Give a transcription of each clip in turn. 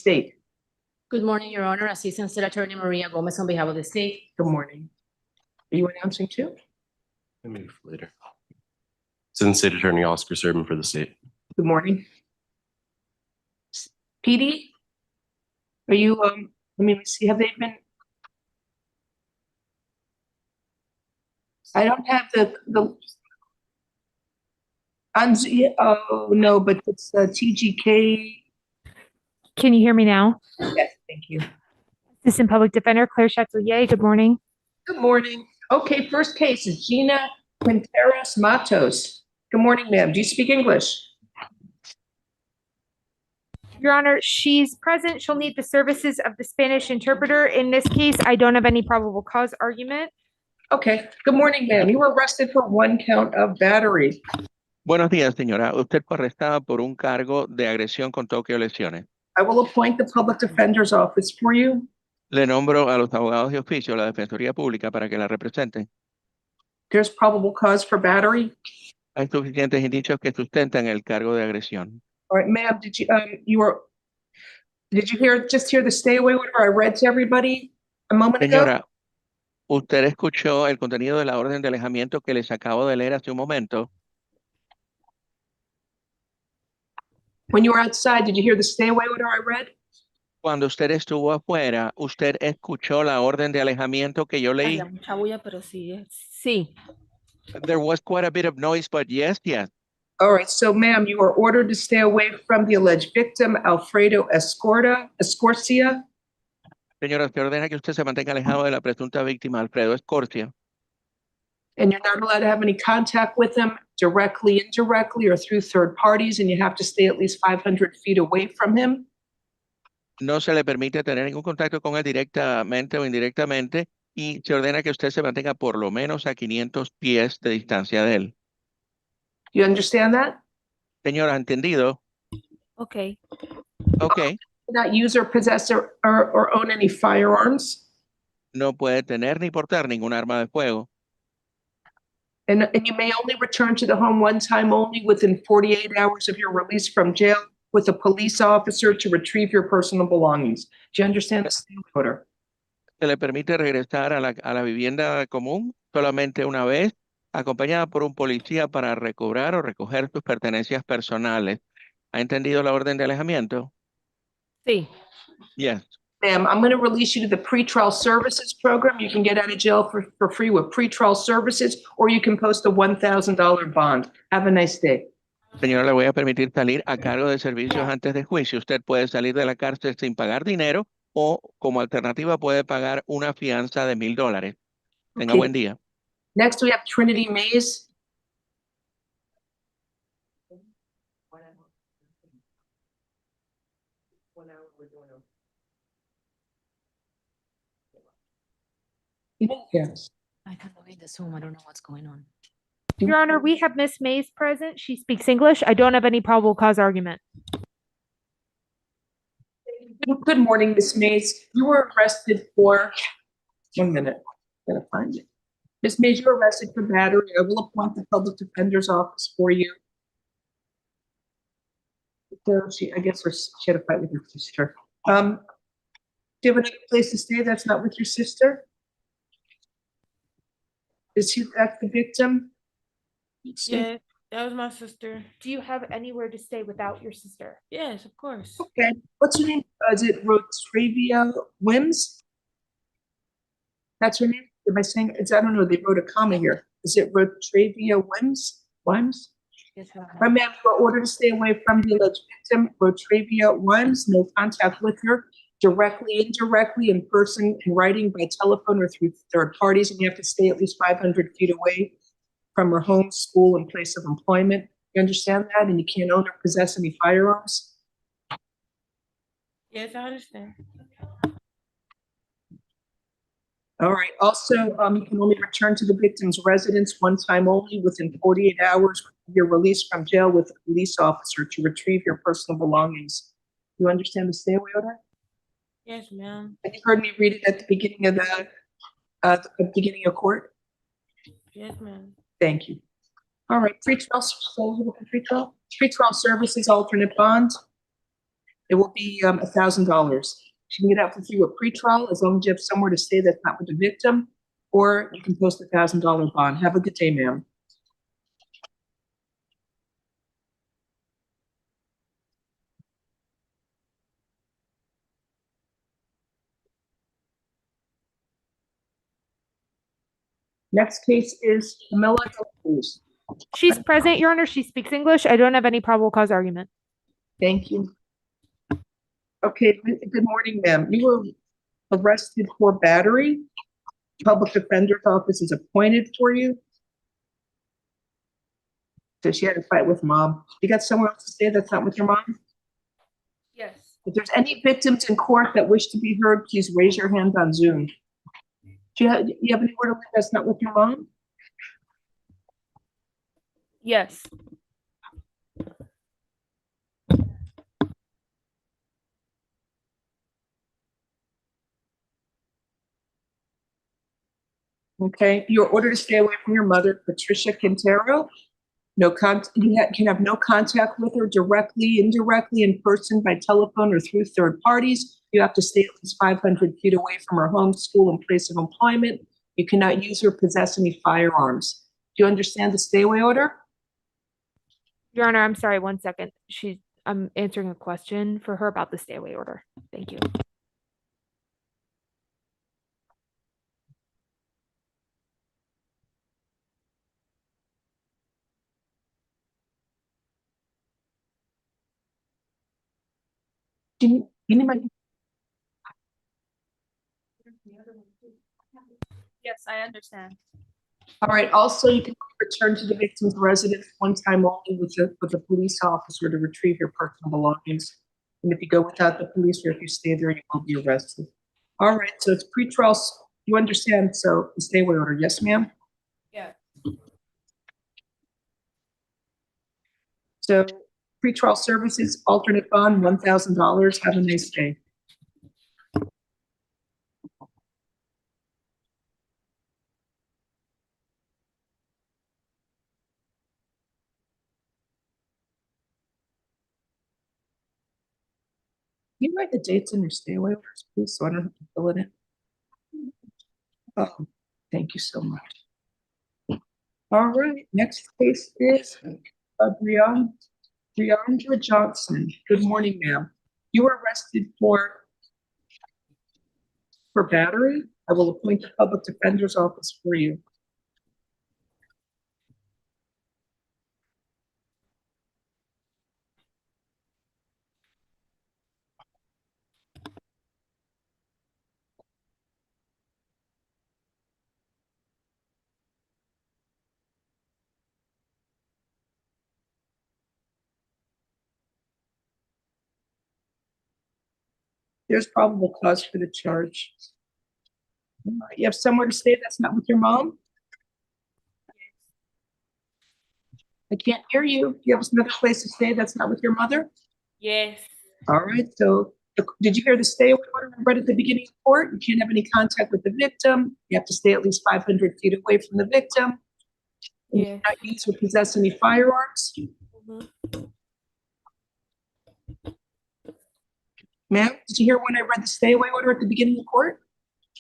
state. Good morning, Your Honor. Assistant State Attorney Maria Gomez on behalf of the state. Good morning. Are you announcing too? Maybe for later. Assistant State Attorney Oscar Serban for the state. Good morning. PD, are you, let me see, have they been? I don't have oh, no, but it's TGK. Can you hear me now? Yes, thank you. Assistant Public Defender Claire Chatelier, good morning. Good morning. Okay, first case is Gina Quinteros Matos. Good morning, ma'am. Do you speak English? Your Honor, she's present. She'll need the services of the Spanish interpreter. In this case, I don't have any probable cause argument. Okay. Good morning, ma'am. You were arrested for 1 count of battery. Buenos días, señora. Usted fue arrestada por un cargo de agresión con toque o lesiones. I will appoint the public defender's office for you. Le nombro a los abogados de oficio de la Defensoría Pública para que la representen. There's probable cause for battery. Hay suficientes indicios que sustentan el cargo de agresión. All right, ma'am, did you hear the stay away order I read to everybody a moment ago? Señora, ¿usted escuchó el contenido de la orden de alejamiento que les acabo de leer hace un momento? When you were outside, did you hear the stay away order I read? Cuando usted estuvo afuera, ¿usted escuchó la orden de alejamiento que yo leí? Mucha bulla, pero sí. Sí. There was quite a bit of noise, but yes. All right, so ma'am, you are ordered to stay away from the alleged victim, Alfredo Escorcia. Señora, se ordena que usted se mantenga alejado de la presunta víctima, Alfredo Escorcia. And you're not allowed to have any contact with him directly, indirectly, or through third parties, and you have to stay at least 500 feet away from him. No se le permite tener ningún contacto con él directamente o indirectamente y se ordena que usted se mantenga por lo menos a 500 pies de distancia de él. You understand that? Señora, ¿entendido? Okay. Ok. Not use or possess or own any firearms. No puede tener ni portar ningún arma de fuego. And you may only return to the home one time only within 48 hours of your release from jail with a police officer to retrieve your personal belongings. Do you understand the stay order? Se le permite regresar a la vivienda común solamente una vez, acompañada por un policía para recobrar o recoger sus pertenencias personales. ¿Ha entendido la orden de alejamiento? Sí. Yes. Ma'am, I'm going to release you to the pretrial services program. You can get out of jail for free with pretrial services, or you can post a $1,000 bond. Have a nice day. Señora, le voy a permitir salir a cargo de servicios antes de juicio. Usted puede salir de la cárcel sin pagar dinero o, como alternativa, puede pagar una fianza de $1,000. Tenga Okay. buen día. Next, we have Trinity Mays. Yes. I can log in the Zoom. I don't know what's going on. Your Honor, we have Miss Mays present. She speaks English. I don't have any probable cause argument. Good morning, Ms. Mays. You were arrested for, 1 minute, I'm gonna find it. Ms. Mays, you were arrested for battery. I will appoint the public defender's office for you. So I guess she had a fight with her sister. Do you have another place to stay that's not with your sister? That's the victim? Yeah, that was my sister. Do you have anywhere to stay without your sister? Yes, of course. Okay, what's her name? Is it Rotravia Wims? That's her name? Am I saying, I don't know, they wrote a comma here. Is it Rotravia Wims? Yes, My ma'am, you are ordered to stay away from the alleged victim, Rotravia Wims. No contact with her, directly, indirectly, in person, in writing, by telephone, or through third parties, and you have to stay at least 500 feet away from her home, school, and place of employment. You understand that? And you can't own or possess any firearms? Yes, I understand. All right. Also, you can only return to the victim's residence one time only within 48 hours of your release from jail with a police officer to retrieve your personal belongings. You understand the stay away order? Yes, ma'am. And you heard me read it at the beginning of the beginning of court? Yes, ma'am. Thank you. All right. Pretrial services, alternate bond. It will be $1,000. She can get out for free with pretrial as long as you have somewhere to stay that's not with the victim, or you can post $1,000 bond. Have a good day, ma'am. Next case is Camilla Cruz. She's present, Your Honor. She speaks English. I don't have any probable cause argument. Thank you. Okay, good morning, ma'am. You were arrested for battery. Public defender's office is appointed for you. So she had a fight with mom. You got somewhere else to stay that's not with your mom? Yes. If there's any victims in court that wish to be heard, please raise your hand on Zoom. Do you have anywhere to live that's not with your mom? Yes. Okay, you're ordered to stay away from your mother, Patricia Quintero. Can have no contact with her directly, indirectly, in person, by telephone, or through third parties. You have to stay at least 500 feet away from her home, school, and place of employment. You cannot use or possess any firearms. Do you understand the stay away order? Your Honor, I'm sorry, 1 second. I'm answering a question for her about the stay away order. Thank you. Do you need my? Yes, I understand. All right, also, you can return to the victim's residence one time only with a police officer to retrieve your personal belongings. And if you go without the police, or if you stay there, you will be arrested. All right, so it's pretrial. You understand? So the stay away order, yes, ma'am? Yeah. So pretrial services, alternate bond, $1,000. Have a nice day. Can you write the dates in your stay away orders, please, so I don't have to fill it in? Oh, thank you so much. All right, next case is Briandra Johnson. Good morning, ma'am. You were arrested for battery. I will appoint the public defender's office for you. There's probable cause for the charge. You have somewhere to stay that's not with your mom? I can't hear you. You have another place to stay that's not with your mother? Yes. All right, so did you hear the stay away order I read at the beginning of court? You can't have any contact with the victim. You have to stay at least 500 feet away from the victim. And you Yes. cannot use or possess any firearms. Ma'am, did you hear when I read the stay away order at the beginning of court?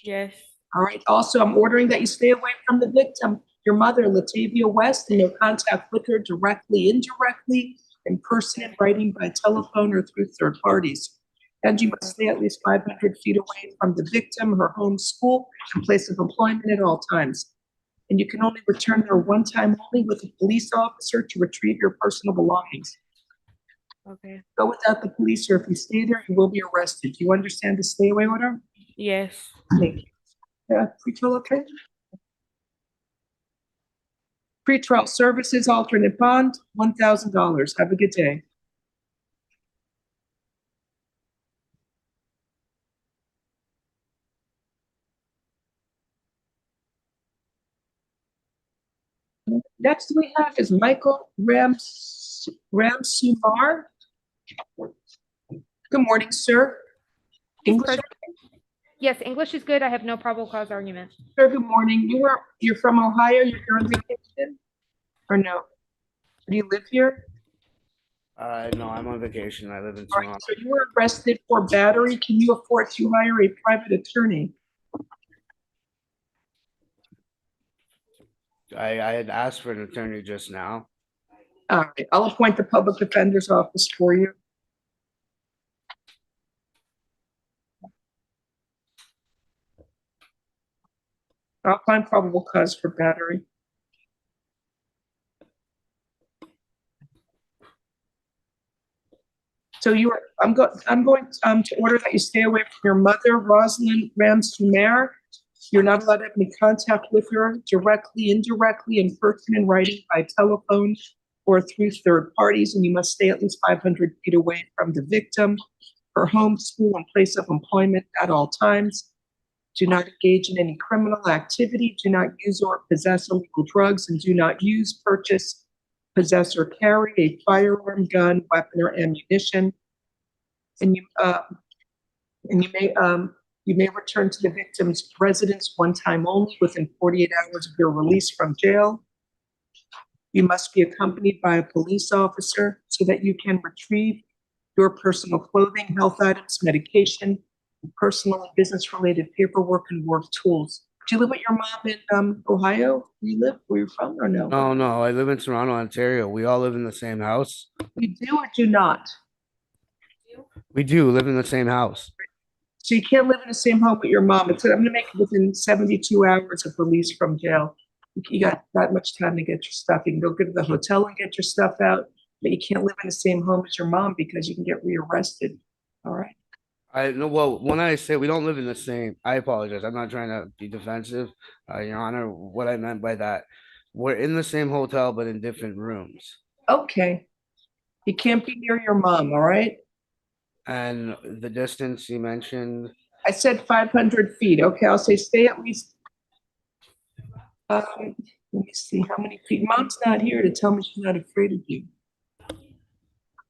Yes. All right, also, I'm ordering that you stay away from the victim, your mother, Leticia West, and no contact with her directly, indirectly, in person, in writing, by telephone, or through third parties. And you must stay at least 500 feet away from the victim, her home, school, and place of employment at all times. And you can only return there one time only with a police officer to retrieve your personal belongings. Okay. Go without the police, or if you stay there, you will be arrested. Do you understand the stay away order? Yes. Thank you. Pretrial, okay? Pretrial services, alternate bond, $1,000. Have a good day. Next we have is Michael Ramsumar. Good morning, sir. English? Yes, English is good. I have no probable cause argument. Sir, good morning. You're from Ohio. You're here on vacation? Or no? Do you live here? No, I'm on vacation. I live in All right, Toronto. so you were arrested for battery. Can you afford to hire a private attorney? I had asked for an attorney just now. All right, I'll appoint the public defender's office for you. I'll find probable cause for battery. So I'm going to order that you stay away from your mother, Rosalind Ramsumer. You're not allowed to have any contact with her directly, indirectly, in person, in writing, by telephone, or through third parties, and you must stay at least 500 feet away from the victim, her home, school, and place of employment at all times. Do not engage in any criminal activity. Do not use or possess illegal drugs, and do not use, purchase, possess, or carry a firearm, gun, weapon, or ammunition. And you may return to the victim's residence one time only within 48 hours of your release from jail. You must be accompanied by a police officer so that you can retrieve your personal clothing, health items, medication, personal and business-related paperwork, and work tools. Do you live with your mom in Ohio? Where you're from, or no? No, I live in Toronto, Ontario. We all live in the same house. You do or do not? We do live in the same house. So you can't live in the same home with your mom. I'm going to make it within 72 hours of release from jail. You got that much time to get your stuff. You can go to the hotel and get your stuff out, but you can't live in the same home as your mom because you can get rearrested. All right. I know. Well, when I say we don't live in the same, I apologize. I'm not trying to be defensive, Your Honor. What I meant by that, we're in the same hotel but in different rooms. Okay. You can't be near your mom. All right. And the distance you mentioned. I said 500 feet. Okay, I'll say stay at least. Let me see how many feet. Mom's not here to tell me she's not afraid of you.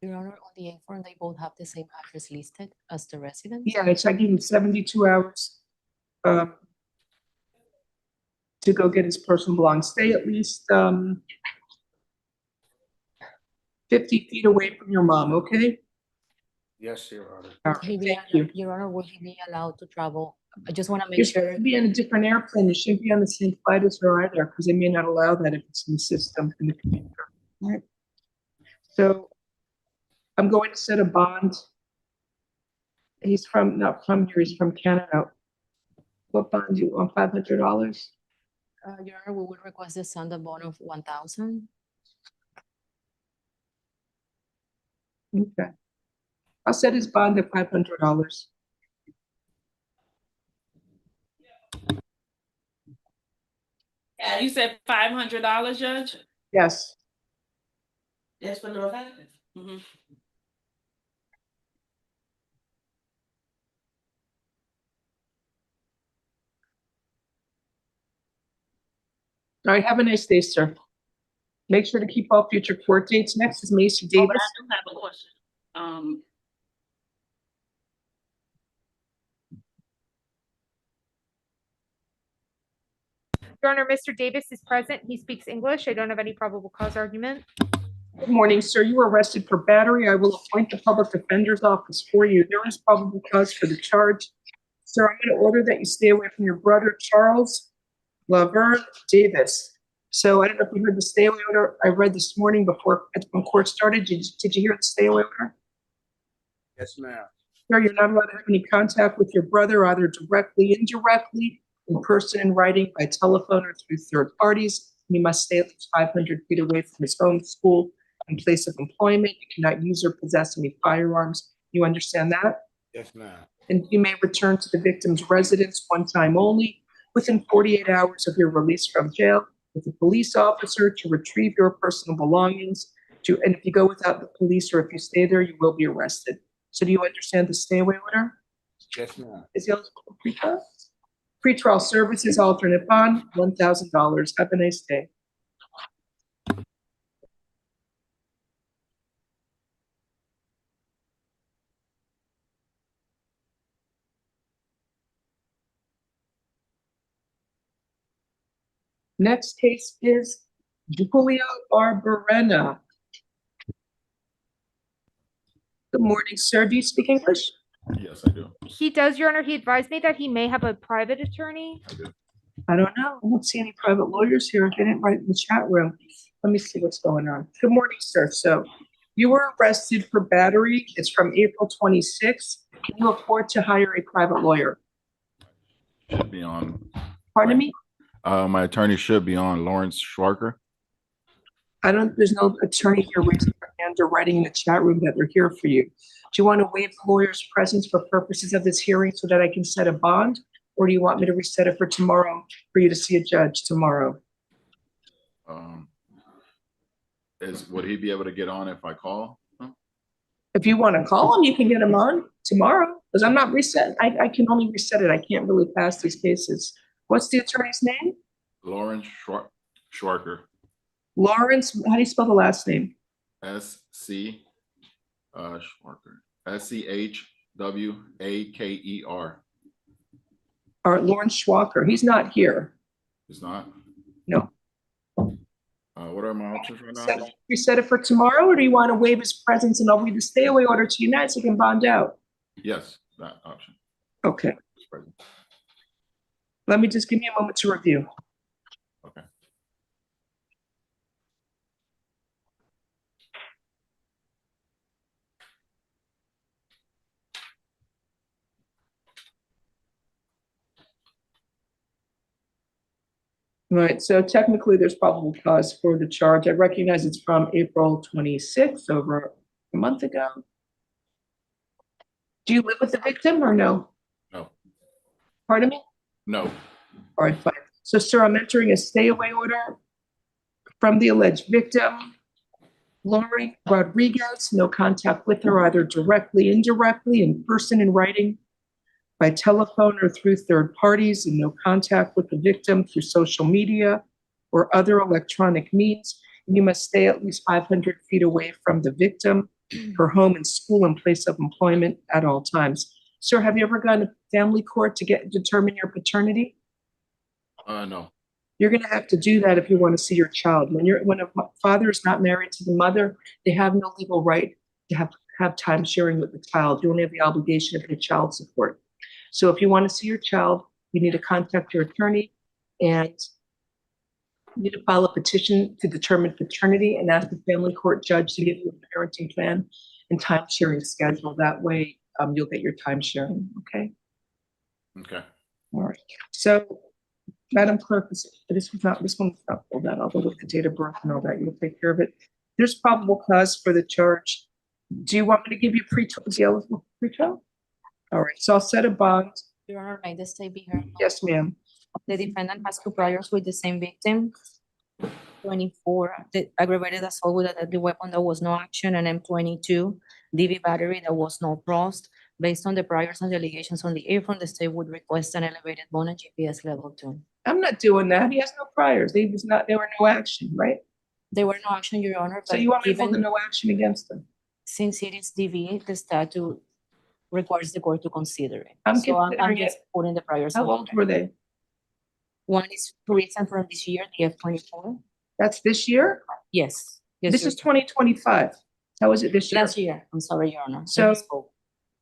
Your Honor, on the A-form, they both have the same address listed as the residence. Yeah, it's like even 72 hours to go get his personal belongings. Stay at least 50 feet away from your mom, okay? Yes, Your Honor. All Would he right, be thank you. Your Honor, will he be allowed to travel? I just want to You're make sure. supposed to be on a different airplane. You shouldn't be on the same flight as her either, because they may not allow that if it's in the system in the computer. All right. So I'm going to set a bond. He's not from here, he's from Canada. What bond do you want? $500? Your Honor, we would request the standard bond of 1,000. Okay. I'll set his bond at $500. Yeah, you said $500, Judge? Yes. That's for North Haven. Mm-hmm. All right, have a nice day, sir. Make sure to keep all future court dates. Next is Macy Oh, Davis. but I do have a question. Your Honor, Mr. Davis is present. He speaks English. I don't have any probable cause argument. Good morning, sir. You were arrested for battery. I will appoint the public defender's office for you. There is probable cause for the charge. Sir, I'm going to order that you stay away from your brother, Charles Laverne Davis. So I don't know if you heard the stay away order I read this morning before when court started. Did you hear the stay away order? Yes, ma'am. Sir, you're not allowed to have any contact with your brother, either directly, indirectly, in person, in writing, by telephone, or through third parties. You must stay at least 500 feet away from his home, school, and place of employment. You cannot use or possess any firearms. You understand that? Yes, ma'am. And you may return to the victim's residence one time only within 48 hours of your release from jail with a police officer to retrieve your personal belongings. And if you go without the police or if you stay there, you will be arrested. So do you understand the stay away order? Yes, ma'am. Is he eligible for pretrial? Pretrial services alternate bond, $1,000. Have a nice day. Next case is Julio Barberena. Good morning, sir. Do you speak English? Yes, I do. He does, Your Honor. He advised me that he may have a private attorney. I don't know. I don't see any private lawyers here. They didn't write in the chat room. Let me see what's going on. Good morning, sir. So you were arrested for battery. It's from April 26th. Can you afford to hire a private lawyer? Should be on. Pardon me? My attorney should be on, Lawrence Schwarker. There's no attorney here raising their hand or writing in the chat room that they're here for you. Do you want to waive the lawyer's presence for purposes of this hearing so that I can set a bond? Or do you want me to reset it for tomorrow for you to see a judge tomorrow? Would he be able to get on if I call? If you want to call him, you can get him on tomorrow, because I'm not reset. I can only reset it. I can't really pass these cases. What's the attorney's name? Lawrence Schwarker. Lawrence, how do you spell the last name? Schwarker. SCHWAKER. All right, Lawrence Schwaker. He's not here. He's not? No. What are my options right now? Reset it for tomorrow, or do you want to waive his presence and I'll read the stay away order to you now so you can bond out? Yes, that option. Okay. Let me just give me a moment to review. Okay. Right, so technically there's probable cause for the charge. I recognize it's from April 26th, over a month ago. Do you live with the victim or no? No. Pardon me? No. All right, fine. So, sir, I'm entering a stay away order from the alleged victim, Lori Rodriguez. No contact with her, either directly, indirectly, in person, in writing, by telephone or through third parties, and no contact with the victim through social media or other electronic means. You must stay at least 500 feet away from the victim, her home and school and place of employment at all times. Sir, have you ever gone to family court to determine your paternity? No. You're going to have to do that if you want to see your child. When a father is not married to the mother, they have no legal right to have time sharing with the child. You only have the obligation to pay child support. So if you want to see your child, you need to contact your attorney and you need to file a petition to determine paternity and ask the family court judge to give you a parenting plan and time sharing schedule. That way you'll get your time sharing, okay? Okay. All right. So, Madam Clerk, this one's not filled out, although with the date of birth and all that, you'll take care of it. There's probable cause for the charge. Do you want me to give you pre-trial? All right, so I'll set a bond. Your Honor, may the state be heard? Yes, ma'am. The defendant has two priors with the same victim. 24, the aggravated assault with a deadly weapon, there was no action, and M22, DV battery, there was no frost. Based on the priors and the allegations on the A-front, the state would request an elevated bond and GPS level 2. I'm not doing that. He has no priors. There were no action, right? There were no action, Your Honor. So but you want me to hold the even no action against him? since it is DV, the statute requires the court to consider it. I'm So I'm considering just putting the priors. How on old there. were they? One is recent from this year, the F-24. That's this year? Yes. Yes, This Your is 2025. How is it this year? last year. I'm sorry, Your Honor. So- I misspoke.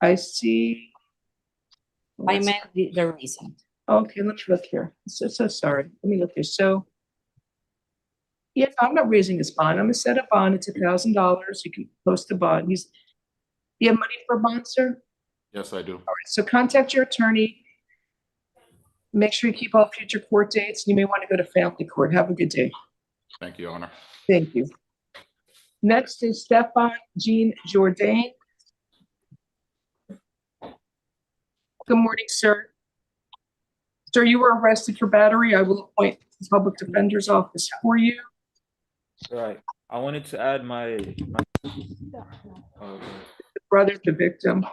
I see. I meant the recent. Okay, let me look here. So sorry. Let me look here. So, yeah, I'm not raising his bond. I'm gonna set a bond. It's $1,000. You can post a bond. You have money for a bond, sir? Yes, I do. All right, so contact your attorney. Make sure you keep all future court dates. You may want to go to family court. Have a good day. Thank you, Your Honor. Thank you. Next is Stefan Jean Jourdain. Good morning, sir. Sir, you were arrested for battery. I will appoint the public defender's office for you. Right. I wanted to add my The brother, the victim.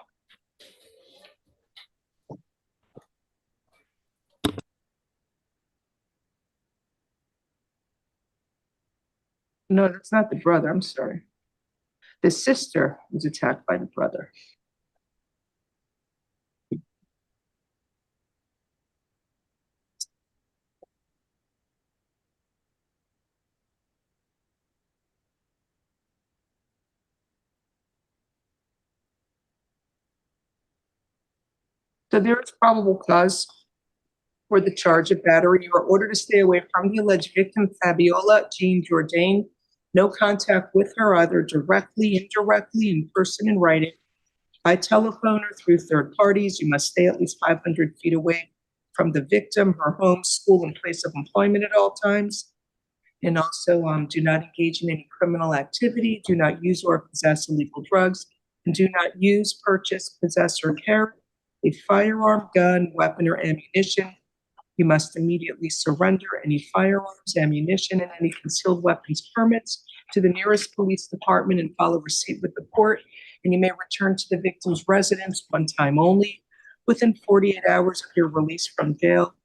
No, that's not the brother. I'm sorry. The sister was attacked by the brother. So there is probable cause for the charge of battery. You are ordered to stay away from the alleged victim, Fabiola Jean Jourdain. No contact with her, either directly, indirectly, in person, in writing, by telephone, or through third parties. You must stay at least 500 feet away from the victim, her home, school, and place of employment at all times. And also, do not engage in any criminal activity, do not use or possess illegal drugs, and do not use, purchase, possess, or carry a firearm, gun, weapon, or ammunition. You must immediately surrender any firearms, ammunition, and any concealed weapons permits to the nearest police department and follow receipt with the court. And you may return to the victim's residence one time only within 48 hours of your release from jail.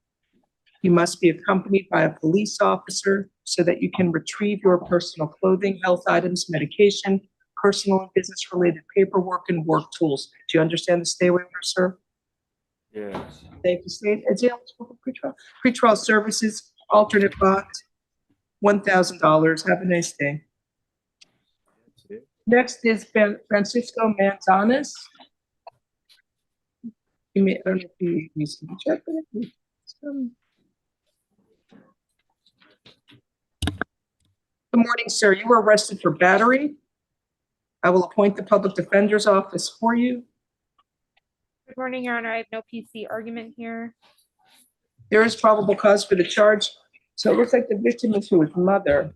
You must be accompanied by a police officer so that you can retrieve your personal clothing, health items, medication, personal and business-related paperwork, and work tools. Do you understand the stay away order, sir? Yes. Thank you, State. Pretrial services, alternate bond, $1,000. Have a nice day. Next is Francisco Manzanas. You may, I don't know if you needs to be checked. Good morning, sir. You were arrested for battery. I will appoint the public defender's office for you. Good morning, Your Honor. I have no PC argument here. There is probable cause for the charge. So it looks like the victim is his mother.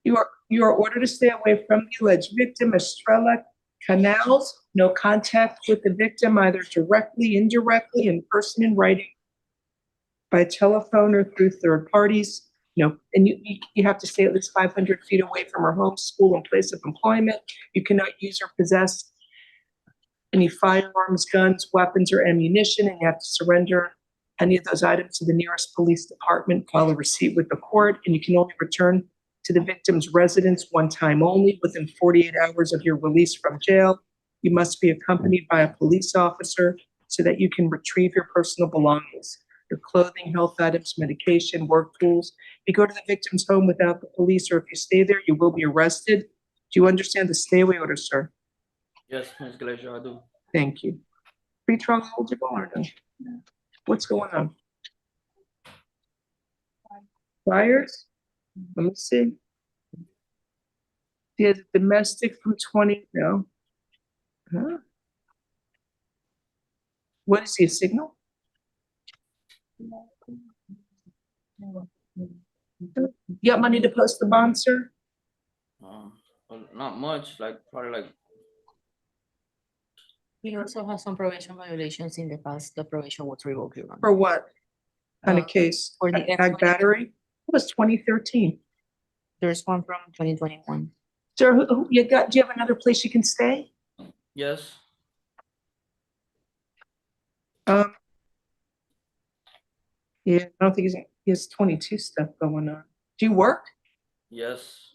You are ordered to stay away from the alleged victim, Estrella Canals. No contact with the victim, either directly, indirectly, in person, in writing, by telephone, or through third parties. No, and you have to stay at least 500 feet away from her home, school, and place of employment. You cannot use or possess any firearms, guns, weapons, or ammunition, and you have to surrender any of those items to the nearest police department, file a receipt with the court, and you can only return to the victim's residence one time only within 48 hours of your release from jail. You must be accompanied by a police officer so that you can retrieve your personal belongings, your clothing, health items, medication, work tools. If you go to the victim's home without the police, or if you stay there, you will be arrested. Do you understand the stay away order, sir? Yes, Ms. Glacier, I do. Thank you. Pretrial eligible or no? What's going on? Priors? Let me see. He has a domestic from 20, no. Huh? What is he, a signal? You got money to post the bond, sir? Well, not much, like probably like He also has some probation violations in the past. The probation was revoked. Your Honor. For what kind of case? For the Ag battery? It was 2013. There's one from 2021. Sir, do you have another place you can stay? yes. Yeah, I don't think he has 22 stuff going on. Do you work? Yes.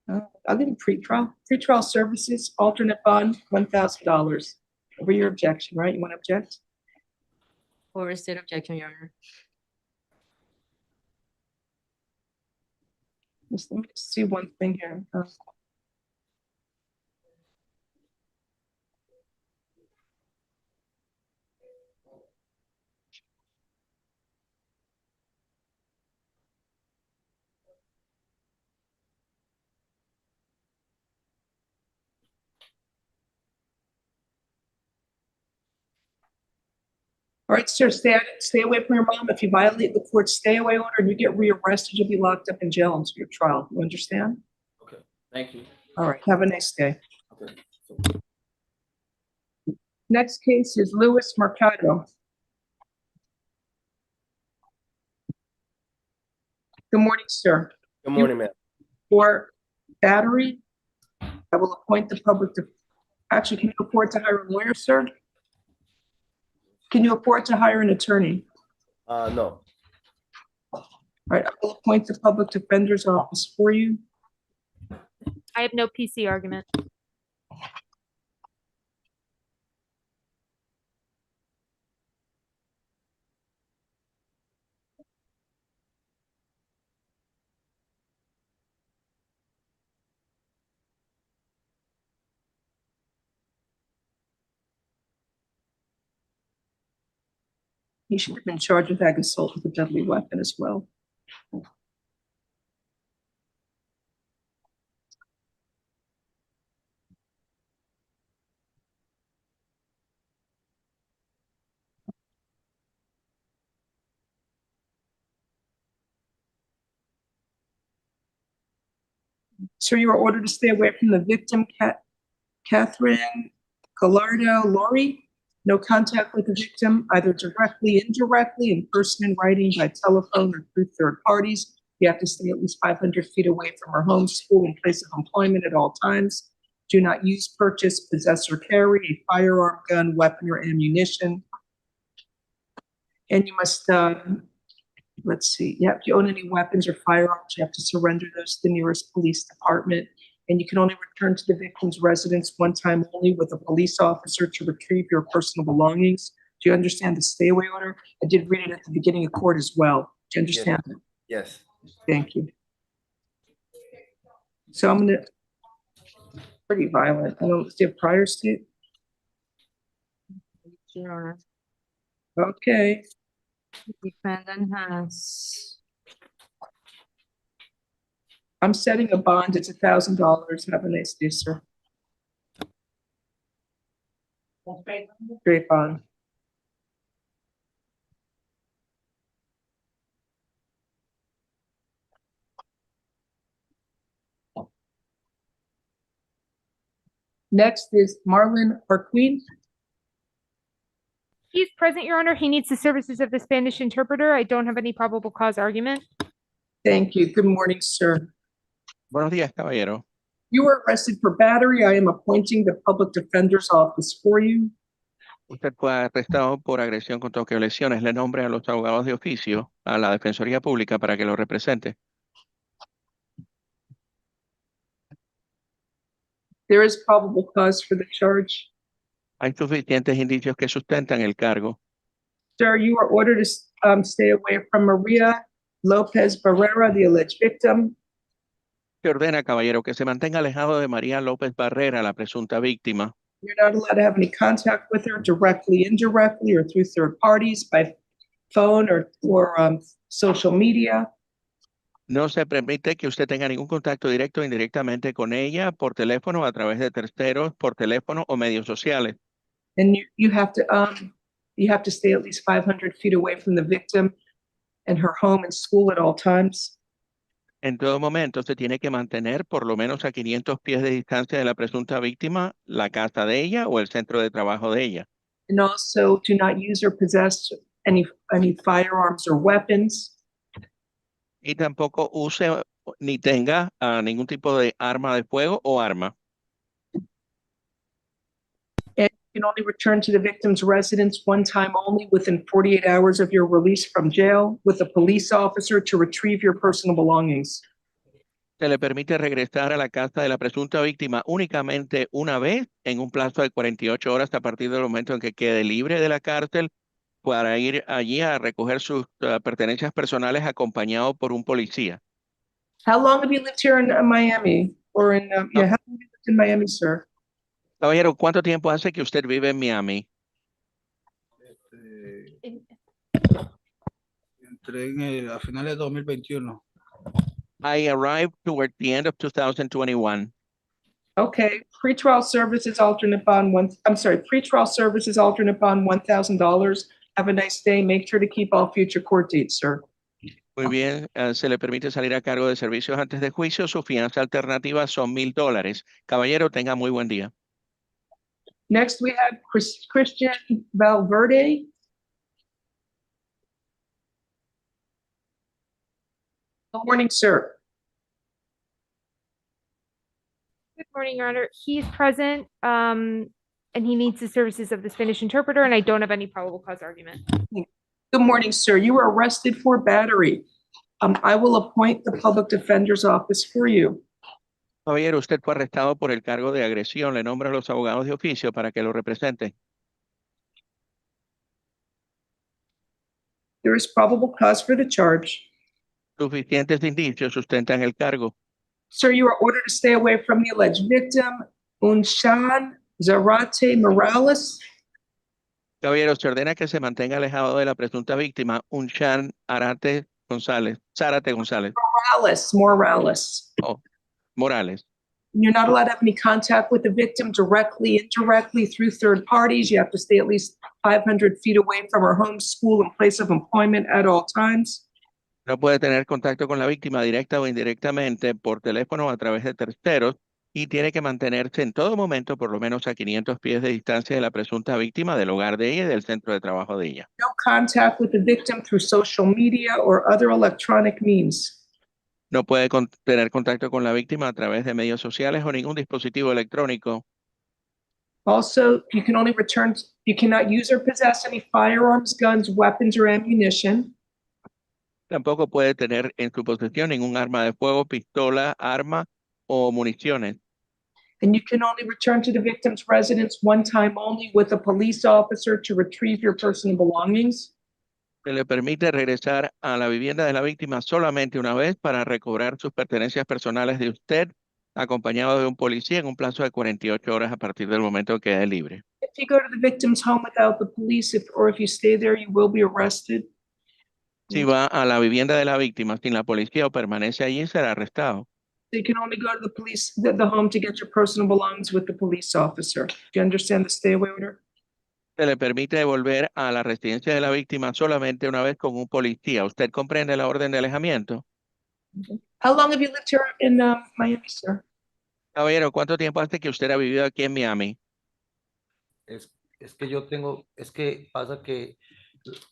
I'll give him pretrial services, alternate bond, $1,000. Over your objection, right? You want to object? For state objection, Your Honor. Let me just see one thing here. All right, sir, stay away from your mom. If you violate the court's stay away order and you get rearrested, you'll be locked up in jail until your trial. You understand? Okay. Thank you. All right, have a nice day. Okay. Next case is Luis Mercado. Good morning, sir. Good morning, ma'am. For battery, I will appoint the public actually, can you afford to hire a lawyer, sir? Can you afford to hire an attorney? No. All right, I will appoint the public defender's office for you. I have no PC argument. He should have been charged with ag assault with a deadly weapon as well. Sir, you are ordered to stay away from the victim, Catherine Gallardo Laurie. No contact with the victim, either directly, indirectly, in person, in writing, by telephone, or through third parties. You have to stay at least 500 feet away from her home, school, and place of employment at all times. Do not use, purchase, possess, or carry a firearm, gun, weapon, or ammunition. And you must, let's see, if you own any weapons or firearms, you have to surrender those to the nearest police department. And you can only return to the victim's residence one time only with a police officer to retrieve your personal belongings. Do you understand the stay away order? I did read it at the beginning of court as well. Do you understand? Yes. Thank you. So I'm gonna, pretty violent. I don't see a prior state. Your Honor. Okay. Defendant has I'm setting a bond. It's $1,000. Have a nice day, sir. Great bond. Next is Marlene Arquin. He's present, Your Honor. He needs the services of the Spanish interpreter. I don't have any probable cause argument. Thank you. Good morning, sir. Buenos días, caballero. You were arrested for battery. I am appointing the public defender's office for you. Usted fue arrestado por agresión con toque o lesiones. Le nombre a los abogados de oficio a la Defensoría Pública para que lo represente. There is probable cause for the charge. Hay suficientes indicios que sustentan el cargo. Sir, you are ordered to stay away from Maria Lopez Barrera, the alleged victim. Se ordena, caballero, que se mantenga alejado de María López Barrera, la presunta víctima. You're not allowed to have any contact with her directly, indirectly, or through third parties, by phone or social media. No se permite que usted tenga ningún contacto directo o indirectamente con ella por teléfono, a través de terceros, por teléfono o medios sociales. And you have to stay at least 500 feet away from the victim and her home and school at all times. En todo momento se tiene que mantener por lo menos a 500 pies de distancia de la presunta víctima, la casa de ella o el centro de trabajo de ella. And also do not use or possess any firearms or weapons. Y tampoco use ni tenga ningún tipo de arma de fuego o arma. And you can only return to the victim's residence one time only within 48 hours of your release from jail with a police officer to retrieve your personal belongings. Se le permite regresar a la casa de la presunta víctima únicamente una vez en un plazo de 48 horas a partir del momento en que quede libre de la cárcel para ir allí a recoger sus pertenencias personales acompañado por un policía. How long have you lived here in Miami? Or in, how long have you lived in Miami, sir? Caballero, ¿cuánto tiempo hace que usted vive en Miami? Entré a finales de 2021. I arrived toward the end of 2021. Okay, pretrial services alternate bond pretrial services alternate bond $1,000. Have a nice day. Make sure to keep all future court dates, sir. Muy bien, se le permite salir a cargo de servicios antes de juicio. Su fianza alternativa son $1,000. Caballero, tenga muy buen día. Next, we have Christian Valverde. Good morning, sir. Good morning, Your Honor. He's present, and he needs the services of the Spanish interpreter, and I don't have any probable cause argument. Good morning, sir. You were arrested for battery. I will appoint the public defender's office for you. Caballero, usted fue arrestado por el cargo de agresión. Le nombro a los abogados de oficio para que lo representen. There is probable cause for the charge. Suficientes indicios sustentan el cargo. Sir, you are ordered to stay away from the alleged victim, Unshan Zarate Morales. Caballero, se ordena que se mantenga alejado de la presunta víctima, Zárate González. Morales. Oh, Morales. You're not allowed to have any contact with the victim directly, indirectly, through third parties. You have to stay at least 500 feet away from her home, school, and place of employment at all times. No puede tener contacto con la víctima directa o indirectamente por teléfono o a través de terceros y tiene que mantenerse en todo momento por lo menos a 500 pies de distancia de la presunta víctima, del hogar de ella y del centro de trabajo de ella. No contact with the victim through social media or other electronic means. No puede tener contacto con la víctima a través de medios sociales o ningún dispositivo electrónico. Also, you cannot use or possess any firearms, guns, weapons, or ammunition. Tampoco puede tener en su posesión ningún arma de fuego, pistola, arma o municiones. And you can only return to the victim's residence one time only with a police officer to retrieve your personal belongings. Se le permite regresar a la vivienda de la víctima solamente una vez para recobrar sus pertenencias personales de usted, acompañado de un policía en un plazo de 48 horas a partir del momento que quede libre. If you go to the victim's home without the police, or if you stay there, you will be arrested. Si va a la vivienda de la víctima sin la policía o permanece allí, será arrestado. So you can only go to the police, the home to get your personal belongings with the police officer. Do you understand the stay away order? Se le permite volver a la residencia de la víctima solamente una vez con un policía. ¿Usted comprende la orden de alejamiento? How long have you lived here in Miami, sir? Caballero, ¿cuánto tiempo hace que usted ha vivido aquí en Miami? Es que pasa que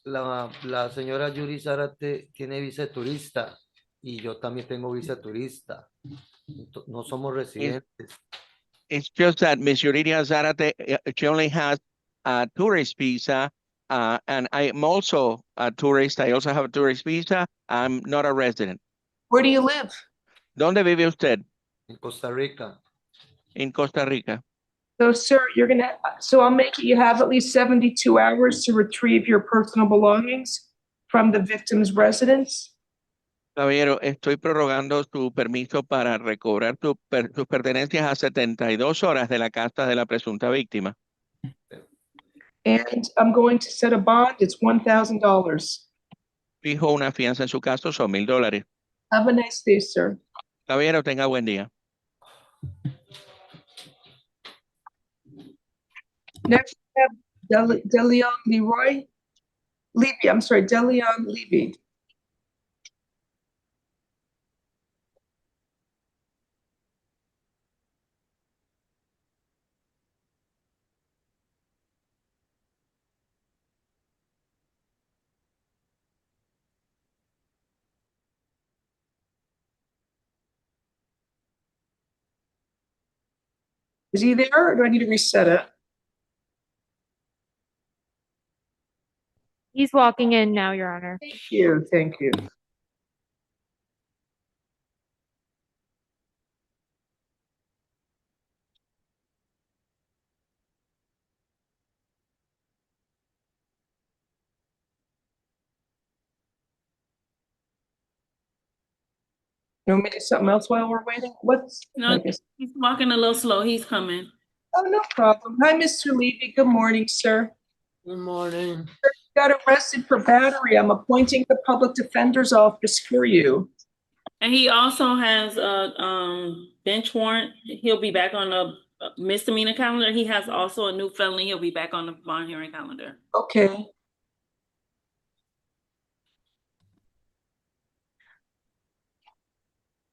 la señora Yuri Zárate tiene visa de turista y yo también tengo visa de turista. No somos residentes. It's just that Miss Yuridia Zárate, she only has a tourist visa, and I'm also a tourist. I also have a tourist visa. I'm not a resident. Where do you live? ¿Dónde vive usted? En Costa Rica. En Costa Rica. So, sir, I'll make it, you have at least 72 hours to retrieve your personal belongings from the victim's residence. Caballero, estoy prorrogando su permiso para recobrar sus pertenencias a 72 horas de la casa de la presunta víctima. And I'm going to set a bond. It's $1,000. Fijo una fianza en su caso, son $1,000. Have a nice day, sir. Caballero, tenga buen día. Next, we have Deleon Levy. I'm sorry, Deleon Levy. Is he there, or do I need to reset it? He's walking in now, Your Honor. Thank you. You want me to do something else while we're waiting? No, he's walking a little slow. He's coming. Oh, no problem. Hi, Mr. Levy. Good morning, sir. Good morning. Sir, you got arrested for battery. I'm appointing the public defender's office for you. And he also has a bench warrant. He'll be back on the misdemeanor calendar. He has also a new felony. He'll be back on the bond hearing calendar. Okay.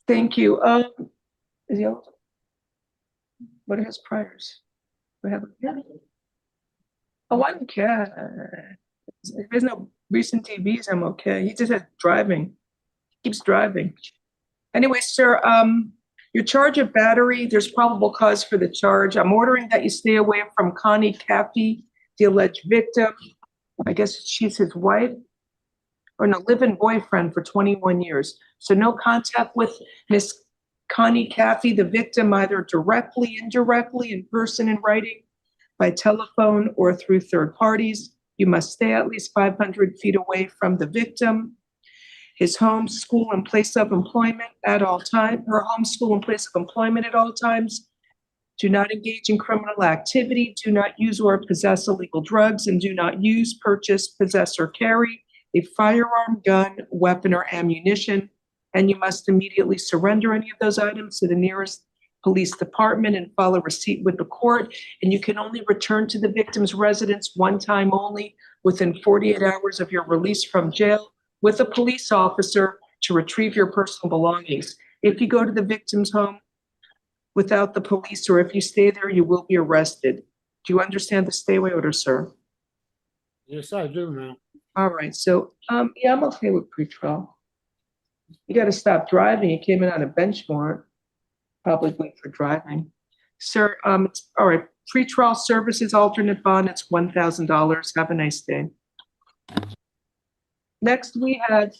Thank you. Is he eligible? What are his priors? We have. Oh, I don't care. If there's no recent TVs, I'm okay. He just has driving. Keeps driving. Anyway, sir, your charge of battery, there's probable cause for the charge. I'm ordering that you stay away from Connie Caffey, the alleged victim. I guess she's his wife, or no, live-in boyfriend for 21 years. So no contact with Miss Connie Caffey, the victim, either directly, indirectly, in person, in writing, by telephone, or through third parties. You must stay at least 500 feet away from the victim, his home, school, and place of employment at all times, her home, school, and place of employment at all times. Do not engage in criminal activity, do not use or possess illegal drugs, and do not use, purchase, possess, or carry a firearm, gun, weapon, or ammunition. And you must immediately surrender any of those items to the nearest police department and file a receipt with the court. And you can only return to the victim's residence one time only within 48 hours of your release from jail with a police officer to retrieve your personal belongings. If you go to the victim's home without the police, or if you stay there, you will be arrested. Do you understand the stay away order, sir? Yes, I do, ma'am. All right, so, yeah, I'm okay with pretrial. You gotta stop driving. You came in on a bench warrant, probably wait for driving. Sir, it's, all right, pretrial services alternate bond, it's $1,000. Have a nice day. Next, we had,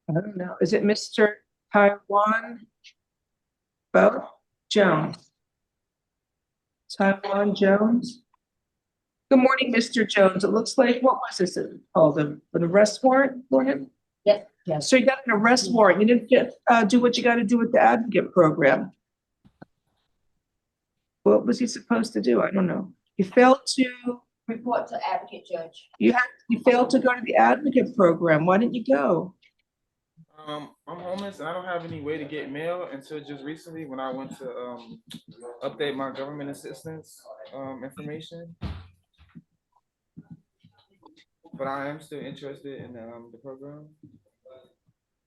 I don't know, is it Mr. Taiwan Jones? Taiwan Jones? Good morning, Mr. Jones. It looks like, what was this called, an arrest warrant for him? Yes, yes. So you got an arrest warrant. You didn't get, do what you got to do with the advocate program. What was he supposed to do? I don't know. You failed to Report to advocate judge. you failed to go to the advocate program. Why didn't you go? I'm homeless and I don't have any way to get mail until just recently when I went to update my government assistance information. But I am still interested in the program.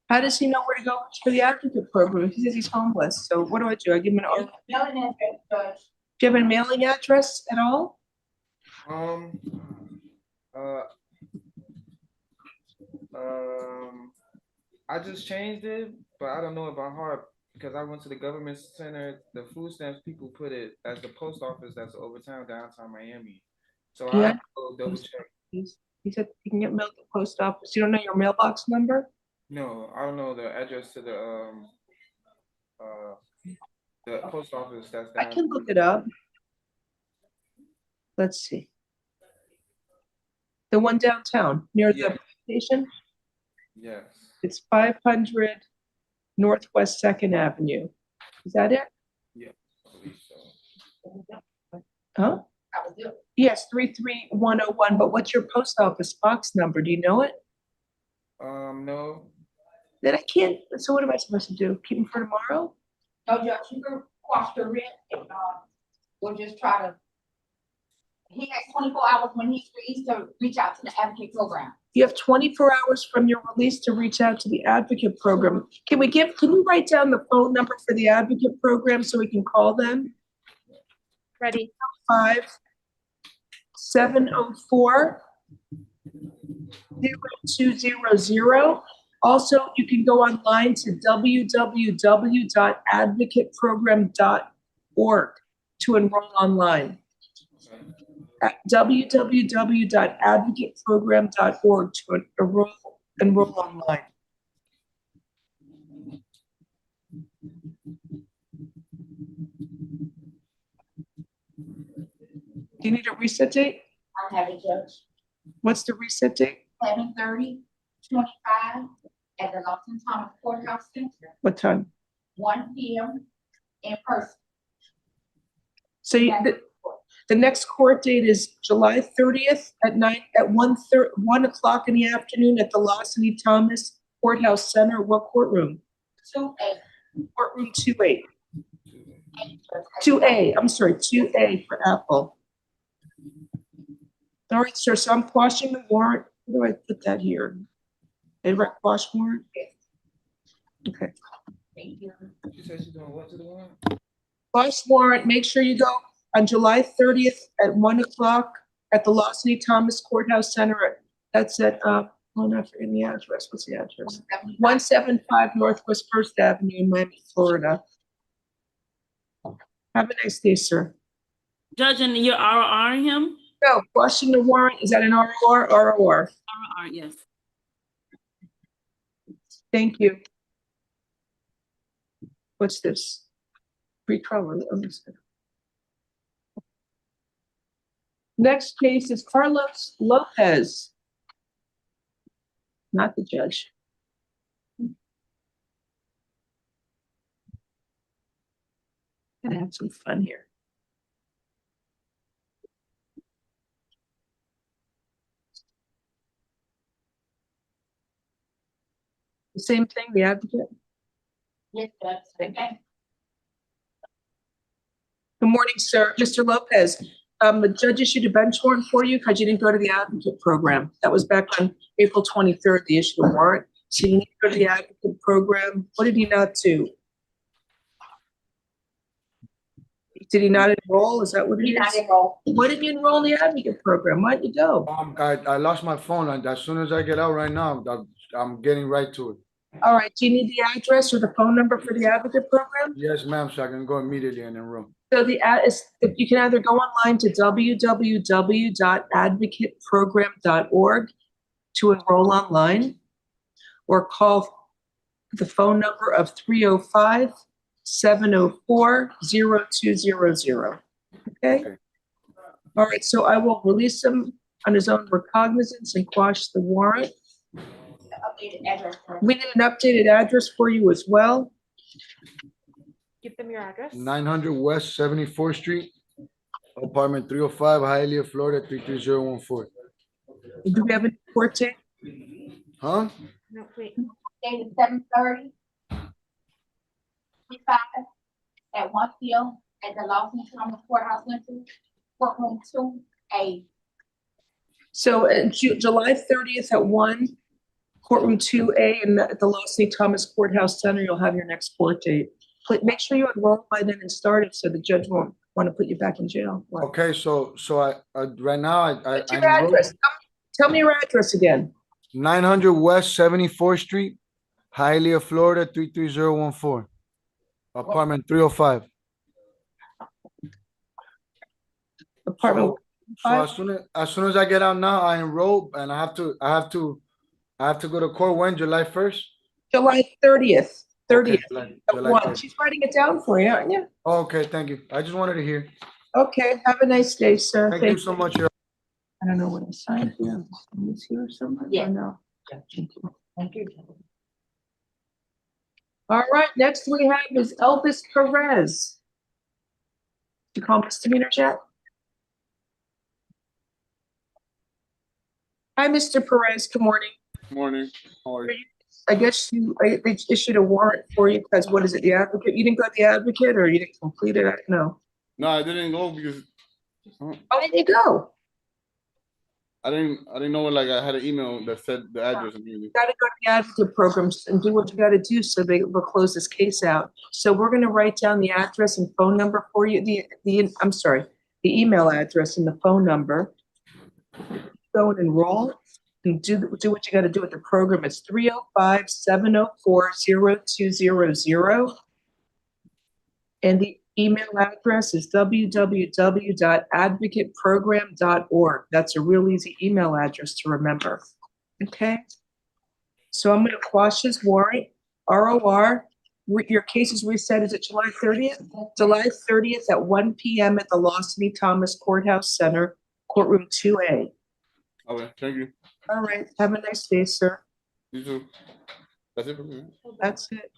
How does he know where to go for the advocate program? He says he's homeless. So what do? I give him an Mailing address, judge. Do you have a mailing address at all? I just changed it, but I don't know it by heart because I went to the government center. The food stamps people put it as the post office that's over downtown Miami. So I have to go double check. He said you can get mail at the post office. You don't know your mailbox number? No, I don't know the address to the post office that's down. I can look it up. Let's see. The one downtown near the station? Yes. It's 500 Northwest 2nd Avenue. Is that it? Yeah, I believe so. Huh? Yes, 33101. But what's your post office box number? Do you know it? No. Then I can't. So what am I supposed to do? Keep them for tomorrow? No, judge, you can quash the rent and we'll just try to. He has 24 hours when he's released to reach out to the advocate program. You have 24 hours from your release to reach out to the advocate program. Can you write down the phone number for the advocate program so we can call them? Ready. 5-704-0200. Also, you can go online to www.advocateprogram.org to enroll online. At www.advocateprogram.org to enroll online. Do you need a reset date? I have it, judge. What's the reset date? 11:30/25 at the LastChanceHomie Courthouse Center. What time? 1 p.m. in person. So the next court date is July 30th at 1 o'clock in the afternoon at the Lawson Thomas Courthouse Center. What courtroom? 2A. Courtroom 2A. 2A. I'm sorry, 2A for Apple. All right, sir. So I'm quashing the warrant. Where do I put that here? A quash warrant? Okay. Thank you. She said she's doing what to the warrant? Quash warrant. Make sure you go on July 30th at 1 o'clock at the Lawson Thomas Courthouse Center. That's at, I'm not forgetting the address. What's the address? 175 Northwest 1st Avenue in Miami, Florida. Have a nice day, sir. Judge, and you're RRing him? No, quashing the warrant. Is that an ROR? ROR. RR, yes. Thank you. What's this? Pretrial. Next case is Carlos Lopez. Not the judge. Gonna have some fun here. The same thing, the advocate. Yes, that's okay. Good morning, sir. Mr. Lopez, the judge issued a bench warrant for you because you didn't go to the advocate program. That was back on April 23rd, the issue of warrant. So you need to go to the advocate program. What did he not do? Did he not enroll? Is that what it He not is? enrolled. Why didn't you enroll in the advocate program? Why'd you go? I lost my phone, and as soon as I get out right now, I'm getting right to it. All right, do you need the address or the phone number for the advocate program? Yes, ma'am, so I can go immediately and enroll. So you can either go online to www.advocateprogram.org to enroll online, or call the phone number of 305-704-0200. Okay? All right, so I will release him on his own recognizance and quash the warrant. Updated address. We need an updated address for you as well. Give them your address. 900 West 74th Street, apartment 305, Hialeah, Florida 33014. Do we have a court date? Huh? No, wait. Date is 7:30. 25 at 1 p.m. at the Lawson County Courthouse Center, courtroom 2A. So July 30th at 1, courtroom 2A at the Los St. Thomas Courthouse Center, you'll have your next court date. Make sure you enroll by then and start it so the judge won't want to put you back in jail. Okay, so I right now I What's your address? Tell me your address again. 900 West 74th Street, Hialeah, Florida 33014. Apartment 305. Apartment. So as soon as I get out now, I enroll, and I have to go to court when? July 1st? July 30th. 30th. July at 1. 30th. She's writing it down for you, aren't you? Okay, thank you. I just wanted to hear. Okay, have a nice day, sir. Thank you so much. I don't know what I signed here. Is here somewhere? Yeah. Or no? Thank you. All right, next we have is Elvis Perez. Did you call misdemeanors yet? Hi, Mr. Perez. Good morning. Morning. How are you? I guess they issued a warrant for you because what is it, the advocate? You didn't go to the advocate or you didn't complete it? I don't know. No, I didn't go because How did you go? I didn't know like I had an email that said the address and everything. You gotta go to the advocate programs and do what you gotta do so they will close this case out. So we're gonna write down the address and phone number for you, the email address and the phone number. Go and enroll and do what you gotta do with the program. It's 305-704-0200. And the email address is www.advocateprogram.org. That's a real easy email address to remember. Okay. So I'm going to quash his warrant. ROR. Your case is reset. Is it July 30th? July 30th at 1 p.m. at the Los St. Thomas Courthouse Center, courtroom 2A. Okay, thank you. All right. Have a nice day, sir. You too. That's it for me. That's it.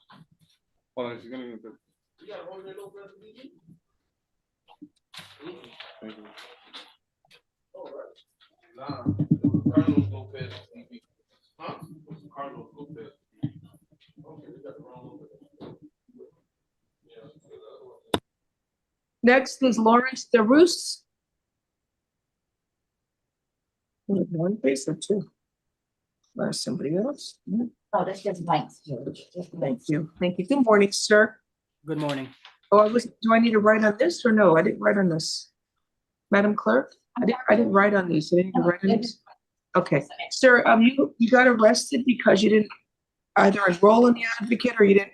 Hold on, she's gonna get Thank you. Next is Lawrence DeRoos. One face or two? Or somebody else? Oh, that's just blanks. Thank you. Thank you. Good morning, sir. Good morning. Oh, do I need to write on this or no? I didn't write on this. Madam Clerk, I didn't write on these. I didn't write on these. Okay, sir, you got arrested because you didn't either enroll in the advocate or you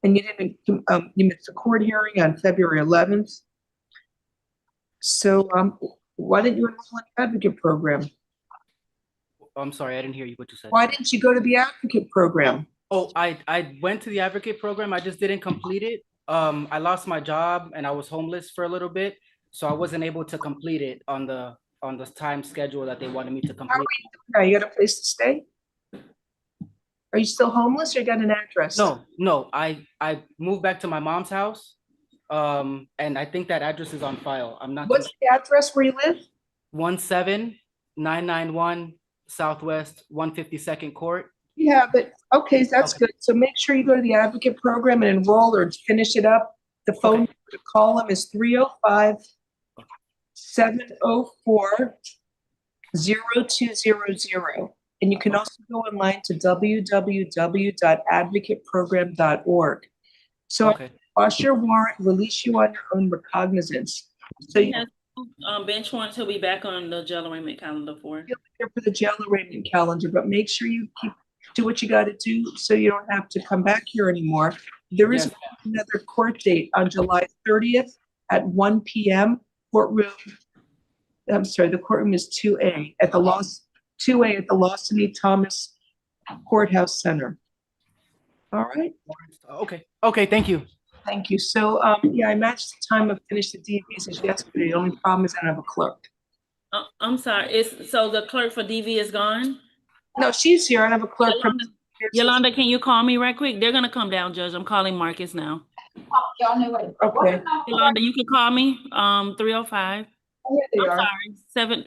missed a court hearing on February 11th. So, why didn't you enroll in the advocate program? I'm sorry, I didn't hear you what you said. Why didn't you go to the advocate program? Oh, I went to the advocate program. I just didn't complete it. I lost my job and I was homeless for a little bit, so I wasn't able to complete it on the time schedule that they wanted me to complete. How are you doing now? You got a place to stay? Are you still homeless or you got an address? No, I moved back to my mom's house And I think that address is on file. I'm not. What's the address where you live? 17991 Southwest 152nd Court. Yeah, but, okay, that's good. So make sure you go to the advocate program and enroll or finish it up. The phone number to call them is 305-704-0200. And you can also go online to www.advocateprogram.org. So cross your warrant, release you on your own recognizance. So He you has bench warrants. He'll be back on the jail arraignment calendar for. You'll be there for the jail arraignment calendar, but make sure you do what you got to do so you don't have to come back here anymore. There is another court date on July 30th at 1 p.m. Courtroom. I'm sorry, the courtroom is 2A at the Lawson E. Thomas Courthouse Center. All right. Okay. Thank you. Thank you. So, yeah, I matched the time of finish the DVs as yesterday. The only problem is I don't have a clerk. I'm sorry. So the clerk for DV is gone? No, she's here. I don't have a clerk. Yolanda, can you call me right quick? They're gonna come down, Judge. I'm calling Marcus now. Okay. Yolanda, you can call me, 305. Oh, yeah, they I'm are. sorry,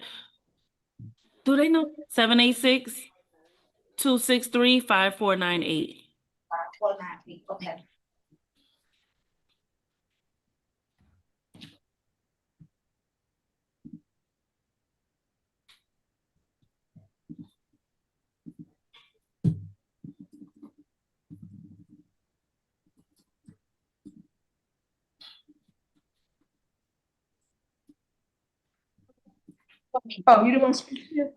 do they know? 786-263-5498. Okay. Oh, you don't want to speak to you?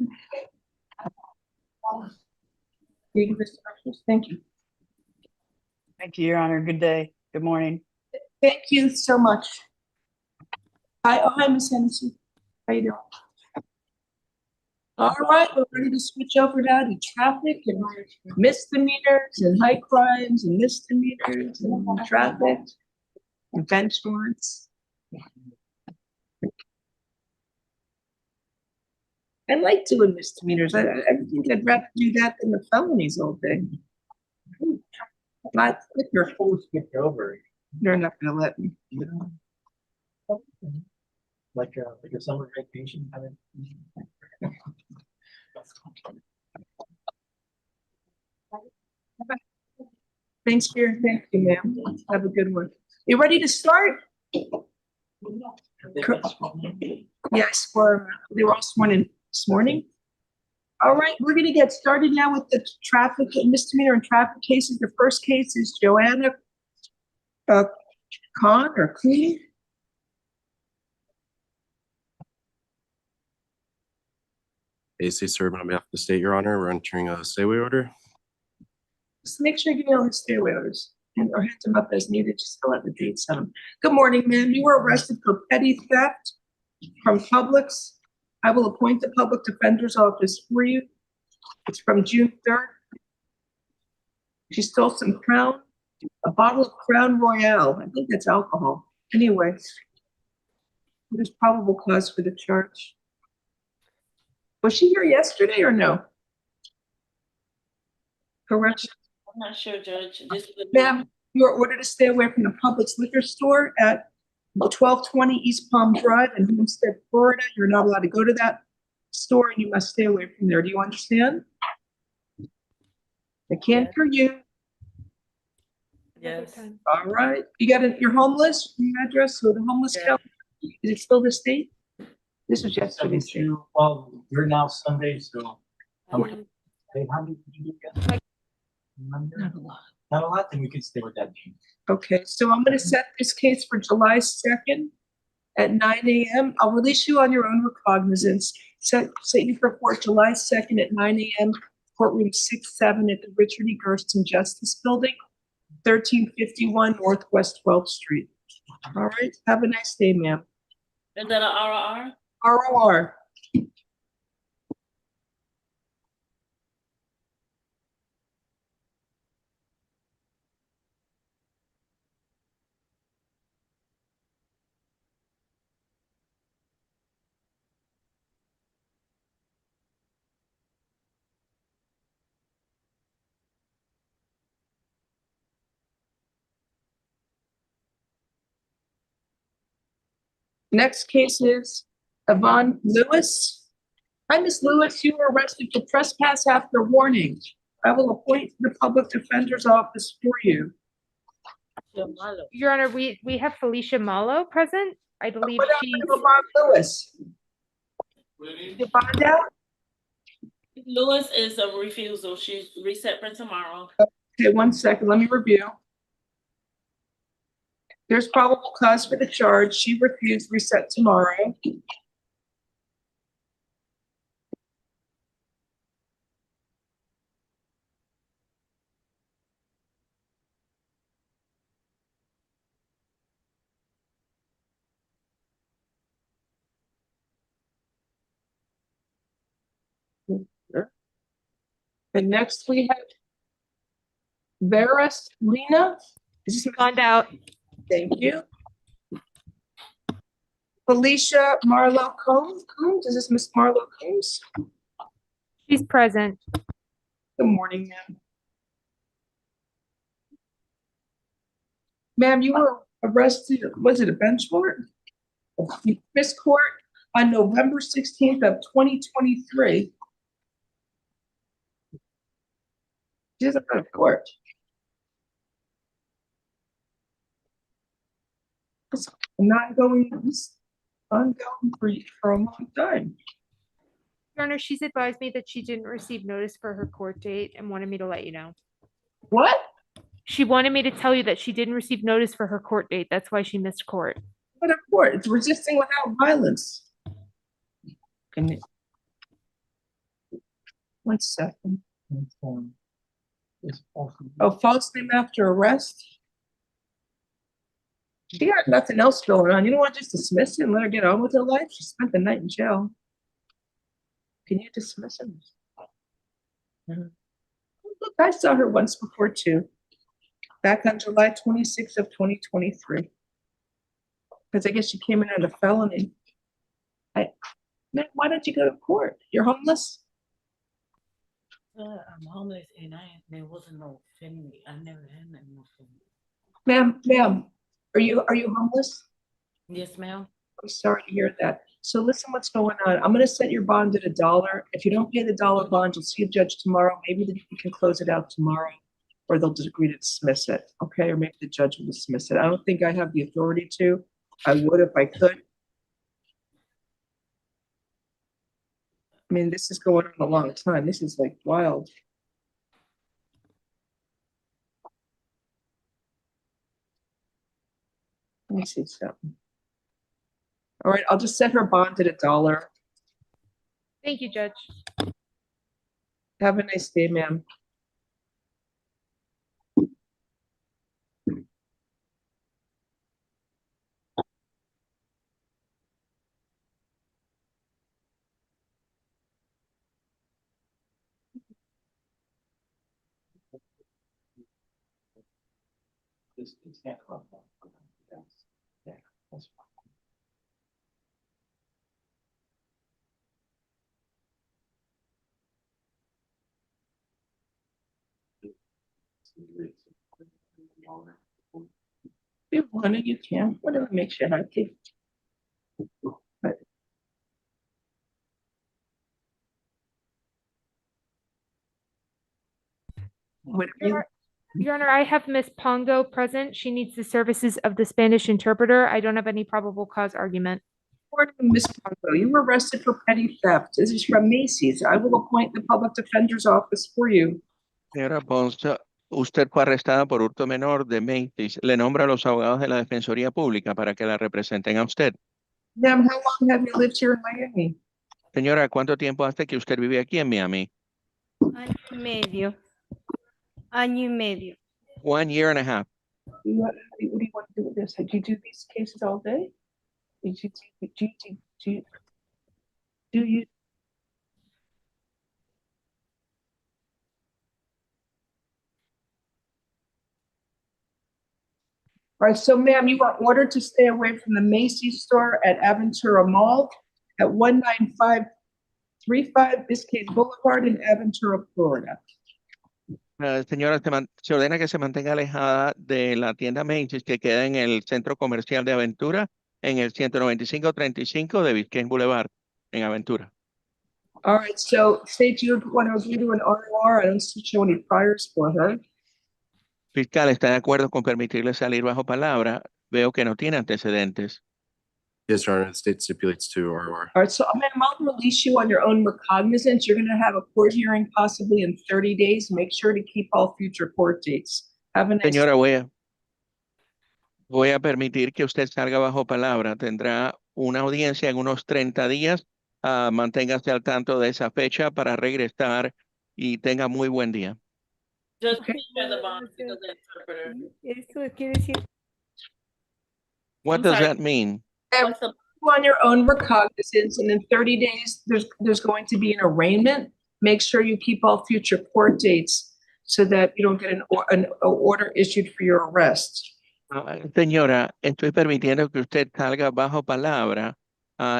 Read the instructions. Thank you. Thank you, Your Honor. Good day. Good morning. Thank you so much. Hi, Ms. Hennessy. How you doing? All right, we're ready to switch over now to traffic and misdemeanors and high crimes and misdemeanors and traffic and bench warrants. I like doing misdemeanors. I think I'd rather do that than the felonies all day. Not if you're full skipped over. They're not gonna let me. Like a summer vacation kind of. Thank you, ma'am. Have a good one. You ready to start? Yes, they were all sworn in this morning. All right, we're gonna get started now with the traffic, misdemeanor and traffic cases. The first case is Joanna Khan or Cooney. AC Servant on behalf of the state, Your Honor, we're entering a stay-away order. Just make sure you give me all the stay-away orders or hit them up as needed. Just fill out the dates on them. Good morning, ma'am. You were arrested for petty theft from Publix. I will appoint the public defender's office for you. It's from June 3rd. She stole some Crown, a bottle of Crown Royale. I think that's alcohol. Anyway, there's probable cause for the charge. Was she here yesterday or no? Correct. I'm not sure, Judge. Ma'am, you are ordered to stay away from the Publix liquor store at 1220 East Palm Drive in Homestead, Florida. You're not allowed to go to that store and you must stay away from there. Do you understand? I can't hear you. Yes. All right. You got your homeless, your address, or the homeless shelter? Is it still the state? This was yesterday's date. Well, you're now Sunday, so how many did you do again? Not a lot, then we can stay with that name. Okay, so I'm gonna set this case for July 2nd at 9 a.m. I'll release you on your own recognizance. Set you for court July 2nd at 9 a.m. Courtroom 6-7 at the Richard E. Gersten Justice Building, 1351 Northwest 12th Street. All right, have a nice day, ma'am. Is that a ROR? ROR. Next case is Yvonne Lewis. Hi, Ms. Lewis, you were arrested for trespass after warning. I will appoint the public defender's office for you. Your Honor, we have Felicia Malo present. I believe What she's. happened to Yvonne Lewis? You find out? Lewis is a refusal. She's reset for tomorrow. Okay, 1 second, let me review. There's probable cause for the charge. She refused reset tomorrow. And next we have Veras Lena. Is this Found out. Thank you. Felicia Marlo Combs. Is this Miss Marlo Combs? She's present. Good morning, ma'am. Ma'am, you were arrested, was it a bench warrant? You missed court on November 16th of 2023. She doesn't go to court. It's ongoing for a long time. Your Honor, she's advised me that she didn't receive notice for her court date and wanted me to let you know. What? She wanted me to tell you that she didn't receive notice for her court date. That's why she missed court. What a court? It's resisting without violence. Can you... 1 second. Oh, false name after arrest? She got nothing else going on. You don't want to just dismiss it and let her get on with her life? She spent the night in jail. Can you dismiss her? Look, I saw her once before too. Back on July 26th of 2023. Because I guess she came in at a felony. Man, why don't you go to court? You're homeless? I'm homeless and there wasn't no family. I never had no family. Ma'am, are you homeless? Yes, ma'am. I'm sorry to hear that. So listen what's going on. I'm gonna set your bond at $1. If you don't pay the $1 bond, you'll see a judge tomorrow. Maybe we can close it out tomorrow, or they'll just agree to dismiss it, okay? Or maybe the judge will dismiss it. I don't think I have the authority to. I would if I could. I mean, this is going on a long time. This is like wild. Let me see something. All right, I'll just set her bond at $1. Thank you, Judge. Have a nice day, ma'am. If you want it, you can. Whatever makes you happy. But Your Honor, I have Miss Pongo present. She needs the services of the Spanish interpreter. I don't have any probable cause argument. Miss Pongo, you were arrested for petty theft. This is from Macy's. I will appoint the public defender's office for you. Señora Ponce, usted fue arrestada por hurto menor de Macy's. Le nombra a los abogados de la Defensoría Pública para que la representen a usted. Ma'am, how long have you lived here in Miami? Señora, ¿cuánto tiempo hace que usted vive aquí en Miami? Año y medio. Año y medio. 1 year and a half. What do you want to do with this? Do you do these cases all day? Do you? All right, so ma'am, you are ordered to stay away from the Macy's store at Aventura Mall at 19535 Biscayne Boulevard in Aventura, Florida. Señora, se ordena que se mantenga alejada de la tienda Macy's que queda en el centro comercial de Aventura en el 19535 de Biscayne Boulevard, en Aventura. All right, so State, you want to agree to an ROR? I don't show any priors for her. Fiscal está de acuerdo con permitirle salir bajo palabra. Veo que no tiene antecedentes. Yes, Your Honor, the state stipulates to ROR. All right, so I'm gonna release you on your own recognizance. You're gonna have a court hearing possibly in 30 days. Make sure to keep all future court dates. Have a nice. Señora, voy a permitir que usted salga bajo palabra. Tendrá una audiencia en unos 30 días. Manténgase al tanto de esa fecha para regresar y tenga muy buen día. Just prepare the bond because the interpreter. Eso quiere decir. What does that mean? What's the on your own recognizance, and in 30 days, there's going to be an arraignment. Make sure you keep all future court dates so that you don't get an order issued for your arrest. Señora, estoy permitiendo que usted salga bajo palabra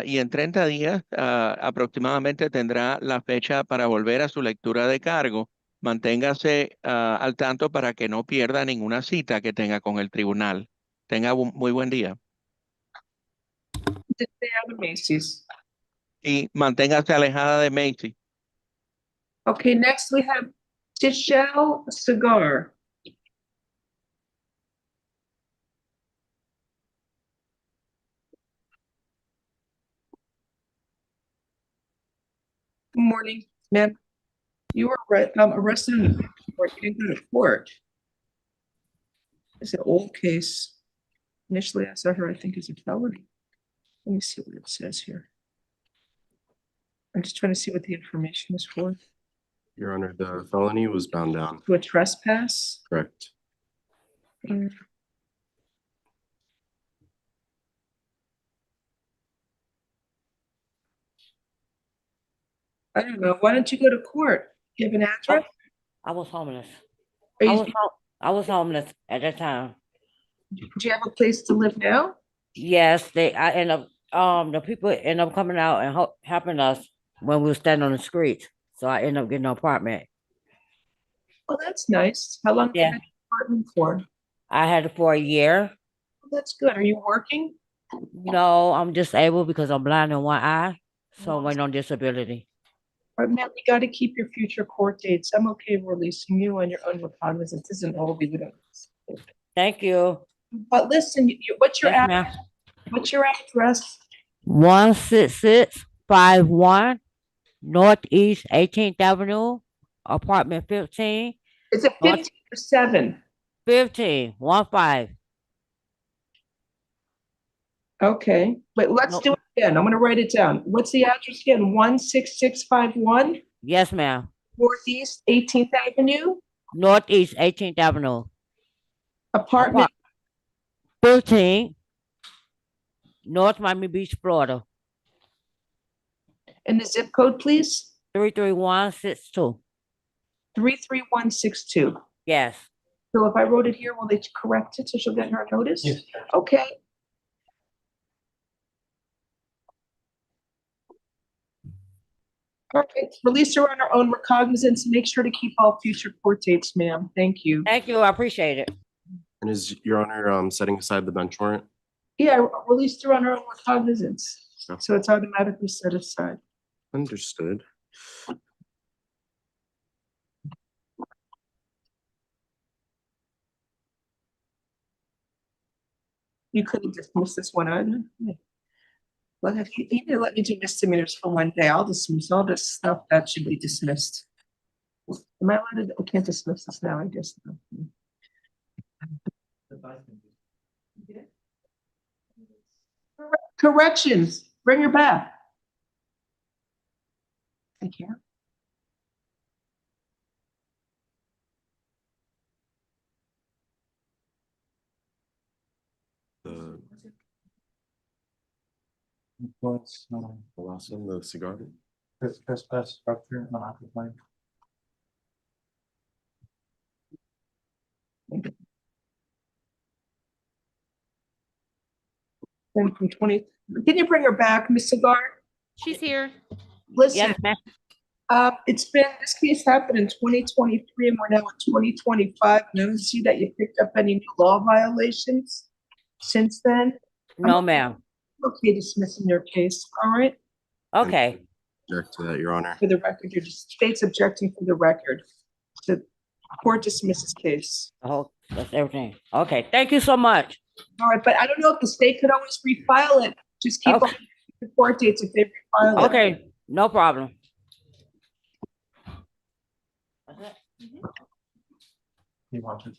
y en 30 días aproximadamente tendrá la fecha para volver a su lectura de cargo. Manténgase al tanto para que no pierda ninguna cita que tenga con el tribunal. Tenga muy buen día. Macy's. Y manténgase alejada de Macy. Okay, next we have Judicial Cigar. Good morning, ma'am. You were arrested in the court. You didn't go to court. It's an old case. Initially, I saw her, I think, as a felony. Let me see what it says here. I'm just trying to see what the information is for. Your Honor, the felony was bound down. To a trespass? Correct. I don't know. Why don't you go to court? You have an address? I was homeless. Are I you- was homeless at that time. Do you have a place to live now? Yes, I end up the people end up coming out and helping us when we were standing on the street. So I end up getting an apartment. Oh, that's nice. How long have you had an apartment for? I had it for a year. Oh, that's good. Are you working? No, I'm disabled because I'm blind in one eye. So I'm waiting on disability. All right, ma'am, you got to keep your future court dates. I'm okay releasing you on your own recognizance. This isn't all we would have. Thank you. But listen, what's your Yes, ma'am. address? What's your address? 16651 Northeast 18th Avenue, apartment 15. Is it 15 or 7? 15, 15. Okay, wait, let's do it again. I'm gonna write it down. What's the address again? 16651 Yes, ma'am. Northeast 18th Avenue, Northeast 18th Avenue, apartment 15, North Miami Beach, Florida, and the zip code, please. 33162. 33162. Yes. So if I wrote it here, will they correct it so she'll get her notice? Yes. Okay. All right, release her on her own recognizance. Make sure to keep all future court dates, ma'am. Thank you. Thank you. I appreciate it. And is Your Honor setting aside the bench warrant? Yeah, released her on her own recognizance. So it's automatically set aside. Understood. You could have dismissed this one either. Well, if you need to let me do misdemeanors for one day, I'll dismiss all this stuff that should be dismissed. Am I allowed to? I can't dismiss this now, I guess. Corrections, bring her back. Thank you. The last one, the cigar. Trespass structure unoccupied. Then from 20, can you bring her back, Miss Cigar? She's here. Listen, Yes, ma'am. it's been, this case happened in 2023 and we're now in 2025. And I don't see that you picked up any new law violations since then. No, ma'am. Okay, dismissing your case, all right? Okay, Object to that, Your Honor. For the record, your state's objecting for the record. The court dismisses case. oh, that's everything. Okay, thank you so much. All right, but I don't know if the state could always refile it. Just keep Okay. on the court dates if they refile it. Okay, no problem. You want to?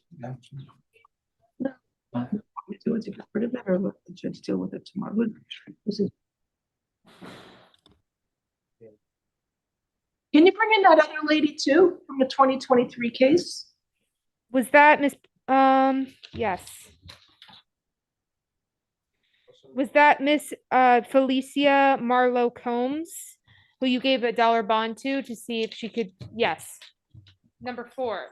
We do it to get rid of it, or let the judge deal with it tomorrow. This is- Can you bring in that other lady too, from the 2023 case? Was that Miss, yes. Was that Miss, Felicia Marlowe Combs, who you gave a $1 bond to see if she could, yes. Number 4.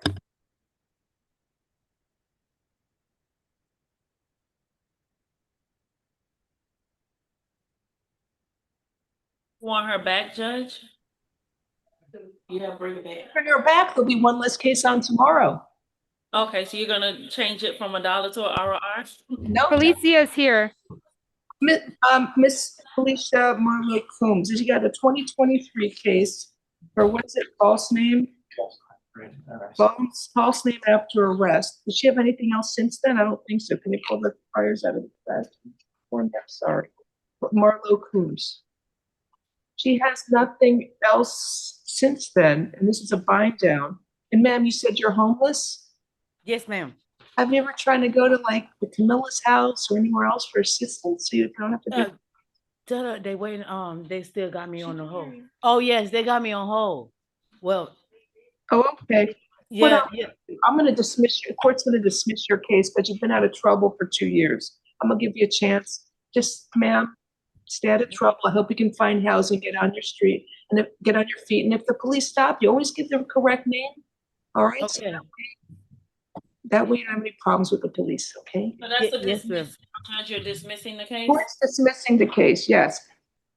Want her back, Judge? Yeah, bring it back. Bring her back, there'll be one less case on tomorrow. Okay, so you're gonna change it from $1 to a ROR? No, Felicia's here. Miss Felicia Marlowe Combs, she got a 2023 case for what's it, false name? False name after arrest. Does she have anything else since then? I don't think so. Can you pull the priors out of the past? I'm sorry. Marlowe Combs. She has nothing else since then, and this is a bind down. And ma'am, you said you're homeless? Yes, ma'am. Have you ever tried to go to like the Camilla's house or anywhere else for assistance so you don't have to be? They waiting, they still got me on the hold. Oh, yes, they got me on hold. Well. Oh, okay. Yeah, Well, yeah. I'm gonna dismiss your, court's gonna dismiss your case, but you've been out of trouble for 2 years. I'm gonna give you a chance. Just, ma'am, stay out of trouble. I hope you can find housing, get on your street, and get on your feet. And if the police stop, you always give them correct name. All right? Okay. So that way you don't have any problems with the police, okay? So that's the Yes, ma'am. dismiss, Judge, you're dismissing the case? Court's dismissing the case, yes.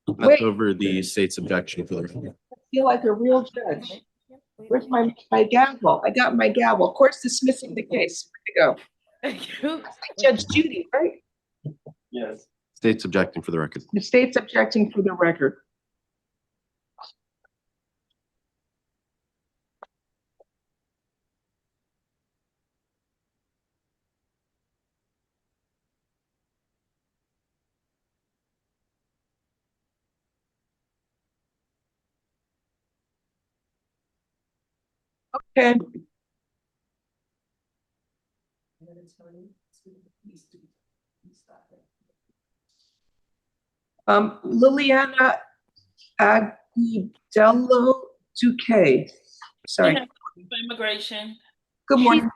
That's Wait. over the state's objection for the. I feel like a real judge. Where's my gavel? I got my gavel. Court's dismissing the case. Where'd it go? That's like Judge Judy, right? Yes. State's objecting for the record. The state's objecting for the record. Okay. Liliana Aguidello Duque. Sorry. Immigration. Good morning.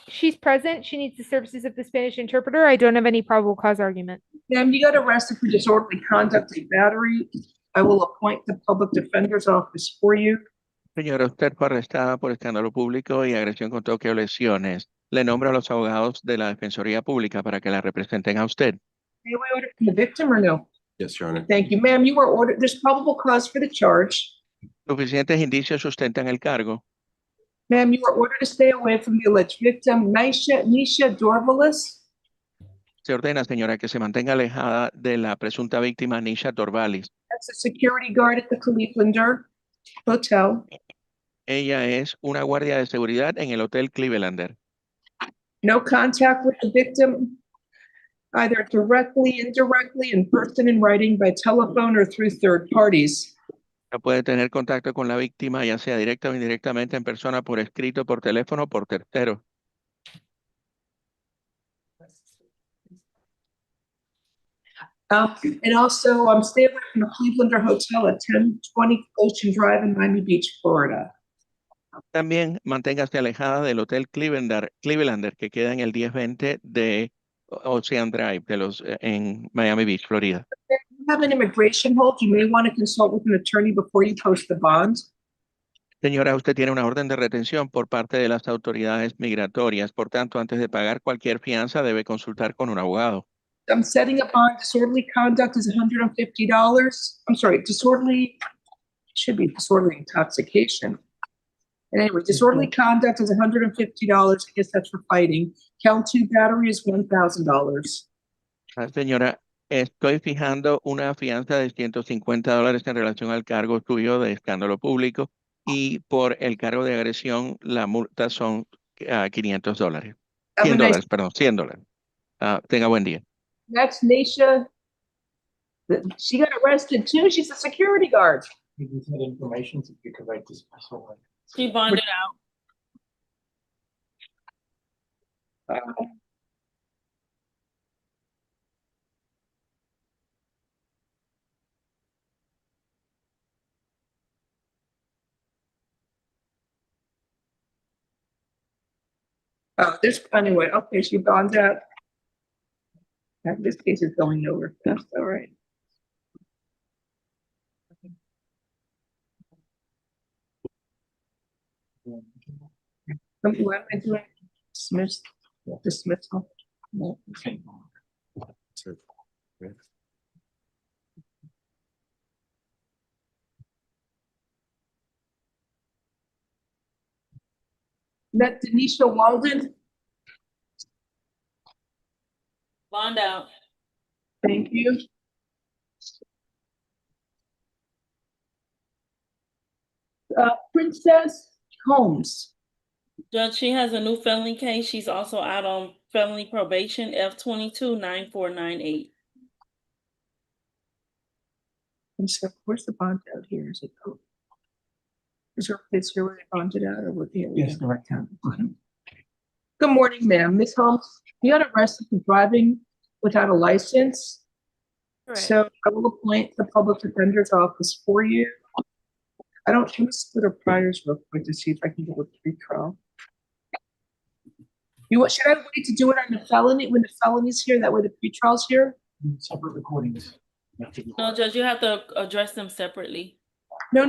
She's present. She needs the services of the Spanish interpreter. I don't have any probable cause argument. Ma'am, you got arrested for disorderly conduct and battery. I will appoint the public defender's office for you. Señora, usted fue arrestada por escándalo público y agresión con toque o lesiones. Le nombro a los abogados de la Defensoría Pública para que la representen a usted. May we order from the victim or no? Yes, Your Honor. Thank you, ma'am. You were ordered. There's probable cause for the charge. Suficientes indicios sustentan el cargo. Ma'am, you were ordered to stay away from the alleged victim, Nisha Dorvalis. Se ordena, señora, que se mantenga alejada de la presunta víctima Nisha Dorvalis. That's a security guard at the Clevelander Hotel. Ella es una guardia de seguridad en el Hotel Clevelander. No contact with the victim, either directly, indirectly, in person, in writing, by telephone, or through third parties. No puede tener contacto con la víctima, ya sea directa o indirectamente, en persona, por escrito, por teléfono, por tercero. And also, stay away from the Clevelander Hotel at 1020 Ocean Drive in Miami Beach, Florida. También manténgase alejada del Hotel Clevelander, que queda en el 1020 de Ocean Drive en Miami Beach, Florida. If you have an immigration hold, you may want to consult with an attorney before you post the bond. Señora, usted tiene una orden de retención por parte de las autoridades migratorias. Por tanto, antes de pagar cualquier fianza, debe consultar con un abogado. I'm setting a bond. Disorderly conduct is $150. I'm sorry, should be disorderly intoxication. And anyway, disorderly conduct is $150. I guess that's for fighting. Count 2 battery is $1,000. Señora, estoy fijando una fianza de $150 en relación al cargo tuyo de escándalo público y por el cargo de agresión la multa son $500. Have a nice- $100, perdón, $100. Tenga buen día. Next, Nisha. She got arrested too. She's a security guard. You can send information so you can write this special. She bonded out. Oh, this anyway. Okay, she bonds out. This case is going nowhere. That's all right. What am I doing? Dismissed. Dismissal. No. Met Denisha Walden. Bond out. Thank you. Princess Holmes. Judge, she has a new felony case. She's also out on felony probation, F22-9498. And so where's the bond out here? Is it? Oh. Is there a place here where they bonded out or what? Yes, the right time. Good morning, ma'am. Miss Holmes, you got arrested for driving without a license. Correct. So I will appoint the public defender's office for you. I don't, let me split her priors real quick to see if I can get a pre-trial. Should I wait to do it on the felony when the felony's here? That way the pre-trial's here? Separate recordings. No, Judge, you have to address them separately. No, I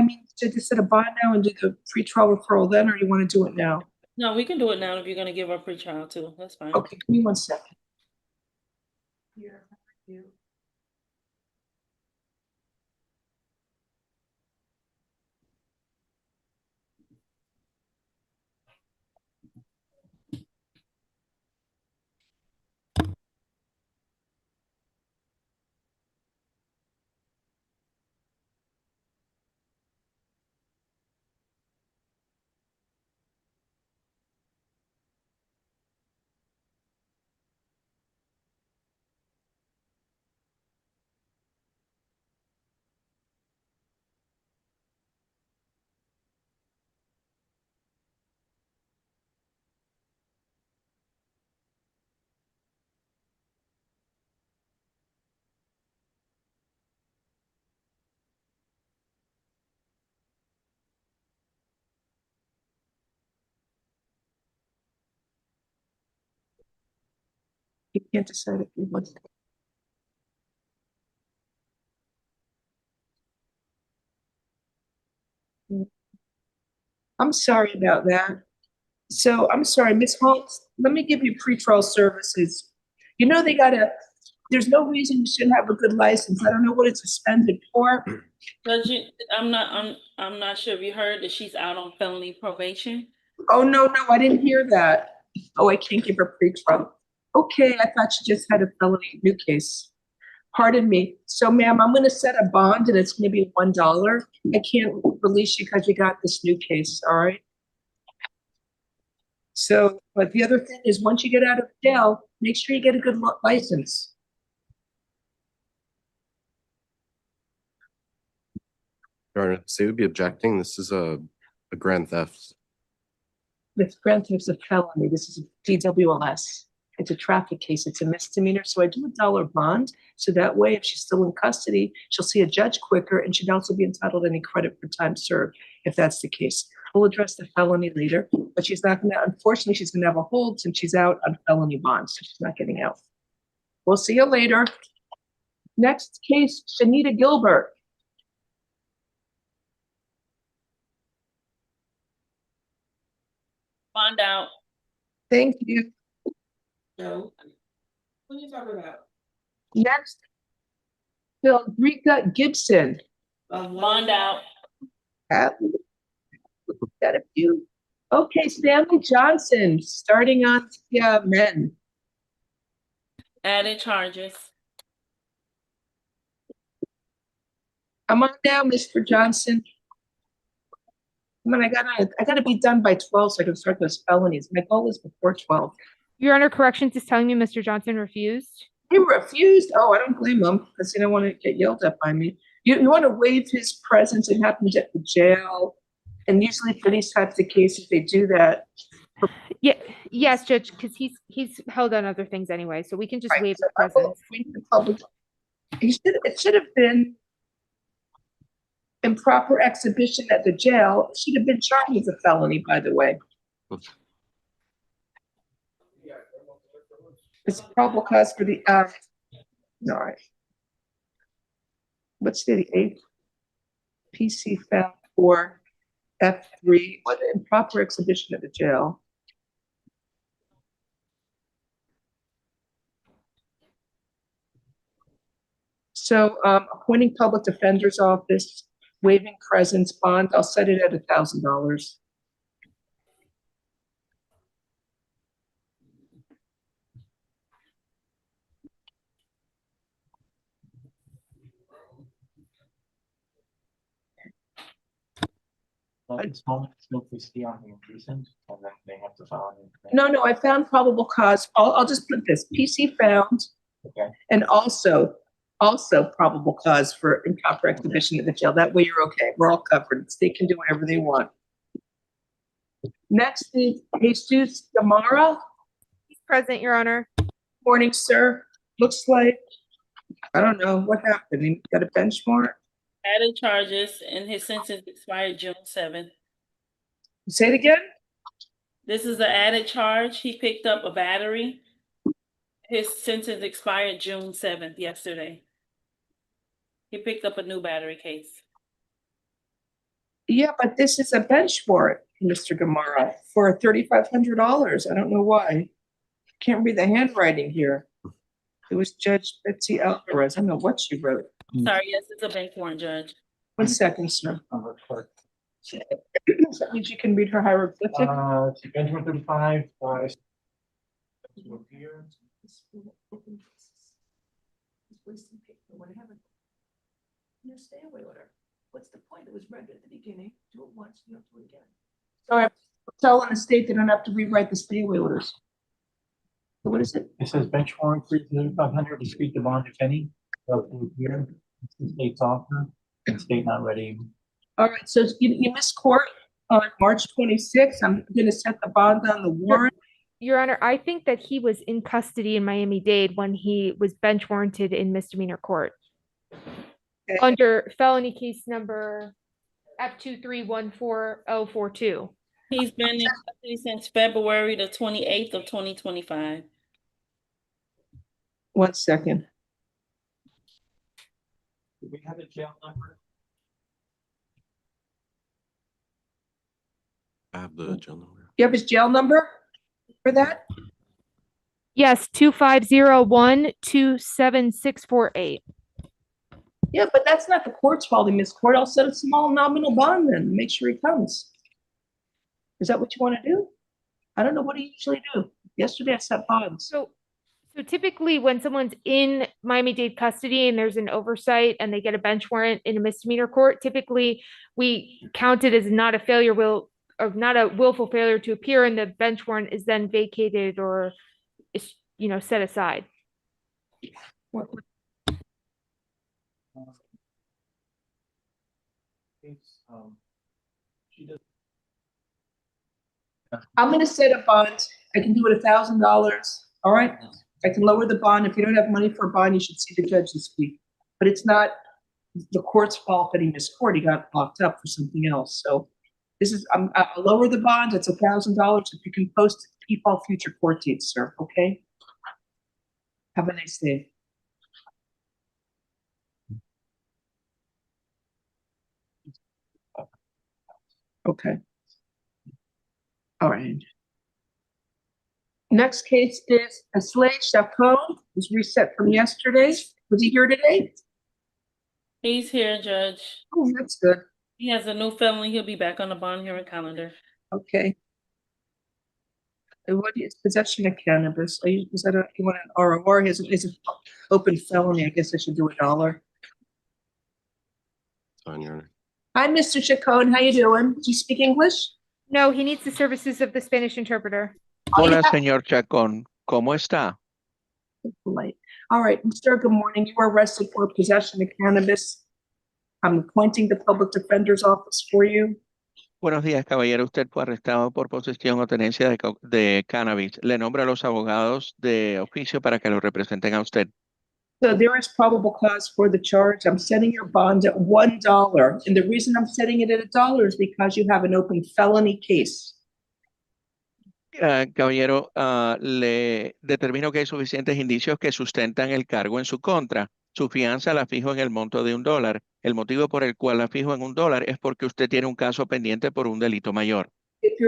mean, should I just set a bond now and do the pre-trial referral then, or you want to do it now? No, we can do it now if you're gonna give her pre-trial too. That's fine. Okay, give me 1 second. Here, you. You can't decide if you want to. I'm sorry about that. So I'm sorry, Ms. Holmes, let me give you pretrial services. You know, there's no reason you shouldn't have a good license. I don't know what it's suspended for. Judge, I'm not sure if you heard that she's out on felony probation. Oh, no, I didn't hear that. Oh, I can't give her pretrial. Okay, I thought she just had a felony new case. Pardon me. So, ma'am, I'm gonna set a bond and it's gonna be $1. I can't release you because you got this new case, all right? So, but the other thing is once you get out of jail, make sure you get a good license. Your Honor, so you would be objecting. This is a grand theft. This grand theft's a felony. This is a DWLS. It's a traffic case. It's a misdemeanor. So I do a $1 bond. So that way, if she's still in custody, she'll see a judge quicker and she'd also be entitled to any credit for time served, if that's the case. We'll address the felony later, but she's not gonna, unfortunately, she's gonna have a hold since she's out on felony bonds, so she's not getting out. We'll see you later. Next case, Shanita Gilbert. Bond out. Thank you. No. What are you talking about? Next, Philrika Gibson. Bond out. Got a few. Okay, Stanley Johnson, starting on men. Added charges. I'm on now, Mr. Johnson. I gotta be done by 12 so I can start those felonies. My goal is before 12. Your Honor, corrections is telling me Mr. Johnson refused. He refused? Oh, I don't blame him because he don't want to get yelled at by me. You want to waive his presence. It happens at the jail. And usually for these types of cases, they do that. Yeah, yes, Judge, because he's held on other things anyway, so we can just Right, waive so the I will presence. waive the public. It should have been improper exhibition at the jail. It should have been charged as a felony, by the way. It's probable cause for the, all right. What's the 8th? PC found for F3, what improper exhibition at the jail. So appointing public defender's office, waiving presence bond, I'll set it at $1,000. At this moment, still PC on the indecent, and then they have to file an No, I found probable cause. I'll just put this, PC found, Okay. and also probable cause for improper exhibition at the jail. That way you're okay. We're all covered. They can do whatever they want. Next is Jesus Gamara. He's present, Your Honor. Morning, sir. Looks like, I don't know what happened. He got a bench warrant. Added charges and his sentence expired June 7th. Say it again. This is the added charge. He picked up a battery. His sentence expired June 7th, yesterday. He picked up a new battery case. Yeah, but this is a bench warrant, Mr. Gamara, for $3,500. I don't know why. Can't read the handwriting here. It was Judge Betsy Alvarez. I don't know what she wrote. Sorry, yes, it's a bench warrant, Judge. 1 second, sir. That means you can read her hieroglyphic. To Benjamin 35, to appear. Stay away with her. What's the point? It was read at the beginning. Do it once, you don't do it again. So I tell an estate they don't have to rewrite the stay away orders. So what is it? It says bench warrant for 3,500 to speak the bond if any. To appear. It's the state's offer. And state not ready. All right, so you missed court on March 26th. I'm gonna set the bond on the warrant. Your Honor, I think that he was in custody in Miami-Dade when he was bench warranted in misdemeanor court. Okay. Under felony case number F2314042. He's been in custody since February the 28th of 2025. 1 second. Do we have a jail number? I have the jail number. You have his jail number for that? Yes, 2501-27648. Yeah, but that's not the court's fault. He missed court. I'll set a small nominal bond then, make sure he comes. Is that what you want to do? I don't know what do you usually do. Yesterday I set bonds. So typically when someone's in Miami-Dade custody and there's an oversight and they get a bench warrant in a misdemeanor court, typically we count it as not a willful failure to appear, and the bench warrant is then vacated or is, set aside. I'm gonna set a bond. I can do it $1,000. All right. I can lower the bond. If you don't have money for a bond, you should see the judge this week. But it's not the court's fault that he missed court. He got locked up for something else. So this is, I'll lower the bond. It's $1,000. If you can post it, keep all future court dates, sir. Okay. Have a nice day. Okay. All right. Next case is Aslay Chacon. Was reset from yesterday. Was he here today? He's here, Judge. Oh, that's good. He has a new felony. He'll be back on the bond hearing calendar. Okay. And what is possession of cannabis? Is that you want an ROR? Is an open felony? I guess I should do $1. fine, Your Honor. Hi, Mr. Chacon. How you doing? Do you speak English? No, he needs the services of the Spanish interpreter. Hola, señor Chacón. ¿Cómo está? Polite. All right, sir, good morning. You were arrested for possession of cannabis. I'm appointing the public defender's office for you. Buenos días, caballero. Usted fue arrestado por posesión o tenencia de cannabis. Le nombro a los abogados de oficio para que lo representen a usted. So there is probable cause for the charge. I'm setting your bond at $1. And the reason I'm setting it at $1 is because you have an open felony case. Caballero, le determino que hay suficientes indicios que sustentan el cargo en su contra. Su fianza la fijo en el monto de $1. El motivo por el cual la fijo en $1 es porque usted tiene un caso pendiente por un delito mayor. If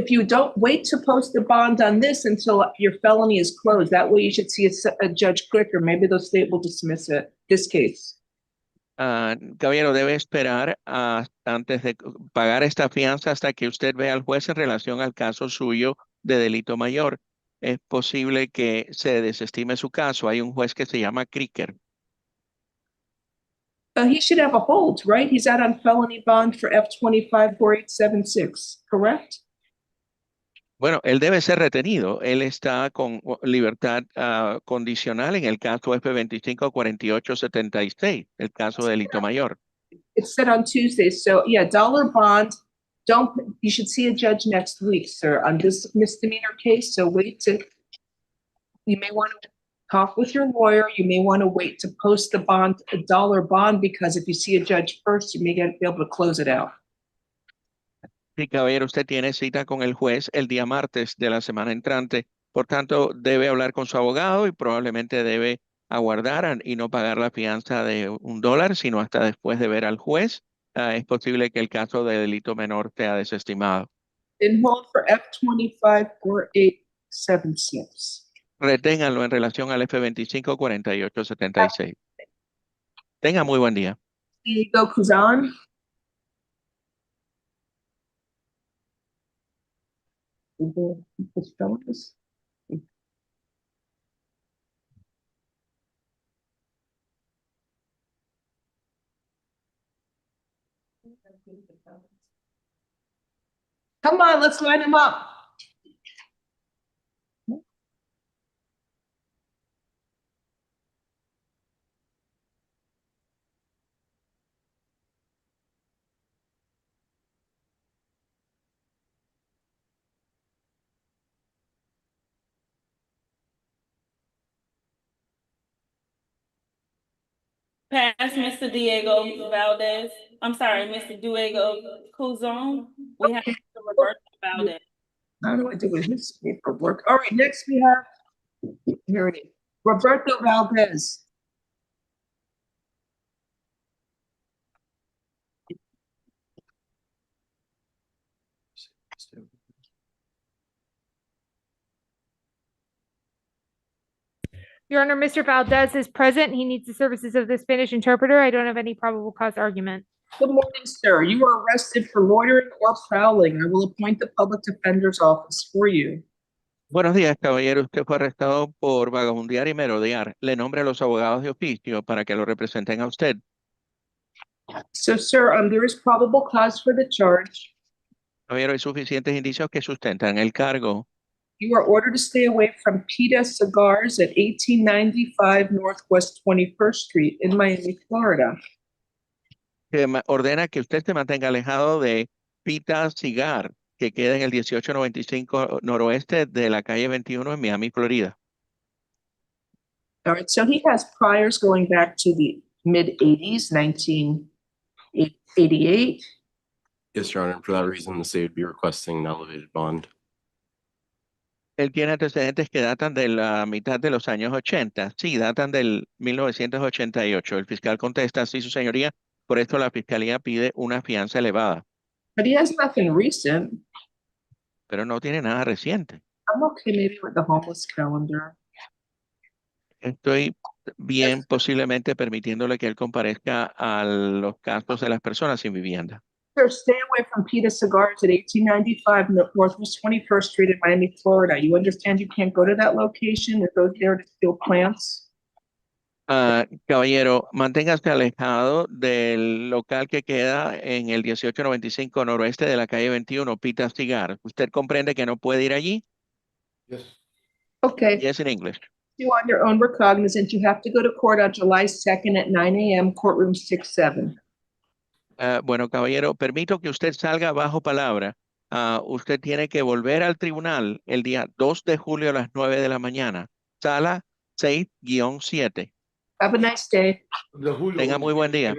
you don't wait to post the bond on this until your felony is closed, that way you should see a judge quicker. Maybe the state will dismiss this case. Caballero, debe esperar antes de pagar esta fianza hasta que usted vea al juez en relación al caso suyo de delito mayor. Es posible que se desestime su caso. Hay un juez que se llama Cricker. He should have a hold, right? He's out on felony bond for F254876, correct? Bueno, él debe ser retenido. Él está con libertad condicional en el caso F254876, el caso de delito mayor. It's set on Tuesday, so yeah, dollar bond. You should see a judge next week, sir, on this misdemeanor case. So you may want to talk with your lawyer. You may want to wait to post the bond, a dollar bond, because if you see a judge first, you may be able to close it out. Sí, caballero, usted tiene cita con el juez el día martes de la semana entrante. Por tanto, debe hablar con su abogado y probablemente debe aguardar y no pagar la fianza de $1, sino hasta después de ver al juez. Es posible que el caso de delito menor sea desestimado. In hold for F254876. Reténganlo en relación al F254876. Tenga muy buen día. Diego Kuzan. Come on, let's line them up. Pass Mr. Diego Valdez. I'm sorry, Mr. Diego Cuzon. We have Mr. Roberto Valdez. How do I do with his paperwork? All right, next we have, here it is, Roberto Valdez. Your Honor, Mr. Valdez is present. He needs the services of the Spanish interpreter. I don't have any probable cause argument. Good morning, sir. You were arrested for loitering or prowling. I will appoint the public defender's office for you. Buenos días, caballero. Usted fue arrestado por vagabundear y merodear. Le nombre a los abogados de oficio para que lo representen a usted. So, sir, there is probable cause for the charge. Caballero, hay suficientes indicios que sustentan el cargo. You are ordered to stay away from Pita Cigars at 1895 Northwest 21st Street in Miami, Florida. Ordena que usted se mantenga alejado de Pita Cigar, que queda en el 1895 noroeste de la calle 21 en Miami, Florida. All right, so he has priors going back to the mid-80s, 1988. Yes, Your Honor. For that reason, the state would be requesting an elevated bond. Él tiene antecedentes que datan de la mitad de los años 80. Sí, datan del 1988. El fiscal contesta, sí, su señoría. Por esto la fiscalía pide una fianza elevada. But he has nothing recent. Pero no tiene nada reciente. I'm okay maybe with the homeless calendar. Estoy bien posiblemente permitiéndole que él comparezca a los casos de las personas sin vivienda. Sir, stay away from Pita Cigars at 1895 Northwest 21st Street in Miami, Florida. You understand you can't go to that location if those there to steal plants? Caballero, manténgase alejado del local que queda en el 1895 noroeste de la calle 21, Pita Cigar. ¿Usted comprende que no puede ir allí? Okay. Yes, in English. You on your own recognizance, you have to go to court on July 2nd at 9 a.m., courtroom 6-7. Bueno, caballero, permito que usted salga bajo palabra. Usted tiene que volver al tribunal el día 2 de julio a las 9 de la mañana. Sala 6-7. Have a nice day. Tenga muy buen día.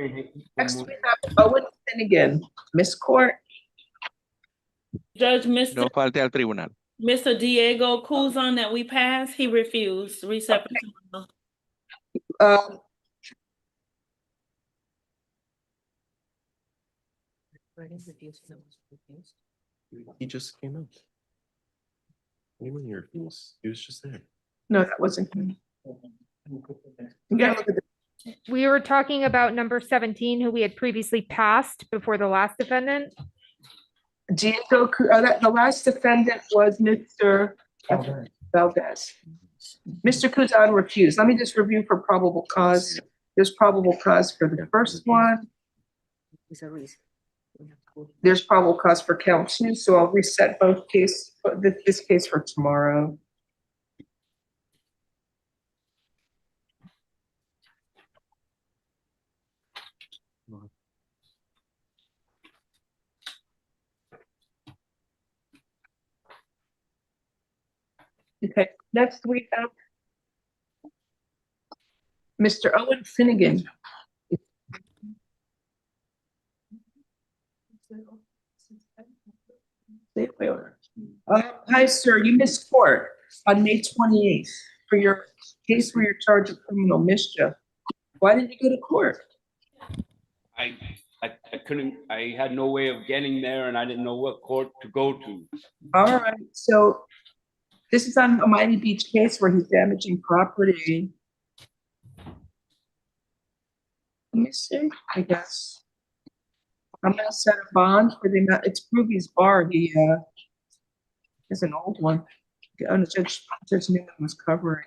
Next we have Owen Finnegan, Miss Court. Judge, No falte al tribunal. Mr. Diego Cruzon that we passed, he refused reception. He just came out. What do you mean he refused? He was just there. No, that wasn't him. You gotta look at the We were talking about number 17, who we had previously passed before the last defendant. Diego, the last defendant was Mr. Valdez. Mr. Kuzan refused. Let me just review for probable cause. There's probable cause for the first one. There's probable cause for count 2, so I'll reset both this case for tomorrow. Okay, next we have Mr. Owen Finnegan. Hi, sir. You missed court on May 28th for your case where you're charged with criminal mischief. Why didn't you go to court? I couldn't, I had no way of getting there and I didn't know what court to go to. All right, so this is on a Miami Beach case where he's damaging property. Let me see, I guess. I'm gonna set a bond for the amount, it's Ruby's Bar, it's an old one. Judge Newman was covering.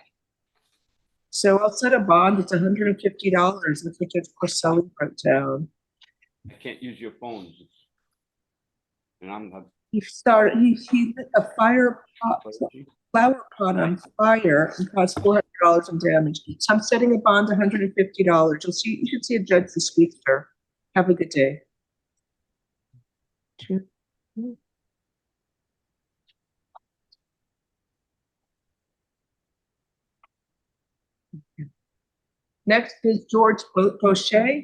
So I'll set a bond, it's $150, that's what Judge Corselli wrote down. I can't use your phones. And I'm not. He lit a flower pot on fire and caused $400 in damage. So I'm setting a bond $150. You should see a judge this week, sir. Have a good day. Next is George Boucher.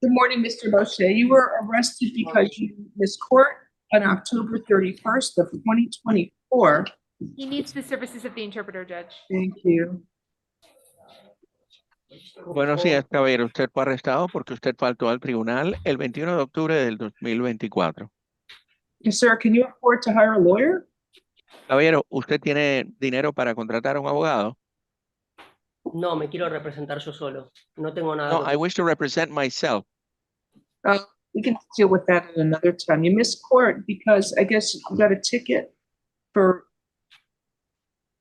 Good morning, Mr. Boucher. You were arrested because you missed court on October 31st of 2024. He needs the services of the interpreter, Judge. Thank you. Buenos días, caballero. Usted fue arrestado porque usted faltó al tribunal el 21 de octubre del 2024. Yes, sir. Can you afford to hire a lawyer? Caballero, ¿usted tiene dinero para contratar a un abogado? No, me quiero representar yo solo. No tengo nada. No, I wish to represent myself. We can deal with that at another time. You missed court because I guess you got a ticket for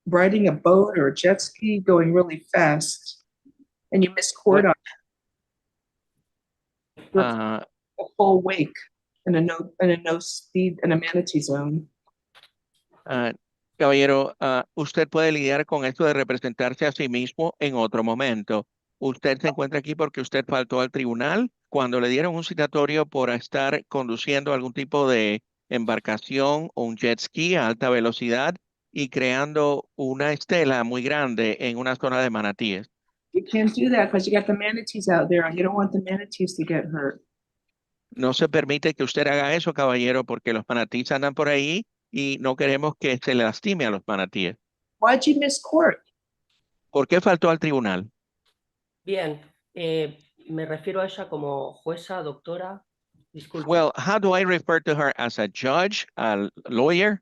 riding a boat or a jet ski going really fast, and you missed court on a full wake in a no speed in a manatee zone. Caballero, usted puede lidiar con esto de representarse a sí mismo en otro momento. Usted se encuentra aquí porque usted faltó al tribunal cuando le dieron un citatorio por estar conduciendo algún tipo de embarcación o un jet ski a alta velocidad y creando una estela muy grande en una zona de manatíes. You can't do that because you got the manatees out there and you don't want the manatees to get hurt. No se permite que usted haga eso, caballero, porque los manatíes andan por ahí y no queremos que se le lastime a los manatíes. Why'd you miss court? ¿Por qué faltó al tribunal? Bien, me refiero a ella como jueza, doctora. Disculpe. Well, how do I refer to her? As a judge, a lawyer?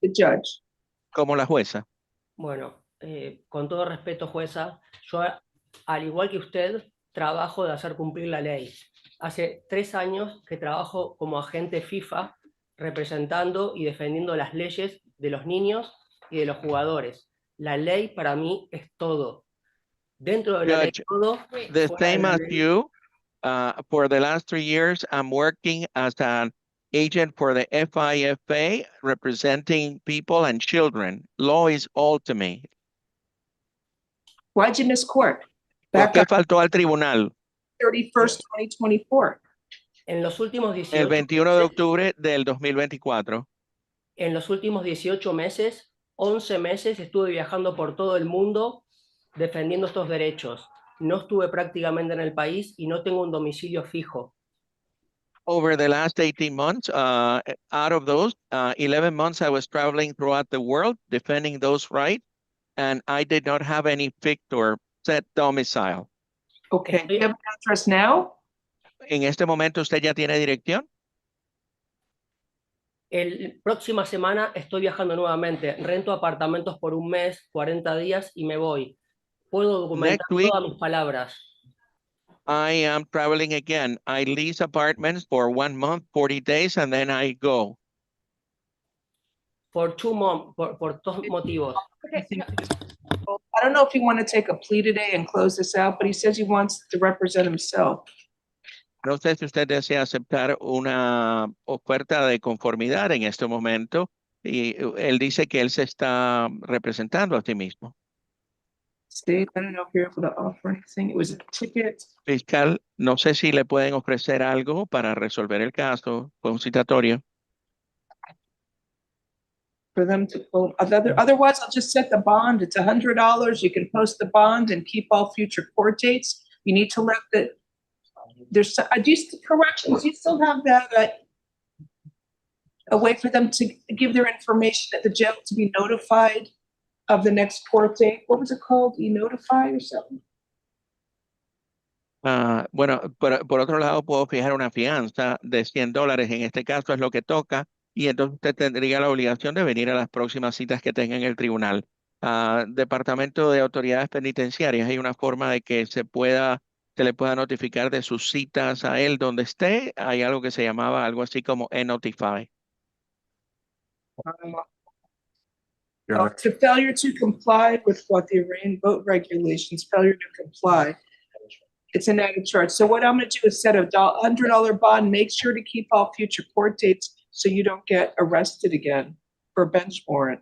The judge. Como la jueza. Bueno, con todo respeto, jueza, yo, al igual que usted, trabajo de hacer cumplir la ley. Hace 3 años que trabajo como agente FIFA, representando y defendiendo las leyes de los niños y de los jugadores. La ley para mí es todo. Dentro de la ley Judge, todo, the fuera de same la as ley. you, for the last 3 years, I'm working as an agent for the FIFA representing people and children. Law is all to me. Why'd you miss court? ¿Por Back qué on faltó al tribunal 31st, 2024. En los últimos el 18 21 de meses, octubre del 2024? en los últimos 18 meses, 11 meses estuve viajando por todo el mundo defendiendo estos derechos. No estuve prácticamente en el país y no tengo un domicilio fijo. Over the last 18 months, out of those 11 months, I was traveling throughout the world defending those rights, and I did not have any fixed or set domicile. Okay, do you have an address now? ¿En este momento usted ya tiene dirección? El próxima semana estoy viajando nuevamente. Rento apartamentos por un mes, 40 días y me voy. Puedo documentar Next week, todas mis palabras. I am traveling again. I lease apartments for 1 month, 40 days, and then I go. Por 2 months, por 2 motivos. I don't know if you want to take a plea today and close this out, but he says he wants to represent himself. No sé si usted desea aceptar una oferta de conformidad en este momento, y él dice que él se está representando a sí mismo. Steve, I don't know if you're able to offer anything. It was a ticket. Fiscal, no sé si le pueden ofrecer algo para resolver el caso. Fue un citatorio. For them to quote, otherwise I'll just set the bond. It's $100. You can post the bond and keep all future court dates. You need to let there's, do you, corrections, you still have that, a way for them to give their information at the jail to be notified of the next court date? What was it called? E-notify or something? Bueno, por otro lado, puedo fijar una fianza de $100. En este caso es lo que toca, y entonces usted tendría la obligación de venir a las próximas citas que tenga en el tribunal. Departamento de Autoridades Penitenciarias, hay una forma de que se le pueda notificar de sus citas a él donde esté. Hay algo que se llamaba algo así como e-notify. To failure to comply with what the arraigned vote regulations, failure to comply. It's an added charge. So what I'm going to do is set a $100 bond. Make sure to keep all future court dates so you don't get arrested again for a bench warrant.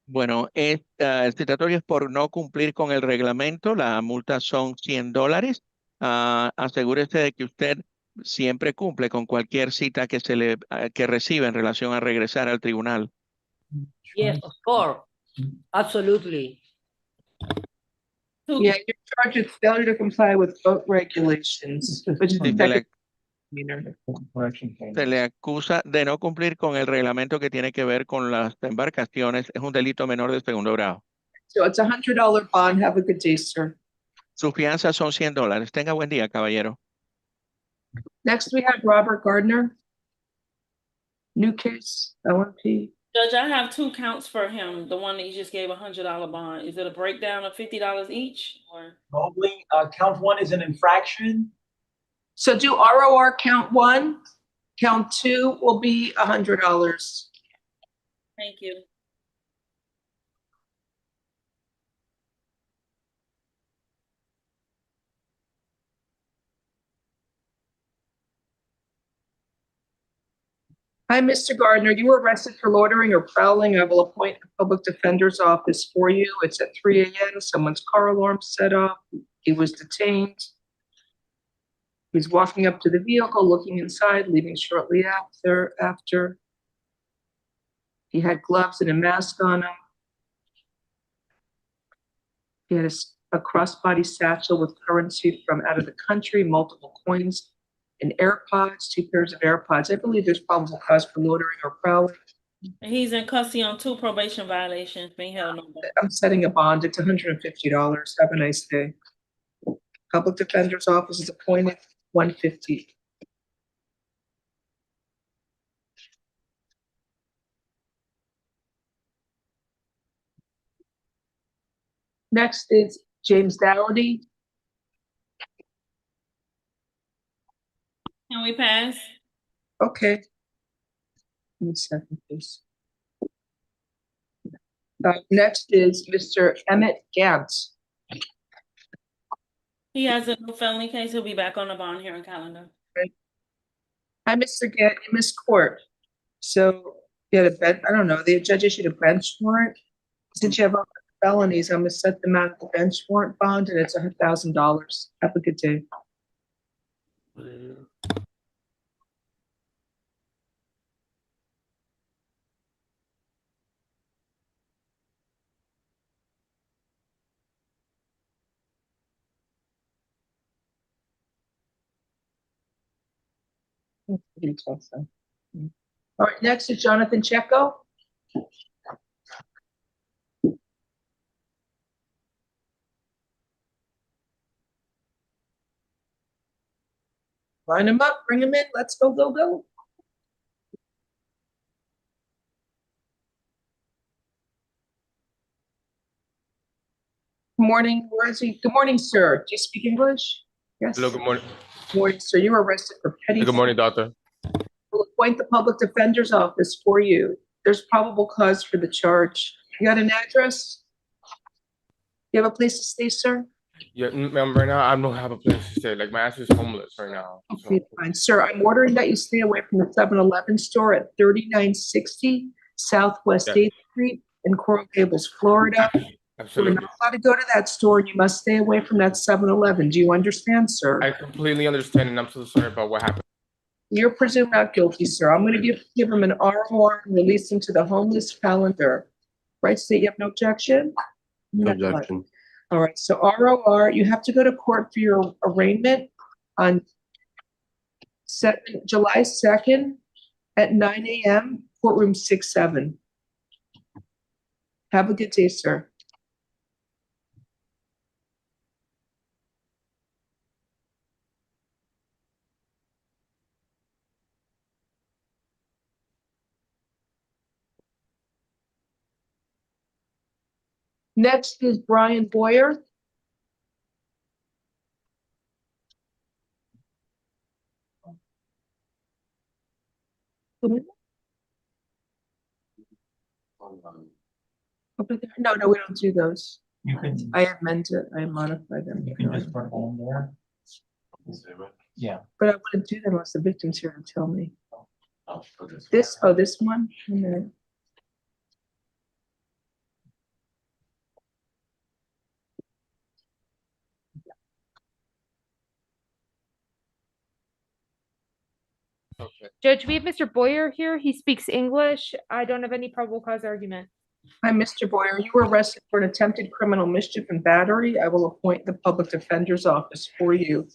Bueno, el citatorio es por no cumplir con el reglamento. La multa son $100. Asegúrese de que usted siempre cumple con cualquier cita que recibe en relación a regresar al tribunal. Yes, of course. Absolutely. Yeah, you're charged with failure to comply with vote regulations, which is Se le acusa de no cumplir con el reglamento que tiene que ver con las embarcaciones. Es un delito menor de segundo grado. So it's a $100 bond. Have a good day, sir. Su fianza son $100. Tenga buen día, caballero. Next, we have Robert Gardner. New case, LMP. Judge, I have 2 counts for him. The one that you just gave $100 bond. Is it a breakdown of $50 each, or? Normally, count 1 is an infraction. So do ROR count 1, count 2 will be $100. Thank you. Hi, Mr. Gardner. You were arrested for loitering or prowling. I will appoint a public defender's office for you. It's at 3 a.m. Someone's car alarm set off. He was detained. He's walking up to the vehicle, looking inside, leaving shortly after. He had gloves and a mask on him. He had a crossbody satchel with currency from out of the country, multiple coins, and AirPods, 2 pairs of AirPods. I believe there's probable cause for loitering or prowling. And he's in custody on 2 probation violations, being held on. I'm setting a bond. It's $150. Have a nice day. Public defender's office is appointed, $150. Next is James Dougherty. Can we pass? Okay. Give me a second, please. Next is Mr. Emmett Gantz. He has a new felony case. He'll be back on the bond hearing calendar. Hi, Mr. Gant, Miss Court. So you had a bench, I don't know, the judge issued a bench warrant. Since you have other felonies, I'm gonna set them out at the bench warrant bond and it's $100,000. Have a good day. That's pretty tough, though. All right, next is Jonathan Checo. Line them up, bring them in. Let's go, go, go. Good morning, where is he? Good morning, sir. Do you speak English? Yes. Hello, good morning. Good morning, sir. You were arrested for petty. Good morning, doctor. We'll appoint the public defender's office for you. There's probable cause for the charge. You got an address? You have a place to stay, sir? Yeah, ma'am, right now I don't have a place to stay. Like my ass is homeless right now. Okay, fine. Sir, I'm ordering that you stay away from the 7-Eleven store at 3960 Southwest Yeah. 8th Street in Coral Gables, Florida. You're Absolutely. not allowed to go to that store and you must stay away from that 7-Eleven. Do you understand, sir? I completely understand, and I'm so sorry about what happened. You're presumed not guilty, sir. I'm gonna give him an ROR and release him to the homeless calendar. Right, state, you have no objection? No objection. All right, so ROR, you have to go to court for your arraignment on July 2nd at 9 a.m., courtroom 6-7. Have a good day, sir. Next is Brian Boyer. Over there? No, we don't do those. You can. I amend it, I modify them. You can just put on there. Yeah. But I wouldn't do that unless the victim's here and tell me. I'll put this. This one? A minute. Okay. Judge, we have Mr. Boyer here. He speaks English. I don't have any probable cause argument. Hi, Mr. Boyer. You were arrested for an attempted criminal mischief and battery. I will appoint the public defender's office for you.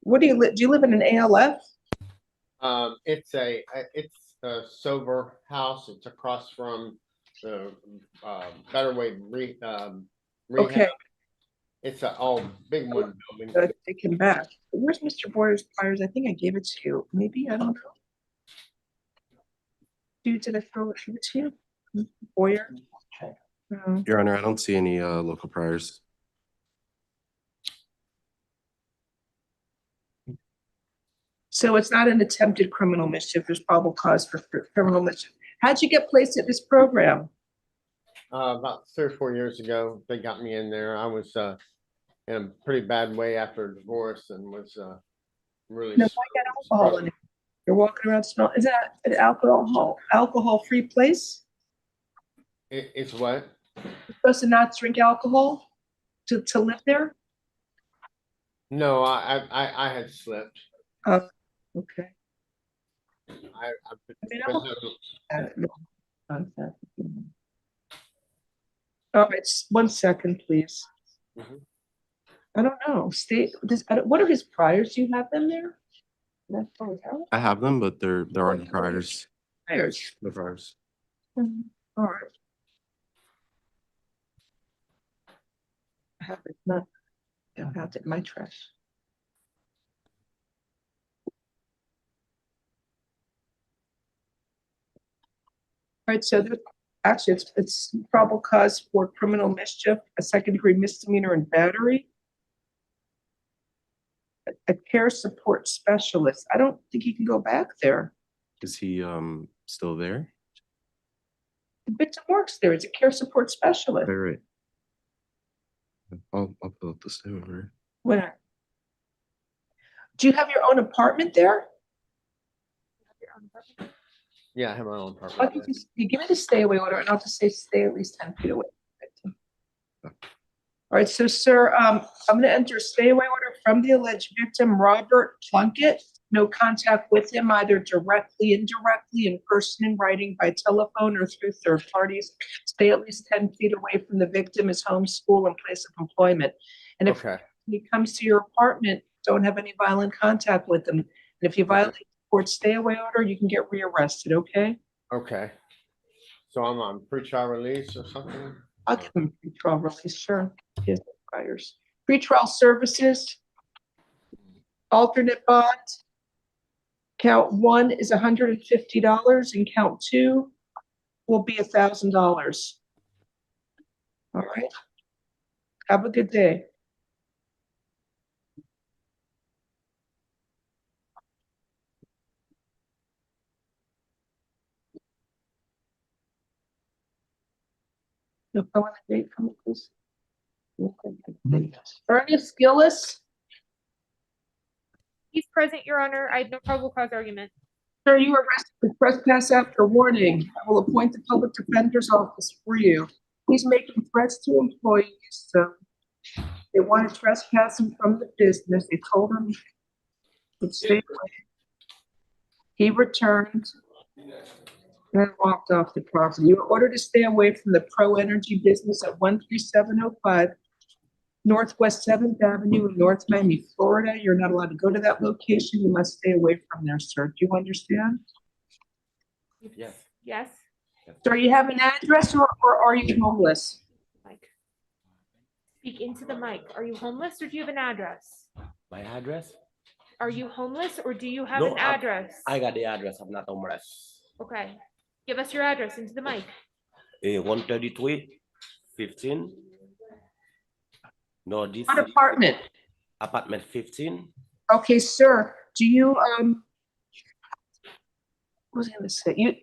What do you live? Do you live in an ALF? It's a sober house. It's across from the Better Way rehab. Okay. It's a big one building. Take him back. Where's Mr. Boyer's pliers? I think I gave it to you. Maybe, I don't know. Did I throw it to you? Boyer? No. Your Honor, I don't see any local priors. So it's not an attempted criminal mischief. There's probable cause for criminal mischief. How'd you get placed at this program? About 3 or 4 years ago, they got me in there. I was in a pretty bad way after a divorce and was really. No, I got alcohol in it. You're walking around smelling. Is that an alcohol-free place? It's what? You're supposed to not drink alcohol to live there? No, I had slipped. Oh, okay. All right, 1 second, please. I don't know. What are his priors? Do you have them there? I have them, but there aren't priors. Priors. No priors. All right. I have it. No, I don't have it in my trash. All right, so actually it's probable cause for criminal mischief, a second-degree misdemeanor and battery. A care support specialist. I don't think he can go back there. Is he still there? The victim works there. It's a care support specialist. Right. I'll fill out the statement, right? Where? Do you have your own apartment there? Yeah, I have my own Why apartment. don't you give me the stay away order and I'll just say stay at least 10 feet away. All right, so sir, I'm going to enter a stay away order from the alleged victim, Robert Plunkett. No contact with him, either directly, indirectly, in person, in writing, by telephone, or through third parties. Stay at least 10 feet away from the victim, his home, school, and place of employment. And if he comes to your apartment, don't have any violent contact with him. And if you violate the court stay away order, you can get rearrested, okay? Okay. So I'm on pretrial release or something? I'll give him pretrial release, sure. His buyers. Pretrial services, alternate bond. Count 1 is $150 and count 2 will be $1,000. All right. Have a good day. No, go on the date for me, please. Ernest Gillis. He's present, Your Honor. I have no probable cause argument. Sir, you were arrested for trespass after warning. I will appoint the public defender's office for you. He's making threats to employees. So they want to trespass him from the business. They told him to stay away. He returned and walked off the property. You were ordered to stay away from the Pro Energy business at 13705 Northwest 7th Avenue in North Miami, Florida. You're not allowed to go to that location. You must stay away from there, sir. Do you understand? Yes. Yes. Sir, you have an address or are you homeless? Mike. Speak into the mic. Are you homeless or do you have an address? My address? Are you homeless or do you have No, an address? I got the address. I'm not homeless. Okay. Give us your address into the mic. 133, 15. No, this What apartment? Apartment 15. Okay, sir. Do you what was I gonna say? Do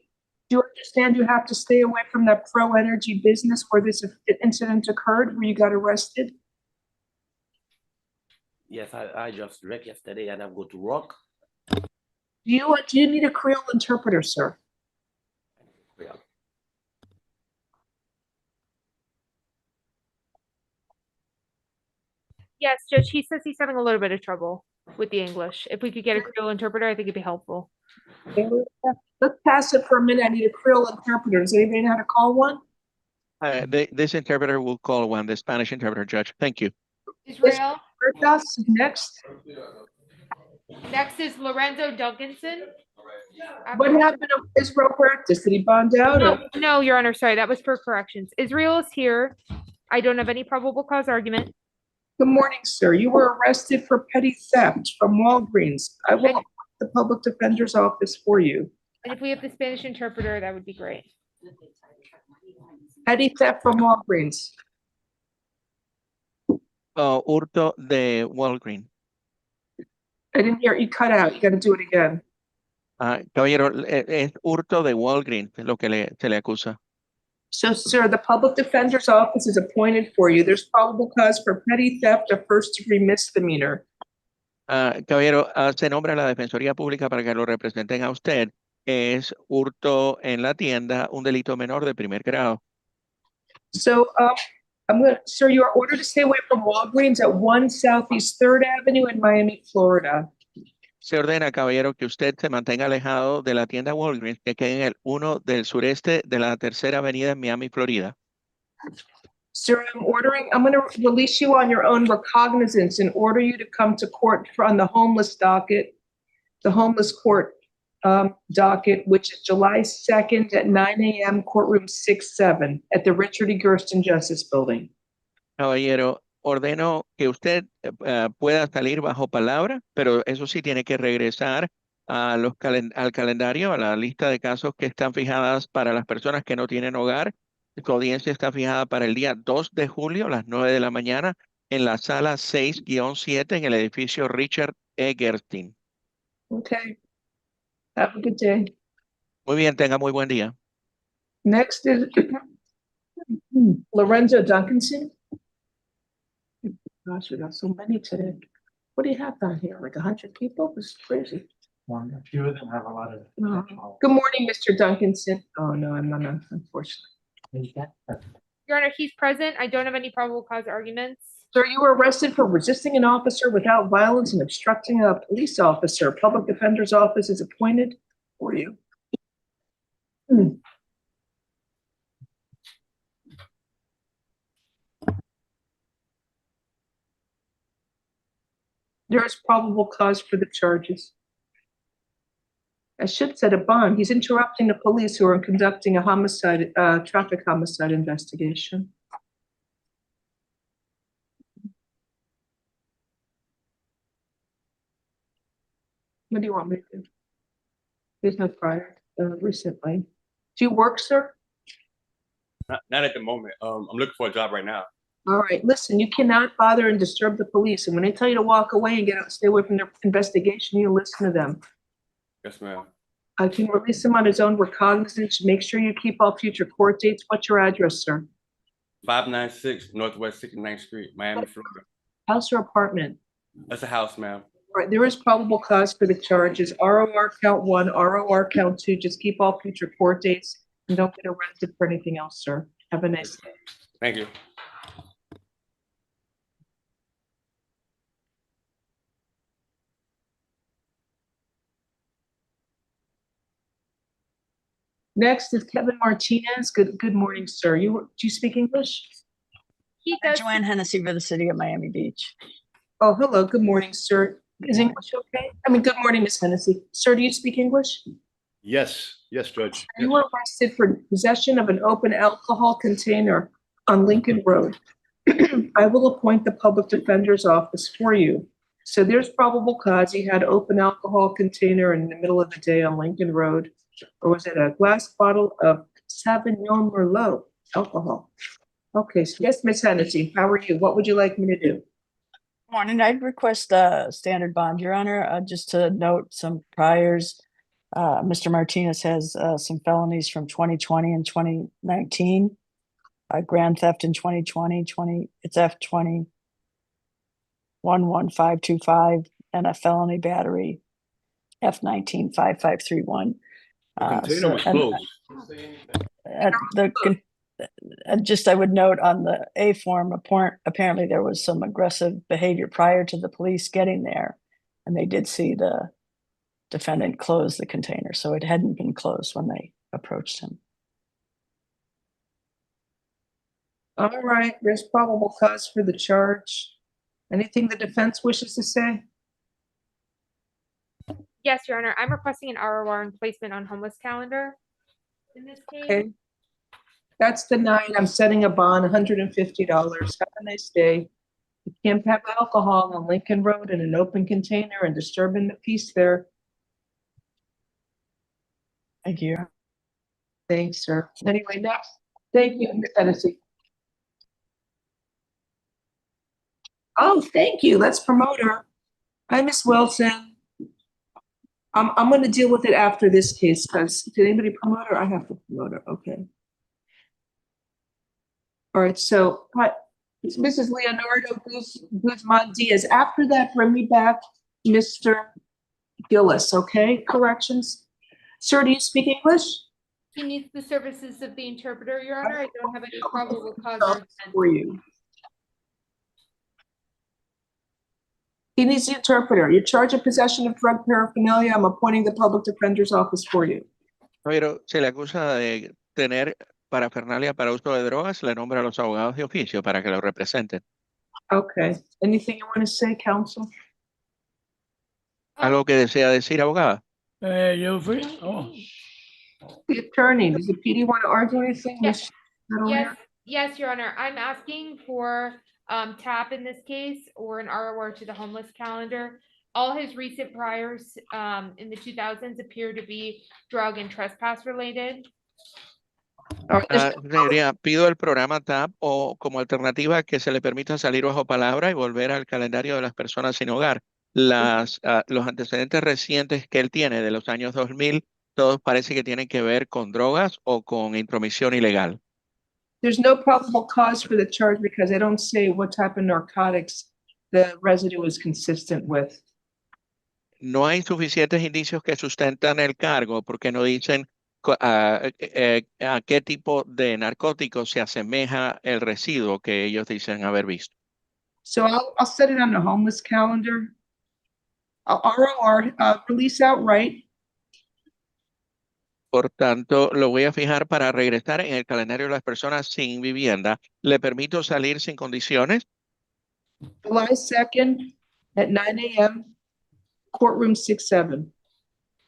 you understand you have to stay away from that Pro Energy business where this incident occurred, where you got arrested? Yes, I just drank yesterday and I go to work. Do you need a Creole interpreter, sir? Yeah. Yes, Judge, he says he's having a little bit of trouble with the English. If we could get a Creole interpreter, I think it'd be helpful. Let's pass it for a minute. I need a Creole interpreter. Does anybody know how to call one? This interpreter will call one, the Spanish interpreter, Judge. Thank you. Israel. Next. Next is Lorenzo Duncanson. What happened to Israel practice? Did he bond out? No, Your Honor, sorry, that was for corrections. Israel is here. I don't have any probable cause argument. Good morning, sir. You were arrested for petty theft from Walgreens. I will appoint the public defender's office for you. And if we have the Spanish interpreter, that would be great. Petty theft from Walgreens. Hurto de Walgreen. I didn't hear you cut out. You got to do it again. Caballero, es hurto de Walgreen, es lo que se le acusa. So, sir, the public defender's office is appointed for you. There's probable cause for petty theft, a first-degree misdemeanor. Caballero, se nombra la Defensoría Pública para que lo representen a usted. Es hurto en la tienda, un delito menor de primer grado. So, sir, you are ordered to stay away from Walgreens at 1 Southeast 3rd Avenue in Miami, Florida. Se ordena, caballero, que usted se mantenga alejado de la tienda Walgreens que queda en el 1 del sureste de la 3ª Avenida en Miami, Florida. Sir, I'm going to release you on your own recognizance and order you to come to court on the homeless docket, the homeless court docket, which is July 2nd at 9 a.m., courtroom 6-7 at the Richard E. Gersten Justice Building. Caballero, ordeno que usted pueda salir bajo palabra, pero eso sí tiene que regresar al calendario, a la lista de casos que están fijadas para las personas que no tienen hogar. Su audiencia está fijada para el día 2 de julio a las 9 de la mañana en la sala 6-7 en el edificio Richard E. Gersten. Okay. Have a good day. Muy bien, tenga muy buen día. Next is Lorenzo Duncanson. Gosh, we got so many today. What do you have down here? Like 100 people? This is crazy. One, a few of them have a lot of. Good morning, Mr. Duncanson. Oh, no, I'm not, unfortunately. Your Honor, he's present. I don't have any probable cause arguments. Sir, you were arrested for resisting an officer without violence and obstructing a police officer. Public Defender's Office is appointed for you. There is probable cause for the charges. I should set a bond. He's interrupting the police who are conducting a homicide, traffic homicide investigation. What do you want me to do? There's no prior, recently. Do you work, sir? Not at the moment. I'm looking for a job right now. All right, listen, you cannot bother and disturb the police. And when they tell you to walk away and stay away from their investigation, you listen to them. Yes, ma'am. I can release him on his own recognizance. Make sure you keep all future court dates. What's your address, sir? 596 Northwest 69th Street, Miami, Florida. House or apartment? That's a house, ma'am. All right, there is probable cause for the charges. ROR count 1, ROR count 2. Just keep all future court dates and don't get arrested for anything else, sir. Have a nice day. Thank you. Next is Kevin Martinez. Good morning, sir. Do you speak English? He does. Joanne Hennessy for the city of Miami Beach. Oh, hello. Good morning, sir. Is English okay? I mean, good morning, Miss Hennessy. Sir, do you speak English? Yes, Judge. You were arrested for possession of an open alcohol container on Lincoln Road. I will appoint the public defender's office for you. So there's probable cause he had open alcohol container in the middle of the day on Lincoln Road. Or was it a glass bottle of Sauvignon Merlot alcohol? Okay, so yes, Miss Hennessy, how are you? What would you like me to do? Morning, I'd request a standard bond, Your Honor, just to note some priors. Mr. Martinez has some felonies from 2020 and 2019. Grand theft in 2020, it's F20 11525, and a felony battery F19 5531. Container was closed. I would note on the A form, apparently there was some aggressive behavior prior to the police getting there, and they did see the defendant close the container, so it hadn't been closed when they approached him. All right, there's probable cause for the charge. Anything the defense wishes to say? Yes, Your Honor. I'm requesting an ROR and placement on homeless calendar in this case. Okay. That's denied. I'm setting a bond, $150. Have a nice day. You can't have alcohol on Lincoln Road in an open container and disturbing the peace there. Thank you. Thanks, sir. Anyway, next. Thank you, Ms. Hennessy. Oh, thank you. Let's promote her. Hi, Miss Wilson. I'm going to deal with it after this case because did anybody promote her? I have to promote her. Okay. All right. So, hi, it's Mrs. Leonardo Guzman Diaz. After that, bring me back Mr. Gillis. Okay. Corrections. Sir, do you speak English? He needs the services of the interpreter, Your Honor. I don't have any probable cause or intent. For you. He needs the interpreter. You're charged of possession of drug paraphernalia. I'm appointing the public defender's office for you. Pero se le acusa de tener parafernalia para uso de drogas, le nombra a los abogados de oficio para que lo representen. Okay. Anything you want to say, counsel? ¿Algo que desea decir, abogada? You're free. Oh. The attorney, does the PD want to argue anything? Yes. Yes, Your Honor. I'm asking for TAP in this case or an ROR to the homeless calendar. All his recent priors in the 2000s appear to be drug and trespass related. Pido el programa TAP o como alternativa que se le permita salir bajo palabra y volver al calendario de las personas sin hogar. Los antecedentes recientes que él tiene de los años 2000 Todos parece que tienen que ver con drogas o con intromisión ilegal. There's no probable cause for the charge because they don't say what type of narcotics the residue is consistent with. No hay suficientes indicios que sustentan el cargo porque no dicen a qué tipo de narcótico se asemeja el residuo que ellos dicen haber visto. So I'll set it on the homeless calendar. ROR, release outright. Por tanto, lo voy a fijar para regresar en el calendario de las personas sin vivienda. ¿Le permito salir sin condiciones? July 2nd at 9 a.m., courtroom 6-7.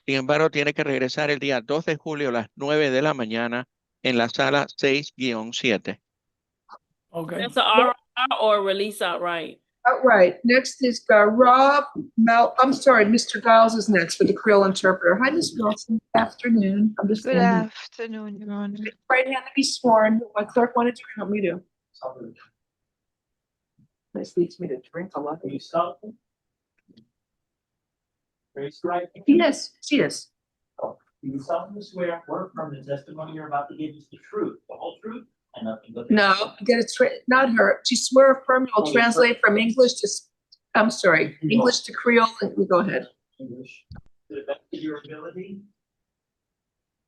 Sin embargo, tiene que regresar el día 2 de julio a las 9 de la mañana en la sala 6-7. Okay. That's a RR or release outright. Outright. Next is Rob I'm sorry, Mr. Giles is next for the Creole interpreter. Hi, Ms. Wilson. Good afternoon. I'm just Good afternoon, Your Honor. right hand to be sworn. My clerk wanted to help me do. This leads me to drink a lot. Yes, she is. Do you solemnly swear or affirm the testimony you're about to give is the truth, the whole truth, and nothing but the No, get it straight. Not her. She swear affirm you will translate from English to, I'm sorry, English to Creole. You go ahead. English to the best of your ability?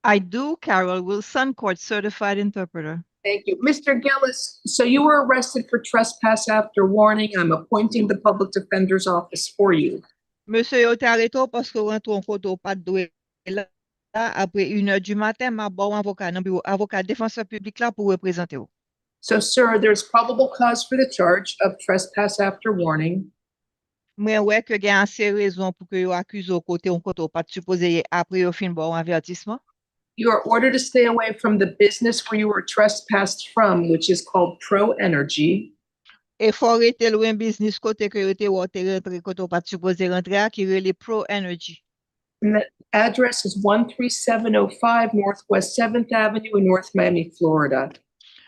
I do, Carol Wilson, court certified interpreter. Thank you. Mr. Gillis, so you were arrested for trespass after warning. I'm appointing the public defender's office for you. Monsieur, yo te arrêté parce que rentre en koto pas de là après 1h du matin, m'a bon avocat dans bureau avocat défenseur public là pour représenter vous. So, sir, there's probable cause for the charge of trespass after warning. Moi ouais que gen assez raison pour que yo accuse au côté on koto pas supposé après yo fin bon avertissement. You are ordered to stay away from the business where you were trespassed from, which is called Pro Energy. Et faut rester loin business côté que yo te rentré koto pas supposé rentrer qui relé Pro Energy. And the address is 13705 Northwest 7th Avenue in North Miami, Florida.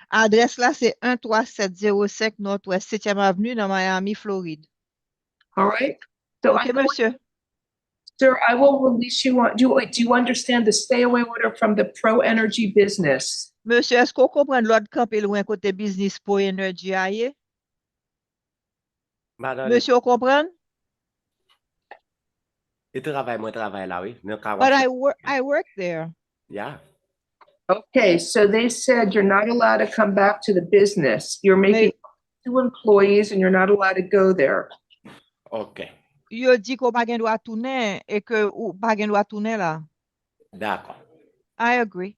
Adresse là c'est 13705 Northwest 7e Avenue dans Miami, Floride. All right. So Okay, monsieur. Sir, I will release you on, do you understand the stay away order from the Pro Energy business? Monsieur, est-ce qu'on comprend l'autre camp et loin côté business Pro Energy aye? Monsieur, on comprend? Moi travaille là, oui. But I work there. Yeah. Okay, so they said you're not allowed to come back to the business. You're making 2 employees and you're not allowed to go there. Okay. Yo dit qu'on pas gen droit tourner et que ou pas gen droit tourner là. D'accord. I agree.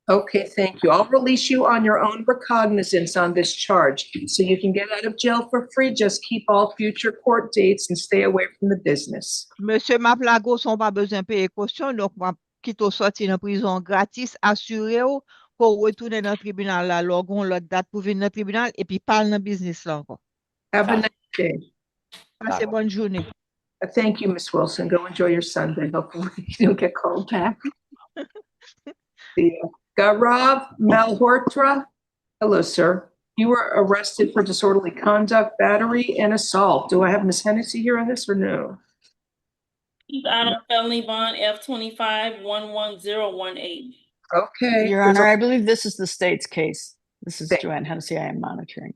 Okay, thank you. I'll release you on your own recognizance on this charge. So you can get out of jail for free. Just keep all future court dates and stay away from the business. Monsieur, ma plago sont pas besoin payer caution, donc moi quitte sorti dans prison gratis, assuré ou pour retourner dans le tribunal là, logon l'autre date pour venir dans le tribunal et puis parle dans business là encore. Have a nice day. Passez bonne journée. Thank you, Miss Wilson. Go enjoy your Sunday. Hopefully you don't get called back. Gaurav Malhotra. Hello, sir. You were arrested for disorderly conduct, battery, and assault. Do I have Miss Hennessy here on this or no? He's out on felony bond F-25 11018. Okay. Your Honor, I believe this is the state's case. This is Joanne Hennessy. I am monitoring.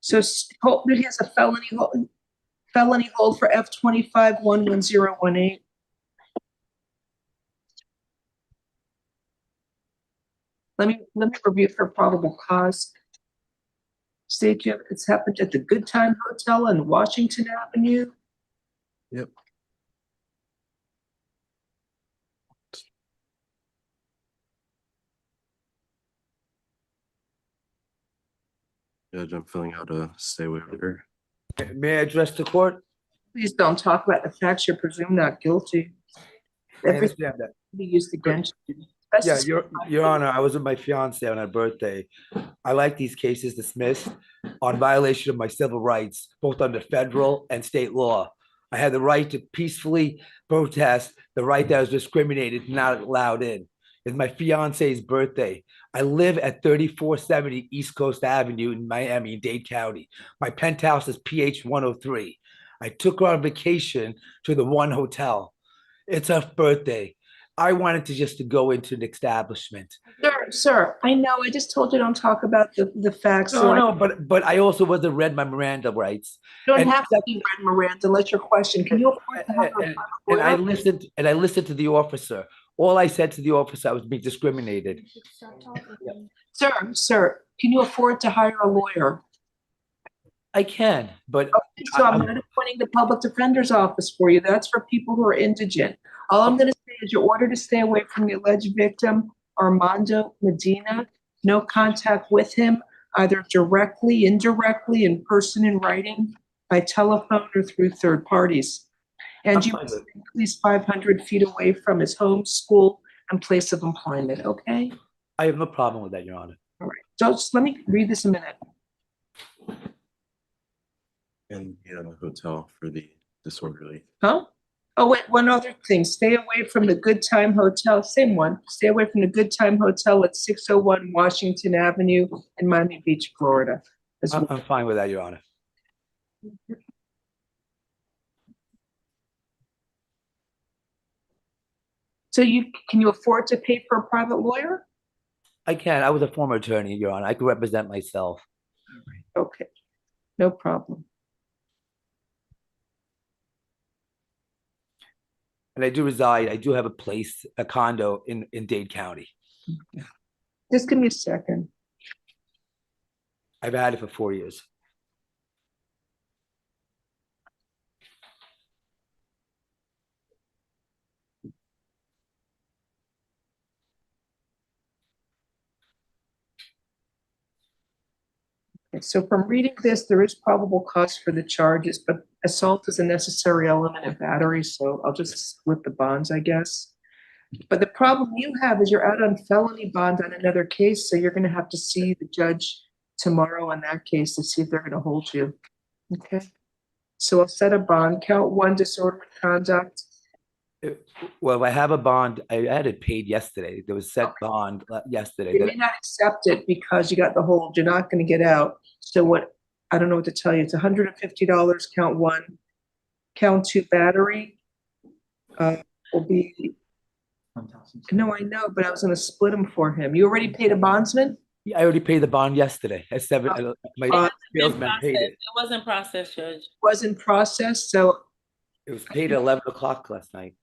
So he has a felony hold for F-25 11018. Let me review for probable cause. State it's happened at the Good Time Hotel in Washington Avenue. Yep. Judge, I'm filling out a stay away order. May I address the court? Please don't talk about the facts. You're presumed not guilty. I understand that. Be used against you. Yeah, Your Honor, I was with my fiance on her birthday. I like these cases dismissed on violation of my civil rights, both under federal and state law. I had the right to peacefully protest, the right that was discriminated, not allowed in. It's my fiance's birthday. I live at 3470 East Coast Avenue in Miami, Dade County. My penthouse is PH 103. I took her on vacation to the One Hotel. It's her birthday. I wanted to go into an establishment. Sir, I know, I just told you don't talk about the facts. so No, I no, but I also wasn't read my Miranda rights. don't And have to be read, Miranda, unless your question. Can you afford to have a And I lawyer? listened to the officer. All I said to the officer, I was being discriminated. Sir, can you afford to hire a lawyer? I can, but So I'm not appointing the public defender's office for you. That's for people who are indigent. All I'm gonna say is your order to stay away from the alleged victim, Armando Medina, no contact with him, either directly, indirectly, in person, in writing, by telephone, or through third parties. And you must stay at least 500 feet away from his home, school, and place of employment, okay? I have no problem with that, Your Honor. All right, so just let me read this a minute. And a hotel for the disorderly. Huh? Oh, wait, one other thing. Stay away from the Good Time Hotel, same one. Stay away from the Good Time Hotel at 601 Washington Avenue in Miami Beach, Florida. I'm fine with that, Your Honor. So can you afford to pay for a private lawyer? I can. I was a former attorney, Your Honor. I could represent myself. Okay, no problem. And I do have a place, a condo in Dade County. Just give me a second. I've had it for 4 years. Okay, so from reading this, there is probable cause for the charges, but assault is a necessary element of battery, so I'll just split the bonds, I guess. But the problem you have is you're out on felony bond on another case, so you're gonna have to see the judge tomorrow on that case to see if they're gonna hold you. Okay? So I'll set a bond. Count 1, disorderly conduct. Well, I have a bond. I had it paid yesterday. There was set bond yesterday. They may not accept it because you got the hold. You're not gonna get out. So what, I don't know what to tell you. It's $150, count 1. Count 2, battery. Will be, no, I know, but I was gonna split them for him. You already paid a bondsman? Yeah, I already paid the bond yesterday. At 7, my salesman paid it. It wasn't processed, Judge. Wasn't processed, so It was paid at 11 o'clock last night,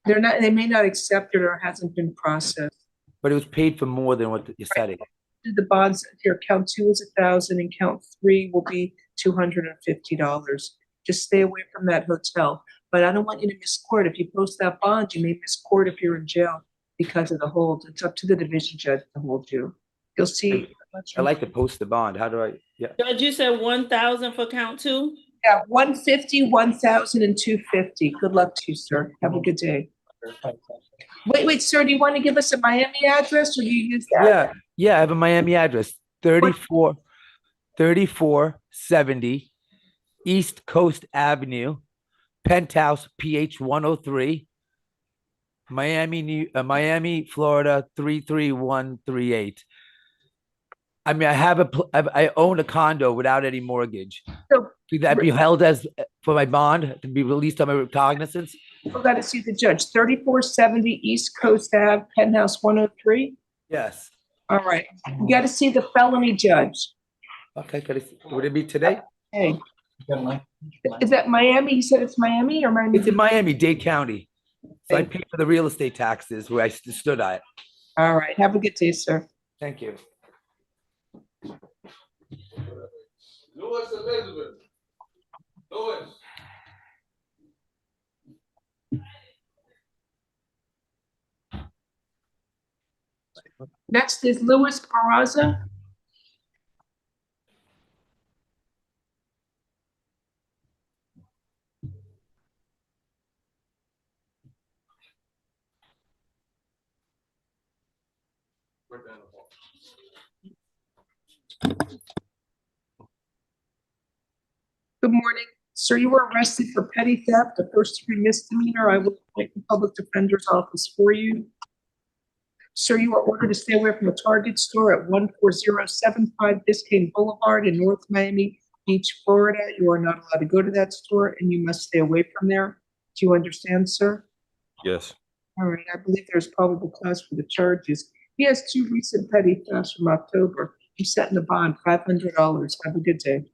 they may not accept it or it hasn't been processed. but it was paid for more than what you're setting. The bonds here, count 2 is 1,000 and count 3 will be $250. Just stay away from that hotel. But I don't want you to miss court. If you post that bond, you may miss court if you're in jail because of the hold. It's up to the division judge to hold you. You'll see. I like to post the bond. How do I? Yeah. Judge, you said 1,000 for count 2? Yeah, 150, 1,000, and 250. Good luck to you, sir. Have a good day. Wait, sir, do you want to give us a Miami address or do you use that? Yeah, I have a Miami address, 3470 East Coast Avenue, Penthouse, PH 103, Miami, Florida 33138. I mean, I own a condo without any mortgage. So, Could that be held as for my bond to be released on my recognizance? We've got to see the judge. 3470 East Coast Ave, Penthouse 103. Yes. All right. You got to see the felony judge. Okay, would it be today? Hey. Is that Miami? He said it's Miami or Miami? It's in Miami, Dade County. So I pay for the real estate taxes where I stood at. All right. Have a good day, sir. Thank you. Louis Elizabeth. Louis. Next is Louis Peralta. Good morning. Sir, you were arrested for petty theft, a first-degree misdemeanor. I will appoint the public defender's office for you. Sir, you are ordered to stay away from a Target store at 14075 Biscayne Boulevard in North Miami Beach, Florida. You are not allowed to go to that store and you must stay away from there. Do you understand, sir? Yes. All right, I believe there's probable cause for the charges. He has 2 recent petty thefts from October. He's setting the bond $500. Have a good day.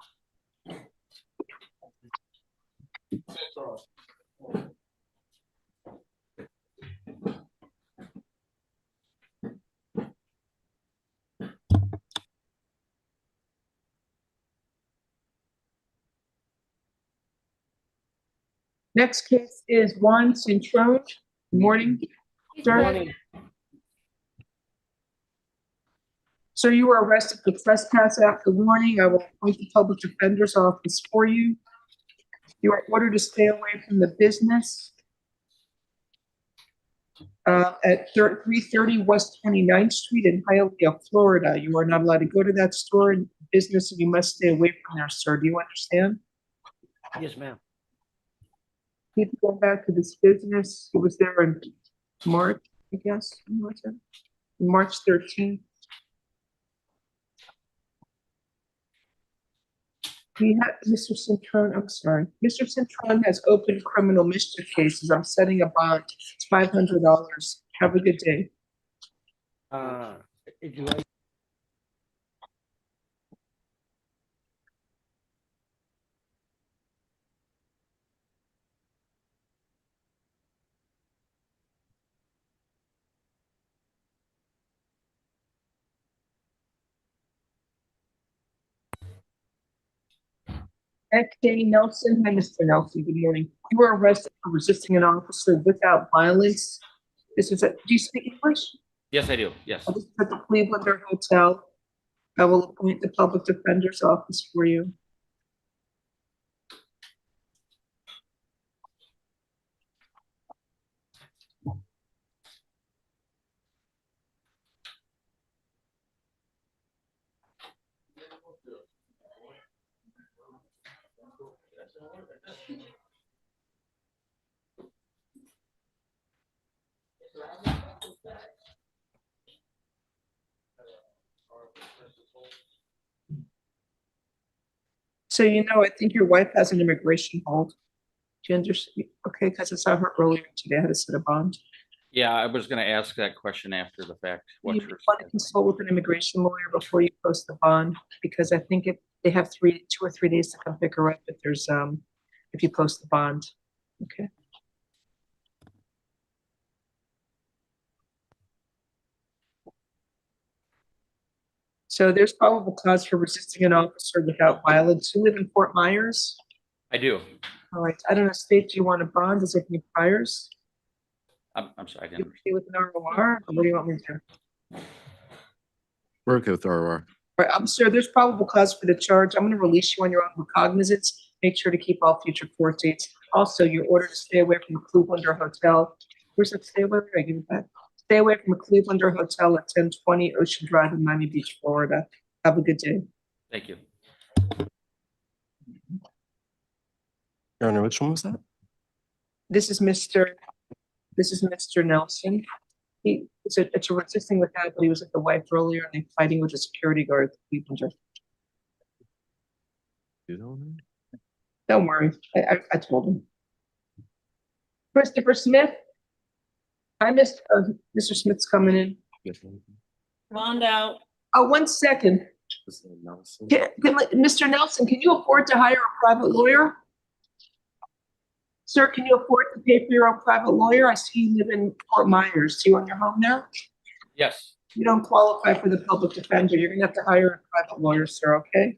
Next case is Juan Centron. Good morning. Sir. So you were arrested for trespass after warning. I will appoint the public defender's office for you. You are ordered to stay away from the business at 330 West 29th Street in Hialeah, Florida. You are not allowed to go to that store and business, and you must stay away from there, sir. Do you understand? Yes, ma'am. Keep going back to this business. It was there in March, I guess. March 13th. We have Mr. Centron, I'm sorry. Mr. Centron has open criminal mischief cases. I'm setting a bond. It's $500. Have a good day. K. Nelson. Hi, Mr. Nelson. Good morning. You were arrested for resisting an officer without violence. This is do you speak English? Yes, I do. Yes. This is at the Clevelander Hotel. I will appoint the public defender's office for you. So, you know, I think your wife has an immigration hold. Do you understand? Okay, because I saw her earlier today. I had to set a bond. Yeah, I was gonna ask that question after the fact. You What's her want to consult with an immigration lawyer before you post the bond, because I think they have 2 or 3 days to come pick her up if there's if you post the bond. Okay. So there's probable cause for resisting an officer without violence. You live in Fort Myers? I do. All right. I don't know, state, do you want a bond? Does it need priors? I'm sorry, I You didn't. okay with an ROR? Or what do you want me to do? We're okay with ROR. All right, sir, there's probable cause for the charge. I'm going to release you on your own recognizance. Make sure to keep all future court dates. Also, you're ordered to stay away from the Clevelander Hotel. Where's that stay away? I give it back. Stay away from the Clevelander Hotel at 1020 Ocean Drive in Miami Beach, Florida. Have a good day. Thank you. Your Honor, which one was that? This is Mr. Nelson. It's a resisting without, but he was with the wife earlier and they fighting with a security guard at the Clevelander. Don't worry, I told him. Christopher Smith. I missed, Mr. Smith's coming in. Bond out. Oh, 1 second. Mr. Nelson, can you afford to hire a private lawyer? Sir, can you afford to pay for your own private lawyer? I see you live in Fort Myers. Do you own your home there? Yes. You don't qualify for the public defender. You're gonna have to hire a private lawyer, sir, okay?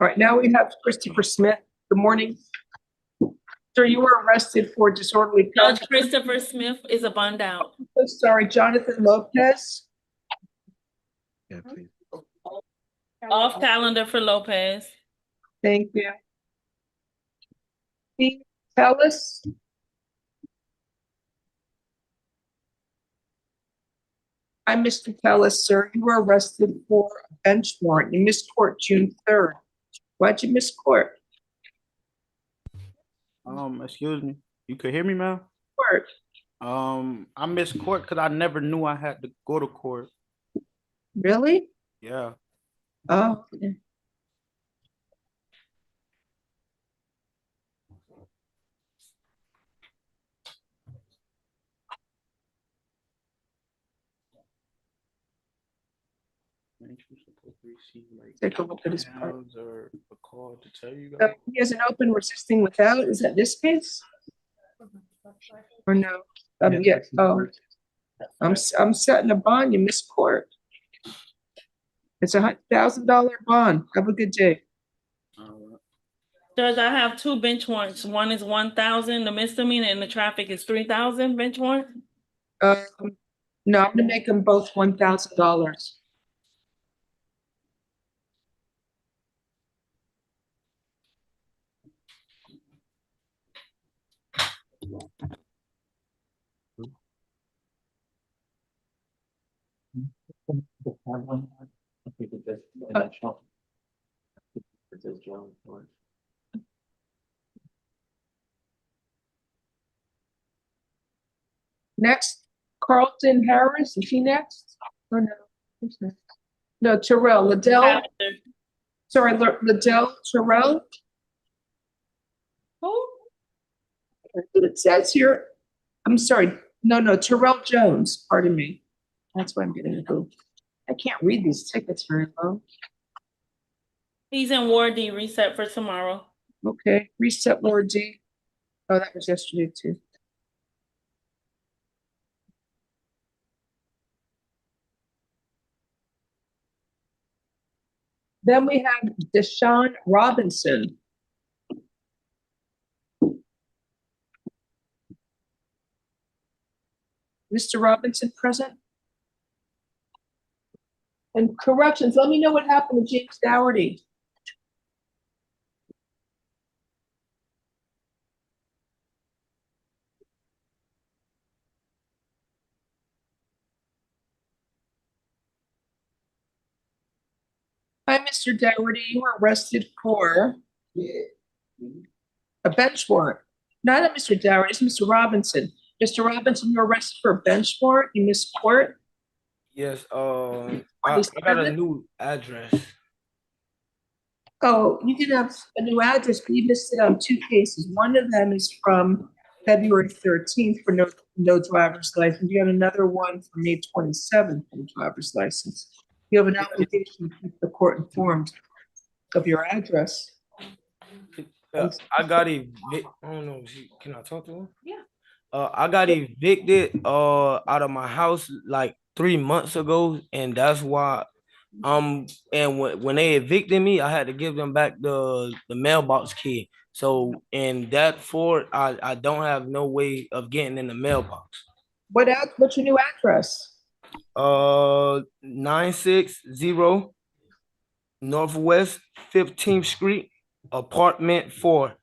All right, now we have Christopher Smith. Good morning. Sir, you were arrested for disorderly Judge conduct. Christopher Smith is a bond out. So sorry, Jonathan Lopez. Yeah, please. Off calendar for Lopez. Thank you. Steve Tellis. I'm Mr. Tellis, sir. You were arrested for a bench warrant. You missed court June 3rd. Why'd you miss court? Excuse me. You could hear me, ma'am? Court. I missed court because I never knew I had to go to court. Really? Yeah. Oh, okay. Take a look at his part. Or a call to tell you Oh, guys. he has an open resisting without. Is that this case? Or no? Yeah. Oh, I'm setting a bond. You missed court. It's $100,000 bond. Have a good day. Judge, I have two bench warrants. One is 1,000, the misdemeanor, and the traffic is 3,000 bench warrant. No, I'm gonna make them both $1,000. Next, Carlton Harris, is he next? Or no? Who's next? No, Terrell, Liddell. Sorry, Liddell, Terrell. Who? It says here, I'm sorry, no, Terrell Jones, pardon me. That's why I'm getting a boo. I can't read these tickets very well. He's in Ward D, reset for tomorrow. Okay, reset Lord D. Oh, that was yesterday too. Then we have Deshaun Robinson. Mr. Robinson present? And corrections, let me know what happened to James Dougherty. Hi, Mr. Dougherty, you were arrested for a bench warrant. Not a Mr. Dougherty, it's Mr. Robinson. Mr. Robinson, you were arrested for a bench warrant. You missed court. Yes, I got a new address. Oh, you did have a new address, but you missed it on two cases. One of them is from February 13th for no driver's license. You have another one for May 27th for the driver's license. You have an obligation to keep the court informed of your address. I got evicted. I don't know. Can I talk to him? Yeah. I got evicted out of my house like 3 months ago, and that's why and when they evicted me, I had to give them back the mailbox key. So in that for I don't have no way of getting in the mailbox. What's your new address? 960 Northwest 15th Street, apartment 4,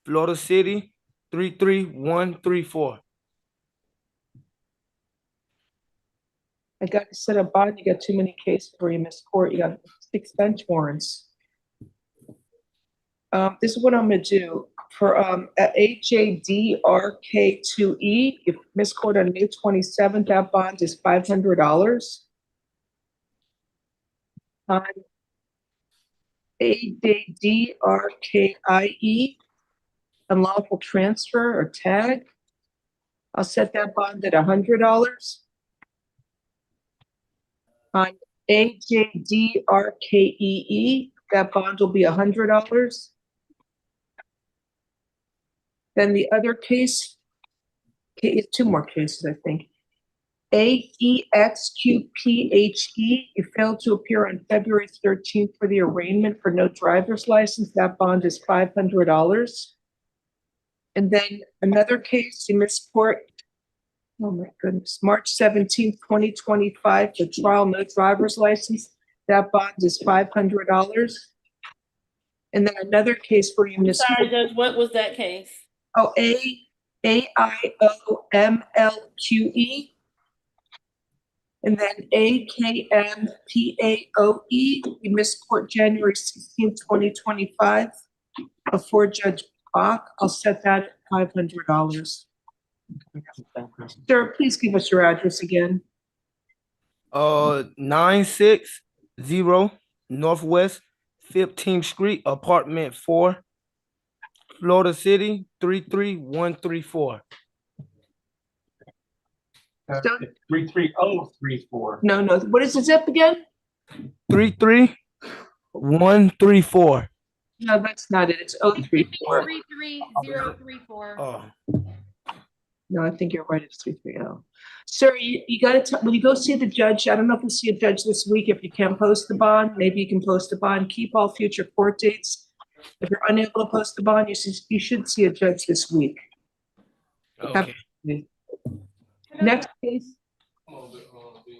Florida City 33134. I got to set a bond. You got too many cases where you missed court. You got 6 bench warrants. This is what I'm gonna do for HADRK2E. If missed court on May 27th, that bond is $500. ADRKIE, unlawful transfer or tag. I'll set that bond at $100. On AJDRKEE, that bond will be $100. Then the other case, two more cases, I think. AEXQPHE, you failed to appear on February 13th for the arraignment for no driver's license. That bond is $500. And then another case, you missed court. Oh my goodness, March 17th, 2025, for trial, no driver's license. That bond is $500. And then another case where you missed. Sorry, Judge, what was that case? Oh, AIOMLQE. And then AKMPAOE. You missed court January 16th, 2025, before Judge Bach. I'll set that at $500. Sir, please give us your address again. 960 Northwest 15th Street, apartment 4, Florida City 33134. 33034. No, no, what is the zip again? 33134. No, that's not it. It's 034. 33034. Oh. No, I think you're right. It's 330. Sir, you gotta when you go see the judge, I don't know if you'll see a judge this week. If you can't post the bond, maybe you can post a bond, keep all future court dates. If you're unable to post the bond, you should see a judge this week. Okay. Next case.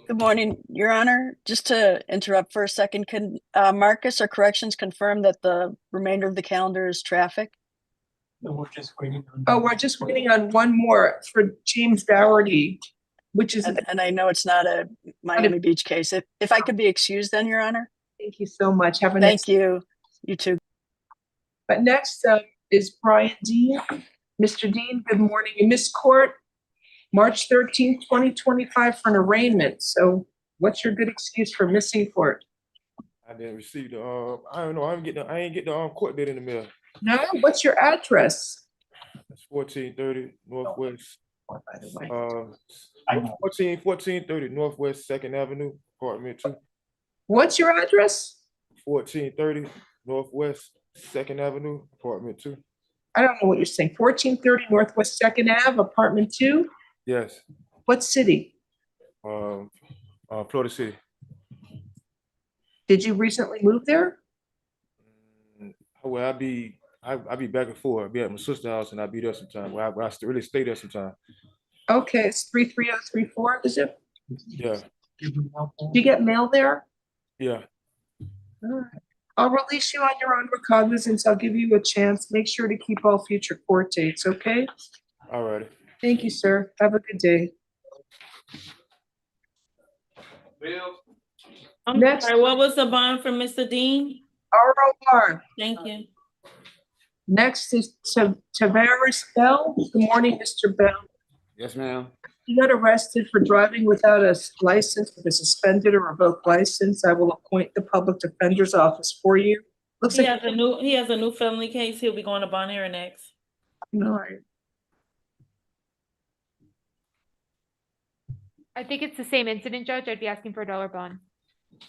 Good morning, Your Honor. Just to interrupt for a second, can Marcus or Corrections confirm that the remainder of the calendar is traffic? No, we're just waiting on. Oh, we're just waiting on one more for James Dougherty, which is. And I know it's not a Miami Beach case. If I could be excused then, Your Honor? Thank you so much. Have a Thank you. You too. But next up is Brian Dean. Mr. Dean, good morning. You missed court March 13th, 2025 for an arraignment. So what's your good excuse for missing court? I didn't receive the I don't know. I ain't get the court date in the mail. No, what's your address? It's 1430 Northwest. By the way. 1430 Northwest 2nd Avenue, apartment 2. What's your address? 1430 Northwest 2nd Avenue, apartment 2. I don't know what you're saying. 1430 Northwest 2nd Ave, apartment 2? Yes. What city? Florida City. Did you recently move there? Well, I be back and forth. I be at my sister's house and I be there sometime. Well, I really stay there sometime. Okay, it's 33034, is it? Yeah. Do you get mail there? Yeah. All right. I'll release you on your own recognizance. I'll give you a chance. Make sure to keep all future court dates, okay? All right. Thank you, sir. Have a good day. Next, sorry, what was the bond for Mr. Dean? ROR. Thank you. Next is Tavares Bell. Good morning, Mr. Bell. Yes, ma'am. You got arrested for driving without a license, with a suspended or revoked license. I will appoint the public defender's office for you. Looks He like has a new felony case. He'll be going to bond hearing next. all right. I think it's the same incident, Judge. I'd be asking for a $1 bond.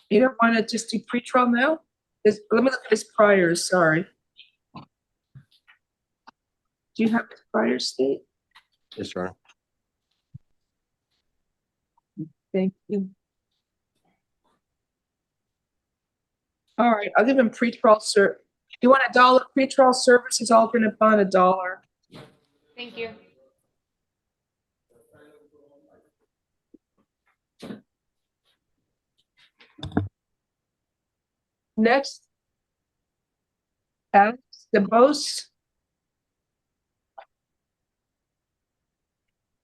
You don't want to just do pretrial now? Let me look at his priors. Sorry. Do you have his prior state? Yes, Your Honor. Thank you. All right, I'll give him pretrial You want $1 pretrial services alternate bond, $1. Thank you. Next, Alex DeBose.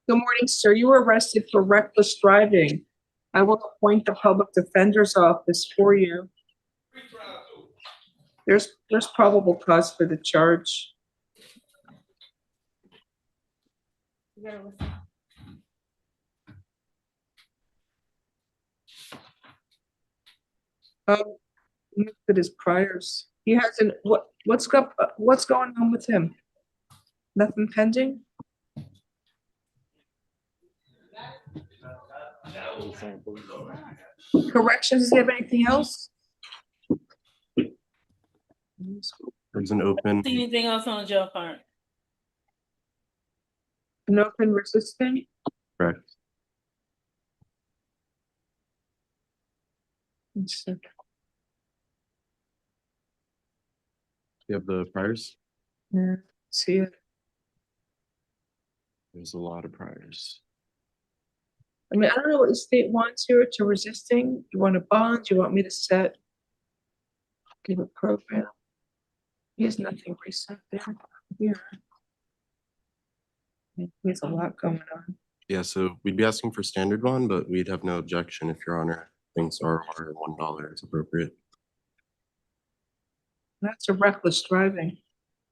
Good morning, sir. You were arrested for reckless driving. I will appoint the public defender's office for you. There's probable cause for the charge. You gotta listen. Look at his priors. He hasn't. What's going on with him? Nothing pending. Corrections. Does he have anything else? There's an open. See anything else on the jail card? An open resisting. Correct. You have the priors? Yeah, see it. There's a lot of priors. I mean, I don't know what the state wants here to resisting. You want a bond? You want me to give a program? He has nothing recent there. Here. He has a lot going on. Yeah, so we'd be asking for standard bond, but we'd have no objection if Your Honor thinks our $1 is appropriate. That's a reckless driving.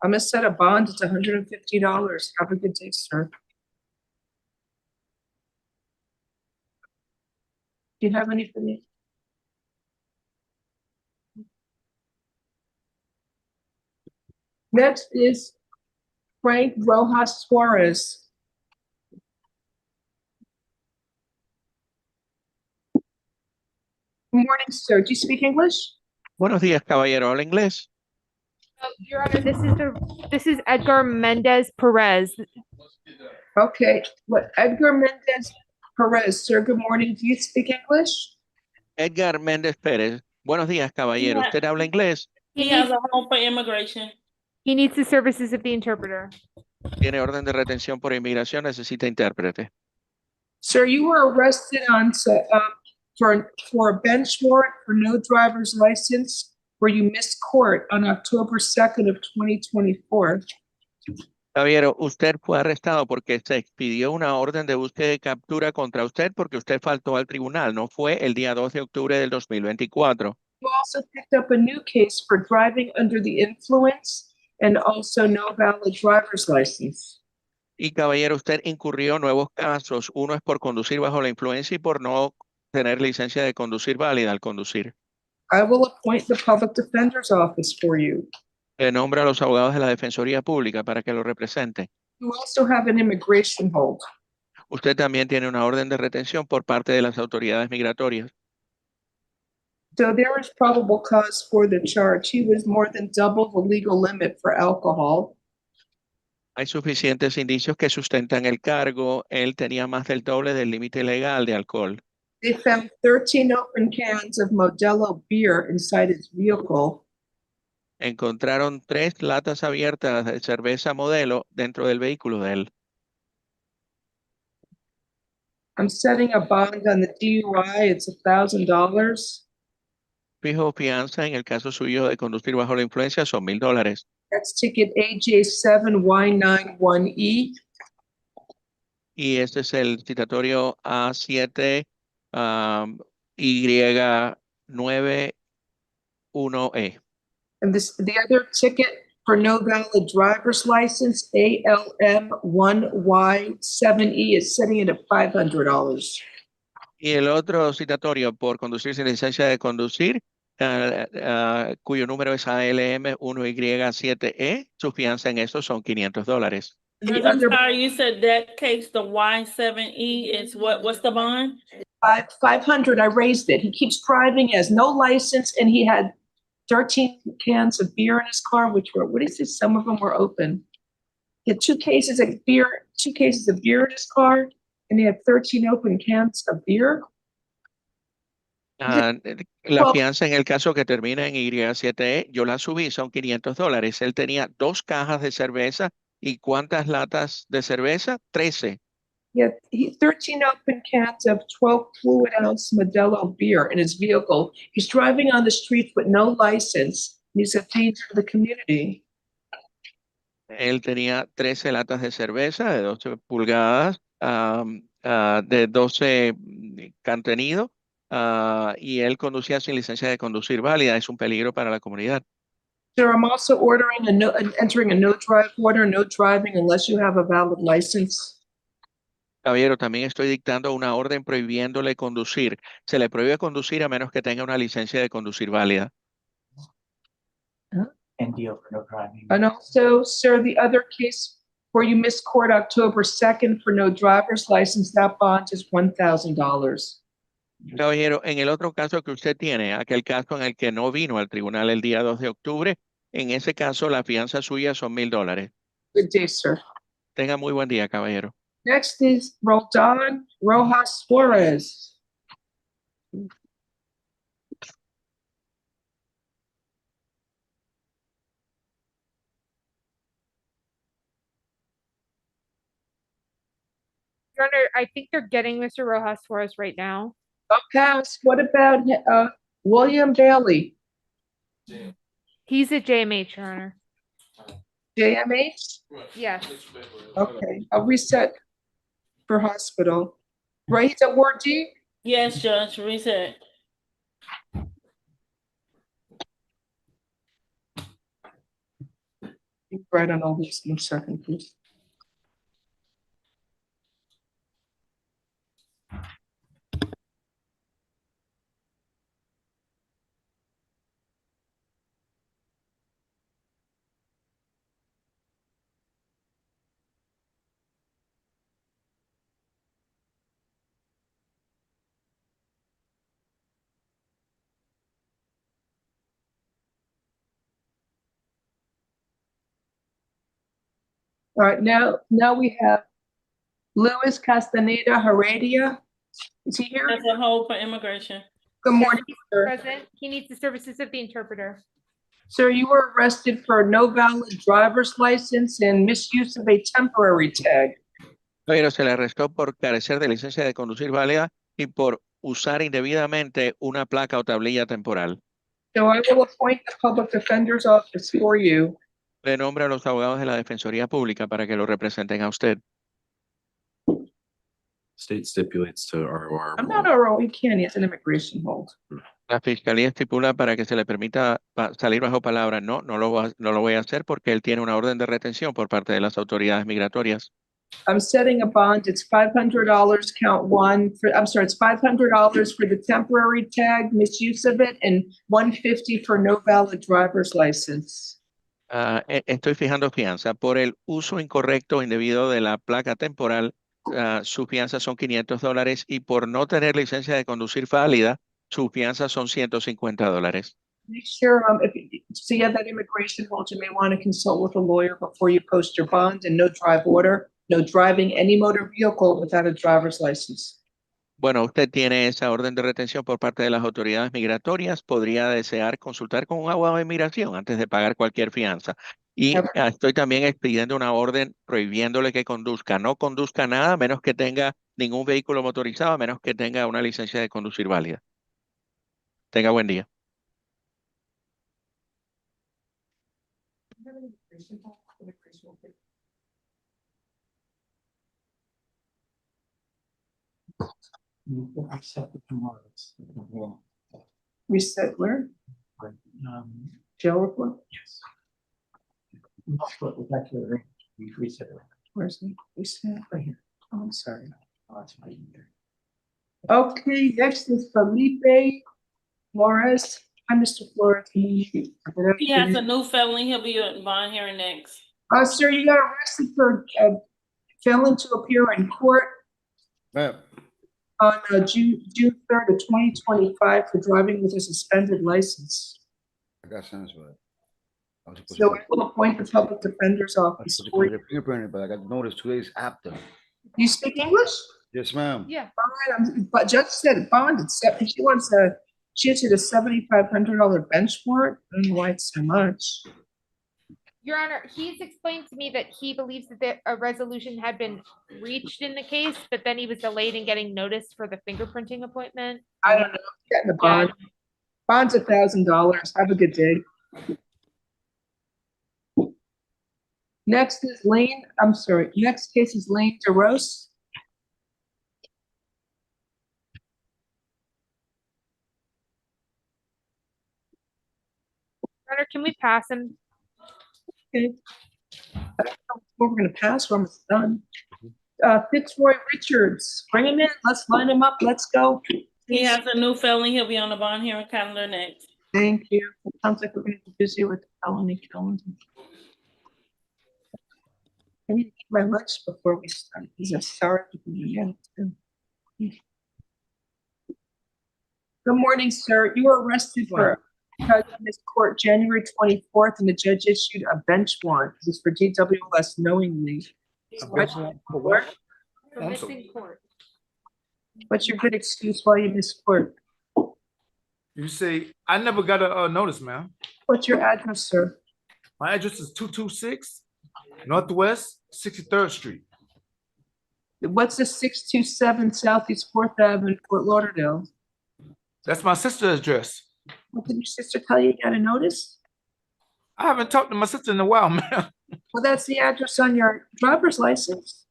I'm gonna set a bond. It's $150. Have a good day, sir. Do you have anything? Next is Frank Rojas Suarez. Good morning, sir. Do you speak English? Buenos días, caballero. ¿Habla inglés? Your Honor, this is Edgar Mendez Perez. Okay, what Edgar Mendez Perez, sir, good morning. Do you speak English? Edgar Méndez Pérez. Buenos días, caballero. Yeah. ¿Usted habla inglés? He has a home for immigration. He needs the services of the interpreter. Tiene orden de retención por inmigración, necesita intérprete. Sir, you were arrested on for a bench warrant for no driver's license where you missed court on October 2nd of 2024. Caballero, usted fue arrestado porque se expidió una orden de búsqueda y captura contra usted porque usted faltó al tribunal. No fue el día 2 de octubre del 2024. You also picked up a new case for driving under the influence and also no valid driver's license. Y caballero, usted incurrió nuevos casos. Uno es por conducir bajo la influencia y por no tener licencia de conducir válida al conducir. I will appoint the public defender's office for you. Le nombra a los abogados de la Defensoría Pública para que lo representen. You also have an immigration hold. Usted también tiene una orden de retención por parte de las autoridades migratorias. So there is probable cause for the charge. He was more than double the legal limit for alcohol. Hay suficientes indicios que sustentan el cargo. Él tenía más del doble del límite legal de alcohol. They found 13 open cans of Modelo beer inside his vehicle. Encontraron 3 latas abiertas de cerveza modelo dentro del vehículo de él. I'm setting a bond on the DUI. It's $1,000. Fijo fianza en el caso suyo de conducir bajo la influencia son $1,000. That's ticket AJ7Y91E. Y este es el citatorio A7 Y91E. And the other ticket for no valid driver's license, ALM1Y7E, is setting it at $500. Y el otro citatorio por conducir sin licencia de conducir, cuyo número es ALM1Y7E, su fianza en eso son $500. I'm sorry, you said that case, the Y7E is what's the bond? 500, I raised it. He keeps driving, he has no license, and he had 13 cans of beer in his car, which were, what is this? Some of them were open. He had 2 cases of beer in his car, and he had 13 open cans of beer. La fianza en el caso que termina en Y7E, yo la subí, son $500. Él tenía 2 cajas de cerveza. ¿Y cuántas latas de cerveza? 13. Yeah, 13 open cans of 12 fluid ounce Modelo beer in his vehicle. He's driving on the streets with no license. He's a danger to the community. Él tenía 13 latas de cerveza de 12 pulgadas, de 12 contenido, y él conducía sin licencia de conducir válida. Es un peligro para la comunidad. Sir, I'm also ordering entering a no drive order, no driving unless you have a valid license. Caballero, también estoy dictando una orden prohibiéndole conducir. Se le prohíbe conducir a menos que tenga una licencia de conducir válida. And deal for no driving. And also, sir, the other case where you missed court October 2nd for no driver's license, that bond is $1,000. Caballero, en el otro caso que usted tiene, aquel caso en el que no vino al tribunal el día 2 de octubre, en ese caso la fianza suya son $1,000. Good day, sir. Tenga muy buen día, caballero. Next is Roldan Rojas Suarez. Your Honor, I think they're getting Mr. Rojas Suarez right now. Pass. What about William Bailey? He's at JMH, Your Honor. JMH? Yes. Okay, I'll reset for hospital. Right, he's at Ward D? Yes, Judge, reset. Right on all this in a second, please. All right, now we have Luis Castaneda Heredia. Is he here? That's a hold for immigration. Good morning, sir. Present. He needs the services of the interpreter. Sir, you were arrested for no valid driver's license and misuse of a temporary tag. Pero se le arrestó por carecer de licencia de conducir válida y por usar indebidamente una placa o tablilla temporal. So I will appoint the public defender's office for you. Le nombra a los abogados de la Defensoría Pública para que lo representen a usted. State stipulates to ROR. I'm not RO, he can't, he has an immigration hold. La Fiscalía estipula para que se le permita salir bajo palabra. No lo voy a hacer porque él tiene una orden de retención por parte de las autoridades migratorias. I'm setting a bond, it's $500 count one, it's $500 for the temporary tag, misuse of it, and $150 for no valid driver's license. Estoy fijando fianza por el uso incorrecto o indebido de la placa temporal. Su fianza son $500 y por no tener licencia de conducir válida, su fianza son $150. Make sure, if you have that immigration hold, you may want to consult with a lawyer before you post your bond, and no drive order, no driving any motor vehicle without a driver's license. Bueno, usted tiene esa orden de retención por parte de las autoridades migratorias. Podría desear consultar con un abogado de inmigración antes de pagar cualquier fianza. Y estoy también expidiendo una orden prohibiéndole que conduzca. No conduzca nada a menos que tenga ningún vehículo motorizado, a menos que tenga una licencia de conducir válida. Tenga buen día. Reset where? Jail report? Yes. We reset it. Where's the reset? Right here. Oh, I'm sorry. Oh, that's right here. Okay, next is Felipe Flores. Hi, Mr. Flores. He has a new felony. He'll be in bond hearing next. Sir, you got arrested for failing to appear in court on June 3rd of 2025 for driving with a suspended license. I got sense for it. So I will appoint the public defender's office for you. But I got notice 2 days after. You speak English? Yes, ma'am. Yeah. All right, but judge said bonded. She issued a $7,500 bench warrant. I don't know why it's so much. Your Honor, he's explained to me that he believes that a resolution had been reached in the case, but then he was delayed in getting notice for the fingerprinting appointment. I don't know. Getting the bond. Bond's $1,000. Have a good day. Next case is Lane DeRose. Honor, can we pass him? Okay. I don't know what we're gonna pass when it's done. Fitzroy Richards, bring him in. Let's line him up. Let's go. He has a new felony. He'll be on the bond hearing calendar next. Thank you. It sounds like we're gonna be busy with the felony calendar. I need to eat my lunch before we start. He's a sorry. Good morning, sir. You were arrested for this court January 24th, and the judge issued a bench warrant. This is for DWS knowingly. For missing court. What's your good excuse why you missed court? You say, I never got a notice, ma'am. What's your address, sir? My address is 226 Northwest 63rd Street. What's the 627 Southeast 4th Avenue, Fort Lauderdale? That's my sister's address. What did your sister tell you? You got a notice? I haven't talked to my sister in a while, ma'am. Well, that's the address on your driver's license.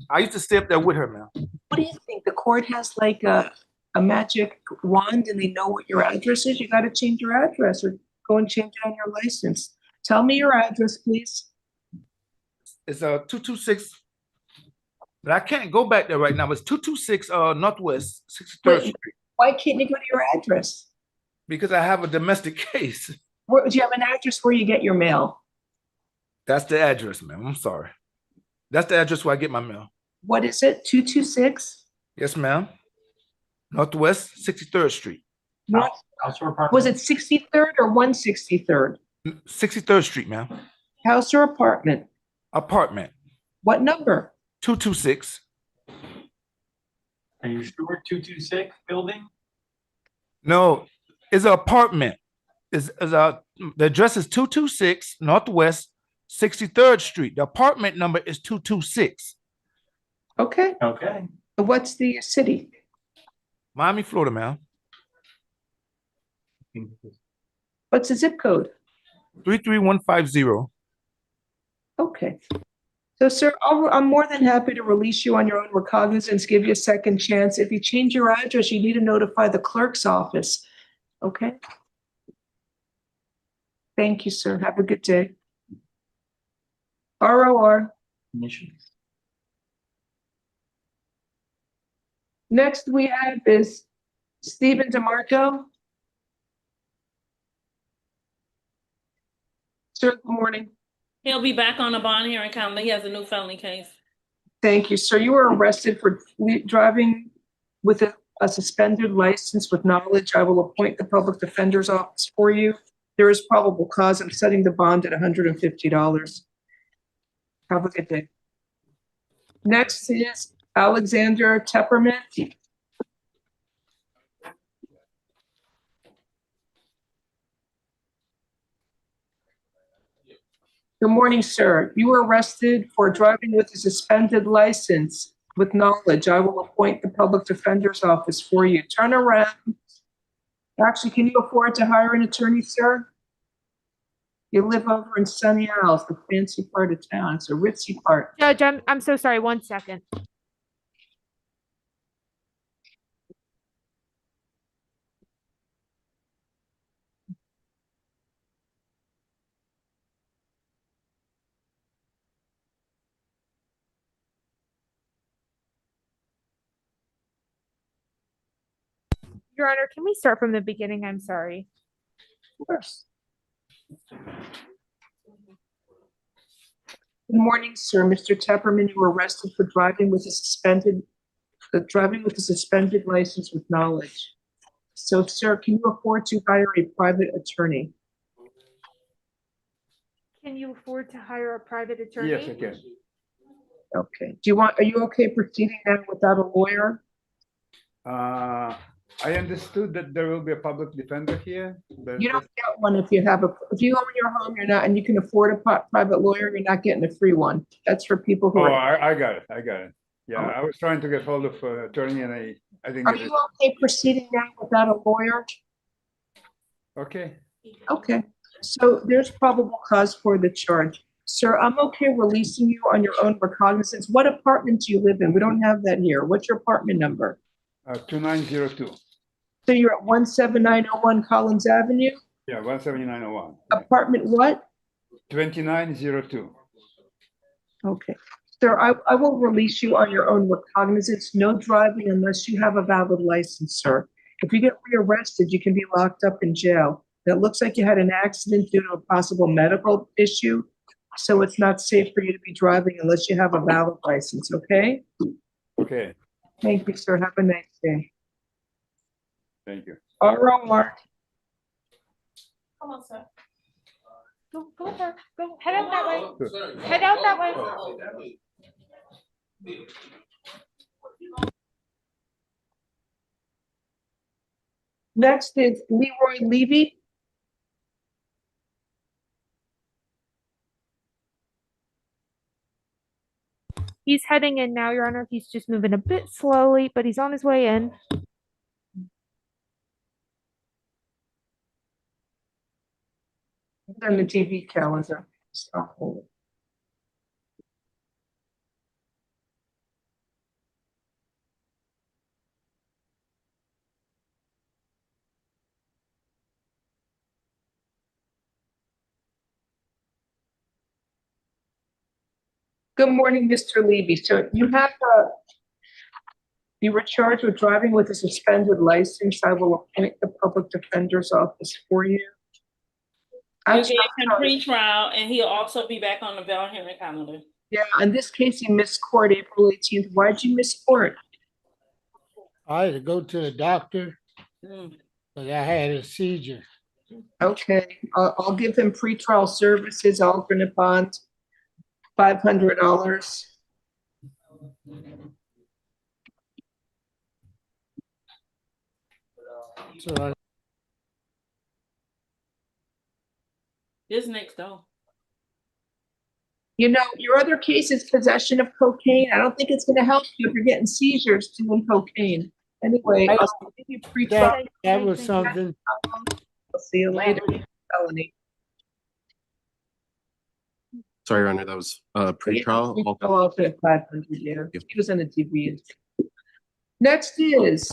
I used to stay up there with her, ma'am. What do you think? The court has like a magic wand and they know what your address is? You got to change your address or go and change it on your license. Tell me your address, please. It's 226, but I can't go back there right now. It's 226 Northwest 63rd Street. Why can't you go to your address? Because I have a domestic case. Do you have an address where you get your mail? That's the address, ma'am. I'm sorry. That's the address where I get my mail. What is it? 226? Yes, ma'am. Northwest 63rd Street. What? Was it 63rd or 163rd? 63rd Street, ma'am. House or apartment? apartment, What number? 226. Are you sure 226 building? No, it's an apartment. The address is 226 Northwest 63rd Street. The apartment number is 226. Okay. Okay. What's the city? Miami, Florida, ma'am. What's the zip code? 33150. Okay. So, sir, I'm more than happy to release you on your own recognizance, give you a second chance. If you change your address, you need to notify the clerk's office. Okay? Thank you, sir. Have a good day. ROR. Next we have is Stephen DeMarco. Sir, good morning. He'll be back on a bond hearing calendar. He has a new felony case. Thank you, sir. You were arrested for driving with a suspended license with knowledge. I will appoint the public defender's office for you. There is probable cause. I'm setting the bond at $150. Have a good day. Next is Alexander Tepperman. Good morning, sir. You were arrested for driving with a suspended license with knowledge. I will appoint the public defender's office for you. Turn around. Actually, can you afford to hire an attorney, sir? You live over in Sunny Isles, the fancy part of town. It's a ritzy part. Judge, I'm so sorry. 1 second. Your Honor, can we start from the beginning? I'm sorry. Of course. Good morning, sir. Mr. Tepperman, you were arrested for driving with a suspended license with knowledge. So, sir, can you afford to hire a private attorney? Can you afford to hire a private attorney? Yes, I can. Okay. Are you okay proceeding now without a lawyer? I understood that there will be a public defender here. But You don't get one if you own your home, you're not, and you can afford a private lawyer, you're not getting a free one. That's for people who Oh, are. I got it. Yeah, I was trying to get hold of attorney and I didn't Are get it. you okay proceeding now without a lawyer? Okay. Okay, so there's probable cause for the charge. Sir, I'm okay releasing you on your own recognizance. What apartment do you live in? We don't have that here. What's your apartment number? 2902. So you're at 17901 Collins Avenue? Yeah, 17901. Apartment what? 2902. Okay. Sir, I will release you on your own recognizance. No driving unless you have a valid license, sir. If you get rearrested, you can be locked up in jail. It looks like you had an accident due to a possible medical issue, so it's not safe for you to be driving unless you have a valid license, okay? Okay, Thank you, sir. Have a nice day. thank you. ROR. Come on, sir. Go there. Go head out that way. Head out that way. Next is Leroy Levy. He's heading in now, Your Honor. He's just moving a bit slowly, but he's on his way in. On the TV calendar. Stop holding. Good morning, Mr. Levy. So you were charged with driving with a suspended license. I will appoint the public defender's office for you. You gave him pre-trial, and he'll also be back on the bail hearing calendar. Yeah, in this case, he missed court April 18th. Why'd you miss court? I had to go to the doctor because I had a seizure. Okay, I'll give him pretrial services, alternate bond. $500. So This next door. You know, your other case is possession of cocaine. I don't think it's gonna help you if you're getting seizures doing cocaine. Anyway, I'll give you free trial. that was something. I'll see you later. Felony. Sorry, Your Honor, that was pre-trial. Oh, I'll pay 500, yeah. He was in the TV. Next is.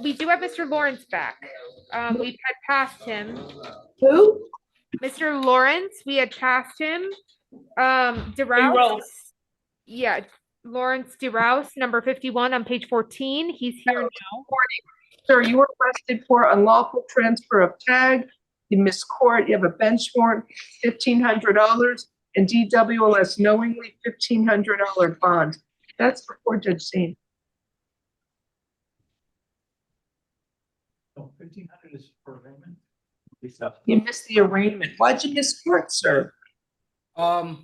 We do have Mr. Lawrence back. We've had passed him. Who? Mr. Lawrence, we had passed him. DeRouse. Yeah, Lawrence DeRouse, number 51 on page 14. He's here now. Sir, you were arrested for unlawful transfer of tag. You missed court. You have a bench warrant, $1,500, and DWLS knowingly $1,500 bond. That's before Judge Steen. 1,500 is for arraignment. You missed the arraignment. Why'd you miss court, sir? I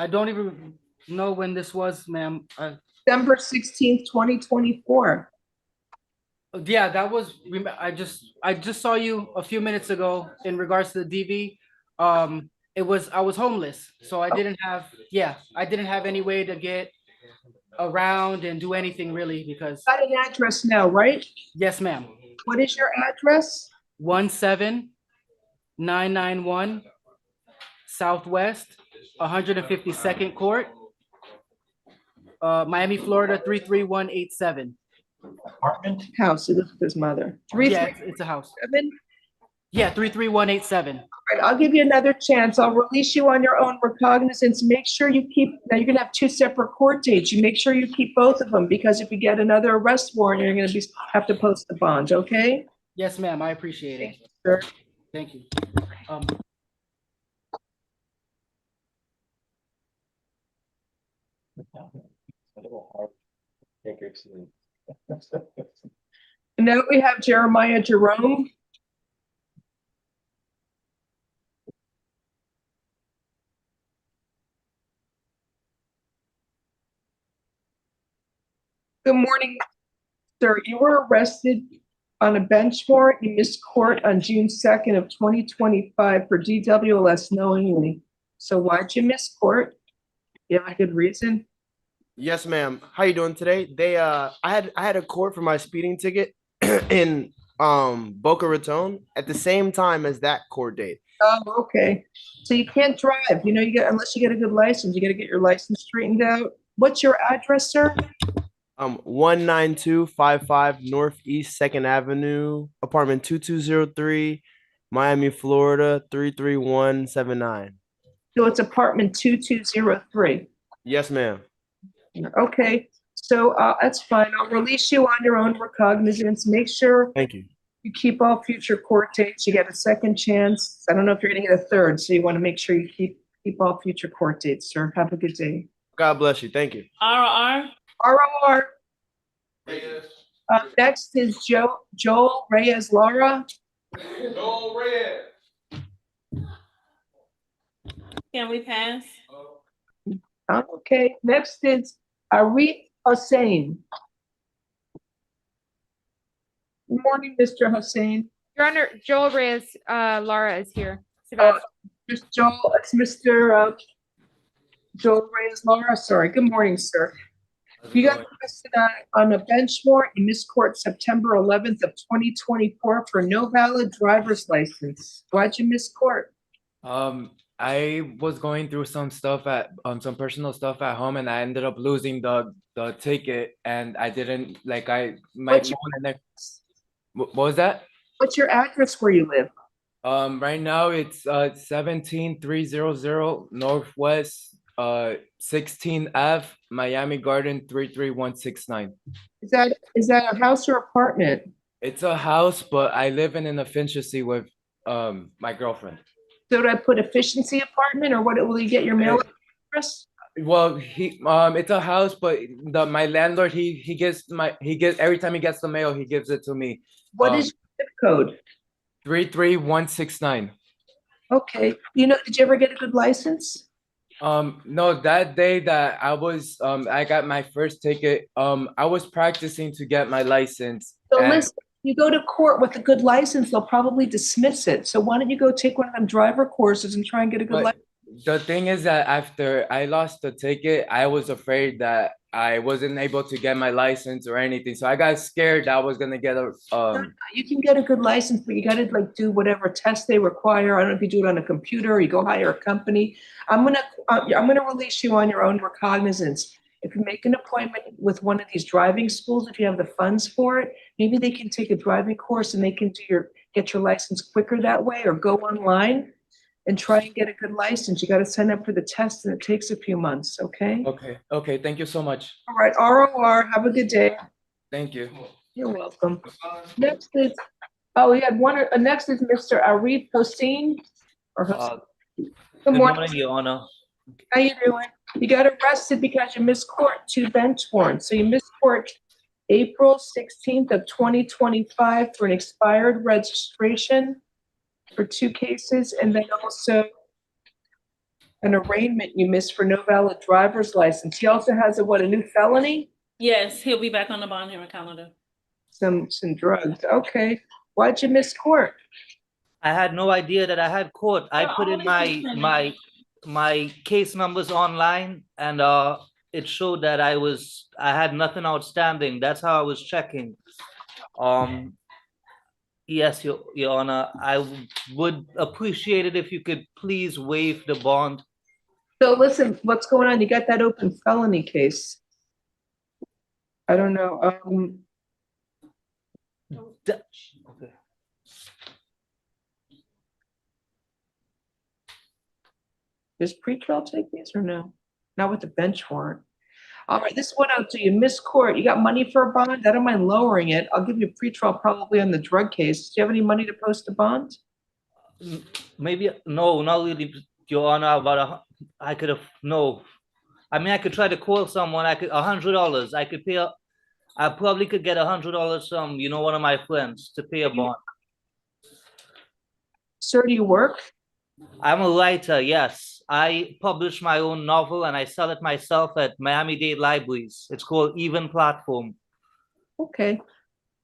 don't even know when this was, ma'am. December 16th, 2024. Yeah, that was. I just saw you a few minutes ago in regards to the DV. I was homeless, so I didn't have. Yeah, I didn't have any way to get around and do anything really because. Got an address now, right? Yes, ma'am. What is your address? 17991 Southwest 152nd Court, Miami, Florida 33187. Apartment? House. He lives with his mother. Yeah, it's a house. 7? Yeah, 33187. All right, I'll give you another chance. I'll release you on your own recognizance. Make sure you keep, now you're gonna have 2 separate court dates. You make sure you keep both of them because if you get another arrest warrant, you're gonna have to post the bond, okay? Yes, ma'am, I appreciate it. Sure. Thank you. And now we have Jeremiah Jerome. Good morning, sir. You were arrested on a bench warrant. You missed court on June 2nd of 2025 for DWLS knowingly. So why'd you miss court? You have a good reason? Yes, ma'am. How you doing today? I had a court for my speeding ticket in Boca Raton at the same time as that court date. Oh, okay. So you can't drive. You know, unless you get a good license, you got to get your license straightened out. What's your address, sir? 19255 Northeast 2nd Avenue, apartment 2203, Miami, Florida 33179. So it's apartment 2203. Yes, ma'am. Okay, so that's fine. I'll release you on your own recognizance. Make sure Thank you. you keep all future court dates. You get a second chance. I don't know if you're going to get a third, so you want to make sure you keep all future court dates, sir. Have a good day. God bless you. Thank you. RR. ROR. Next is Joel Reyes Lara. Joel Reyes. Can we pass? Okay, next is Arif Hussein. Good morning, Mr. Hussein. Your Honor, Joel Reyes, Lara is here. It's Mr. Joel Reyes Lara. Sorry. Good morning, sir. You got arrested on a bench warrant. You missed court September 11th of 2024 for no valid driver's license. Why'd you miss court? I was going through some stuff some personal stuff at home, and I ended up losing the ticket, and I didn't my phone and then what was that? What's your address where you live? Right now it's 17300 Northwest 16th Ave, Miami Garden 33169. Is that a house or apartment? It's a house, but I live in an efficiency with my girlfriend. So did I put efficiency apartment, or what? Will you get your mail address? Well, it's a house, but my landlord he gets every time he gets the mail, he gives it to me. What is your zip code? 33169. Okay. Did you ever get a good license? No, that day that I got my first ticket, I was practicing to get my license. So and- listen, you go to court with a good license, they'll probably dismiss it. So why don't you go take one of them driver courses and try and get a good But license? the thing is that after I lost the ticket, I was afraid that I wasn't able to get my license or anything. So I got scared that I was gonna get a You can get a good license, but you gotta like do whatever tests they require. I don't know if you do it on a computer or you go hire a company. I'm gonna release you on your own recognizance. If you make an appointment with one of these driving schools, if you have the funds for it, maybe they can take a driving course and they can get your license quicker that way, or go online and try and get a good license. You gotta sign up for the test and it takes a few months, okay? Okay, thank you so much. All right, ROR, have a good day. Thank you. You're welcome. Next is, we had one, next is Mr. Arif Hossein. Good morning. Your Honor. How you doing? You got arrested because you missed court 2 bench warrants. So you missed court April 16th of 2025 for an expired registration for 2 cases, and then also an arraignment you missed for no valid driver's license. He also has a new felony? Yes, he'll be back on the bond hearing calendar. Some drugs. Okay. Why'd you miss court? I had no idea that I had court. I put in my case numbers online, and it showed that I had nothing outstanding. That's how I was checking. Yes, Your Honor, I would appreciate it if you could please waive the bond. So listen, what's going on? You got that open felony case. I don't know. Okay. Does pretrial take these or no? Not with the bench warrant. All right, this is what I'll do. You missed court. You got money for a bond? I don't mind lowering it. I'll give you a pretrial probably on the drug case. Do you have any money to post a bond? Maybe, no, not really, Your Honor, but I could have, no. I mean, I could try to call someone. I could, $100. I could pay, I probably could get $100 from, one of my friends to pay a bond. Sir, do you work? I'm a writer, yes. I publish my own novel and I sell it myself at Miami-Dade libraries. It's called Even Platform. Okay.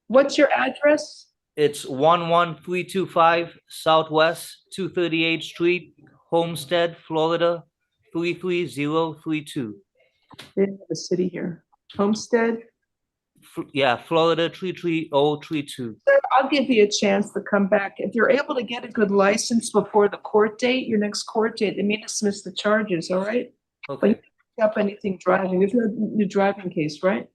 What's your address? It's 11325 Southwest 238th Street, Homestead, Florida, 33032. They have a city here. Homestead? Yeah, Florida 33032. Sir, I'll give you a chance to come back. If you're able to get a good license before the court date, your next court date, they may dismiss the charges, all right? Okay. But you can't pick up anything driving. There's no new driving case, right?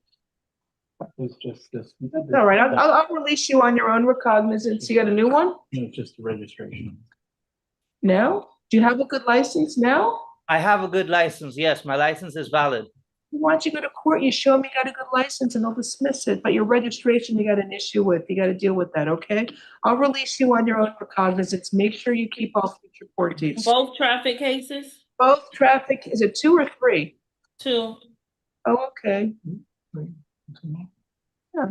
It's just this. All right, I'll release you on your own recognizance. You got a new one? No, just the registration. Now? Do you have a good license now? I have a good license, yes. My license is valid. Why don't you go to court? You show them you got a good license and they'll dismiss it. But your registration, you got an issue with. You got to deal with that, okay? I'll release you on your own recognizance. Make sure you keep all future court dates. Both traffic cases? Both traffic, is it 2 or 3? 2. Oh, okay. Yeah.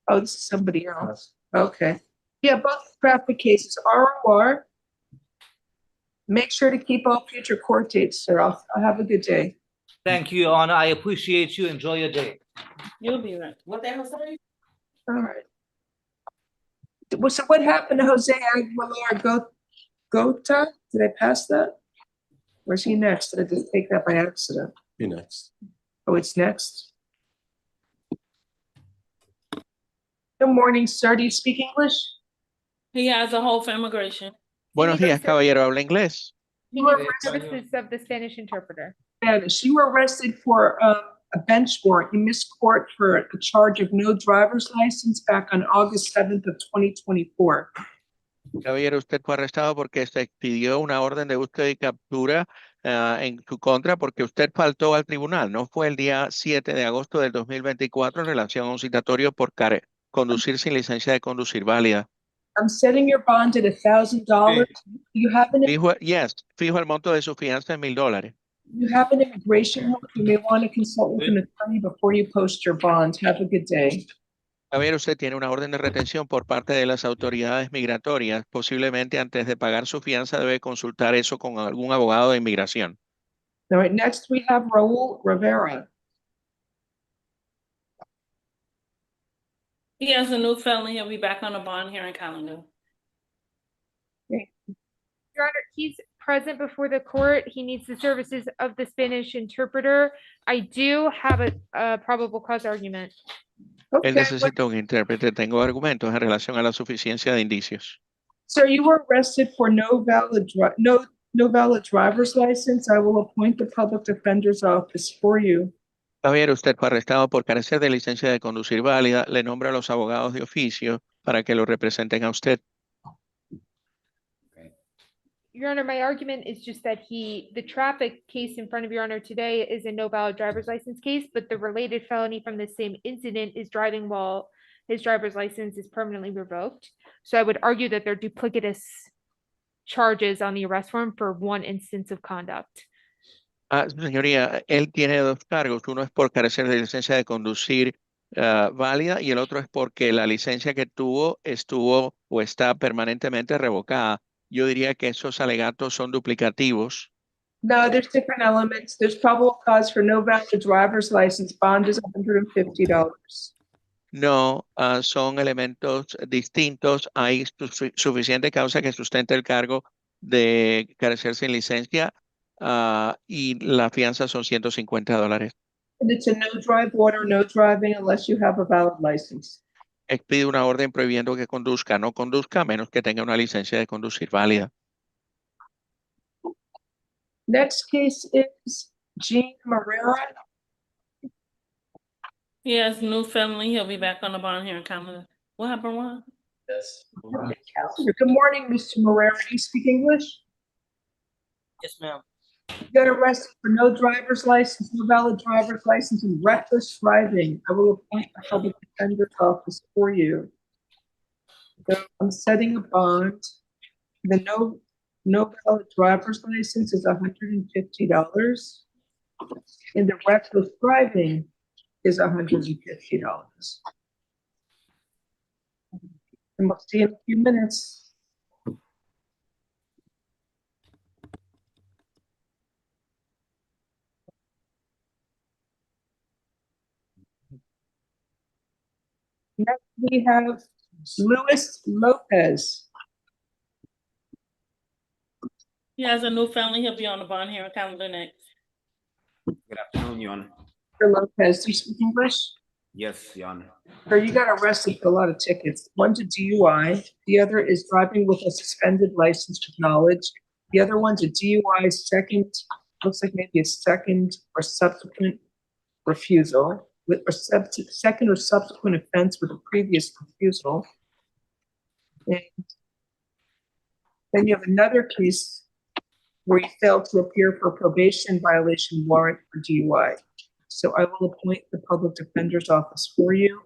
Oh, this is somebody else. Okay. Yeah, both traffic cases, ROR. Make sure to keep all future court dates, sir. I'll have a good day. Thank you, Your Honor. I appreciate you. Enjoy your day. You'll be right. What the hell is that? All right. Well, so what happened to Jose Aguilar Gota? Did I pass that? Where's he next? Did I just take that by accident? Be next. Oh, it's next. Good morning, sir. Do you speak English? He has a hold for immigration. Buenos días, caballero. ¿Habla inglés? He needs services of the Spanish interpreter. Spanish. You were arrested for a bench warrant. You missed court for a charge of no driver's license back on August 7th of 2024. Caballero, usted fue arrestado porque se expidió una orden de búsqueda y captura en su contra porque usted faltó al tribunal. No fue el día 7 de agosto del 2024 en relación a un citatorio por conducir sin licencia de conducir válida. I'm setting your bond at $1,000. You have an Fijo el monto de su fianza en $1,000. You have an immigration help. You may want to consult with an attorney before you post your bond. Have a good day. Caballero, usted tiene una orden de retención por parte de las autoridades migratorias. Posiblemente antes de pagar su fianza debe consultar eso con algún abogado de inmigración. All right, next we have Raul Rivera. He has a new felony. He'll be back on the bond hearing calendar. Your Honor, he's present before the court. He needs the services of the Spanish interpreter. I do have a probable cause argument. Él necesita un intérprete. Tengo argumentos en relación a la suficiencia de indicios. Sir, you were arrested for no valid driver's license. I will appoint the public defender's office for you. Caballero, usted fue arrestado por carecer de licencia de conducir válida. Le nombro a los abogados de oficio para que lo representen a usted. Your Honor, my argument is just that the traffic case in front of Your Honor today is a no valid driver's license case, but the related felony from the same incident is driving while his driver's license is permanently revoked. So I would argue that they're duplicitous charges on the arrest form for one instance of conduct. Señoría, él tiene dos cargos. Uno es por carecer de licencia de conducir válida y el otro es porque la licencia que tuvo estuvo o está permanentemente revocada. Yo diría que esos alegatos son duplicativos. No, there's different elements. There's probable cause for no valid driver's license. Bond is $150. No, son elementos distintos. Hay suficiente causa que sustente el cargo de carecer sin licencia y la fianza son $150. And it's a no drive order, no driving unless you have a valid license. Expide una orden prohibiendo que conduzca, no conduzca a menos que tenga una licencia de conducir válida. Next case is Gene Marrera. He has new felony. He'll be back on the bond hearing calendar. What happened, Juan? Yes. Good morning, Mr. Marrera. Do you speak English? Yes, ma'am. You got arrested for no driver's license, no valid driver's license, and reckless driving. I will appoint a public defender's office for you. So I'm setting a bond. The no valid driver's license is $150, and the reckless driving is $150. And we'll see in a few minutes. Next, we have Luis Lopez. He has a new felony. He'll be on the bond hearing calendar next. Good afternoon, Your Honor. Mr. Lopez, do you speak English? Yes, Your Honor. Sir, you got arrested for a lot of tickets. One's a DUI. The other is driving with a suspended license with knowledge. The other one's a DUI second, looks like maybe a second or subsequent refusal, with a second or subsequent offense with a previous refusal. And then you have another case where you failed to appear for a probation violation warrant for DUI. So I will appoint the public defender's office for you.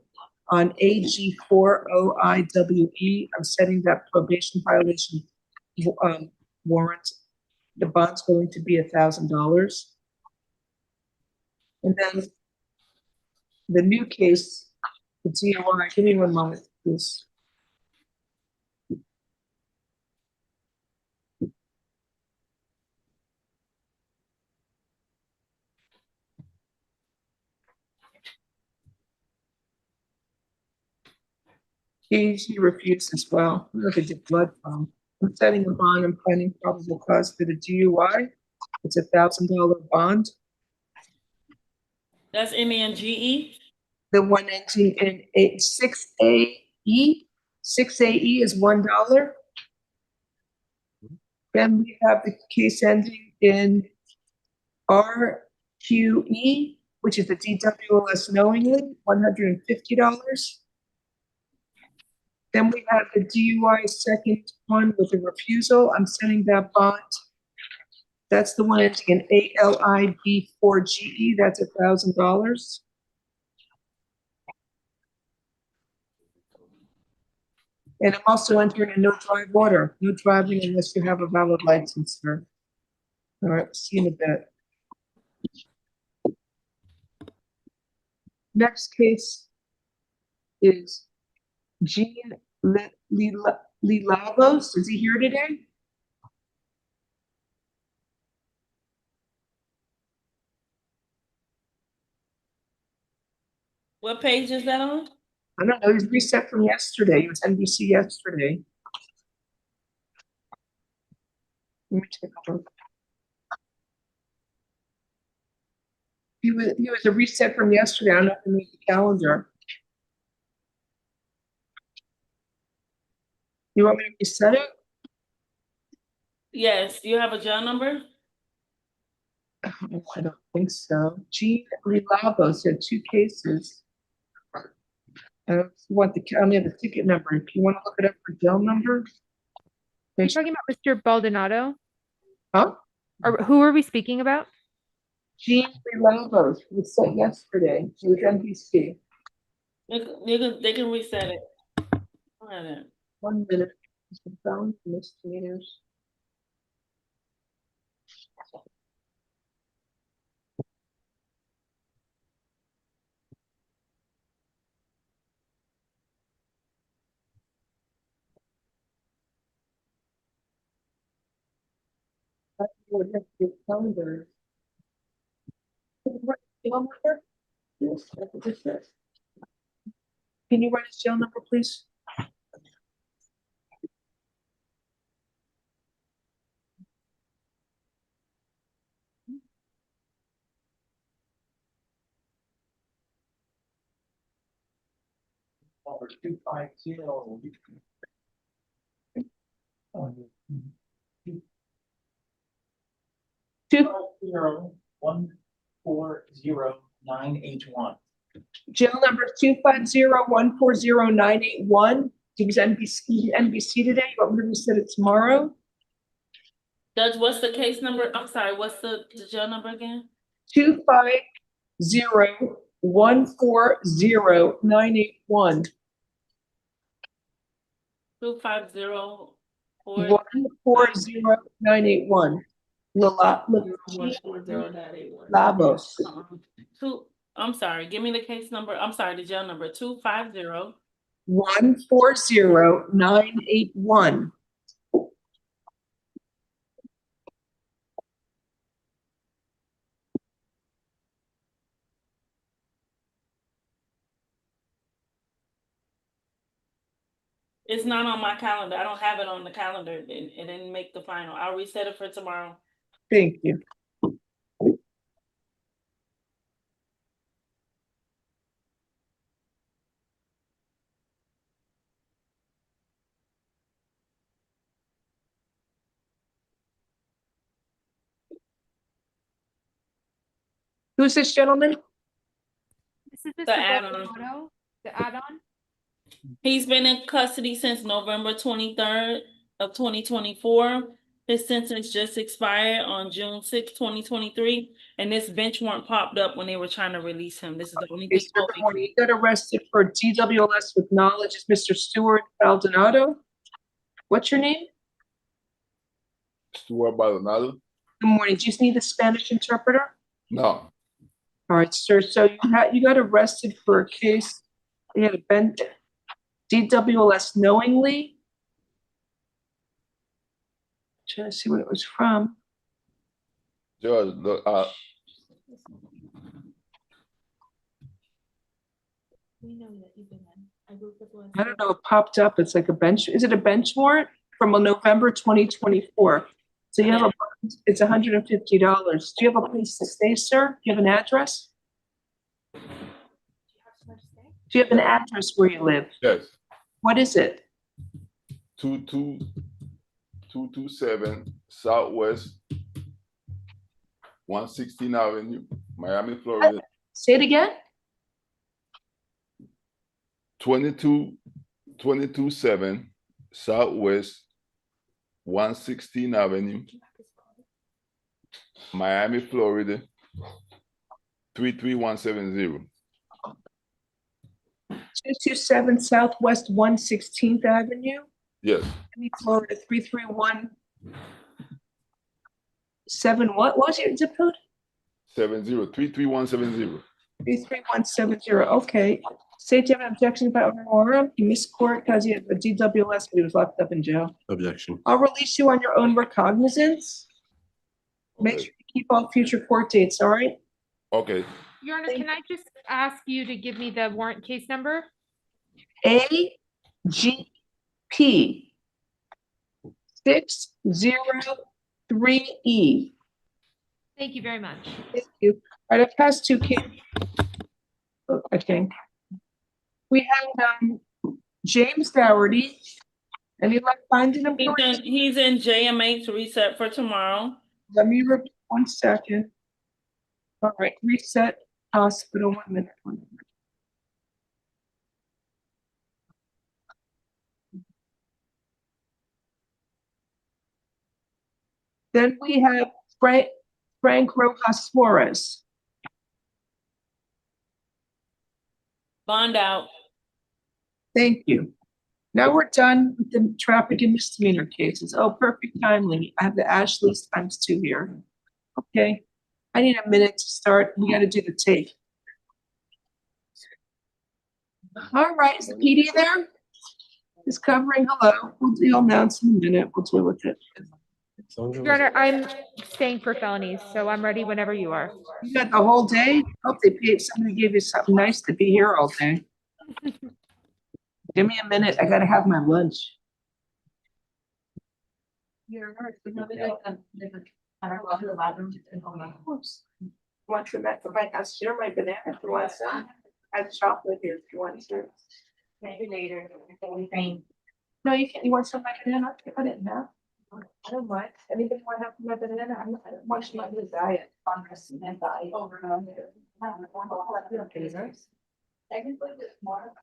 On AG40IWE, I'm setting that probation violation warrant. The bond's going to be $1,000. And then the new case, the DUI, give me one moment, please. He refused as well. I don't know if he did blood from. I'm setting a bond and finding probable cause for the DUI. It's $1,000 bond. That's MNGE. The one ending in 6AE. 6AE is $1. Then we have the case ending in RQE, which is the DWLS knowingly, $150. Then we have the DUI second one with a refusal. I'm setting that bond. That's the one ending in ALIB4GE. That's $1,000. And I'm also entering a no drive order. No driving unless you have a valid license, sir. All right, see you in a bit. Next case is Gene Lilavos. Is he here today? What page is that on? I don't know, it was reset from yesterday. It was NBC yesterday. Let me take a look. He was a reset from yesterday. I don't know if they made the calendar. You want me to reset it? Yes, do you have a jail number? Oh, I don't think so. Gene Rilabos had 2 cases. You want the, I only have the ticket number. If you want to look it up for jail number. You're talking about Mr. Baldonado? Huh? Or who are we speaking about? Gene Rilabos was sent yesterday. It was NBC. They can reset it. Hold on. 1 minute. Found misdemeanors. Would have to calendar. Can you write his jail number? Yes, that's what this says. Can you write his jail number, please? Number 250. 250-140-981. Jail number 250-140-981. It was NBC today. You want me to reset it tomorrow? Judge, what's the case number? I'm sorry, what's the jail number again? 250-140-981. 140-981. Labos. I'm sorry, give me the case number. I'm sorry, the jail number 250. 140-981. It's not on my calendar. I don't have it on the calendar. It didn't make the final. I'll reset it for tomorrow. Thank you. Who's this gentleman? This is Mr. The add-on. Baldonado, the add-on. He's been in custody since November 23rd of 2024. His sentence just expired on June 6, 2023, and this bench warrant popped up when they were trying to release him. This is the only thing. He got arrested for DWLS with knowledge is Mr. Stuart Baldonado. What's your name? Stuart Baldonado? Good morning. Do you need a Spanish interpreter? No. All right, sir. So you got arrested for a case. You had a bench DWLS knowingly. Trying to see what it was from. Judge, look, I don't know. It popped up. It's like a bench. Is it a bench warrant from November 2024? So you have it's $150. Do you have a place to stay, sir? Do you have an address? Do you have an address where you live? yes. What is it? 227 Southwest 116th Avenue, Miami, Florida. Say it again. 227 Southwest 116th Avenue, Miami, Florida 33170. 227 Southwest 116th Avenue. Yes. Miami, Florida 33170. What was your zip code? 33170. 33170. Okay. Say, do you have an objection about Ramon? He missed court because he had a DWS, but he was locked up in jail. Objection. I'll release you on your own recognizance. Make sure you keep all future court dates, all right? Okay. Your Honor, can I just ask you to give me the warrant case number? AGP 603E. Thank you very much. Thank you. All right, I've passed two cases. I think. We have James Dougherty. Any luck finding him? He's in JMH reset for tomorrow. Let me 1 second. All right, reset hospital. 1 minute. 1 minute. Then we have Frank Rojas Flores. Bond out. Thank you. Now we're done with the traffic and misdemeanor cases. Oh, perfect timing. I have the Ashley's ×2 here. Okay. I need a minute to start. We got to do the tape. All right. Is the PD there? Is covering. Hello. We'll announce in a minute. We'll deal with it. Your Honor, I'm staying for felonies, so I'm ready whenever you are. You got the whole day? Hope they paid somebody gave you something nice to be here all day. Give me a minute. I gotta have my lunch. Want some that for my house? Share my banana if you want some. I have chocolate here if you want to. Maybe later. No, you can't. You want some of my banana? I didn't have. I don't mind. Anybody want to have my banana? I'm not much my diet. On my diet. Over and over. Technically, it's more.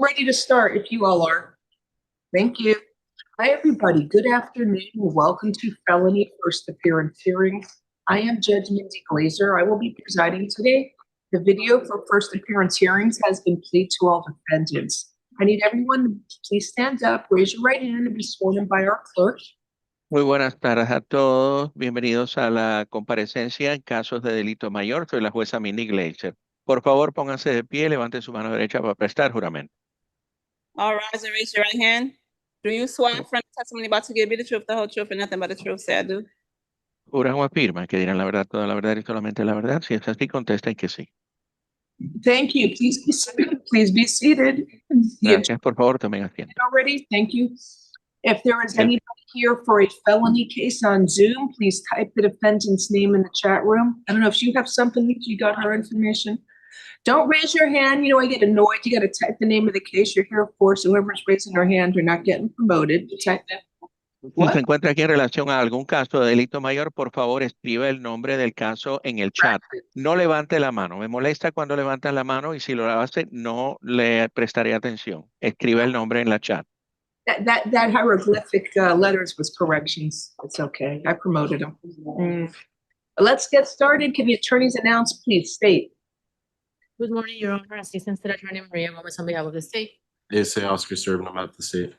Ready to start if you all are. Thank you. Hi, everybody. Good afternoon. Welcome to Felony First Appearance Hearings. I am Judge Mindy Glazer. I will be presiding today. The video for First Appearance Hearings has been played to all defendants. I need everyone to please stand up, raise your right hand, and be sworn in by our clerk. Muy buenas tardes a todos. Bienvenidos a la comparecencia en casos de delito mayor. Soy la jueza Mindy Glazer. Por favor, pónganse de pie, levanten su mano derecha para prestar juramento. All rise and raise your right hand. Do you swear from the testimony about to give you the truth, the whole truth, and nothing but the truth? Say I do. ¿Juran o afirman que dirán la verdad, toda la verdad y solamente la verdad? Si es así, contesten que sí. Thank you. Please be seated. Gracias. Por favor, tomen asiento. Already. Thank you. If there is anybody here for a felony case on Zoom, please type the defendant's name in the chat room. I don't know if you have something that you got her information. Don't raise your hand. You know, I get annoyed. You got to type the name of the case you're here for. So whoever's raising their hand, you're not getting promoted. Type that. Si se encuentra aquí en relación a algún caso de delito mayor, por favor escriba el nombre del caso en el chat. No levante la mano. Me molesta cuando levantan la mano y si lo hace no le prestaré atención. Escriba el nombre en la chat. That hieroglyphic letters was corrections. It's okay. I promoted them. Let's get started. Can the attorneys announce, please state? Good morning, Your Honor. Assistant State Attorney Maria Gomez on behalf of the state. ASA Oscar Servant, I'm at the state.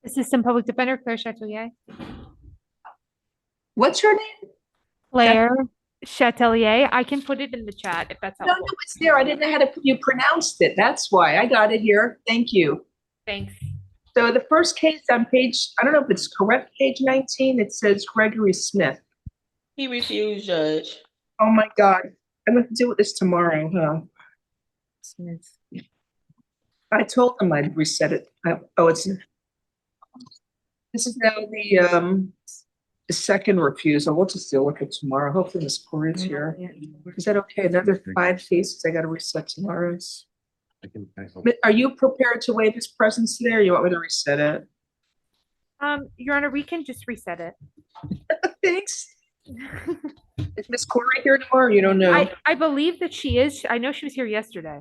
Assistant Public Defender Claire Chatelier. What's your name? Claire Chatelier. I can put it in the chat if that's helpful. No, it's there. I didn't know how to you pronounced it. That's why I got it here. Thank you. Thanks. So the first case on page, I don't know if it's correct, page 19, it says Gregory Smith. He refused, Judge. Oh my God. I'm going to deal with this tomorrow, huh? Smith. I told them I'd reset it. This is now the second refusal. We'll just deal with it tomorrow. Hopefully Ms. Corey's here. Is that okay? Another 5 cases I got to reset tomorrow. Are you prepared to waive his presence today, or you want me to reset it? Your Honor, we can just reset it. Thanks. Is Ms. Corey here tomorrow? You don't know. I believe that she is. I know she was here yesterday.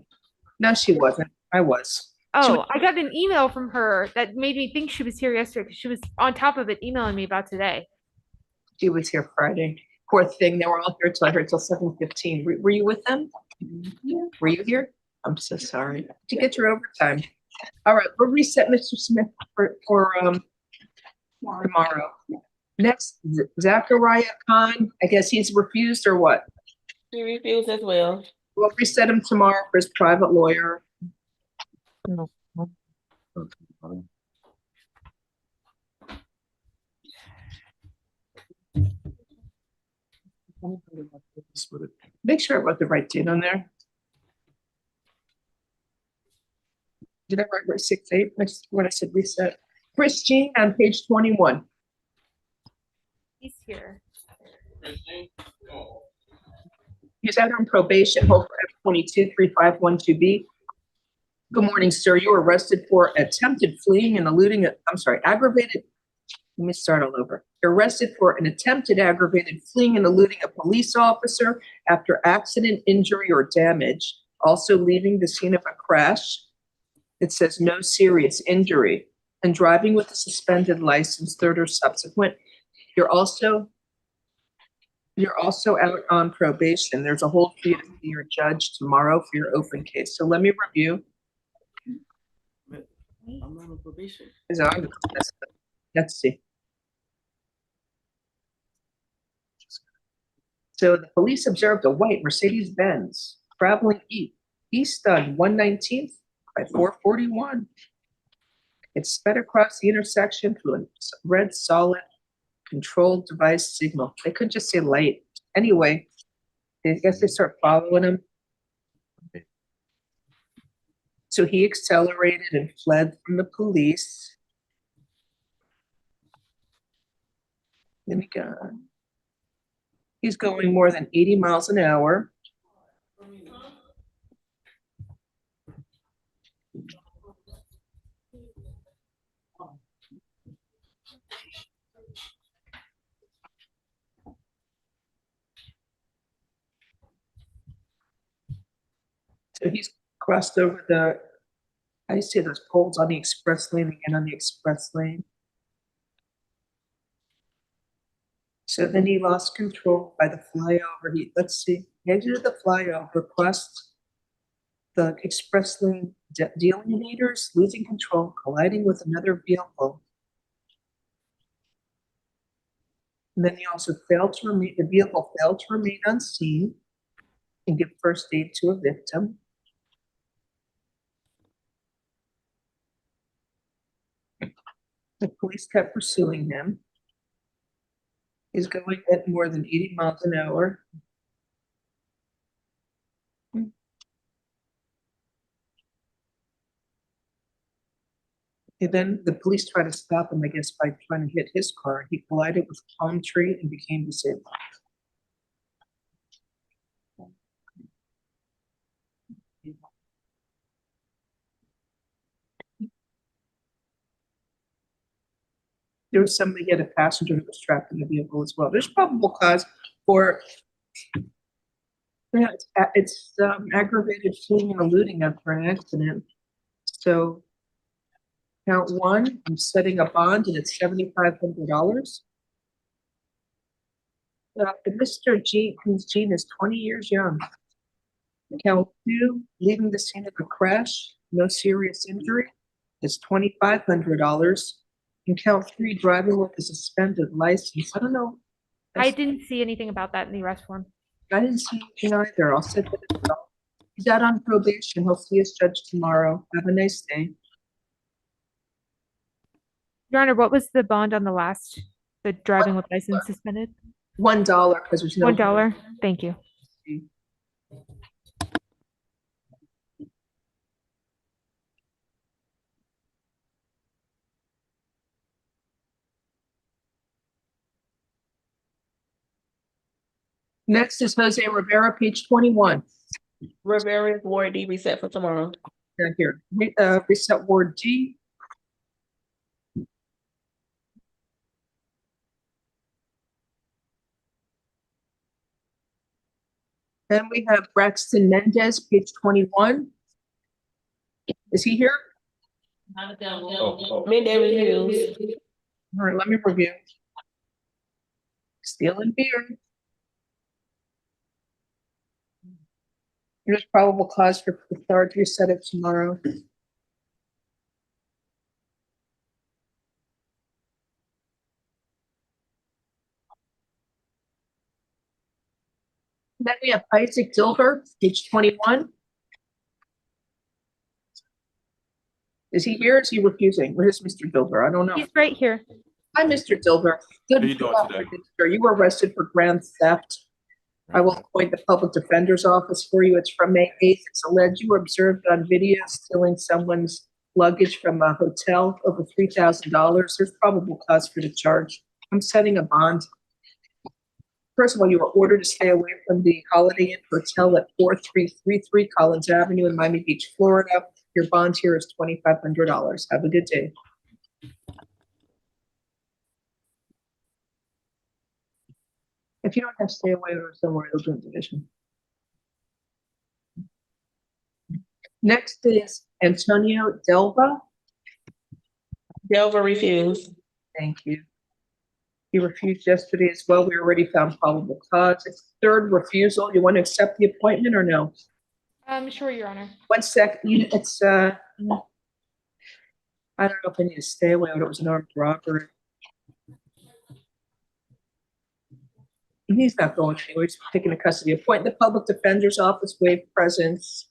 No, she wasn't. I was. Oh, I got an email from her that made me think she was here yesterday because she was on top of it emailing me about today. She was here Friday. Poor thing. They were all here till I heard till 7:15. Were you with them? Were you here? I'm so sorry. Did you get your overtime? All right, we'll reset Mr. Smith for tomorrow. Next, Zachariah Khan. I guess he's refused or what? He refused as well. We'll reset him tomorrow for his private lawyer. No. Make sure I wrote the right date on there. Did I write 6-8? That's when I said reset. Chris Jean on page 21. He's here. He's out on probation, hold for F22-3512B. Good morning, sir. You were arrested for attempted fleeing and eluding aggravated. Let me start all over. You're arrested for an attempted aggravated fleeing and eluding a police officer after accident, injury, or damage. Also leaving the scene of a crash. It says no serious injury. And driving with a suspended license, third or subsequent. You're also out on probation. There's a hold for you to see your judge tomorrow for your open case. So let me review. I'm not on probation. Let's see. So the police observed a white Mercedes-Benz traveling east on 119th by 441. It sped across the intersection through a red solid controlled device signal. They couldn't just say light. Anyway, I guess they start following him. So he accelerated and fled from the police. Then he got, he's going more than 80 miles an hour. So he's crossed over the, I see those poles on the express lane again on the express lane. So then he lost control by the flyover. Let's see, he exited the flyover, crossed the express lane delineators, losing control, colliding with another vehicle. And then he also failed to remain, the vehicle failed to remain on scene and give first aid to a victim. The police kept pursuing him. He's going at more than 80 miles an hour. And then the police tried to stop him, I guess, by trying to hit his car. He collided with a palm tree and became disabled. There was somebody, a passenger that was trapped in the vehicle as well. There's probable cause for, yeah, it's aggravated fleeing and eluding after an accident. So count one, I'm setting a bond and it's $7,500. Mr. G, whose Gene is 20 years young. Count two, leaving the scene of a crash, no serious injury, is $2,500. And count three, driving with a suspended license. I don't know. I didn't see anything about that in the arrest form. I didn't see anything either. I'll set that as well. He's out on probation. He'll see his judge tomorrow. Have a nice day. Your Honor, what was the bond on the driving with license suspended? $1 because there's no. $1. Thank you. Next is Jose Rivera, page 21. Rivera's Ward D reset for tomorrow. Here, reset Ward D. Then we have Braxton Mendez, page 21. Is he here? Midday reviews. All right, let me review. Stealing beer. There's probable cause for authority to set it tomorrow. Then we have Isaac Dilber, page 21. Is he here? Or is he refusing? Where's Mr. Dilber? I don't know. He's right here. Hi, Mr. Dilber. Good. How are you doing today? Sir, you were arrested for grand theft. I will appoint the public defender's office for you. It's from May 8th. It's alleged you were observed on video stealing someone's luggage from a hotel over $3,000. There's probable cause for the charge. I'm setting a bond. First of all, you were ordered to stay away from the Holiday Inn Hotel at 4333 Collins Avenue in Miami Beach, Florida. Your bond here is $2,500. Have a good day. If you don't have to stay away or somewhere, they'll do it in division. Next is Antonio Delva. Delva refused. Thank you. He refused yesterday as well. We already found probable cause. It's third refusal. You want to accept the appointment or no? Sure, Your Honor. 1 second. It's I don't know if I need to stay away or it was an armed robbery. He's not going anywhere. He's taking a custody. Appoint the public defender's office, waive presence.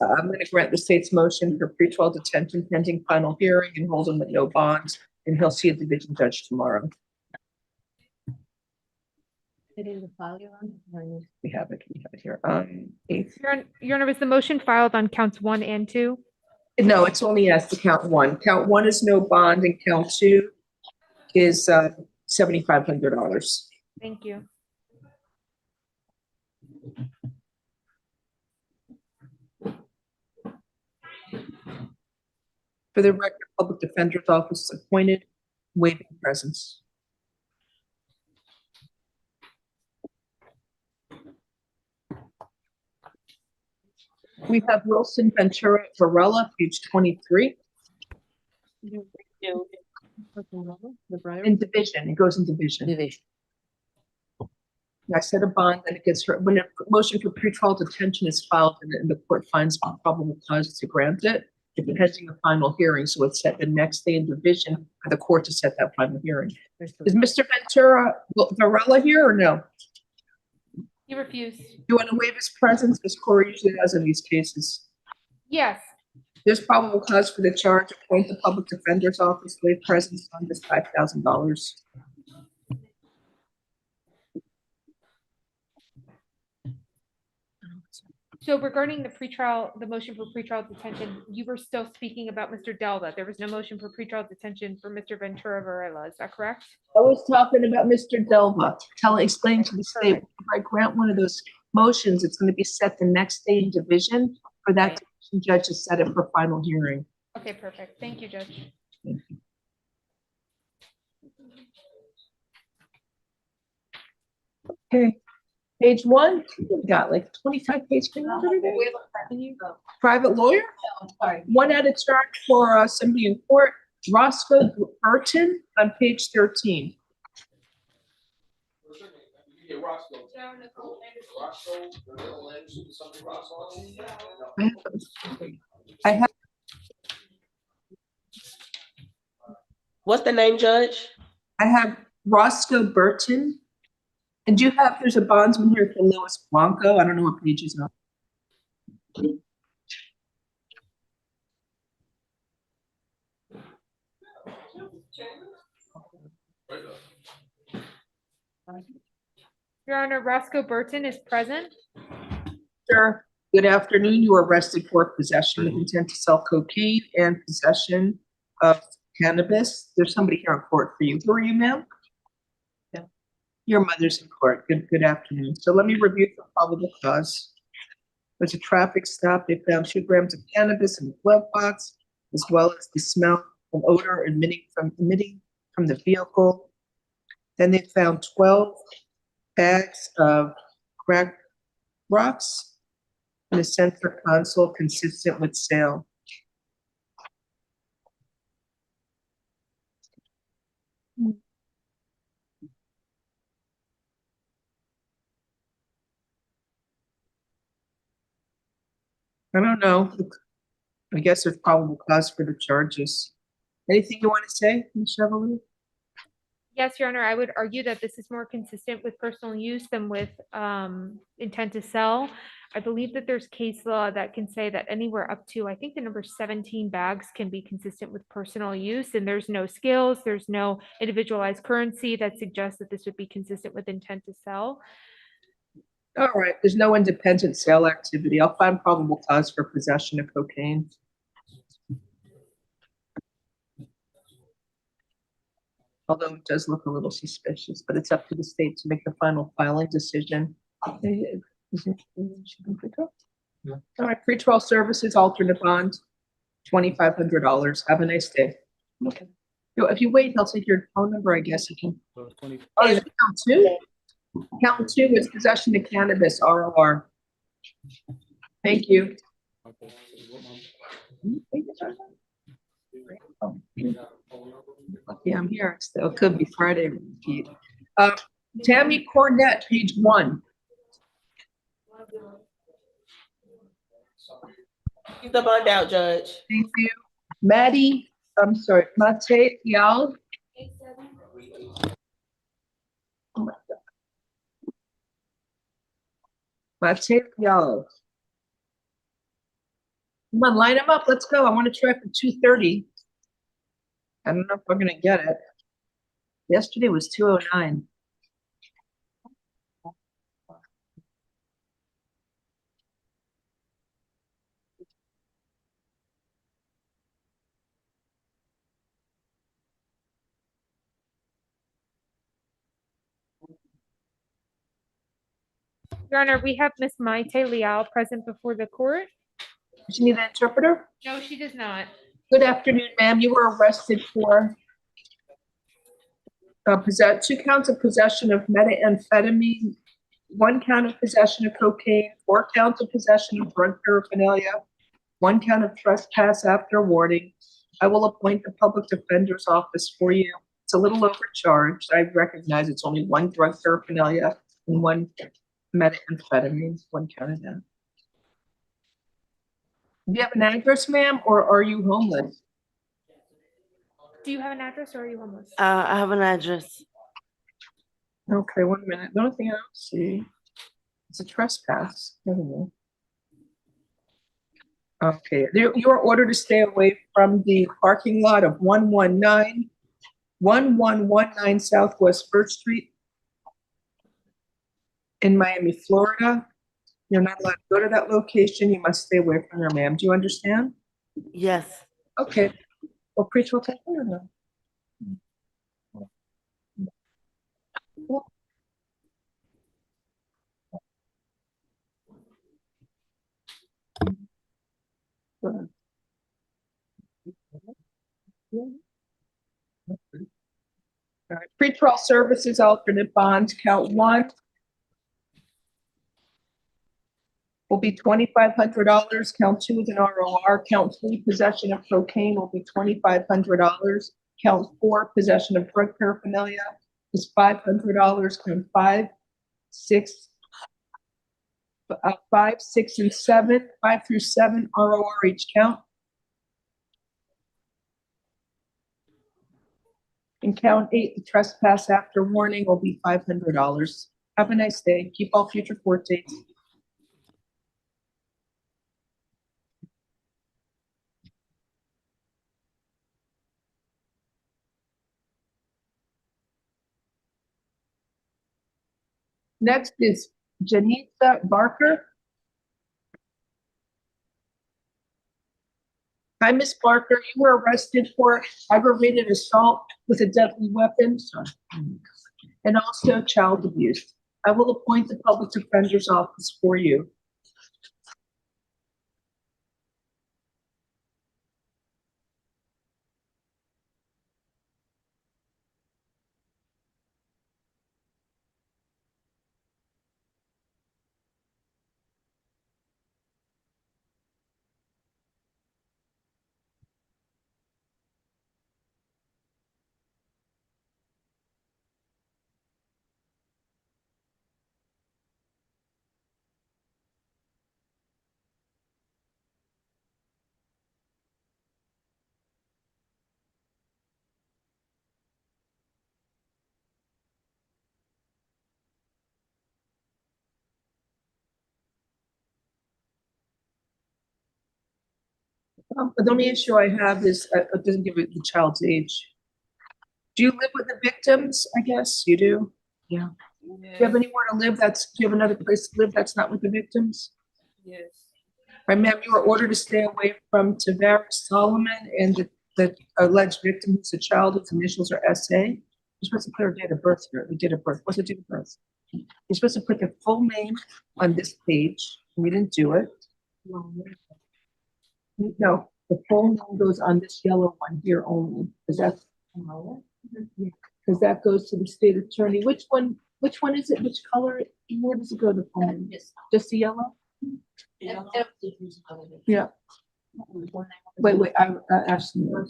I'm going to grant the state's motion for pretrial detention pending final hearing and hold him with no bonds. And he'll see a division judge tomorrow. We have it. We have it here. 8th. Your Honor, was the motion filed on counts 1 and 2? No, it's only as to count 1. Count 1 is no bond, and count 2 is $7,500. Thank you. For the record, public defender's office is appointed, waiving presence. We have Wilson Ventura Varela, page 23. In division, it goes in division. I set a bond that it gets her, when a motion for pretrial detention is filed and the court finds probable cause to grant it, it's pending a final hearing, so it's set the next day in division for the court to set that final hearing. Is Mr. Ventura Varela here or no? He refused. You want to waive his presence, as court usually does in these cases? Yes. There's probable cause for the charge. Appoint the public defender's office, waive presence on this $5,000. So regarding the pretrial, the motion for pretrial detention, you were still speaking about Mr. Delva. There was no motion for pretrial detention for Mr. Ventura Varela. Is that correct? I was talking about Mr. Delva. Explain to the state, if I grant one of those motions, it's going to be set the next day in division for that judge to set it for final hearing. Okay, perfect. Thank you, Judge. Okay, page one, we got like 25 page criminal today. Private lawyer, one at a time for somebody in court, Roscoe Burton on page 13. I have. What's the name, Judge? I have Roscoe Burton. And you have, there's a bondsman here for Louis Blanco. I don't know what page he's on. Your Honor, Roscoe Burton is present. Sir, good afternoon. You were arrested for possession with intent to sell cocaine and possession of cannabis. There's somebody here in court for you. Who are you, ma'am? Yeah. Your mother's in court. Good afternoon. So let me review the probable cause. There's a traffic stop. They found 2 grams of cannabis in the glove box, as well as the smell and odor emitting from the vehicle. Then they found 12 bags of crack rocks in a center console consistent with sale. I don't know. I guess there's probable cause for the charges. Anything you want to say, Ms. Chevalier? Yes, Your Honor, I would argue that this is more consistent with personal use than with intent to sell. I believe that there's case law that can say that anywhere up to, I think the number 17 bags can be consistent with personal use, and there's no scales, there's no individualized currency that suggests that this would be consistent with intent to sell. All right, there's no independent sale activity. I'll find probable cause for possession of cocaine. Although it does look a little suspicious, but it's up to the state to make the final filing decision. All right, pretrial services, alternate bond, $2,500. Have a nice day. Okay. If you wait, I'll take your phone number, I guess you can. Oh, there's count 2? Count 2 is possession of cannabis, ROR. Thank you. Yeah, I'm here. It could be Friday. Tammy Cornett, page 1. Keep the bond out, Judge. Thank you. Mate Yal. Oh my God. Mate Yal. Come on, line them up. Let's go. I want to try for 2:30. I don't know if we're going to get it. Yesterday was 2:09. Your Honor, we have Miss Maite Leal present before the court. Does she need an interpreter? No, she does not. Good afternoon, ma'am. You were arrested for 2 counts of possession of methamphetamine, 1 count of possession of cocaine, 4 counts of possession of drug paraphernalia, 1 count of trespass after warning. I will appoint the public defender's office for you. It's a little overcharged. I recognize it's only 1 drug paraphernalia and 1 methamphetamine, 1 count of that. Do you have an address, ma'am, or are you homeless? Do you have an address or are you homeless? I have an address. Okay, 1 minute. The only thing I don't see is a trespass. Okay, you are ordered to stay away from the parking lot of 1119 Southwest First Street in Miami, Florida. You're not allowed to go to that location. You must stay away from her, ma'am. Do you understand? Yes. Okay. Well, preach will take care of that. All right, pretrial services, alternate bonds, count one will be $2,500. Count two is an ROR. Count three, possession of cocaine will be $2,500. Count four, possession of drug paraphernalia is $500. Count five, six, 5, 6, and 7, 5 through 7 ROR each count. And count 8, the trespass after warning will be $500. Have a nice day. Keep all future court dates. Next is Janita Barker. Hi, Miss Barker. You were arrested for aggravated assault with a deadly weapon and also child abuse. I will appoint the public defender's office for you. The only issue I have is it doesn't give it the child's age. Do you live with the victims? I guess you do. Yeah. Do you have anywhere to live do you have another place to live that's not with the victims? Yes. Right, ma'am, you were ordered to stay away from Tavares Solomon and the alleged victim who's a child whose initials are SA. You're supposed to put her date of birth here, the date of birth. What's the date of birth? You're supposed to put the full name on this page. We didn't do it. No, the full name goes on this yellow one here only, because that goes to the state attorney. Which one is it? Which color? Where does it go, the full name? Just the yellow? Yeah. Wait, I asked you.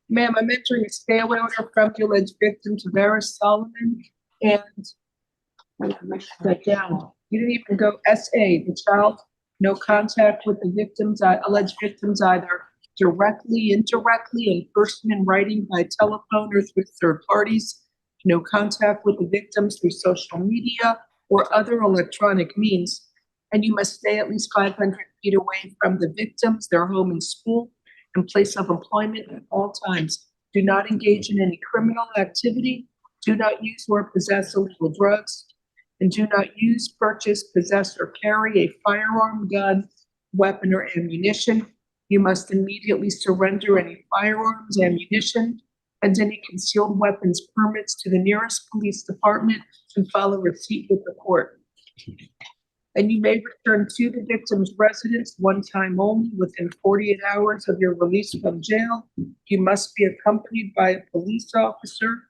Ma'am, I'm entering a stay away order from the alleged victim, Tavares Solomon, and write that down. You didn't even go SA, the child, no contact with the victims, alleged victims, either directly, indirectly, in person, in writing, by telephone, or through third parties. No contact with the victims through social media or other electronic means. And you must stay at least 500 feet away from the victims, their home and school, and place of employment at all times. Do not engage in any criminal activity. Do not use or possess illegal drugs. And do not use, purchase, possess, or carry a firearm, gun, weapon, or ammunition. You must immediately surrender any firearms, ammunition, and any concealed weapons permits to the nearest police department and file a receipt with the court. And you may return to the victim's residence one time only within 48 hours of your release from jail. You must be accompanied by a police officer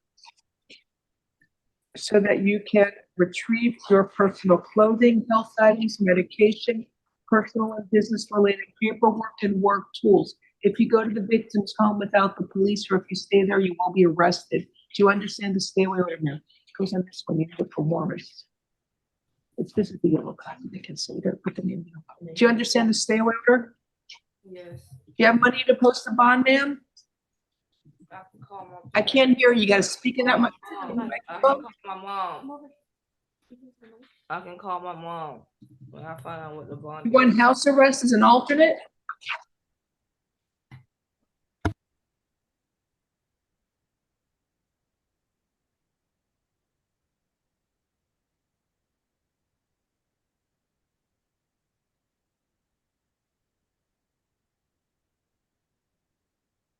so that you can retrieve your personal clothing, health items, medication, personal and business-related paperwork, and work tools. If you go to the victim's home without the police, or if you stay there, you will be arrested. Do you understand the stay away order now? It goes on this one, you look for warrants. This is the yellow copy, they can see there, put the name down. Do you understand the stay away order? Yes. Do you have money to post a bond, ma'am? I can't hear you. You gotta speak in that much. I can call my mom. I can call my mom when I find out what the bond. You want house arrest as an alternate?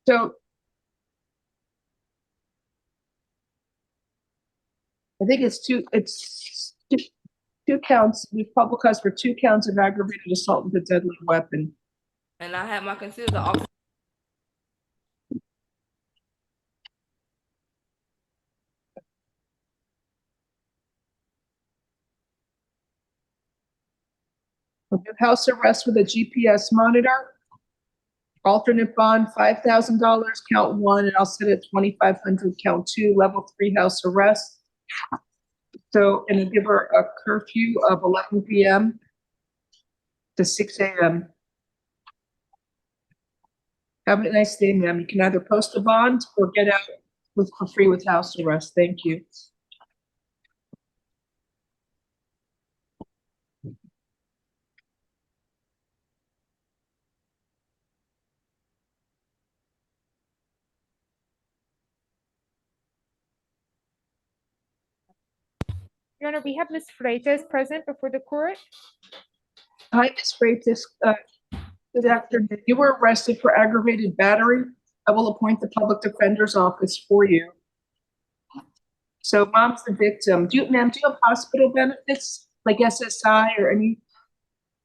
So I think it's two counts, we public cause for 2 counts of aggravated assault with a deadly weapon. And I had my concealed the officer. We'll do house arrest with a GPS monitor. Alternate bond, $5,000, count 1, and I'll set it 2,500, count 2, level 3 house arrest. So, and I'll give her a curfew of 11 p.m. to 6 a.m. Have a nice day, ma'am. You can either post a bond or get out for free with house arrest. Thank you. Your Honor, we have Ms. Freitas present before the court. Hi, Ms. Freitas. Good afternoon. You were arrested for aggravated battery. I will appoint the public defender's office for you. So mom's the victim. Ma'am, do you have hospital benefits like SSI or any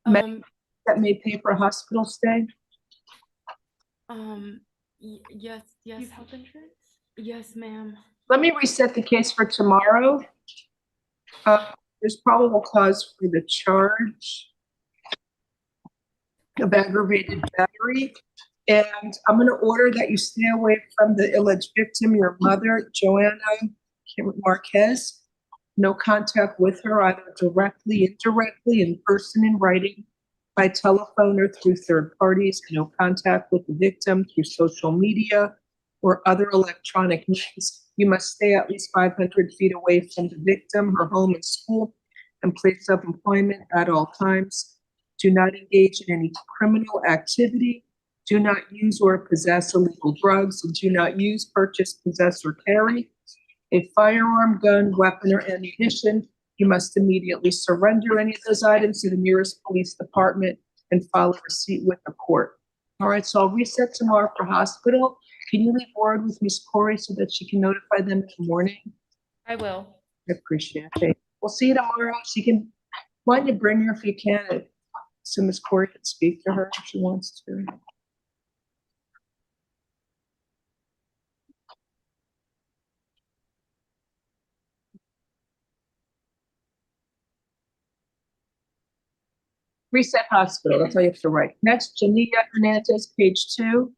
that may pay for a hospital stay? Yes. You have health insurance? Yes, ma'am. Let me reset the case for tomorrow. There's probable cause for the charge of aggravated battery. And I'm going to order that you stay away from the alleged victim, your mother, Joanna Marquez. No contact with her, either directly, indirectly, in person, in writing, by telephone, or through third parties. No contact with the victim through social media or other electronic means. You must stay at least 500 feet away from the victim, her home and school, and place of employment at all times. Do not engage in any criminal activity. Do not use or possess illegal drugs, and do not use, purchase, possess, or carry a firearm, gun, weapon, or ammunition. You must immediately surrender any of those items to the nearest police department and file a receipt with the court. All right, so I'll reset tomorrow for hospital. Can you leave word with Ms. Corey so that she can notify them in the morning? I will. I appreciate it. We'll see you tomorrow. She can, why don't you bring her if you can, so Ms. Corey can speak to her if she wants to. Reset hospital, that's all you have to write. Next, Janita Hernandez, page 2.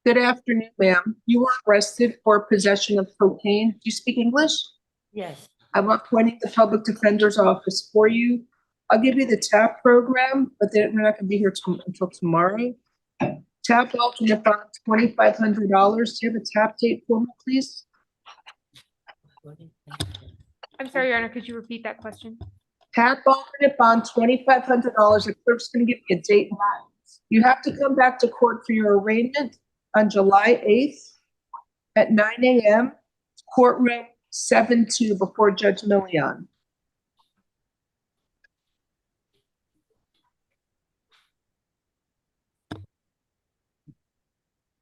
Good afternoon, ma'am. You were arrested for possession of cocaine. Do you speak English? Yes. I'm appointing the public defender's office for you. I'll give you the TAP program, but then we're not going to be here until tomorrow. TAP alternate bond, $2,500. Do you have a TAP date for me, please? I'm sorry, Your Honor, could you repeat that question? TAP alternate bond, $2,500. The clerk's going to give you a date. You have to come back to court for your arraignment on July 8th at 9 a.m. Courtroom 7-2 before Judge Millian.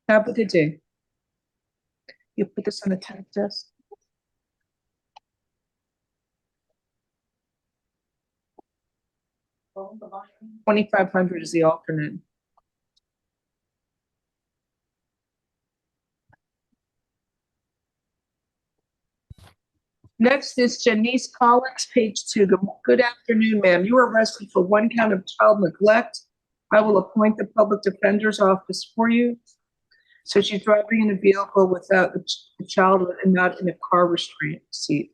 Have a good day. You put this on the tax desk. $2,500 is the alternate. Next is Janice Collins, page 2. Good afternoon, ma'am. You were arrested for 1 count of child neglect. I will appoint the public defender's office for you. So she's driving in a vehicle without the child and not in a car restraint seat.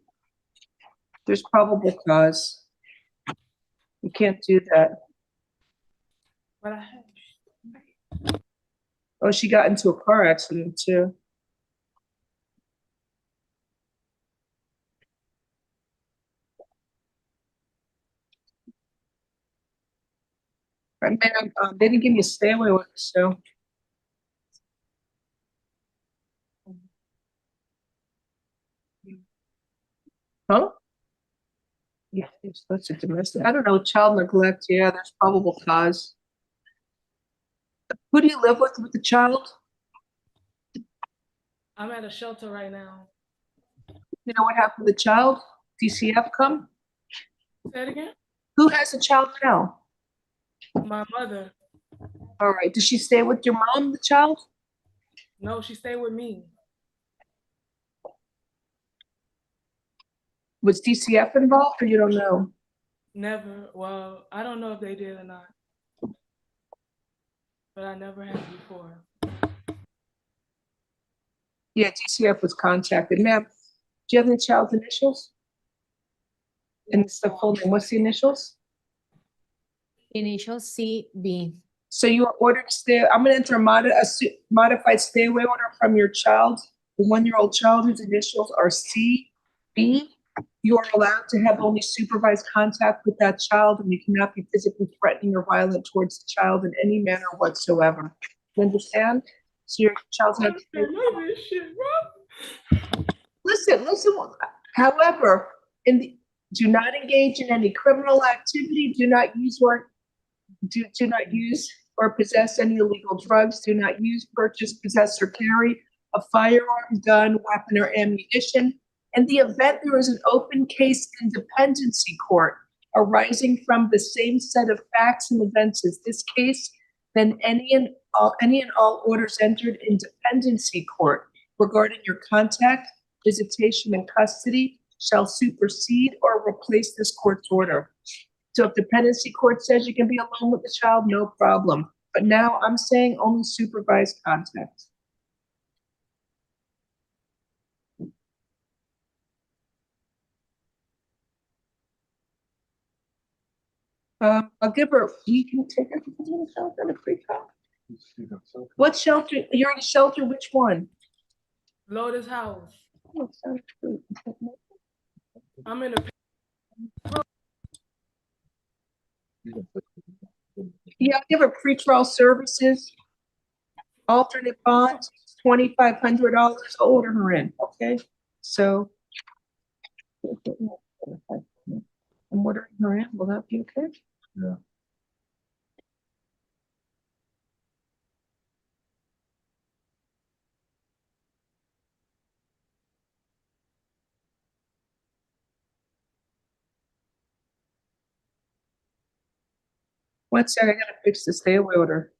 There's probable cause. You can't do that. Oh, she got into a car accident too. Right, ma'am, they didn't give me a stay away order, so. Huh? Yeah, it's such a domestic. I don't know, child neglect. Yeah, there's probable cause. Who do you live with the child? I'm at a shelter right now. You know what happened to the child? DCF come? Say it again? Who has a child now? My mother. All right. Does she stay with your mom, the child? No, she stayed with me. Was DCF involved or you don't know? Never. Well, I don't know if they did or not. But I never had before. Yeah, DCF was contacted. Ma'am, do you have the child's initials? And it's the full name. What's the initials? Initial CB. So you are ordered to stay. I'm going to enter a modified stay away order from your child, the 1-year-old child whose initials are CB. You are allowed to have only supervised contact with that child, and you cannot be physically threatening or violent towards the child in any manner whatsoever. You understand? So your child's not. Listen. However, do not engage in any criminal activity. Do not use or possess any illegal drugs. Do not use, purchase, possess, or carry a firearm, gun, weapon, or ammunition. In the event there is an open case in dependency court arising from the same set of facts and events as this case, then any and all orders entered in dependency court regarding your contact, visitation, and custody shall supersede or replace this court's order. So if dependency court says you can be alone with the child, no problem. But now I'm saying only supervised contact. I'll give her, you can take her to the shelter in a free call. What shelter? You're in a shelter, which one? Lotus House. Oh, sounds good. I'm in a. Yeah, I'll give her pretrial services, alternate bonds, $2,500. I'll order her in, okay? So I'm ordering her in. Will that be okay? Yeah. One second, I gotta fix the stay away order.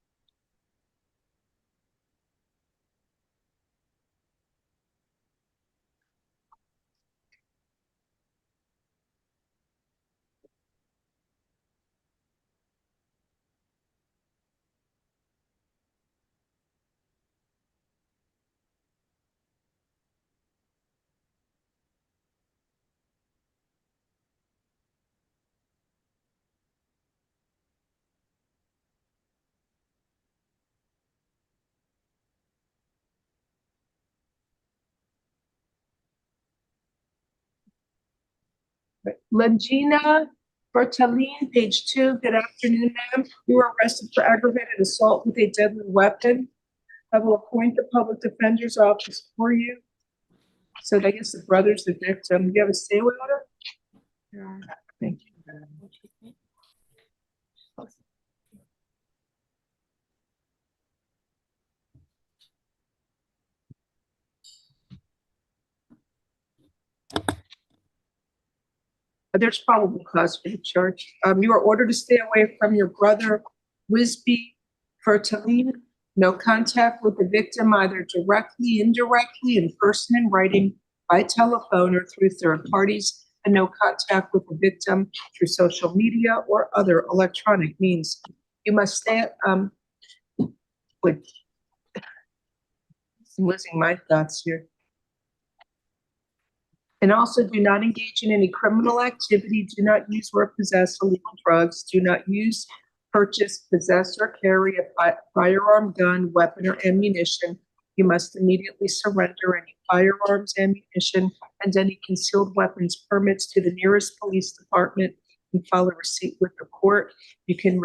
Legina Bertaline, page 2. Good afternoon, ma'am. You were arrested for aggravated assault with a deadly weapon. I will appoint the public defender's office for you. So I guess the brother's the victim. Do you have a stay away order? Yeah. Thank you. There's probable cause for the charge. You are ordered to stay away from your brother, Wisby Fertaline. No contact with the victim, either directly, indirectly, in person, in writing, by telephone, or through third parties, and no contact with the victim through social media or other electronic means. You must stay. Wait. I'm losing my thoughts here. And also, do not engage in any criminal activity. Do not use or possess illegal drugs. Do not use, purchase, possess, or carry a firearm, gun, weapon, or ammunition. You must immediately surrender any firearms, ammunition, and any concealed weapons permits to the nearest police department and file a receipt with the court. You may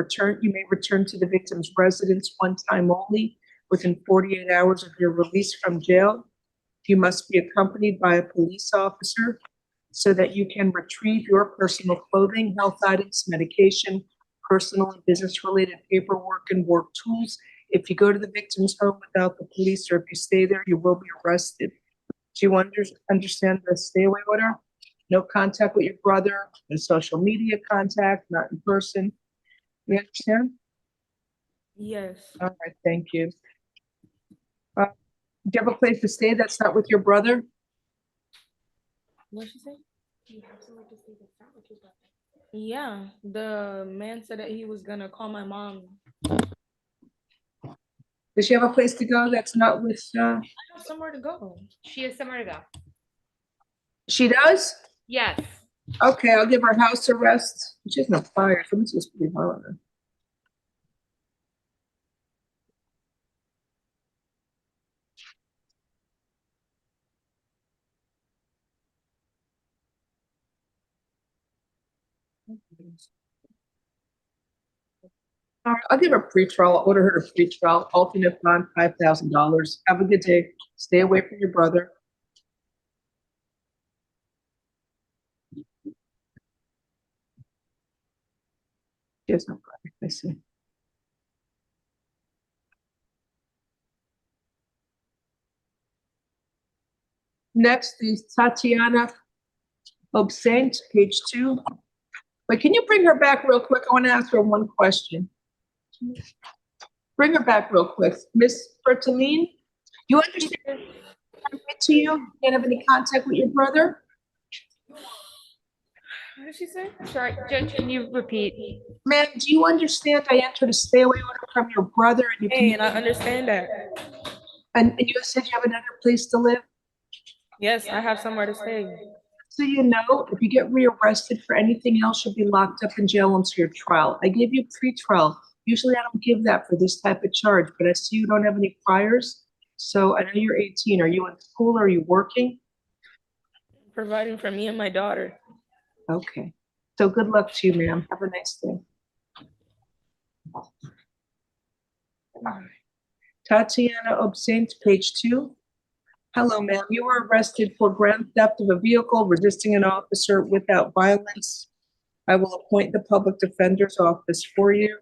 return to the victim's residence one time only within 48 hours of your release from jail. You must be accompanied by a police officer. so that you can retrieve your personal clothing, health items, medication, personal and business-related paperwork, and work tools. If you go to the victim's home without the police, or if you stay there, you will be arrested. Do you understand the stay away order? No contact with your brother, no social media contact, not in person. You understand? Yes. All right, thank you. Do you have a place to stay that's not with your brother? What'd she say? Yeah, the man said that he was gonna call my mom. Does she have a place to go that's not with, I have somewhere to go. She has somewhere to go. she does? Yes. Okay, I'll give her house arrest. She has no fire, so this is pretty hard on her. All right, I'll give her pretrial. I'll order her to pretrial, alternate bond, $5,000. Have a good day. Stay away from your brother. She has no brother, I see. Next is Tatiana Obsaint, page 2. Wait, can you bring her back real quick? I want to ask her one question. Bring her back real quick. Miss Bertolini, you understand what I read to you? You can't have any contact with your brother? What did she say? Sorry, Judge, can you repeat? Ma'am, do you understand I entered a stay away order from your brother? And you Hey, and I understand that. And you said you have another place to live? Yes, I have somewhere to stay. So you know, if you get rearrested for anything else, you'll be locked up in jail until your trial. I gave you pre-trial. Usually I don't give that for this type of charge, but I see you don't have any priors. So I know you're 18. Are you in school or are you working? Providing for me and my daughter. Okay. So good luck to you, ma'am. Have a nice day. Tatiana Obsaint, page 2. Hello, ma'am. You were arrested for grand theft of a vehicle, resisting an officer without violence. I will appoint the public defender's office for you.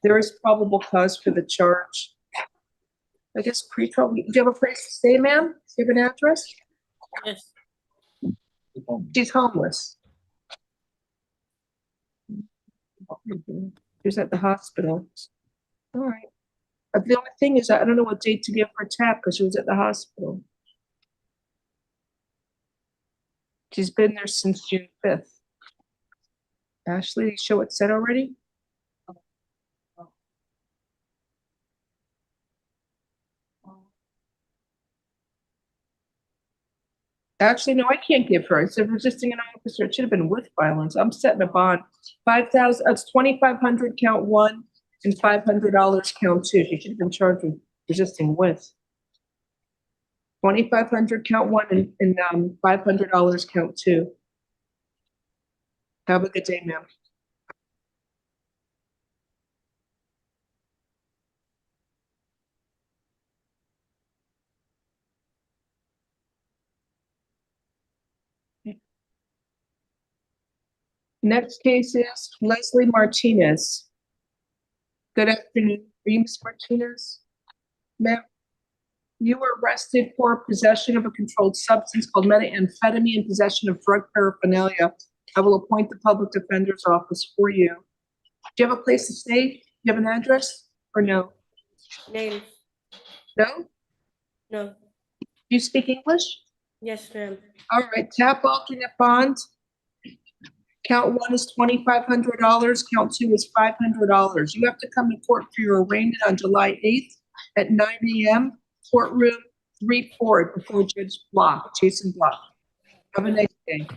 There is probable cause for the charge. I guess pre-trial. Do you have a place to stay, ma'am? Do you have an address? Yes. She's homeless. She's at the hospital. All right. The only thing is, I don't know what date to give her tap because she was at the hospital. She's been there since June 5th. Ashley, you show it set already? Actually, no, I can't give her. It's resisting an officer. It should have been with violence. I'm setting a bond. 5,000, it's 2,500 count 1 and $500 count 2. She should have been charged with resisting with. 2,500 count 1 and $500 count 2. Have a good day, ma'am. Next case is Leslie Martinez. Good afternoon, Ms. Martinez. Ma'am, you were arrested for possession of a controlled substance called methamphetamine and possession of drug paraphernalia. I will appoint the public defender's office for you. Do you have a place to stay? Do you have an address or no? Name. No? No. Do you speak English? Yes, ma'am. All right, tap alternate bond. Count 1 is $2,500, count 2 is $500. You have to come to court for your arraignment on July 8th at 9 a.m. Courtroom 3-4 before Judge Block, Jason Block. Have a nice day.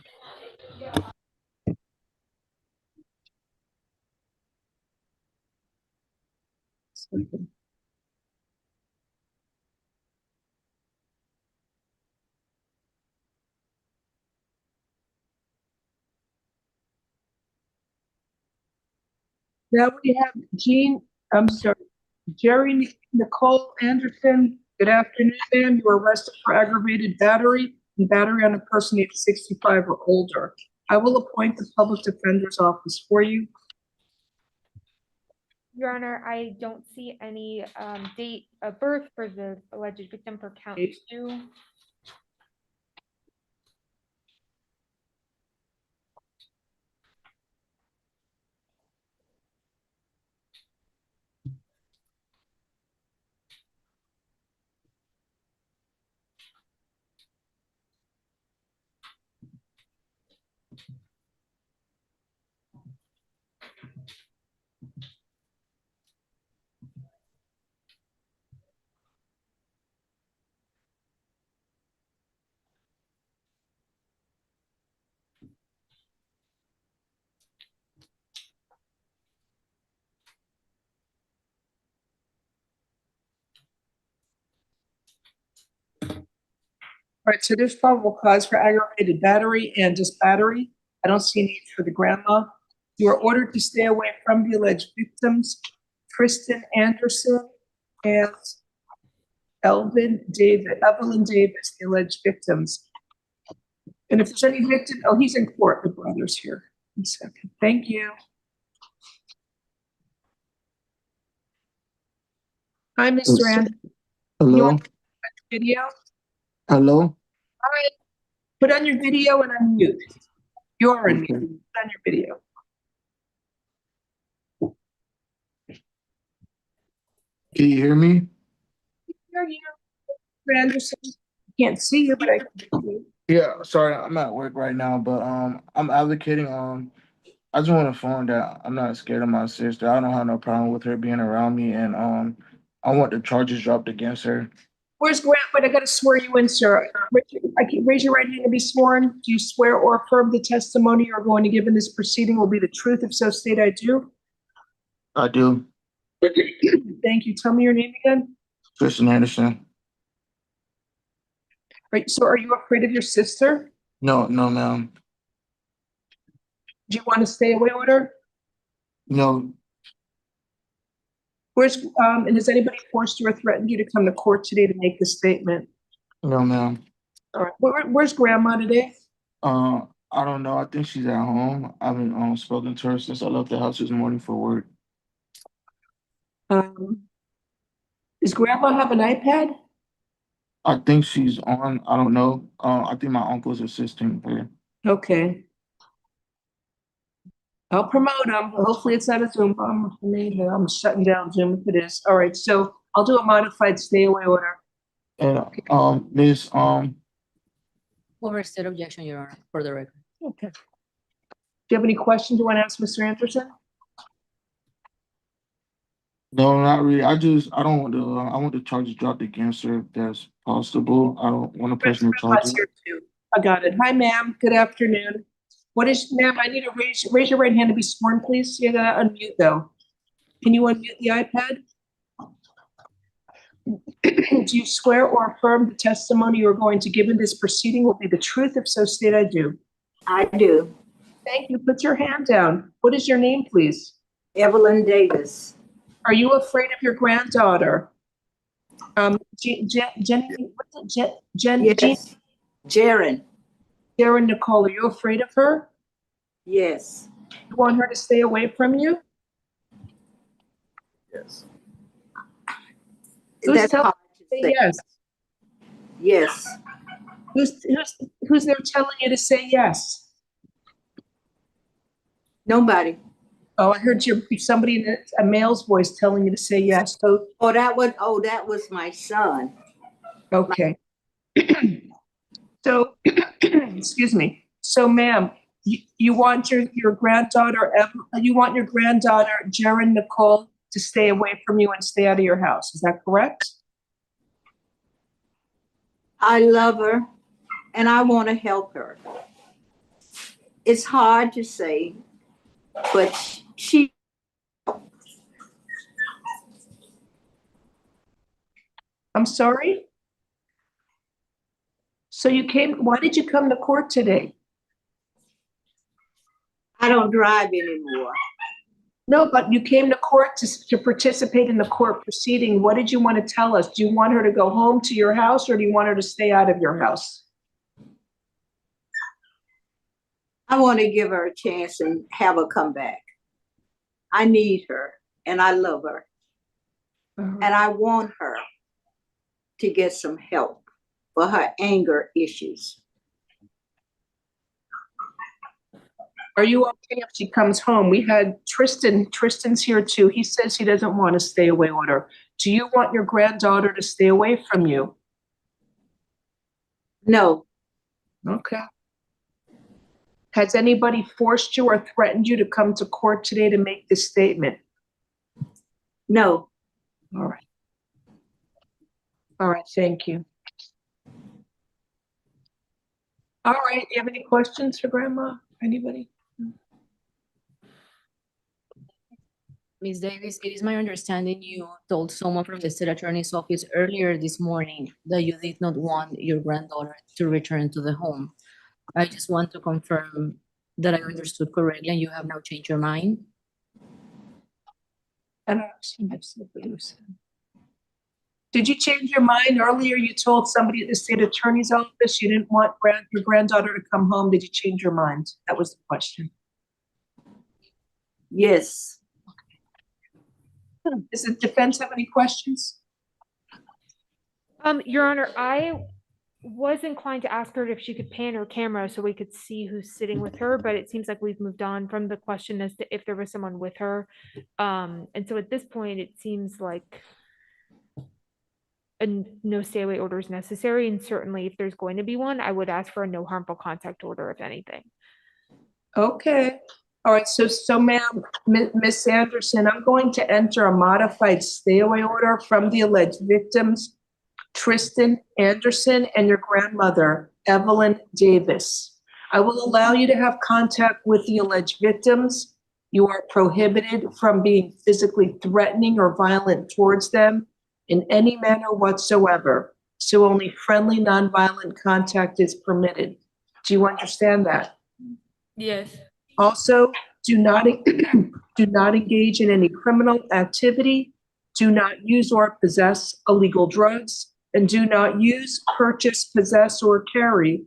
Now we have Jerry Nicole Anderson. Good afternoon, ma'am. You were arrested for aggravated battery and battery on a person age 65 or older. I will appoint the public defender's office for you. Your Honor, I don't see any date of birth for the alleged victim for count 2. All right, so this probable cause for aggravated battery and just battery. I don't see a need for the grandma. You are ordered to stay away from the alleged victims, Kristen Anderson and Evelyn Davis, the alleged victims. And if there's any victim, oh, he's in court, the brother's here. 1 second, thank you. Hi, Mr. Anderson. You Hello? want to put on your video? Hello? All right, put on your video and unmute. You're unmuted. Put on your video. Can you hear me? Hear you, Mr. Anderson. Can't see you, but I can hear you. Yeah, sorry, I'm at work right now, but I'm advocating I just want to phone that I'm not scared of my sister. I don't have no problem with her being around me, and I want the charges dropped against her. Where's Grant? But I got to swear you in, sir. Raise your right hand to be sworn. Do you swear or affirm the testimony you are going to give in this proceeding will be the truth? If so, state I do. I do. Thank you. Tell me your name again. Kristen Anderson. Right. So, are you afraid of your sister? No, ma'am. Do you want to stay away with her? No, Where's and has anybody forced you or threatened you to come to court today to make the statement? no, ma'am. All right. Where's Grandma today? I don't know. I think she's at home. I haven't spoken to her since I left the house this morning for work. Does Grandma have an iPad? I think she's on. I don't know. I think my uncle's assisting her. Okay. I'll promote them. Hopefully it's not a Zoom bomb for me. I'm shutting down Zoom if it is. All right, so I'll do a modified stay away order. And Miss Overstate objection, Your Honor, for the record. Okay. Do you have any questions you want to ask Mr. Anderson? No, not really. I don't want to. I want the charges dropped against her if that's possible. I don't want to personal charges. Here too. I got it. Hi, ma'am. Good afternoon. What is, ma'am? I need to raise your right hand to be sworn, please. You gotta unmute though. Can you unmute the iPad? Do you swear or affirm the testimony you are going to give in this proceeding will be the truth? If so, state I do. I do. Thank you. Put your hand down. What is your name, please? Evelyn Davis. Are you afraid of your granddaughter? Jenny, what's it? Yes. Jaren. Jaren Nicole, are you afraid of her? Yes. You want her to stay away from you? Yes. Who's telling you to say yes? Yes. Who's there telling you to say yes? Nobody. Oh, I heard somebody in a male's voice telling you to say yes. So, that was my son. Okay. So, excuse me. So, ma'am, you want your granddaughter, Jaren Nicole, to stay away from you and stay out of your house. Is that correct? I love her and I want to help her. It's hard to say, but she. I'm sorry? So why did you come to court today? I don't drive anymore. No, but you came to court to participate in the court proceeding. What did you want to tell us? Do you want her to go home to your house or do you want her to stay out of your house? I want to give her a chance and have her come back. I need her and I love her. And I want her to get some help for her anger issues. Are you okay if she comes home? We had Tristan. Tristan's here too. He says he doesn't want a stay away order. Do you want your granddaughter to stay away from you? No. Okay. Has anybody forced you or threatened you to come to court today to make this statement? No. All right. All right, thank you. All right, do you have any questions for Grandma? Anybody? Ms. Davis, it is my understanding you told someone from the state attorney's office earlier this morning that you did not want your granddaughter to return to the home. I just want to confirm that I understood correctly and you have now changed your mind. I don't see what you said. Did you change your mind? Earlier you told somebody at the state attorney's office you didn't want your granddaughter to come home. Did you change your mind? That was the question. Yes. Does the defense have any questions? Your Honor, I was inclined to ask her if she could pan her camera so we could see who's sitting with her, but it seems like we've moved on from the question as to if there was someone with her. And so at this point, it seems like a no stay away order is necessary. And certainly if there's going to be one, I would ask for a no harmful contact order, if anything. Okay. All right, so ma'am, Miss Anderson, I'm going to enter a modified stay away order from the alleged victims, Tristan Anderson, and your grandmother, Evelyn Davis. I will allow you to have contact with the alleged victims. You are prohibited from being physically threatening or violent towards them in any manner whatsoever. So only friendly, nonviolent contact is permitted. Do you understand that? Yes. Also, do not engage in any criminal activity, do not use or possess illegal drugs, and do not use, purchase, possess, or carry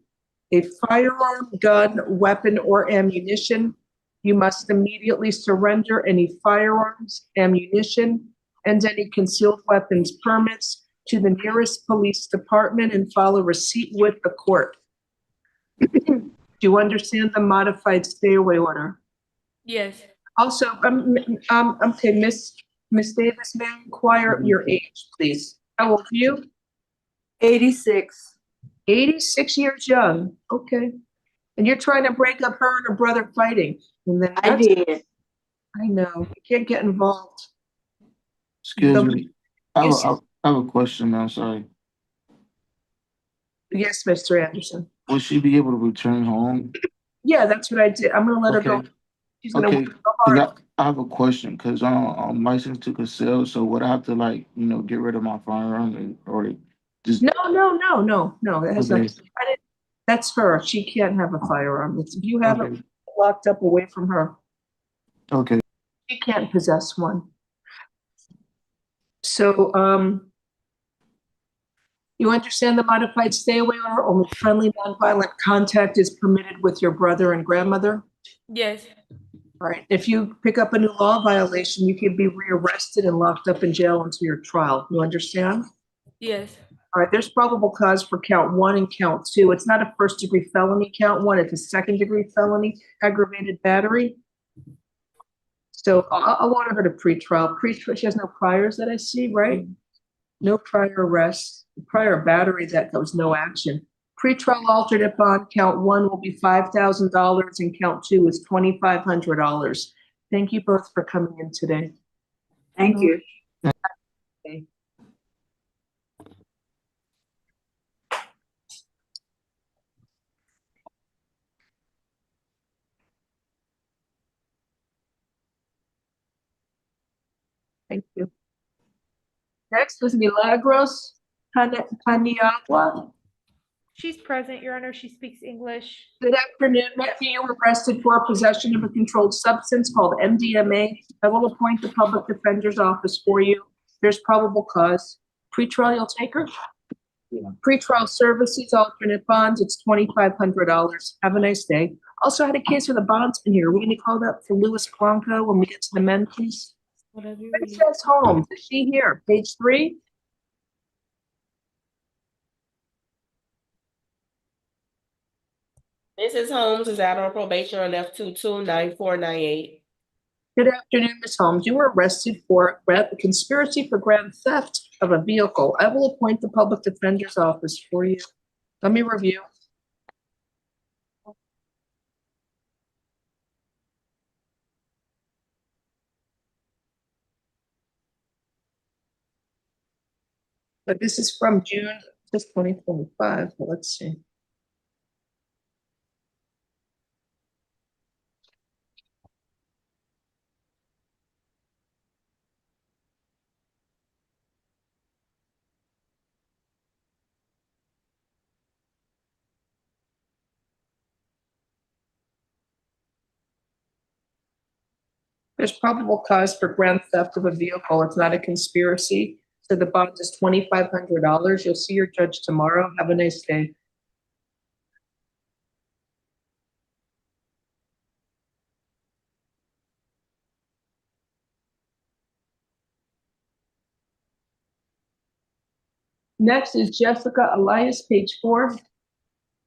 a firearm, gun, weapon, or ammunition. You must immediately surrender any firearms, ammunition, and any concealed weapons permits to the nearest police department and file a receipt with the court. Do you understand the modified stay away order? Yes. Also, okay, Miss Davis, may I inquire your age, please? How old are you? 86. 86 years young. Okay. And you're trying to break up her and her brother fighting. And then I did. I know. You can't get involved. Excuse me. I have a question, ma'am. Sorry. Yes, Mr. Anderson. Will she be able to return home? Yeah, that's what I did. I'm gonna let her go. She's gonna work so hard. I have a question because I'm licensed to conceal. So would I have to get rid of my firearm or just? No. That has nothing. That's her. She can't have a firearm. If you have it locked up away from her. Okay. She can't possess one. So, you understand the modified stay away order? Only friendly, nonviolent contact is permitted with your brother and grandmother? Yes. All right. If you pick up a new law violation, you can be rearrested and locked up in jail until your trial. You understand? Yes. All right. There's probable cause for count 1 and count 2. It's not a first-degree felony, count 1. It's a second-degree felony, aggravated battery. So I'll order her to pretrial. She has no priors that I see, right? No prior arrests. Prior battery, that there was no action. Pretrial alternate bond count 1 will be $5,000 and count 2 is $2,500. Thank you both for coming in today. Thank you. Okay. Thank you. Next was Milagros Paniagua. She's present, Your Honor. She speaks English. Good afternoon. You were arrested for possession of a controlled substance called MDMA. I will appoint the public defender's office for you. There's probable cause. Pretrial, you'll take her? Pretrial services, alternate bonds, it's $2,500. Have a nice day. Also had a case for the bonds in here. We're gonna call that for Louis Blanco when we get to the men, please. Princess Holmes, is she here? Page 3? Mrs. Holmes is out on probation on F-22-9498. Good afternoon, Ms. Holmes. You were arrested for conspiracy for grand theft of a vehicle. I will appoint the public defender's office for you. Let me review. But this is from June, just 2025, but let's see. There's probable cause for grand theft of a vehicle. It's not a conspiracy. So the bond is $2,500. You'll see your judge tomorrow. Have a nice day. Next is Jessica Elias, page 4.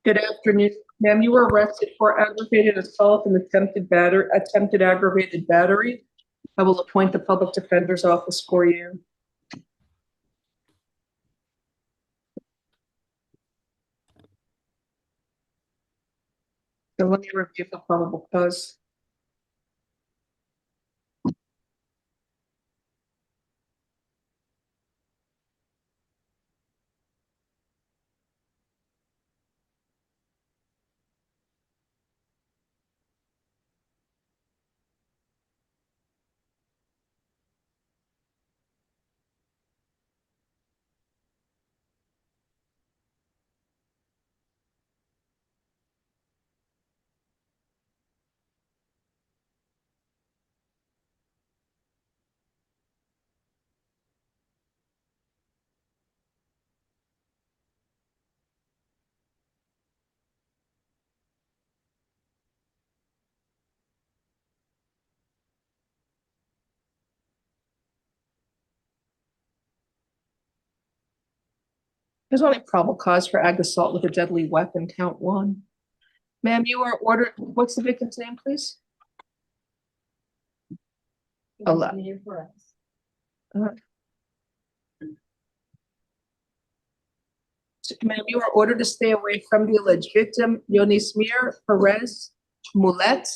Good afternoon, ma'am. You were arrested for aggravated assault and attempted aggravated battery. I will appoint the public defender's office for you. So let me review the probable cause. There's only probable cause for ag assault with a deadly weapon, count 1. Ma'am, you are ordered, what's the victim's name, please? Ma'am, you are ordered to stay away from the alleged victim, Yonismir Perez Mulet.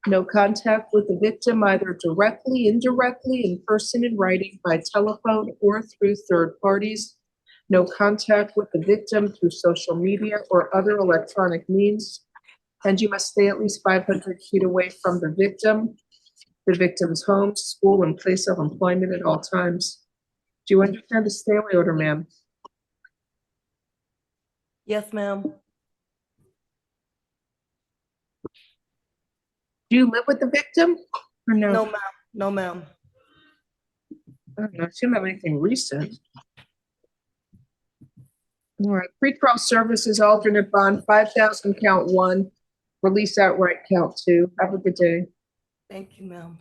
No contact with the victim, either directly, indirectly, in person, in writing, by telephone, or through third parties. No contact with the victim through social media or other electronic means. And you must stay at least 500 feet away from the victim's home, school, and place of employment at all times. Do you understand the stay away order, ma'am? Yes, ma'am. Do you live with the victim or no? No, ma'am. No, ma'am. I don't know. She don't have anything recent. All right. Pretrial services, alternate bond, 5,000, count 1. Release outright, count 2. Have a good day. Thank you, ma'am.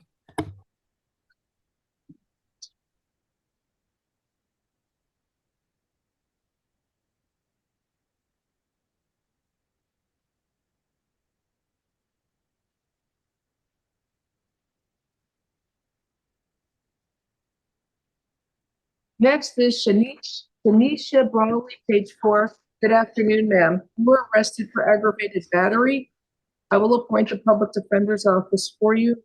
Next is Shanisha Brawley, page 4. Good afternoon, ma'am. You were arrested for aggravated battery. I will appoint the public defender's office for you.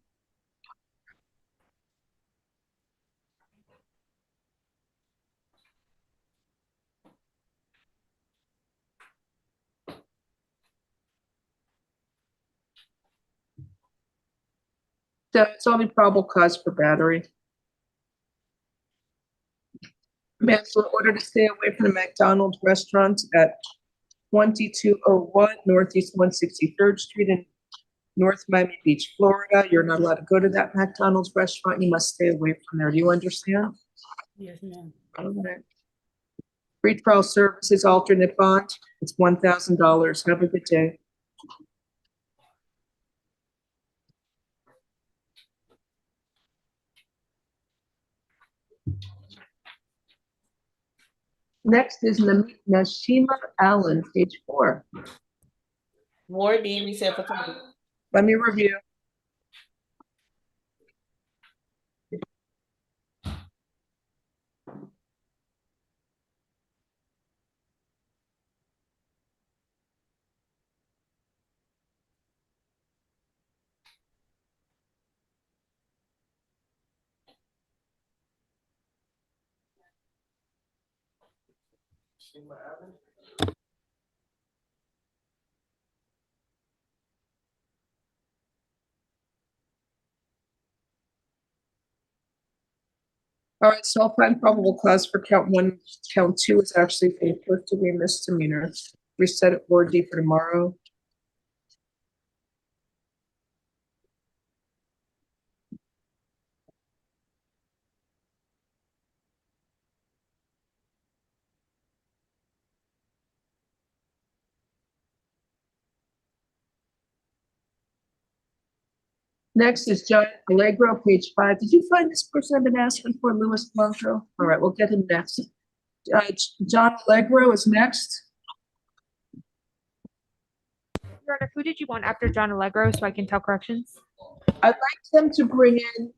So it's only probable cause for battery. Ma'am, so in order to stay away from the McDonald's restaurant at 2201 Northeast 163rd Street in North Miami Beach, Florida. You're not allowed to go to that McDonald's restaurant. You must stay away from there. Do you understand? Yes, ma'am. All right. Pretrial services alternate bond, it's $1,000. Have a good day. Next is Nashima Allen, page 4. Ward D, reset for tonight. Let me review. All right, so I'll find probable cause for count 1. Count 2 is actually a first-degree misdemeanor. Reset it Ward D for tomorrow. Next is John Allegro, page 5. Did you find this person I've been asking for, Louis Blanco? All right, we'll get him next. John Allegro is next. Your Honor, who did you want after John Allegro so I can tell corrections? I'd like them to bring in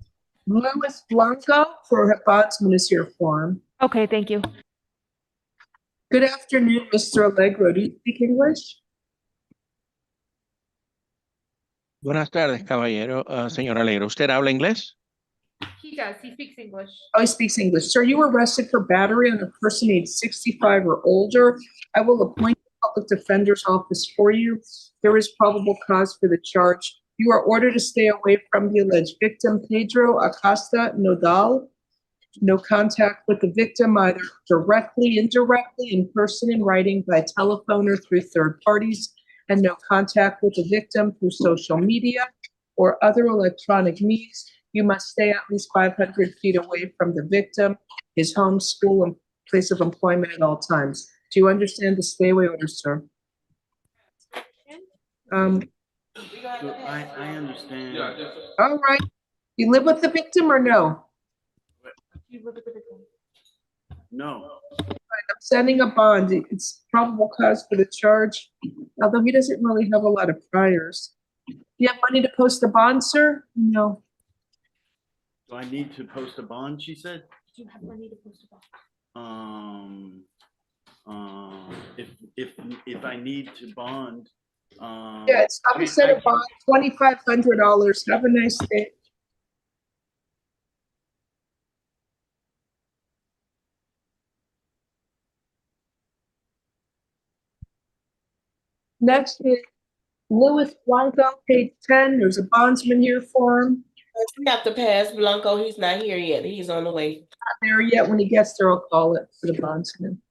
Louis Blanco for a bondsman is here form. Okay, thank you. Good afternoon, Mr. Allegro. Do you speak English? Buenas tardes, caballero. Señor Alegre, ¿usted habla inglés? He does. He speaks English. Oh, he speaks English. Sir, you were arrested for battery on a person aged 65 or older. I will appoint the public defender's office for you. There is probable cause for the charge. You are ordered to stay away from the alleged victim, Pedro Acosta Nodal. No contact with the victim, either directly, indirectly, in person, in writing, by telephone, or through third parties, and no contact with the victim through social media or other electronic means. You must stay at least 500 feet away from the victim, his home, school, and place of employment at all times. Do you understand the stay away order, sir? I understand. All right. You live with the victim or no? You live with the victim. No. I'm sending a bond. It's probable cause for the charge, although he doesn't really have a lot of priors. You have money to post a bond, sir? No. Do I need to post a bond, she said? Do you have money to post a bond? If I need to bond, Yes, I'm gonna send a bond, $2,500. Have a nice day. Next is Louis Blanco, page 10. There's a bondsman here for him. We have to pass Blanco. He's not here yet. He's on the way. Not there yet. When he gets there, I'll call it for the bondsman.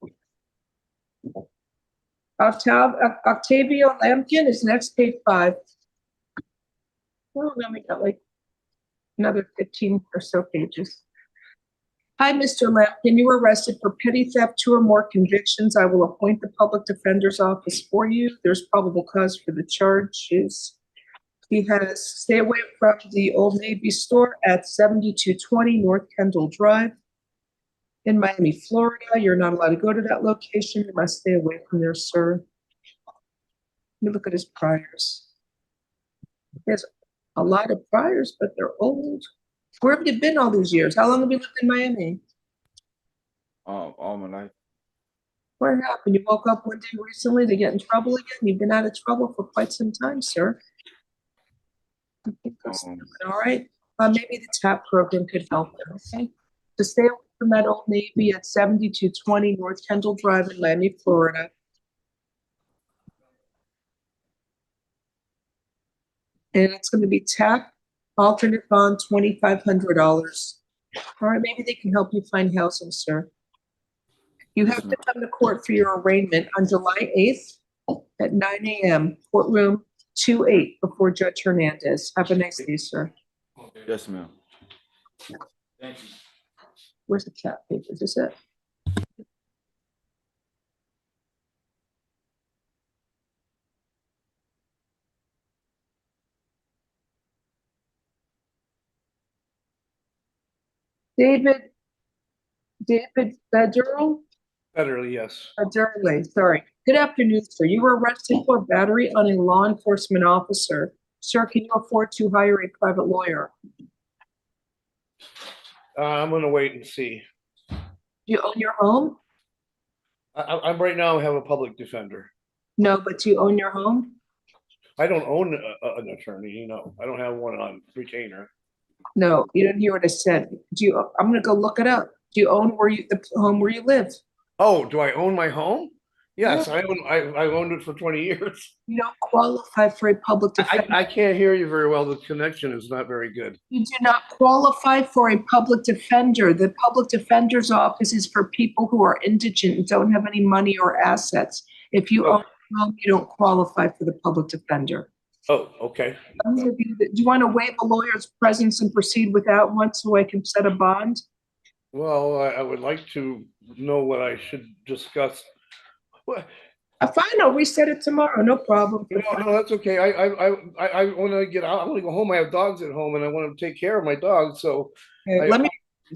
Octavio Lampkin is next, page 5. Oh, then we got like another 15 or so pages. Hi, Mr. Lampkin. You were arrested for petty theft, 2 or more convictions. I will appoint the public defender's office for you. There's probable cause for the charges. He has stay away from the Old Navy store at 7220 North Kendall Drive in Miami, Florida. You're not allowed to go to that location. You must stay away from there, sir. Let me look at his priors. He has a lot of priors, but they're old. Where have you been all these years? How long have you lived in Miami? All my life. What happened? You woke up one day recently to get in trouble again? You've been out of trouble for quite some time, sir. I think that's all right. Maybe the TAP program could help them, okay? To stay away from that Old Navy at 7220 North Kendall Drive in Miami, Florida. And it's going to be TAP, alternate bond, $2,500. All right, maybe they can help you find housing, sir. You have to come to court for your arraignment on July 8th at 9 a.m. Courtroom 28 before Judge Hernandez. Have a nice day, sir. Yes, ma'am. Where's the chat papers? Is it? David Federal? Federally, yes. Federally, sorry. Good afternoon, sir. You were arrested for battery on a law enforcement officer. Sir, can you afford to hire a private lawyer? I'm gonna wait and see. Do you own your home? I'm right now have a public defender. No, but do you own your home? I don't own an attorney, you know. I don't have one on retainer. No, you didn't hear what I said. I'm gonna go look it up. Do you own the home where you live? Oh, do I own my home? Yes, I've owned it for 20 years. You don't qualify for a public defender. I can't hear you very well. The connection is not very good. You do not qualify for a public defender. The public defender's office is for people who are indigent and don't have any money or assets. If you own a home, you don't qualify for the public defender. Oh, okay. Do you want to waive a lawyer's presence and proceed without one so I can set a bond? Well, I would like to know what I should discuss. What? Fine, I'll reset it tomorrow. No problem. No, that's okay. I want to get out. I want to go home. I have dogs at home, and I want to take care of my dogs. So let me.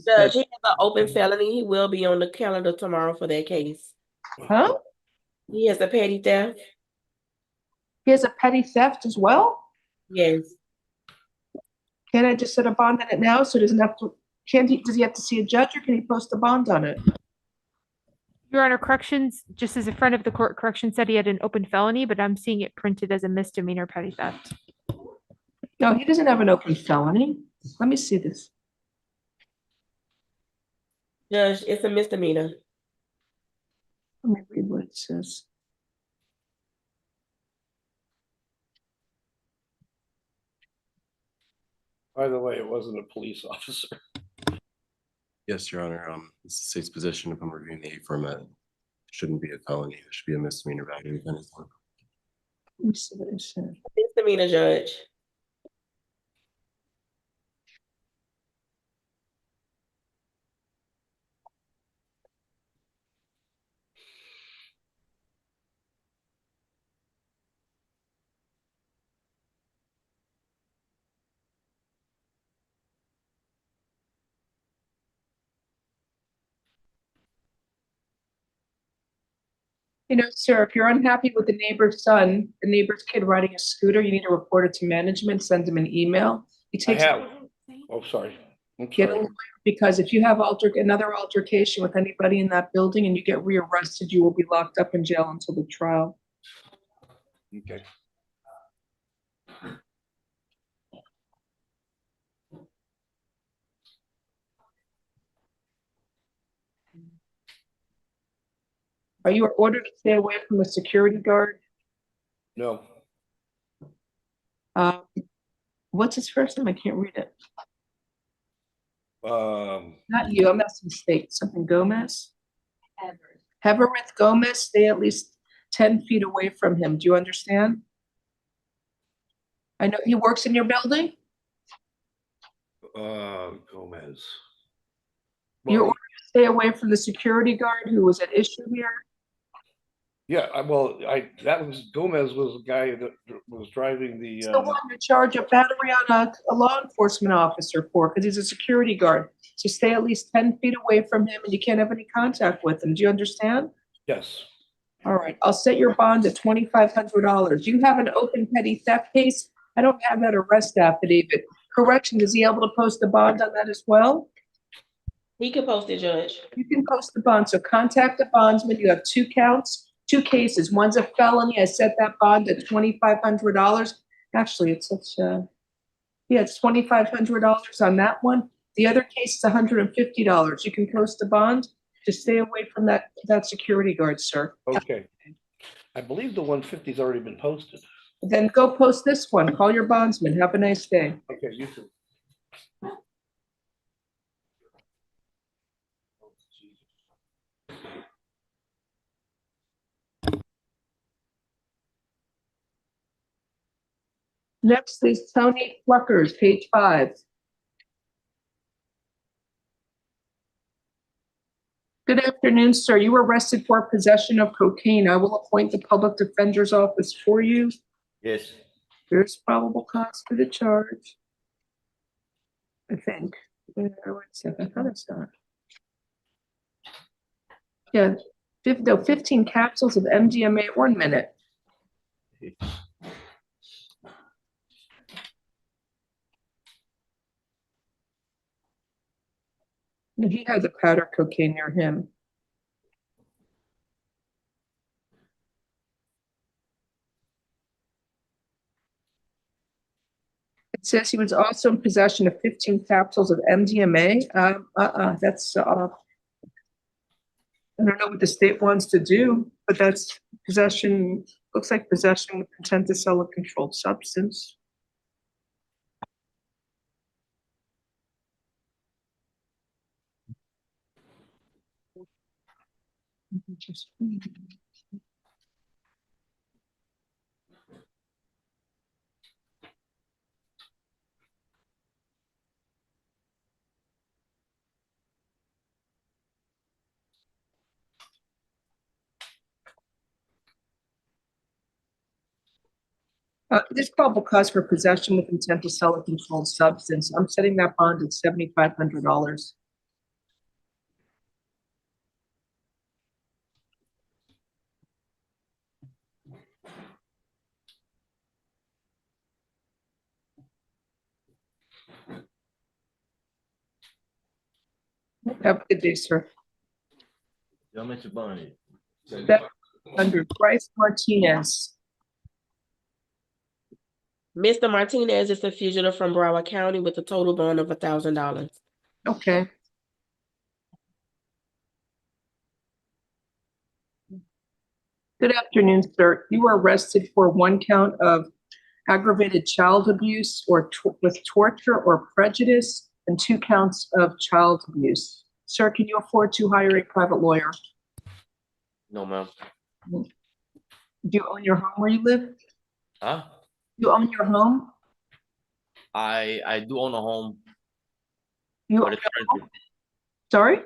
Judge, he has an open felony. He will be on the calendar tomorrow for that case. Huh? He has a petty theft. He has a petty theft as well? Yes. Can I just set a bond on it now so it doesn't have to? Does he have to see a judge or can he post a bond on it? Your Honor, corrections, just as a friend of the court, correction said he had an open felony, but I'm seeing it printed as a misdemeanor petty theft. No, he doesn't have an open felony. Let me see this. Judge, it's a misdemeanor. Let me read what it says. By the way, it wasn't a police officer. Yes, Your Honor. It's the state's position upon reviewing the A format. It shouldn't be a felony. It should be a misdemeanor value of anything. Let me see what it says. Misdemeanor, Judge. You know, sir, if you're unhappy with the neighbor's son, the neighbor's kid riding a scooter, you need to report it to management, send them an email. I have. Oh, sorry. Get a lawyer, because if you have another altercation with anybody in that building and you get rearrested, you will be locked up in jail until the trial. Okay. Are you ordered to stay away from a security guard? No. What's his first name? I can't read it. Um, Not you, I'm asking state. Something Gomez? Hevereth Gomez, stay at least 10 feet away from him. Do you understand? I know he works in your building? Gomez. You're ordered to stay away from the security guard who was at issue here? Yeah, that was Gomez was the guy that was driving the. He's the one to charge a battery on a law enforcement officer for, because he's a security guard. So stay at least 10 feet away from him and you can't have any contact with him. Do you understand? Yes. All right, I'll set your bond at $2,500. You have an open petty theft case. I don't have that arrest affidavit. Correction, is he able to post a bond on that as well? He can post it, Judge. You can post the bond. So contact the bondsman. You have 2 counts, 2 cases. One's a felony. I set that bond at $2,500. Actually, it's it's $2,500 on that one. The other case is $150. You can post a bond. Just stay away from that security guard, sir. Okay. I believe the 150's already been posted. Then go post this one. Call your bondsman. Have a nice day. Okay, you too. Next is Tony Fluckers, page 5. Good afternoon, sir. You were arrested for possession of cocaine. I will appoint the public defender's office for you. Yes. There's probable cause for the charge, I think. Wait a second, how does that? Yeah, 15 capsules of MDMA, 1 minute. He had the powder cocaine near him. It says he was also in possession of 15 capsules of MDMA. That's, I don't know what the state wants to do, but that's possession, looks like possession with intent to sell a controlled substance. This probable cause for possession with intent to sell a controlled substance. I'm setting that bond at $7,500. Have a good day, sir. Y'all mentioned Bonnie. Under Bryce Martinez. Mr. Martinez is a fugitive from Broward County with a total bond of $1,000. Okay. Good afternoon, sir. You were arrested for 1 count of aggravated child abuse or with torture or prejudice and 2 counts of child abuse. Sir, can you afford to hire a private lawyer? No, ma'am. Do you own your home where you live? Huh? You own your home? I do own a home. You but own it's your rented. home? Sorry?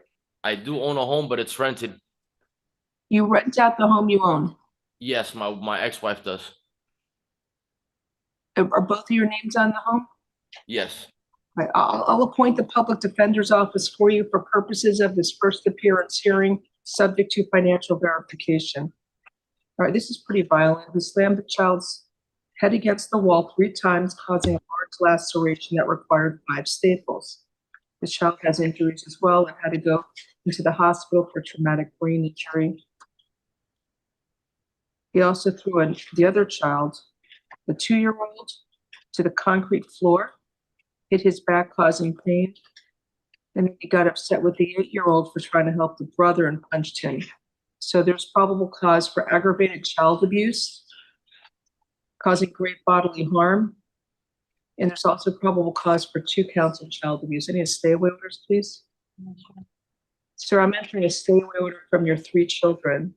I do own a home, but it's rented. You rent out the home you own? Yes, my ex-wife does. Are both of your names on the home? Yes. Right, I'll appoint the public defender's office for you for purposes of this first appearance hearing, subject to financial verification. All right, this is pretty violent. He slammed the child's head against the wall 3 times, causing a large laceration that required 5 staples. The child has injuries as well and had to go into the hospital for traumatic brain injury. He also threw the other child, the 2-year-old, to the concrete floor, hit his back, causing pain. And he got upset with the 8-year-old for trying to help the brother and punched him. So there's probable cause for aggravated child abuse, causing great bodily harm. And there's also probable cause for 2 counts of child abuse. Any stay-away orders, please? Sir, I'm entering a stay-away order from your 3 children.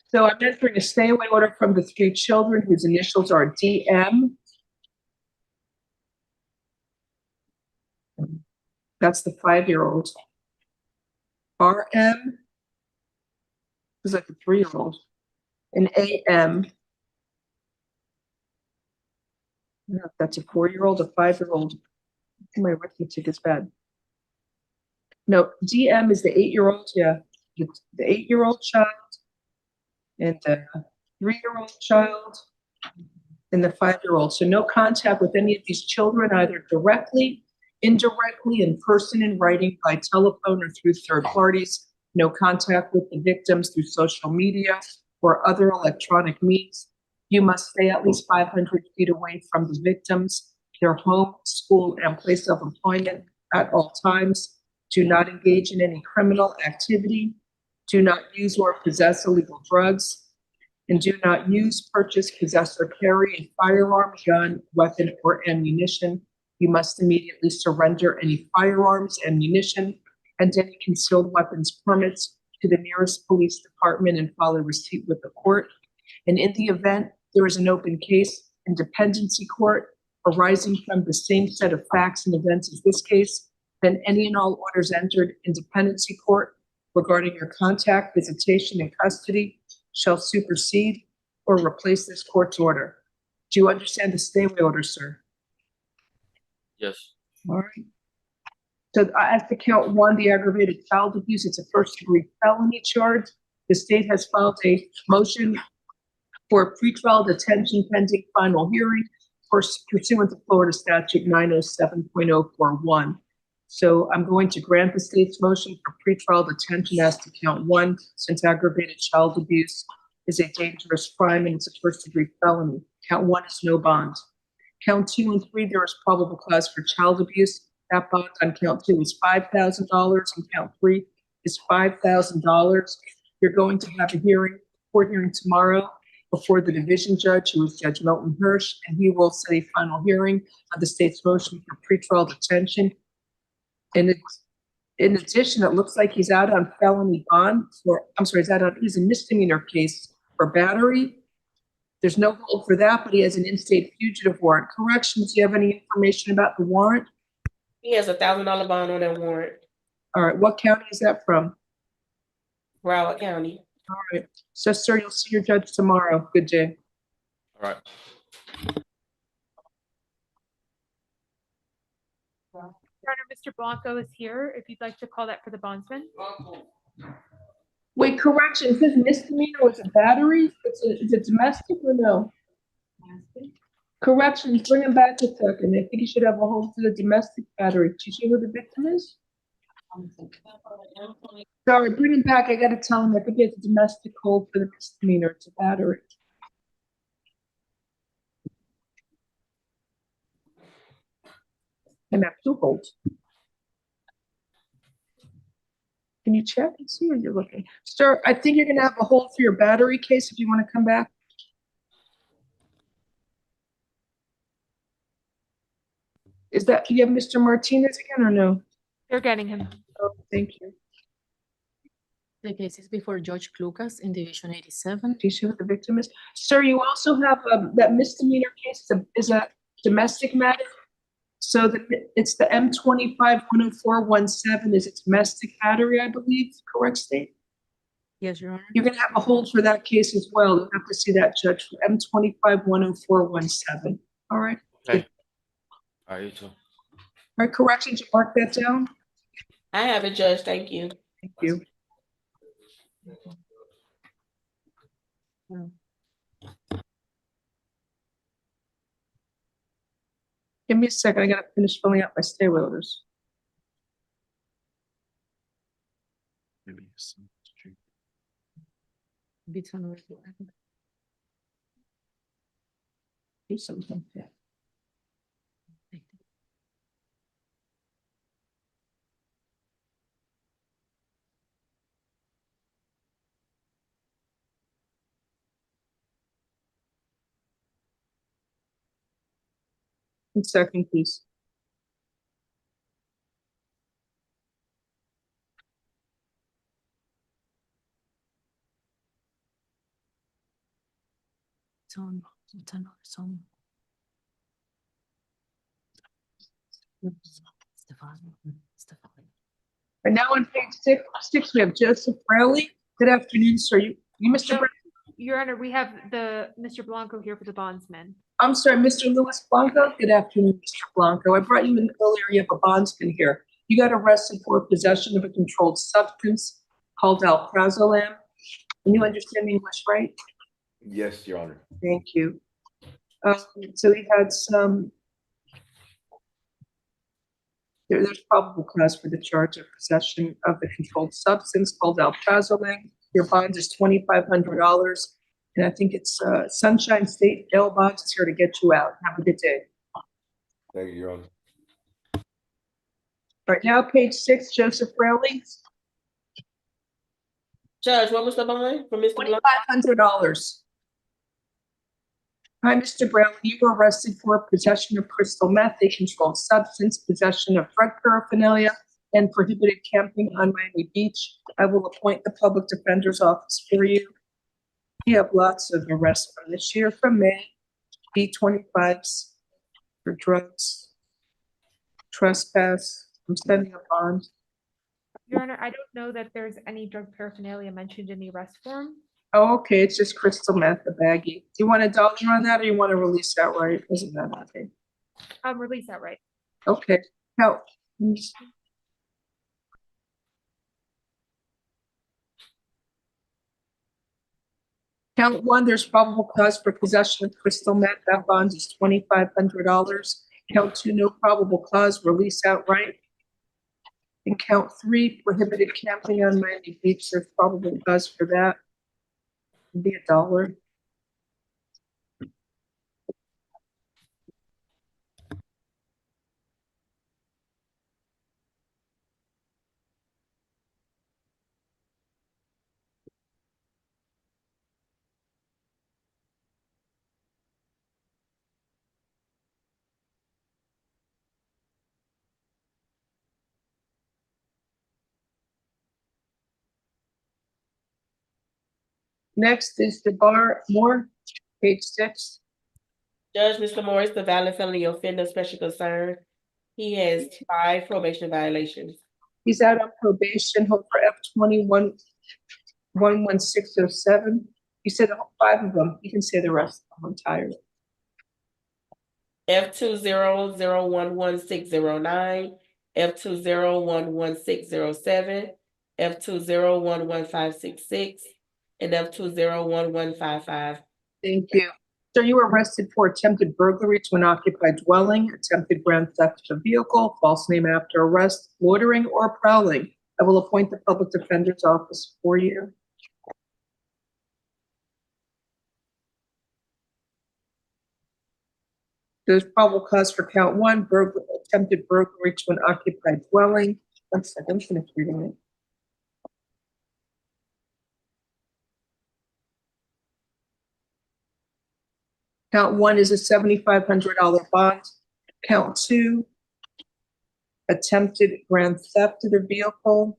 So I'm entering a stay-away order from the 3 children whose initials are DM. That's the 5-year-old. RM is like a 3-year-old. And AM. That's a 4-year-old, a 5-year-old. My arithmetic is bad. No, DM is the 8-year-old. Yeah, the 8-year-old child, and the 3-year-old child, and the 5-year-old. So no contact with any of these children, either directly, indirectly, in person, in writing, by telephone, or through third parties. No contact with the victims through social media or other electronic means. You must stay at least 500 feet away from the victims, their home, school, and place of employment at all times. Do not engage in any criminal activity. Do not use or possess illegal drugs. And do not use, purchase, possess, or carry a firearm, gun, weapon, or ammunition. You must immediately surrender any firearms, ammunition, and any concealed weapons permits to the nearest police department and file a receipt with the court. And in the event there is an open case in dependency court arising from the same set of facts and events as this case, then any and all orders entered in dependency court regarding your contact, visitation, and custody shall supersede or replace this court's order. Do you understand the stay away order, sir? Yes. All right. So as to count one, the aggravated child abuse, it's a first-degree felony charge. The state has filed a motion for pretrial detention pending final hearing pursuant to Florida statute 907.041. So I'm going to grant the state's motion for pretrial detention as to count one, since aggravated child abuse is a dangerous crime and it's a first-degree felony. Count one is no bond. Count 2 and 3, there is probable cause for child abuse. That bond on count 2 is $5,000 and count 3 is $5,000. You're going to have a hearing, court hearing tomorrow before the division judge, who is Judge Milton Hirsch, and he will set a final hearing on the state's motion for pretrial detention. And in addition, it looks like he's out on felony bond he's a misdemeanor case for battery. There's no hold for that, but he has an in-state fugitive warrant. Corrections, do you have any information about the warrant? He has $1,000 bond on that warrant. All right, what county is that from? Broward County. All right, so sir, you'll see your judge tomorrow. Good day. All right. Your Honor, Mr. Blanco is here, if you'd like to call that for the bondsman. Wait, correction, is this misdemeanor or is it battery? Is it domestic or no? Corrections, bring him back a second. I think you should have a hold for the domestic battery. Do you see who the victim is? Sorry, bring him back. I gotta tell him I think he has a domestic hold for the misdemeanor. It's a battery. And I have 2 holds. Can you check and see where you're looking? Sir, I think you're gonna have a hold for your battery case if you wanna come back. Is that, you have Mr. Martinez again or no? They're getting him. Oh, thank you. The case is before Judge Lucas in Division 87. Do you see what the victim is? Sir, you also have that misdemeanor case is a domestic matter. So it's the M25-10417 is a domestic battery, I believe, correct, State? Yes, Your Honor. You're gonna have a hold for that case as well. You'll have to see that judge for M25-10417. All right? Okay. All right, you too. All right, corrections, you mark that down? I have it, Judge. Thank you. Thank you. Give me a second, I gotta finish filling out my stay orders. Do something. Yeah. One second, please. It's on. And now on page 6, we have Joseph Rowley. Good afternoon, sir. You Mr. No, Brown? Your Honor, we have Mr. Blanco here for the bondsman. I'm sorry, Mr. Luis Blanco. Good afternoon, Mr. Blanco. I brought you in earlier. You have a bondsman here. You got arrested for possession of a controlled substance called alprazolam. And you understand English, right? Yes, Your Honor. Thank you. So he had some. There's probable cause for the charge of possession of the controlled substance called alprazolam. Your bond is $2,500, and I think it's Sunshine State Bail Bonds is here to get you out. Have a good day. Thank you, Your Honor. All right, now page 6, Joseph Rowley, Judge, what was the bond for Mr. Blanco? $2,500. Hi, Mr. Brown. You were arrested for possession of crystal meth, a controlled substance, possession of drug paraphernalia, and prohibited camping on Miami Beach. I will appoint the public defender's office for you. You have lots of arrests from this year from May. B25s for drugs, trespass. I'm sending a bond. Your Honor, I don't know that there's any drug paraphernalia mentioned in the arrest form. Oh, okay, it's just crystal meth, the baggie. Do you want a dollar on that, or you want to release that right? Isn't that okay? Release that right. Okay, now. Count one, there's probable cause for possession of crystal meth. That bond is $2,500. Count two, no probable cause, release outright. And count three, prohibited camping on Miami Beach. There's probable cause for that. It'd be $1. Next is DeBar Moore, page 6. Judge, Mr. Morris, the violent felony offender of special concern. He has 5 probation violations. He's out on probation, hold for F21-11607. You said 5 of them. You can say the rest of them. I'm tired. F20011609, F20111607, F20111566, and F201155. Thank you. So you were arrested for attempted burglary to an occupied dwelling, attempted grand theft of a vehicle, false name after arrest, loitering, or prowling. I will appoint the public defender's office for you. There's probable cause for count one, attempted burglary to an occupied dwelling. 1 second, I'm finished reading it. Count one is a $7,500 bond. Count two, attempted grand theft of the vehicle.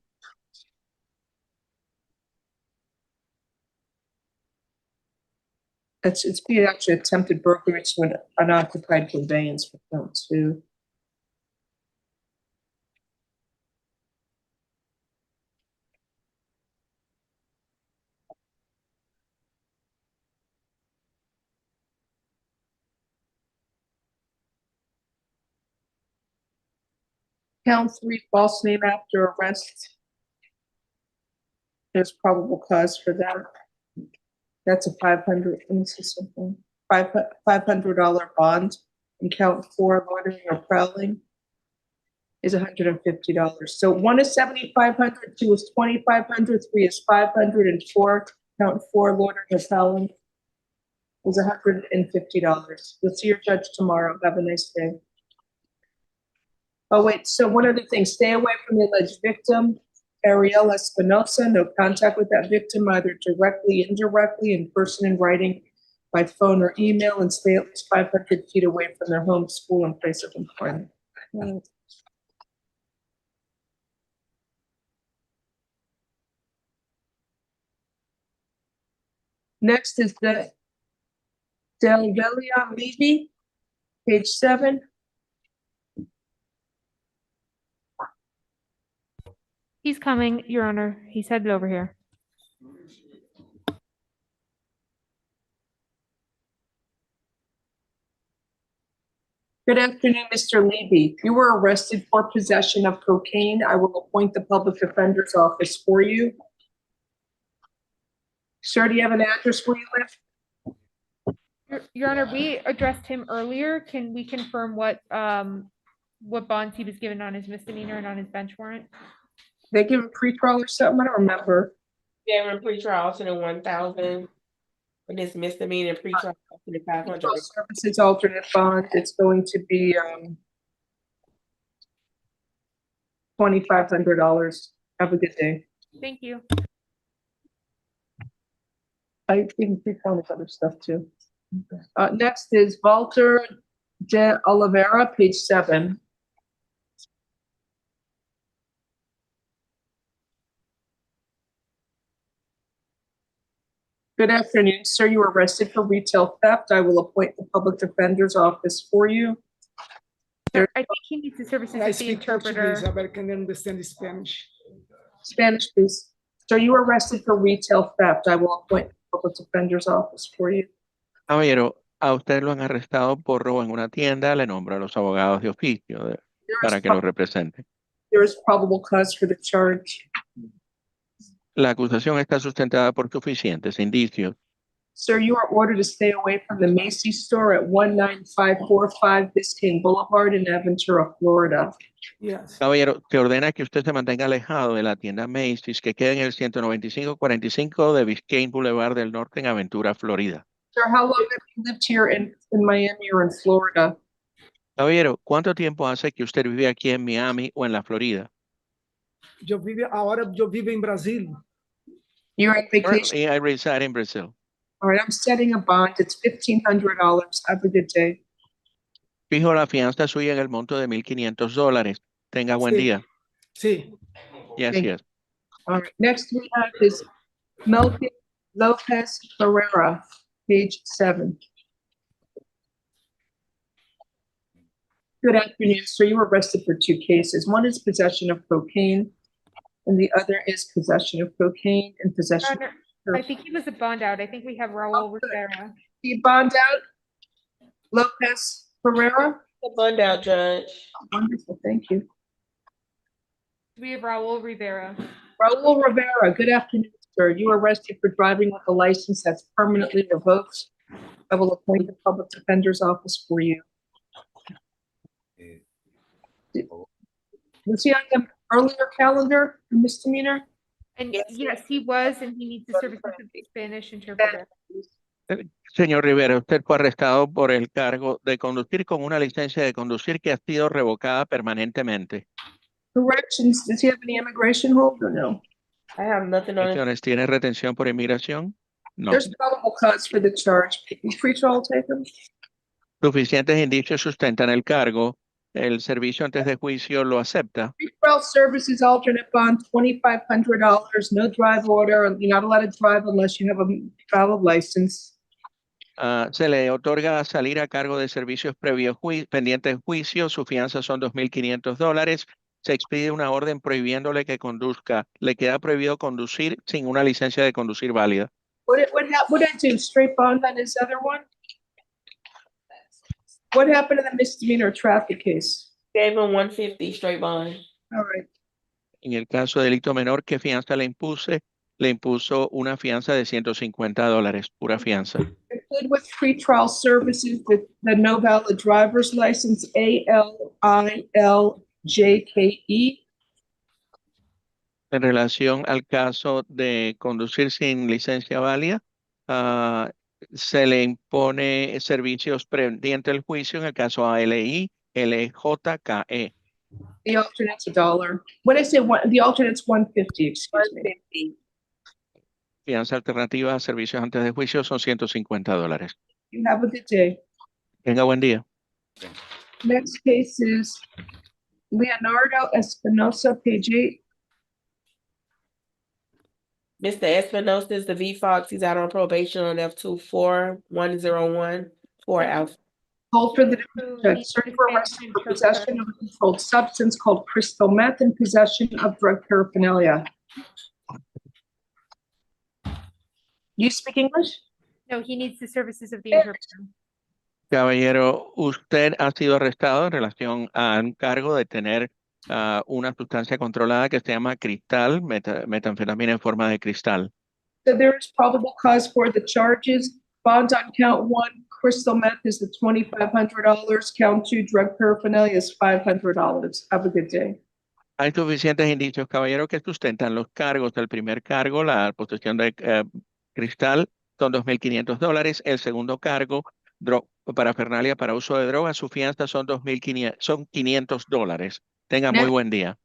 It's being actually attempted burglary to an unoccupied conveyance for count two. Count three, false name after arrest. There's probable cause for that. That's a $500 bond. And count four, loitering or prowling, is $150. So one is $7,500, two is $2,500, three is $500, and count four, loitering or prowling, is $150. We'll see your judge tomorrow. Have a nice day. Oh, wait, so one other thing, stay away from the alleged victim, Ariel Espinosa, no contact with that victim, either directly, indirectly, in person, in writing, by phone or email, and stay at least 500 feet away from their home, school, and place of employment. Next is the Delvelia Levy, page 7. He's coming, Your Honor. He's headed over here. Good afternoon, Mr. Levy. You were arrested for possession of cocaine. I will appoint the public defender's office for you. Sir, do you have an address where you live? Your Honor, we addressed him earlier. Can we confirm what bonds he was given on his misdemeanor and on his bench warrant? They give a pretrial or something? I don't remember. Yeah, in pretrial, also the 1,000. And this misdemeanor pretrial, the 500. Services alternate bond, it's going to be $2,500. Have a good day. Thank you. I think pretrial is other stuff too. Next is Walter de Oliveira, page 7. Good afternoon, sir. You were arrested for retail theft. I will appoint the public defender's office for you. I think he needs the services of the interpreter. I can understand Spanish. Spanish, please. Sir, you were arrested for retail theft. I will appoint the Public Defender's Office for you. Caballero, a usted lo han arrestado por robo en una tienda, le nombro a los abogados de oficio para que lo representen. There is probable cause for the charge. La acusación está sustentada por suficientes indicios. Sir, you are ordered to stay away from the Macy's store at 19545 Biscayne Boulevard in Aventura, Florida. Yes. Caballero, se ordena que usted se mantenga alejado de la tienda Macy's que queda en el 19545 de Biscayne Boulevard del Norte en Aventura, Florida. Sir, how long have you lived here in Miami or in Florida? Caballero, ¿cuánto tiempo hace que usted vive aquí en Miami o en la Florida? Ahora yo vivo en Brasil. You're on vacation. Currently, I reside in Brazil. All right, I'm setting a bond. It's $1,500. Have a good day. Fijo la fianza suya en el monto de $1,500. Tenga buen día. Sí. Yes, Thank yes. All right, next we have is Melvin Lopez Ferreira, page 7. Good afternoon, sir. You were arrested for 2 cases. One is possession of cocaine, and the other is possession of cocaine and possession. I think he was a bond out. I think we have Raul Rivera. The bond out, Lopez Ferreira. The bond out, Judge. Wonderful, thank you. We have Raul Rivera. Raul Rivera, good afternoon, sir. You were arrested for driving with a license that's permanently revoked. I will appoint the public defender's office for you. Was he on the earlier calendar, misdemeanor? And yes, he was, and he needs the services of the Spanish interpreter. Señor Rivera, usted fue arrestado por el cargo de conducir con una licencia de conducir que ha sido revocada permanentemente. Corrections, does he have any immigration hold or no? I have nothing on it. Señores, ¿tiene retención por inmigración? No. There's probable cause for the charge. Free trial taken? Suficientes indicios sustentan el cargo. El servicio antes de juicio lo acepta. Free trial services alternate bond, $2,500, no drive order. You're not allowed to drive unless you have a valid license. Se le otorga salir a cargo de servicios previos pendientes de juicio. Su fianza son $2,500. Se expide una orden prohibiéndole que conduzca. Le queda prohibido conducir sin una licencia de conducir válida. What did I do? Straight bond on his other one? What happened in the misdemeanor traffic case? Gave him 150 straight bond. All right. En el caso de delito menor, ¿qué fianza le impuse? Le impuso una fianza de $150, pura fianza. Include with pretrial services the no valid driver's license, ALILJKE. En relación al caso de conducir sin licencia válida, se le impone servicios pendientes del juicio en el caso ALI, LJKE. The alternate's $1. When I say one, the alternate's 150, excuse me. Fianza alternativa a servicios antes de juicio son $150. You have a good day. Tenga buen día. Next case is Leonardo Espinosa, page 8. Mr. Espinosa is the V Fox. He's out on probation on F24101 for Alpha. Hold for the search for arrested for possession of a controlled substance called crystal meth and possession of drug paraphernalia. You speak English? No, he needs the services of the interpreter. Caballero, usted ha sido arrestado en relación a un cargo de tener una sustancia controlada que se llama cristal, metanfetamina en forma de cristal. So there is probable cause for the charges. Bond on count 1, crystal meth is the $2,500. Count 2, drug paraphernalia is $500. Have a good day. Hay suficientes indicios, caballero, que sustentan los cargos. El primer cargo, la posesión de cristal, son $2,500. El segundo cargo, parafernalia para uso de drogas, su fianza son $500. Tenga muy buen día.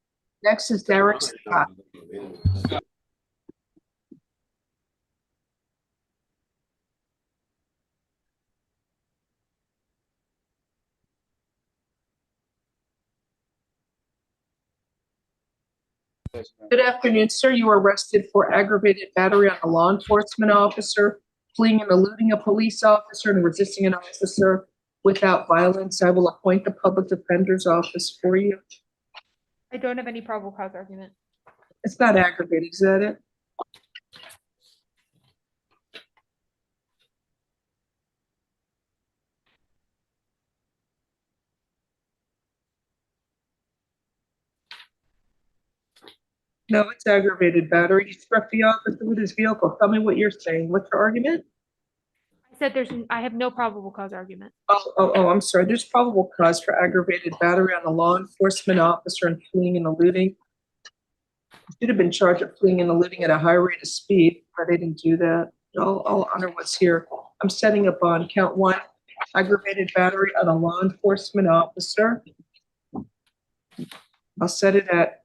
Next is Derek Scott. Good afternoon, sir. You were arrested for aggravated battery on a law enforcement officer, fleeing and eluding a police officer, and resisting an officer without violence. I will appoint the public defender's office for you. I don't have any probable cause argument. It's not aggravated, is that it? No, it's aggravated battery. He struck the officer with his vehicle. Tell me what you're saying. What's your argument? I said I have no probable cause argument. I'm sorry. There's probable cause for aggravated battery on a law enforcement officer and fleeing and eluding. He should have been charged with fleeing and eluding at a high rate of speed, but they didn't do that. I'll honor what's here. I'm setting up on count 1, aggravated battery on a law enforcement officer. I'll set it at,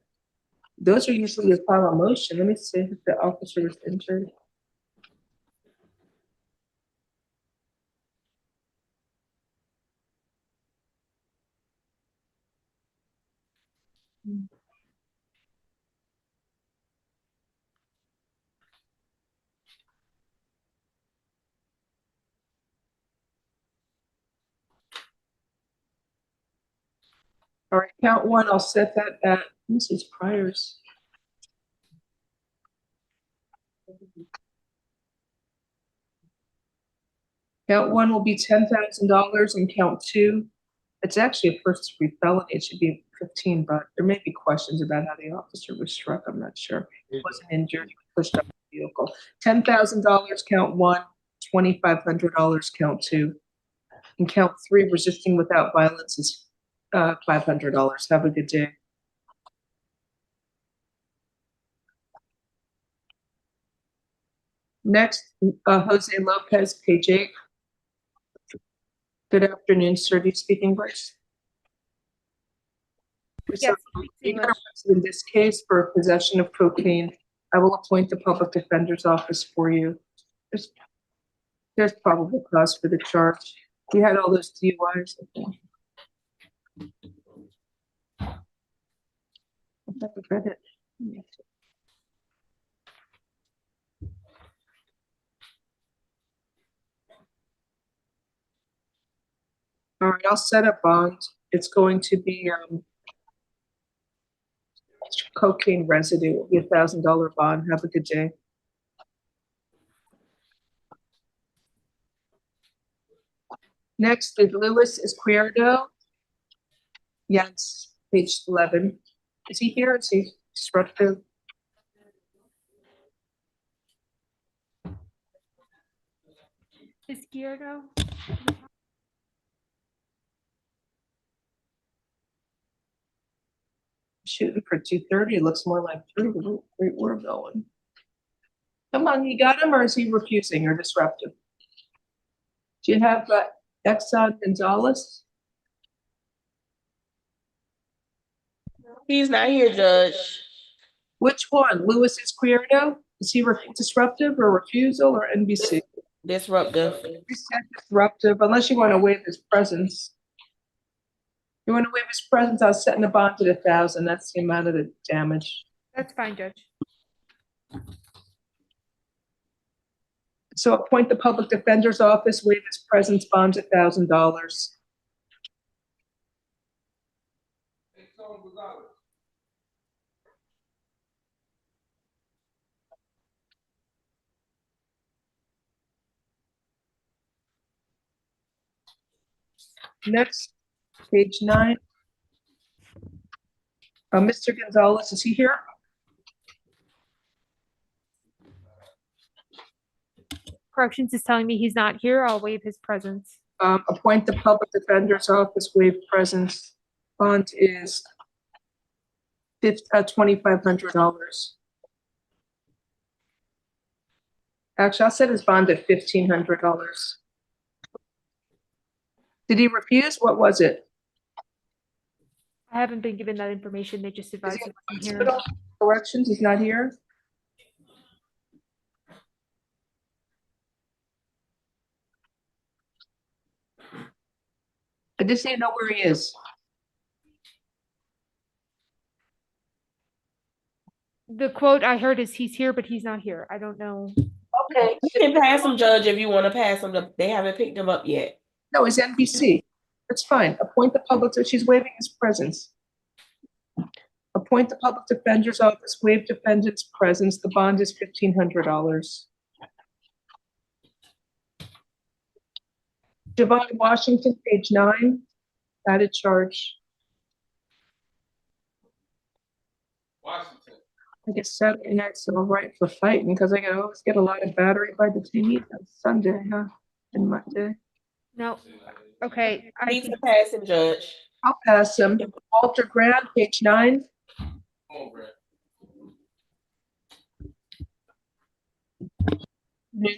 those are usually a file of motion. Let me see if the officer was injured. All right, count 1, I'll set that at, this is priors. Count 1 will be $10,000 and count 2, it's actually a first degree felony. It should be 15, but there may be questions about how the officer was struck. I'm not sure. He wasn't injured, he was pushed up the vehicle. $10,000 count 1, $2,500 count 2. And count 3, resisting without violence is $500. Have a good day. Next, Jose Lopez, page 8. Good afternoon, sir. Do you speak English? Yes, In this case, for possession of cocaine, I will appoint the public defender's office for you. There's probable cause for the charge. You had all those DUIs. I've never read it. All right, I'll set a bond. It's going to be cocaine residue. It'll be $1,000 bond. Have a good day. Next is Luis Izquierdo. Yes, page 11. Is he here? Is he disruptive? Izquierdo. Shooting for 230. It looks more like 3. We're going. Come on, you got him, or is he refusing or disruptive? Do you have Exxon Gonzalez? He's not here, Judge. Which one? Luis Izquierdo? Is he disruptive or refusal or NBC? Disruptive. Disruptive, unless you want to waive his presence. You want to waive his presence? I was setting the bond at 1,000. That's the amount of the damage. That's fine, Judge. So appoint the public defender's office, waive his presence, bond $1,000. Next, page 9. Mr. Gonzalez, is he here? Corrections is telling me he's not here. I'll waive his presence. Appoint the public defender's office, waive presence. Bond is $2,500. Actually, I'll set his bond at $1,500. Did he refuse? What was it? I haven't been given that information. They just advised me from here. Corrections, he's not here. I just need to know where he is. The quote I heard is he's here, but he's not here. I don't know. Okay. You can pass him, Judge, if you want to pass him. They haven't picked him up yet. No, he's NBC. That's fine. Appoint the public, she's waiving his presence. Appoint the public defender's office, waive defendant's presence. The bond is $1,500. Javon Washington, page 9, added charge. Washington. I guess Saturday night's all right for fighting because I can always get a lot of battery by the TV on Sunday, huh? And Monday. No, okay. Need to pass him, Judge. I'll pass him. Walter Grant, page 9.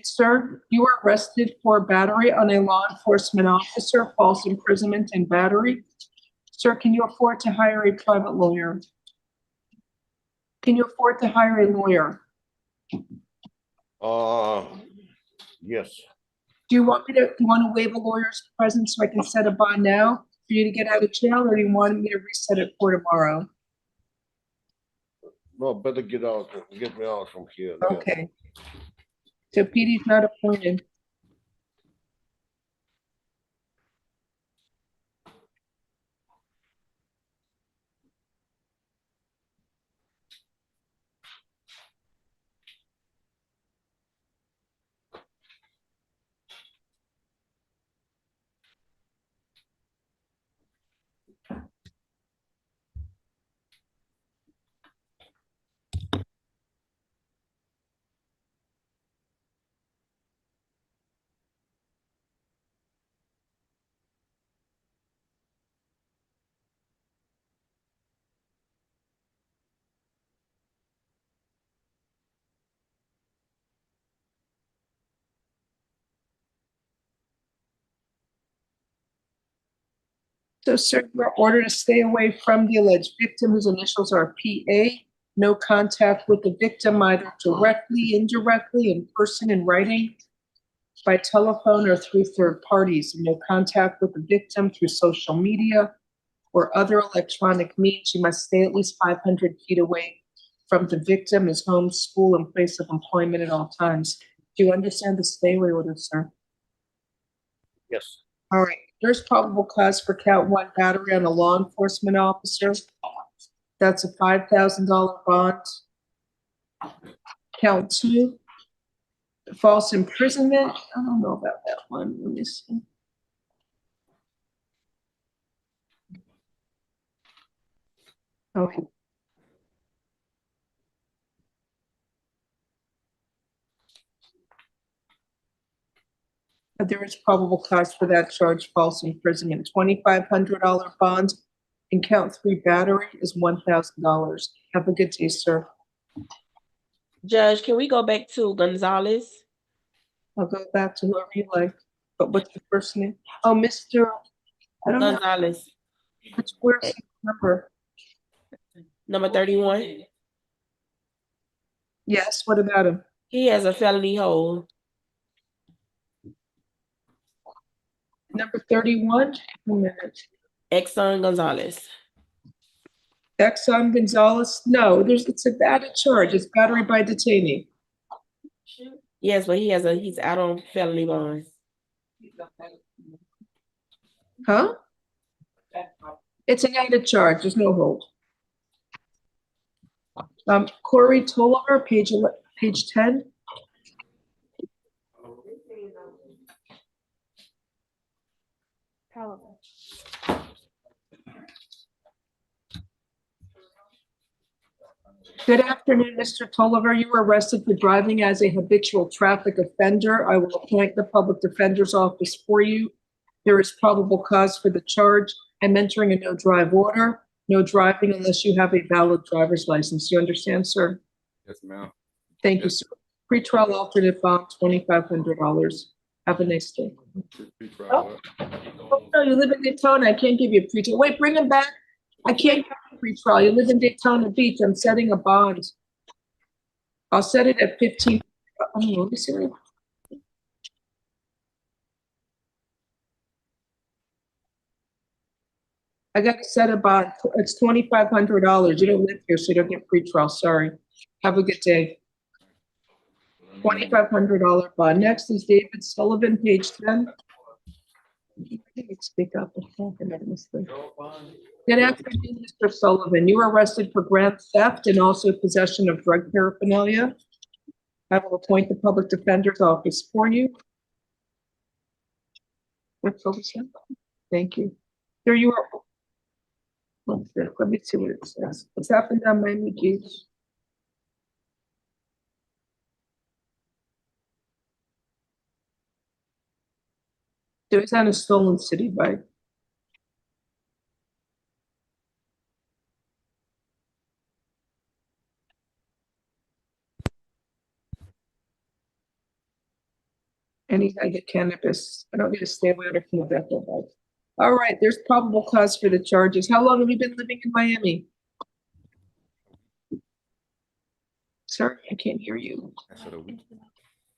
Sir, you were arrested for battery on a law enforcement officer, false imprisonment and battery. Sir, can you afford to hire a private lawyer? Can you afford to hire a lawyer? Yes. Do you want to waive a lawyer's presence so I can set a bond now for you to get out of jail, or do you want me to reset it for tomorrow? No, better get me out from here. Okay. So PD's not appointed. So, sir, you are ordered to stay away from the alleged victim, whose initials are PA. No contact with the victim, either directly, indirectly, in person, in writing, by telephone, or through third parties. No contact with the victim through social media or other electronic means. You must stay at least 500 feet away from the victim, his home, school, and place of employment at all times. Do you understand the stay away order, sir? Yes. All right. There's probable cause for count 1, battery on a law enforcement officer. That's a $5,000 bond. Count 2, false imprisonment. I don't know about that one. Let me see. Okay. There is probable cause for that charge, false imprisonment. $2,500 bond, and count 3, battery is $1,000. Have a good day, sir. Judge, can we go back to Gonzalez? I'll go back to whoever you like. But what's the first name? Oh, Mr. I don't know. Gonzalez. Where's the number? Number 31. Yes, what about him? He has a felony hold. Number 31? A minute. Exxon Gonzalez. Exxon Gonzalez? No, it's a added charge. It's battery by detainee. Yes, but he's out on felony bond. Huh? It's an added charge. There's no hold. Corey Tolliver, page 10. Good afternoon, Mr. Tolliver. You were arrested for driving as a habitual traffic offender. I will appoint the public defender's office for you. There is probable cause for the charge. I'm entering a no drive order. No driving unless you have a valid driver's license. You understand, sir? Yes, ma'am. Thank you, sir. Pretrial alternate bond, $2,500. Have a nice day. Oh, no, you live in Daytona. I can't give you a pretrial. Wait, bring him back. I can't give you a pretrial. You live in Daytona Beach. I'm setting a bond. I'll set it at 15. Oh, let me see. I got to set a bond. It's $2,500. You don't live here, so you don't get pretrial. Sorry. Have a good day. $2,500 bond. Next is David Sullivan, page 10. Speak up. Good afternoon, Mr. Sullivan. You were arrested for grand theft and also possession of drug paraphernalia. I will appoint the public defender's office for you. Thank you. Here you are. Let me see what it says. What's happened on Miami Beach? It was on a stolen city bike. And he had the cannabis. I don't need to stay away from the bike. All right, there's probable cause for the charges. How long have you been living in Miami? Sir, I can't hear you. I said a week.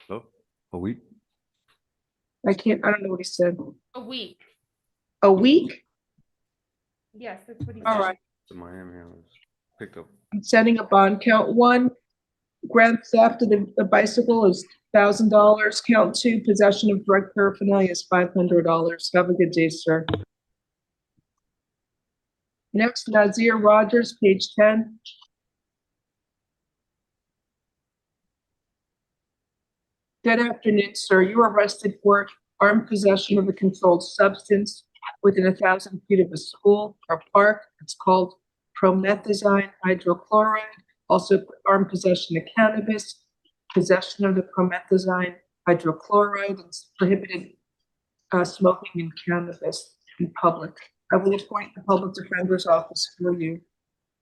Oh, a week? I don't know what he said. A week. A week? Yes, that's what he All said. right. To Miami, I was picked up. I'm setting a bond. Count one, grand theft of the bicycle is $1,000. Count two, possession of drug paraphernalia is $500. Have a good day, sir. Next, Nazir Rogers, page 10. Good afternoon, sir. You were arrested for armed possession of a controlled substance within 1,000 feet of a school or park. It's called promethazine hydrochloride. Also, armed possession of cannabis, possession of the promethazine hydrochloride, and prohibited smoking in cannabis in public. I will appoint the public defender's office for you.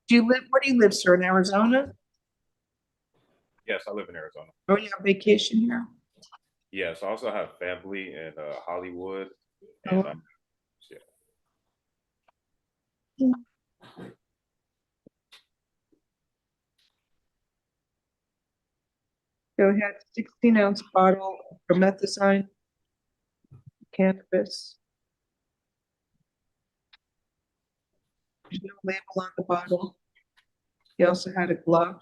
Where do you live, sir? In Arizona? Yes, I live in Arizona. Oh, you have vacation here? Yes, I also have family in Hollywood. Oh. And, Go ahead, 16-ounce bottle of promethazine, cannabis. There's no label on the bottle. He also had a glove.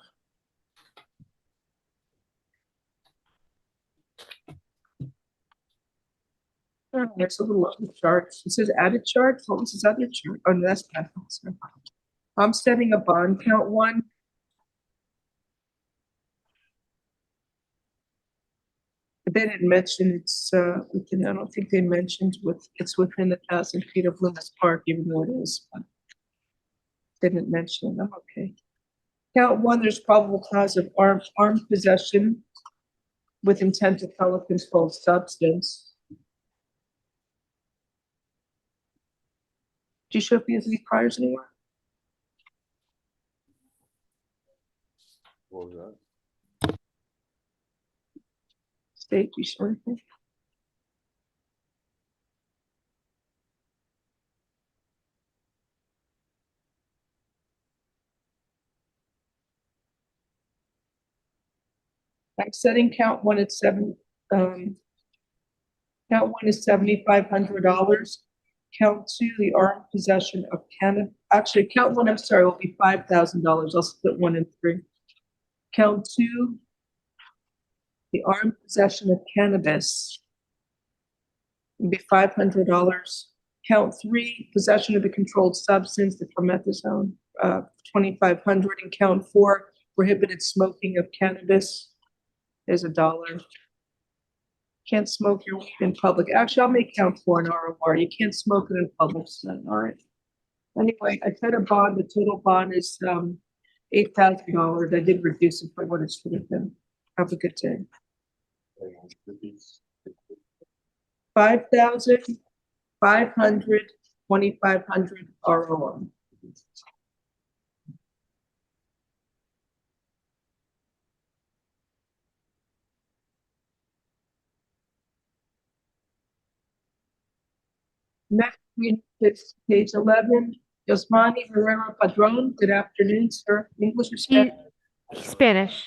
Oh, there's a little other chart. It says added charge. What was his other chart? Oh, no, that's bad. I'm setting a bond. Count one. They didn't mention it's within, I don't think they mentioned it's within 1,000 feet of Loomis Park, even though it is. But didn't mention it. I'm okay. Count one, there's probable cause of armed possession with intent to sell a controlled substance. Do you show if he has any priors anywhere? What was that? State, do you show anything? I'm setting count one at count one is $7,500. Count two, the armed possession of cannabis. Actually, count one, I'm sorry, will be $5,000. I'll split one and three. Count two, the armed possession of cannabis will be $500. Count three, possession of a controlled substance, the promethazine, $2,500. And count four, prohibited smoking of cannabis is $1. Can't smoke your weed in public. Actually, I'll make count four an ROR. You can't smoke it in public, so all right. Anyway, I set a bond. The total bond is $8,000. I did reduce it from what it should have been. Have a good day. 5,500, 2,500 ROR. Next, we it's page 11. Yosmani Herrera Padron. Good afternoon, sir. English or Spanish? Spanish.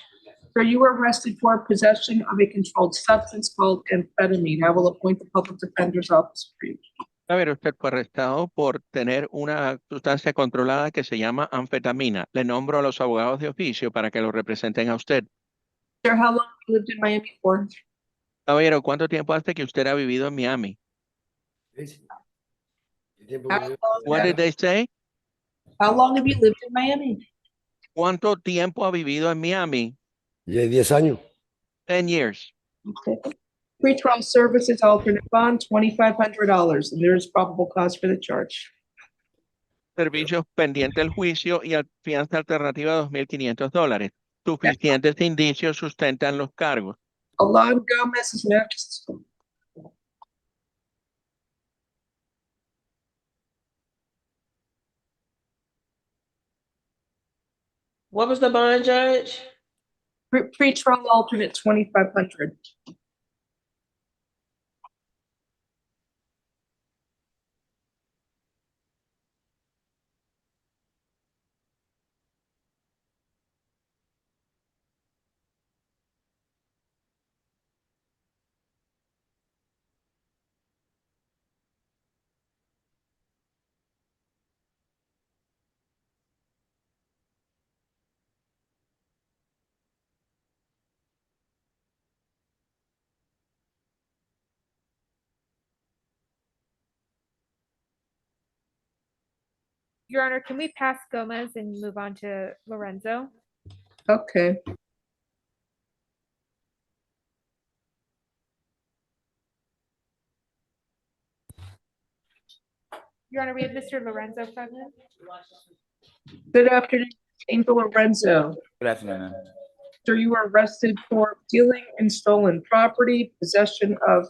Sir, you were arrested for possession of a controlled substance called amphetamine. I will appoint the public defender's office for you. A ver, usted fue arrestado por tener una sustancia controlada que se llama anfetamina. Le nombro a los abogados de oficio para que lo representen a usted. Sir, how long have you lived in Miami for? Caballero, ¿cuánto tiempo hace que usted ha vivido en Miami? What did they say? How long have you lived in Miami? ¿Cuánto tiempo ha vivido en Miami? Ya 10 años. 10 years. Okay. Pretrial services, alternate bond, $2,500, and there is probable cause for the charge. Servicios pendiente el juicio y fianza alternativa $2,500. Suficientes indicios sustentan los cargos. Alon Gomez is next. What was the bond, Judge? Pretrial alternate 2,500. Your Honor, can we pass Gomez and move on to Lorenzo? Okay. Your Honor, we have Mr. Lorenzo present. Good afternoon, Angel Lorenzo. Good afternoon, ma'am. Sir, you were arrested for dealing in stolen property, possession of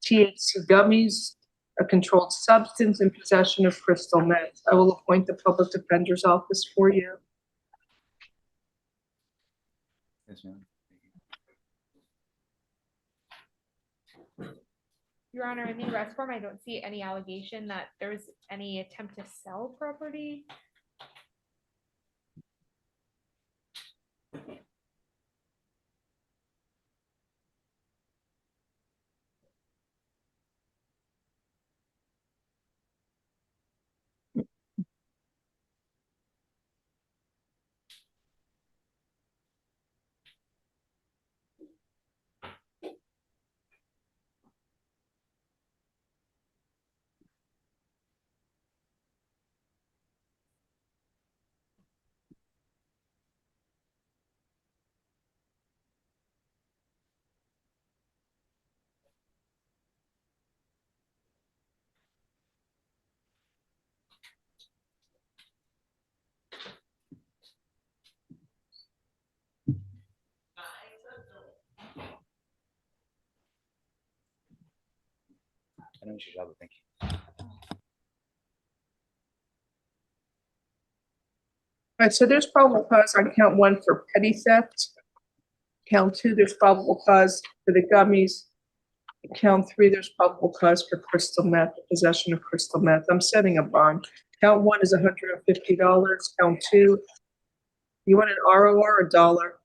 THC gummies, a controlled substance, and possession of crystal meth. I will appoint the public defender's office for you. Yes, ma'am. Your Honor, in the arrest form, I don't see any allegation that there's any attempt to sell property. I know you should have it. Thank you. All right, so there's probable cause on count 1 for petty theft. Count 2, there's probable cause for the gummies. Count 3, there's probable cause for crystal meth, possession of crystal meth. I'm setting a bond. Count 1 is $150. Count 2, you want an ROR or a dollar?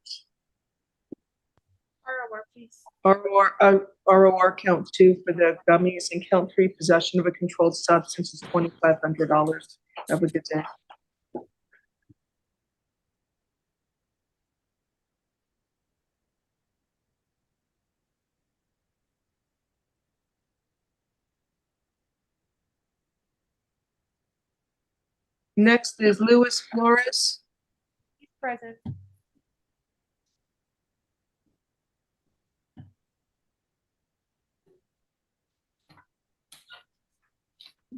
ROR, please. ROR count 2 for the gummies, and count 3, possession of a controlled substance is $2,500. Have a good day. Next is Luis Flores. He's present.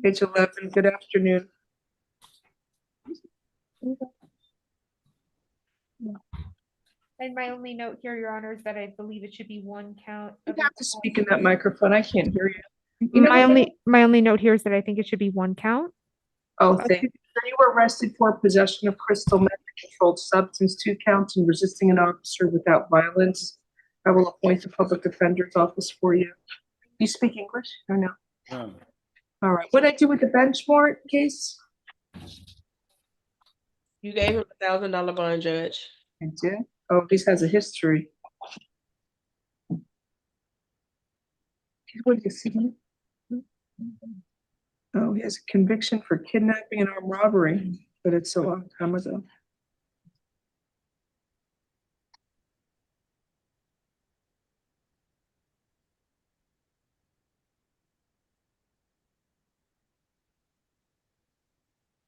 Page 11, good afternoon. And my only note here, Your Honor, is that I believe it should be 1 count. You have to speak in that microphone. I can't hear you. You know My only note here is that I think it should be 1 count. Oh, thank you. You were arrested for possession of crystal meth, a controlled substance, 2 counts, and resisting an officer without violence. I will appoint the public defender's office for you. You speak English or no? No. All right. What did I do with the bench warrant case? You gave him $1,000 bond, Judge. I did. Oh, this has a history. What do you see? Oh, he has a conviction for kidnapping and armed robbery, but it's a long time ago.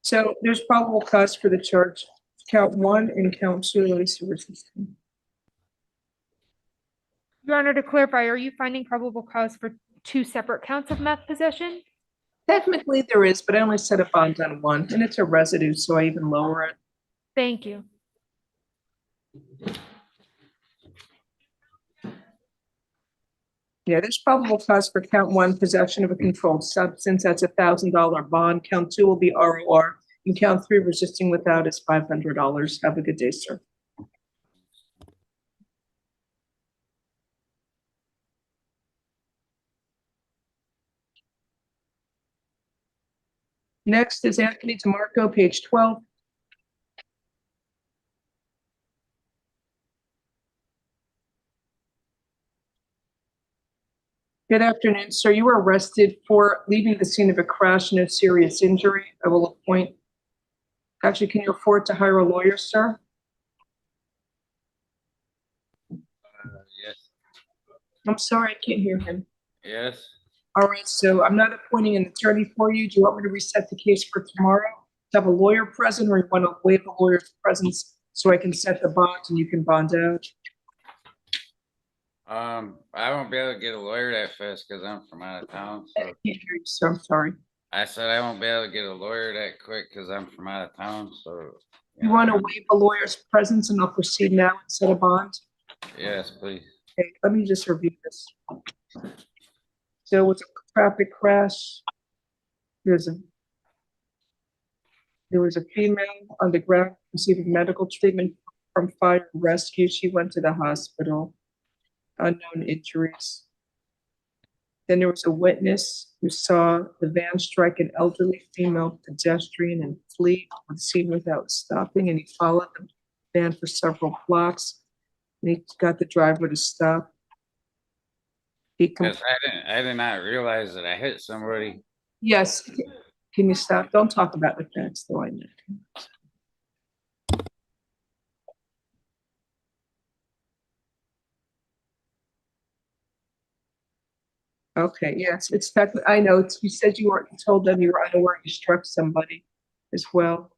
So there's probable cause for the charge, count 1 and count 2. Let me see where it's. Your Honor, to clarify, are you finding probable cause for 2 separate counts of meth possession? Technically there is, but I only set a bond on 1, and it's a residue, so I even lower it. Thank you. Yeah, there's probable cause for count 1, possession of a controlled substance. That's $1,000 bond. Count 2 will be ROR. And count 3, resisting without is $500. Have a good day, sir. Next is Anthony DeMarco, page 12. Good afternoon, sir. You were arrested for leaving the scene of a crash, no serious injury. I will appoint. Actually, can you afford to hire a lawyer, sir? Yes, I'm sorry, I can't hear him. yes. All right, so I'm not appointing an attorney for you. Do you want me to reset the case for tomorrow? To have a lawyer present, or you want to waive the lawyer's presence so I can set the bond and you can bond out? I won't be able to get a lawyer that fast because I'm from out of town. I So can't hear you, sir. I'm sorry. I said I won't be able to get a lawyer that quick because I'm from out of town. So You want to waive a lawyer's presence and I'll proceed now and set a bond? yes, please. Okay, let me just review this. So it was a traffic crash. There was a female on the ground receiving medical treatment from fire rescue. She went to the hospital. Unknown injuries. Then there was a witness who saw the van strike an elderly female pedestrian and flee from the scene without stopping, and he followed the van for several blocks, and he got the driver to stop. Yes, I did not realize that I hit somebody. Yes, can you stop? Don't talk about the facts, though, I know. Okay, yes, it's technically, I know, you said you told them you were unaware you struck somebody as well.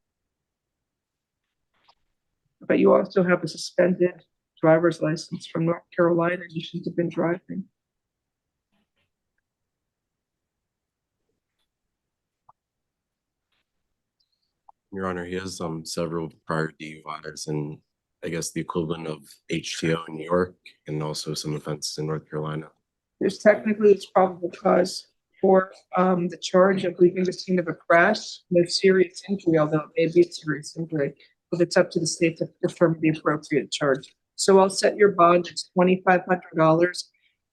But you also have a suspended driver's license from North Carolina. You shouldn't have been driving. Your Honor, he has several prior DUIs and I guess the equivalent of HTO in New York and also some offenses in North Carolina. There's technically it's probable cause for the charge of leaving the scene of a crash, no serious injury, although it may be a serious injury, but it's up to the state to determine the appropriate charge. So I'll set your bond, it's $2,500,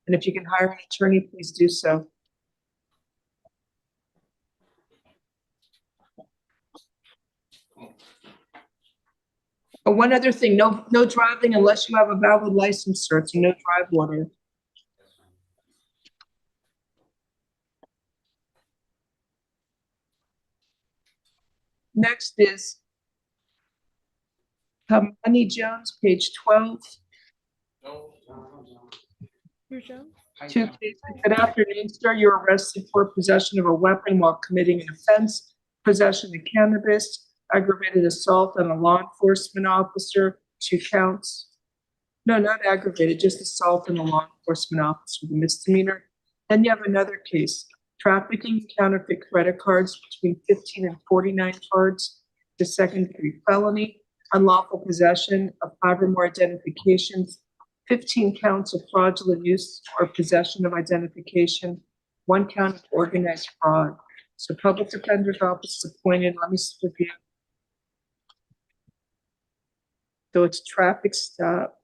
and if you can hire an attorney, please do so. Oh, one other thing, no driving unless you have a valid license, sir. It's a no drive order. Next is Manny Jones, page 12. Two cases. Good afternoon, sir. You're arrested for possession of a weapon while committing an offense, possession of cannabis, aggravated assault on a law enforcement officer, 2 counts. No, not aggravated, just assault on a law enforcement officer, the misdemeanor. Then you have another case, trafficking counterfeit credit cards between 15 and 49 cards, the second-degree felony, unlawful possession of 5 or more identifications, 15 counts of fraudulent use or possession of identification, 1 count of organized fraud. So public defender's office is appointed. Let me review. So it's traffic stop.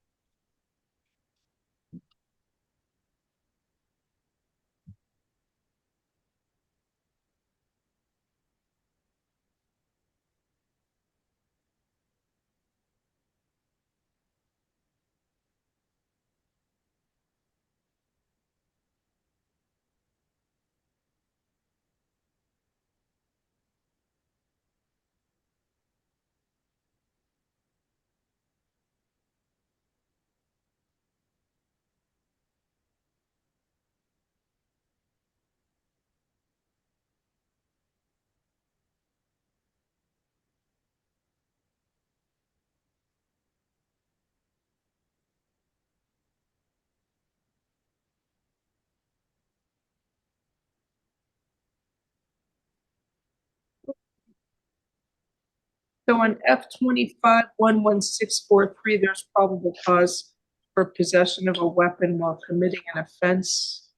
So on F-25-11643, there's probable cause for possession of a weapon while committing an offense.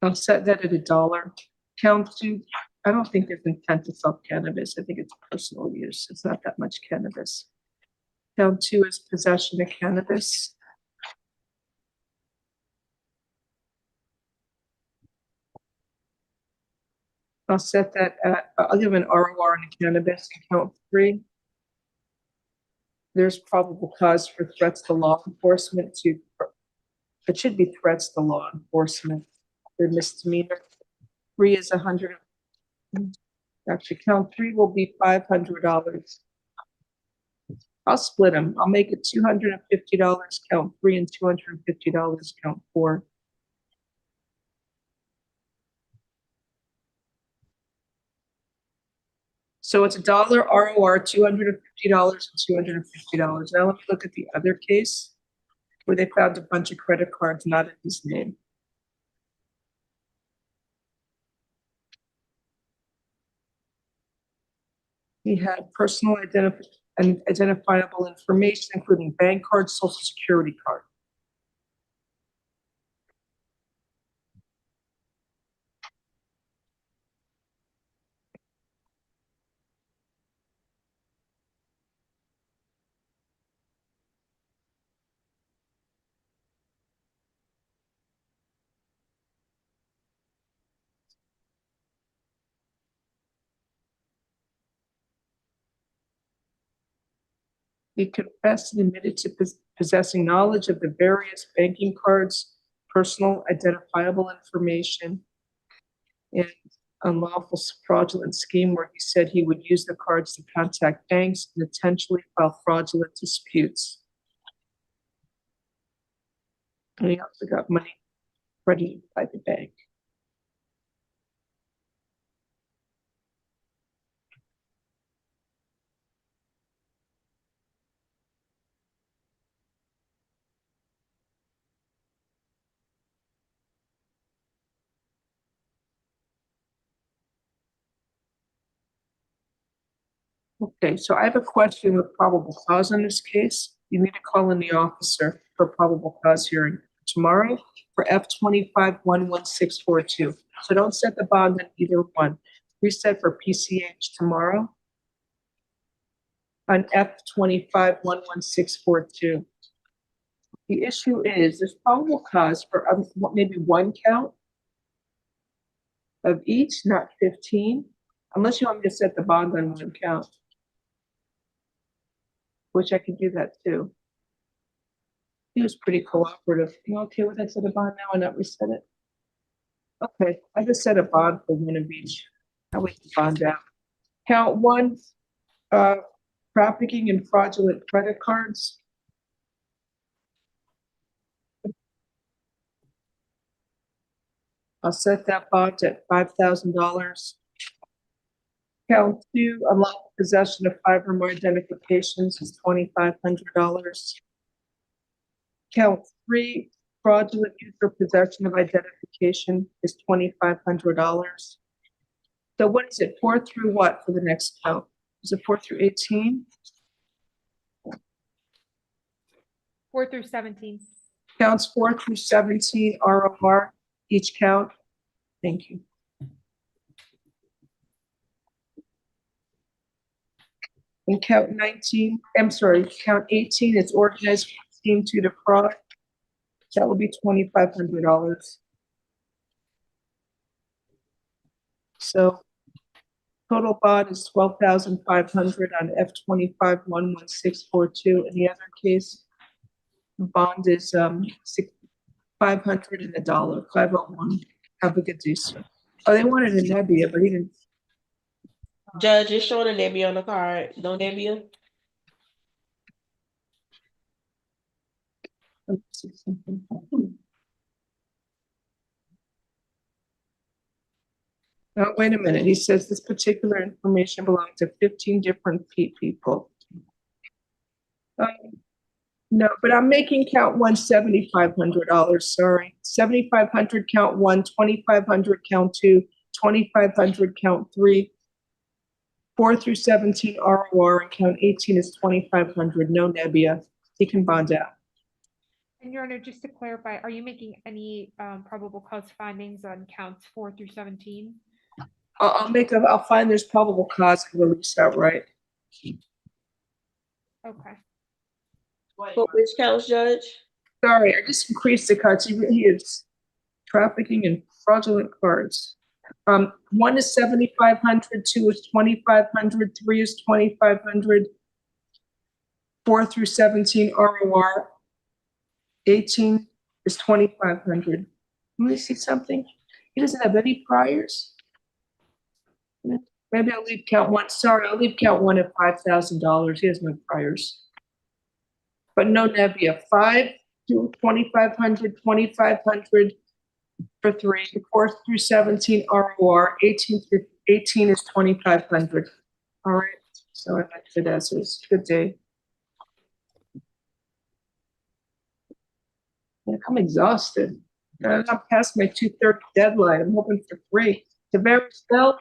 I'll set that at $1. Count 2, I don't think there's intent to sell cannabis. I think it's personal use. It's not that much cannabis. Count 2 is possession of cannabis. I'll set that at, I'll give an ROR on the cannabis. Count 3. There's probable cause for threats to law enforcement it should be threats to law enforcement. They're misdemeanor. 3 is 100. Actually, count 3 will be $500. I'll split them. I'll make it $250 count 3 and $250 count 4. So it's $1 ROR, $250 and $250. Now let's look at the other case where they found a bunch of credit cards not in his name. He had personal identifiable information, including bank card, social security card. He confessed and admitted to possessing knowledge of the various banking cards, personal identifiable information, and unlawful fraudulent scheme where he said he would use the cards to contact banks and intentionally file fraudulent disputes. And he also got money credited by the bank. Okay, so I have a question with probable cause on this case. You need to call in the officer for probable cause hearing tomorrow for F25-11642. So don't set the bond on either one. Reset for PCH tomorrow on F25-11642. The issue is there's probable cause for maybe one count of each, not 15, unless you want me to set the bond on one count, which I can do that too. He was pretty cooperative. You okay with that set a bond now and not reset it? Okay, I just set a bond for one of each. I'll wait the bond out. Count 1, trafficking in fraudulent credit cards. I'll set that bond at $5,000. Count 2, unlawful possession of 5 or more identifications is $2,500. Count 3, fraudulent use or possession of identification is $2,500. So what is it, 4 through what for the next count? Is it 4 through 18? 4 through 17. Counts 4 through 17 ROR each count. Thank you. And count 19, I'm sorry, count 18 is organized scheme to defraud. That will be $2,500. So total bond is $12,500 on F25-11642. In the other case, the bond is $500 and $1, 501. Have a good day, sir. Oh, they wanted a Nebia, but he didn't. Judge, just show the Nebia on the card. No Nebia. Let's see something. Now, wait a minute. He says this particular information belongs to 15 different people. No, but I'm making count 1 $7,500. Sorry, 7,500 count 1, 2,500 count 2, 2,500 count 3, 4 through 17 ROR, and count 18 is 2,500. No Nebia. He can bond out. And Your Honor, just to clarify, are you making any probable cause findings on counts 4 through 17? I'll find there's probable cause and release outright. Okay. For which counts, Judge? Sorry, I just increased the cards. He is trafficking in fraudulent cards. 1 is 7,500, 2 is 2,500, 3 is 2,500, 4 through 17 ROR, 18 is 2,500. Let me see something. He doesn't have any priors. Maybe I'll leave count 1. Sorry, I'll leave count 1 at $5,000. He has no priors. But no Nebbia. 5 to 2,500, 2,500 for 3, 4 through 17 ROR, 18 is 2,500. All right. So I left it as is. Good day. I'm exhausted. I'm past my 2:30 deadline. I'm hoping for 3. Tavares Bell.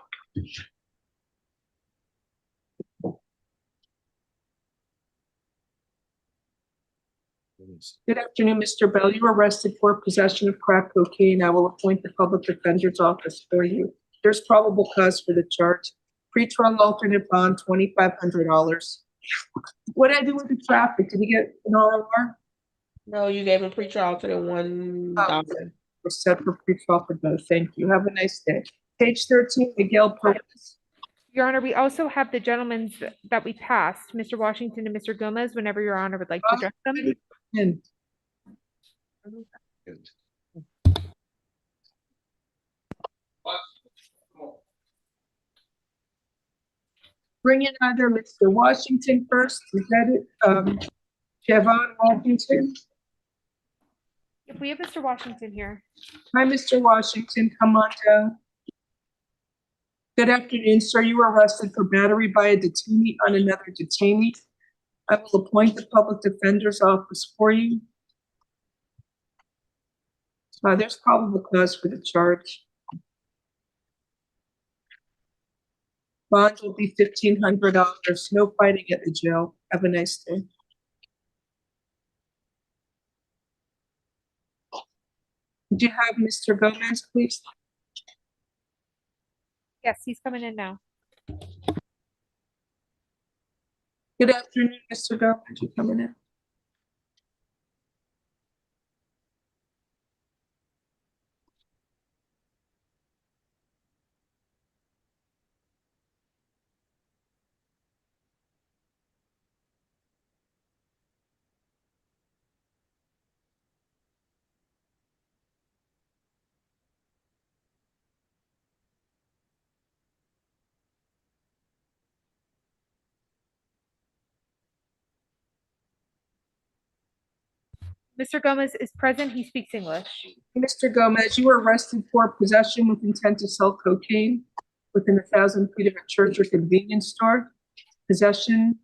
Good afternoon, Mr. Bell. You were arrested for possession of crack cocaine. I will appoint the public defender's office for you. There's probable cause for the charge. Pretrial alternate bond, $2,500. What did I do with the traffic? Did he get an ROR? No, you gave him pretrial to the $1. We're set for pretrial for both. Thank you. Have a nice day. Page 13, Miguel Perez. Your Honor, we also have the gentlemen that we passed, Mr. Washington and Mr. Gomez, whenever Your Honor would like to address them. Bring in either Mr. Washington first. Is that it? Javon Washington. If we have Mr. Washington here. Hi, Mr. Washington. Come on down. Good afternoon, sir. You were arrested for battery by a detainee on another detainee. I will appoint the public defender's office for you. There's probable cause for the charge. Bond will be $1,500. No fighting at the jail. Have a nice day. Do you have Mr. Gomez, please? Yes, he's coming in now. Good afternoon, Mr. Gomez. You coming in? Mr. Gomez is present. He speaks English. Mr. Gomez, you were arrested for possession with intent to sell cocaine within 1,000 feet of a church or convenience store, possession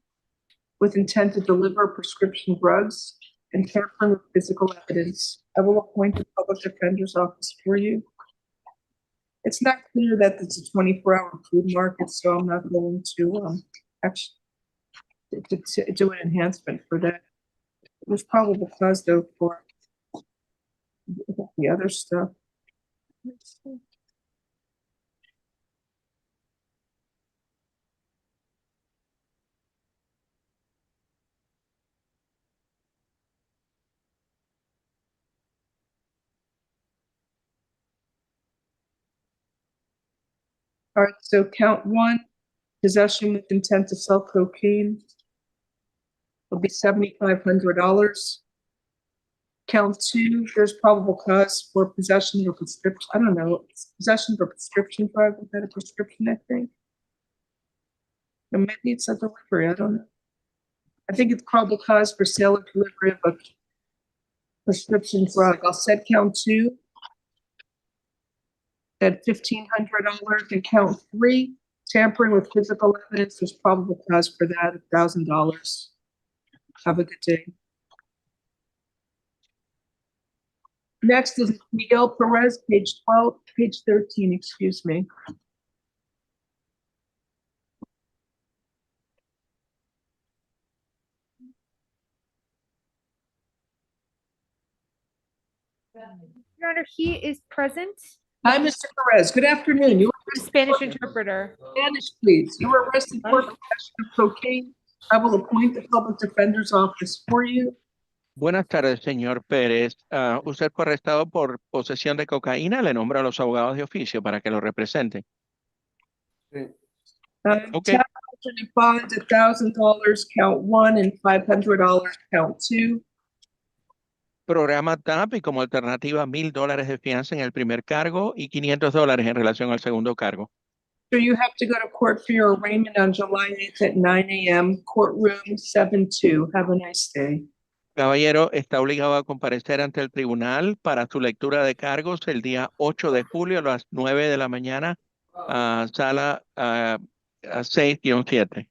with intent to deliver prescription drugs, and tampering with physical evidence. I will appoint the public defender's office for you. It's not clear that it's a 24-hour food market, so I'm not going to actually do an enhancement for that. There's probable cause though for the other stuff. All right, so count 1, possession with intent to sell cocaine will be $7,500. Count 2, there's probable cause for possession of prescription. I don't know, possession of a prescription drug. Was that a prescription, I think? Or maybe it's a delivery, I don't know. I think it's probable cause for sale or delivery of a prescription drug. I'll set count 2 at $1,500, and count 3, tampering with physical evidence. There's probable cause for that, $1,000. Have a good day. Next is Miguel Perez, page 12, page 13, excuse me. Your Honor, he is present. Hi, Mr. Perez. Good afternoon. You were Spanish interpreter. Spanish, please. You were arrested for possession of cocaine. I will appoint the public defender's office for you. Buenas tardes, señor Pérez. Usted fue arrestado por posesión de cocaína. Le nombro a los abogados de oficio para que lo representen. Okay. Tax bond, $1,000, count 1, and $500, count 2. Programa TAP y como alternativa $1,000 de fianza en el primer cargo y $500 en relación al segundo cargo. So you have to go to court for your arraignment on July 8th at 9 a.m. Courtroom 7-2. Have a nice day. Caballero, está obligado a comparecer ante el tribunal para su lectura de cargos el día 8 de julio a las 9 de la mañana, sala 6-7.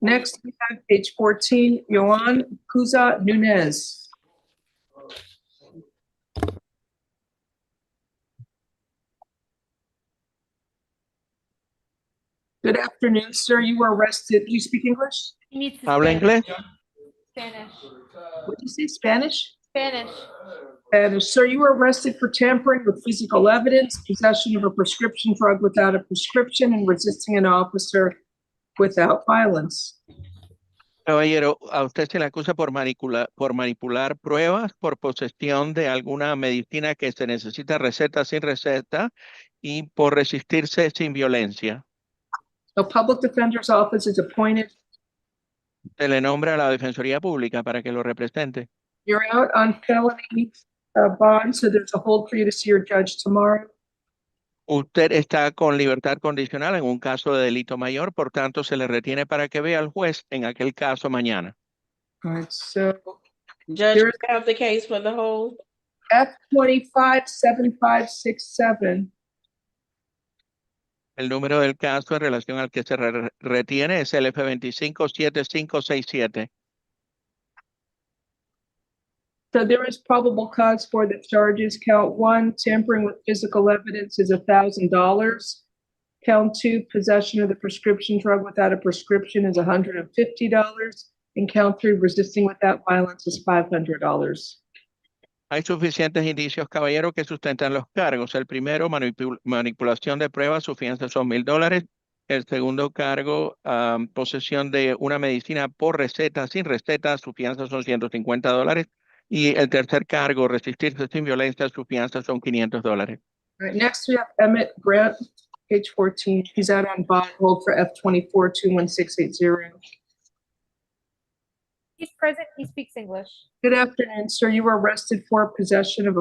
Next, we have page 14, Yohan Cuza Nunez. Good afternoon, sir. You were arrested. Do you speak English? He needs to ¿Habla inglés? Spanish. What did you say, Spanish? Spanish. Spanish. Sir, you were arrested for tampering with physical evidence, possession of a prescription drug without a prescription, and resisting an officer without violence. Caballero, a usted se le acusa por manipular pruebas, por posesión de alguna medicina que se necesita receta sin receta y por resistirse sin violencia. The public defender's office is appointed. Se le nombra a la Defensoría Pública para que lo represente. You're out on felony bond, so there's a hold for you to see your judge tomorrow. Usted está con libertad condicional en un caso de delito mayor, por tanto se le retiene para que vea al juez en aquel caso mañana. All right, so Judge, we have the case for the hold. F257567. El número del caso en relación al que se retiene es el F257567. So there is probable cause for the charges. Count 1, tampering with physical evidence is $1,000. Count 2, possession of the prescription drug without a prescription is $150. And count 3, resisting without violence is $500. Hay suficientes indicios, caballero, que sustentan los cargos. El primero, manipulación de pruebas, su fianza son $1,000. El segundo cargo, posesión de una medicina por receta, sin receta, su fianza son $150. Y el tercer cargo, resistirse sin violencia, su fianza son $500. All right, next we have Emmett Grant, page 14. He's out on bond hold for F24-21680. He's present. He speaks English. Good afternoon, sir. You were arrested for possession of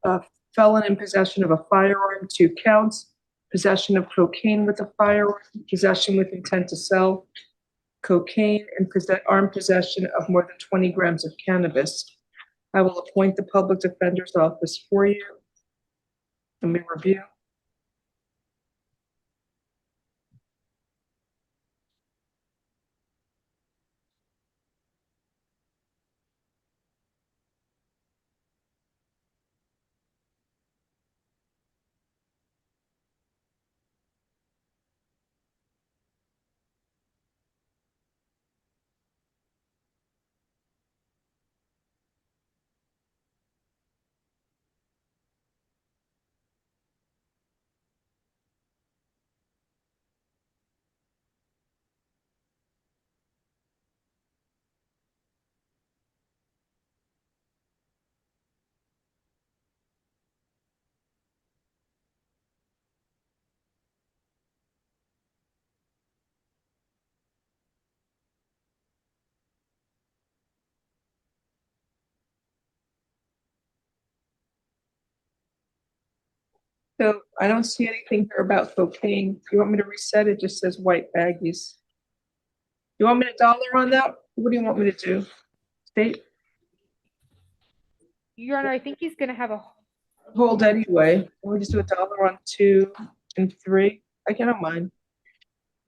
a felon in possession of a firearm, 2 counts, possession of cocaine with a firearm, possession with intent to sell cocaine, and armed possession of more than 20 grams of cannabis. I will appoint the public defender's office for you. Let me review. So I don't see anything here about cocaine. If you want me to reset, it just says white baggies. You want me to dollar on that? What do you want me to do? State? Your Honor, I think he's gonna have a Hold anyway. We'll just do $1 on 2 and 3. I don't mind.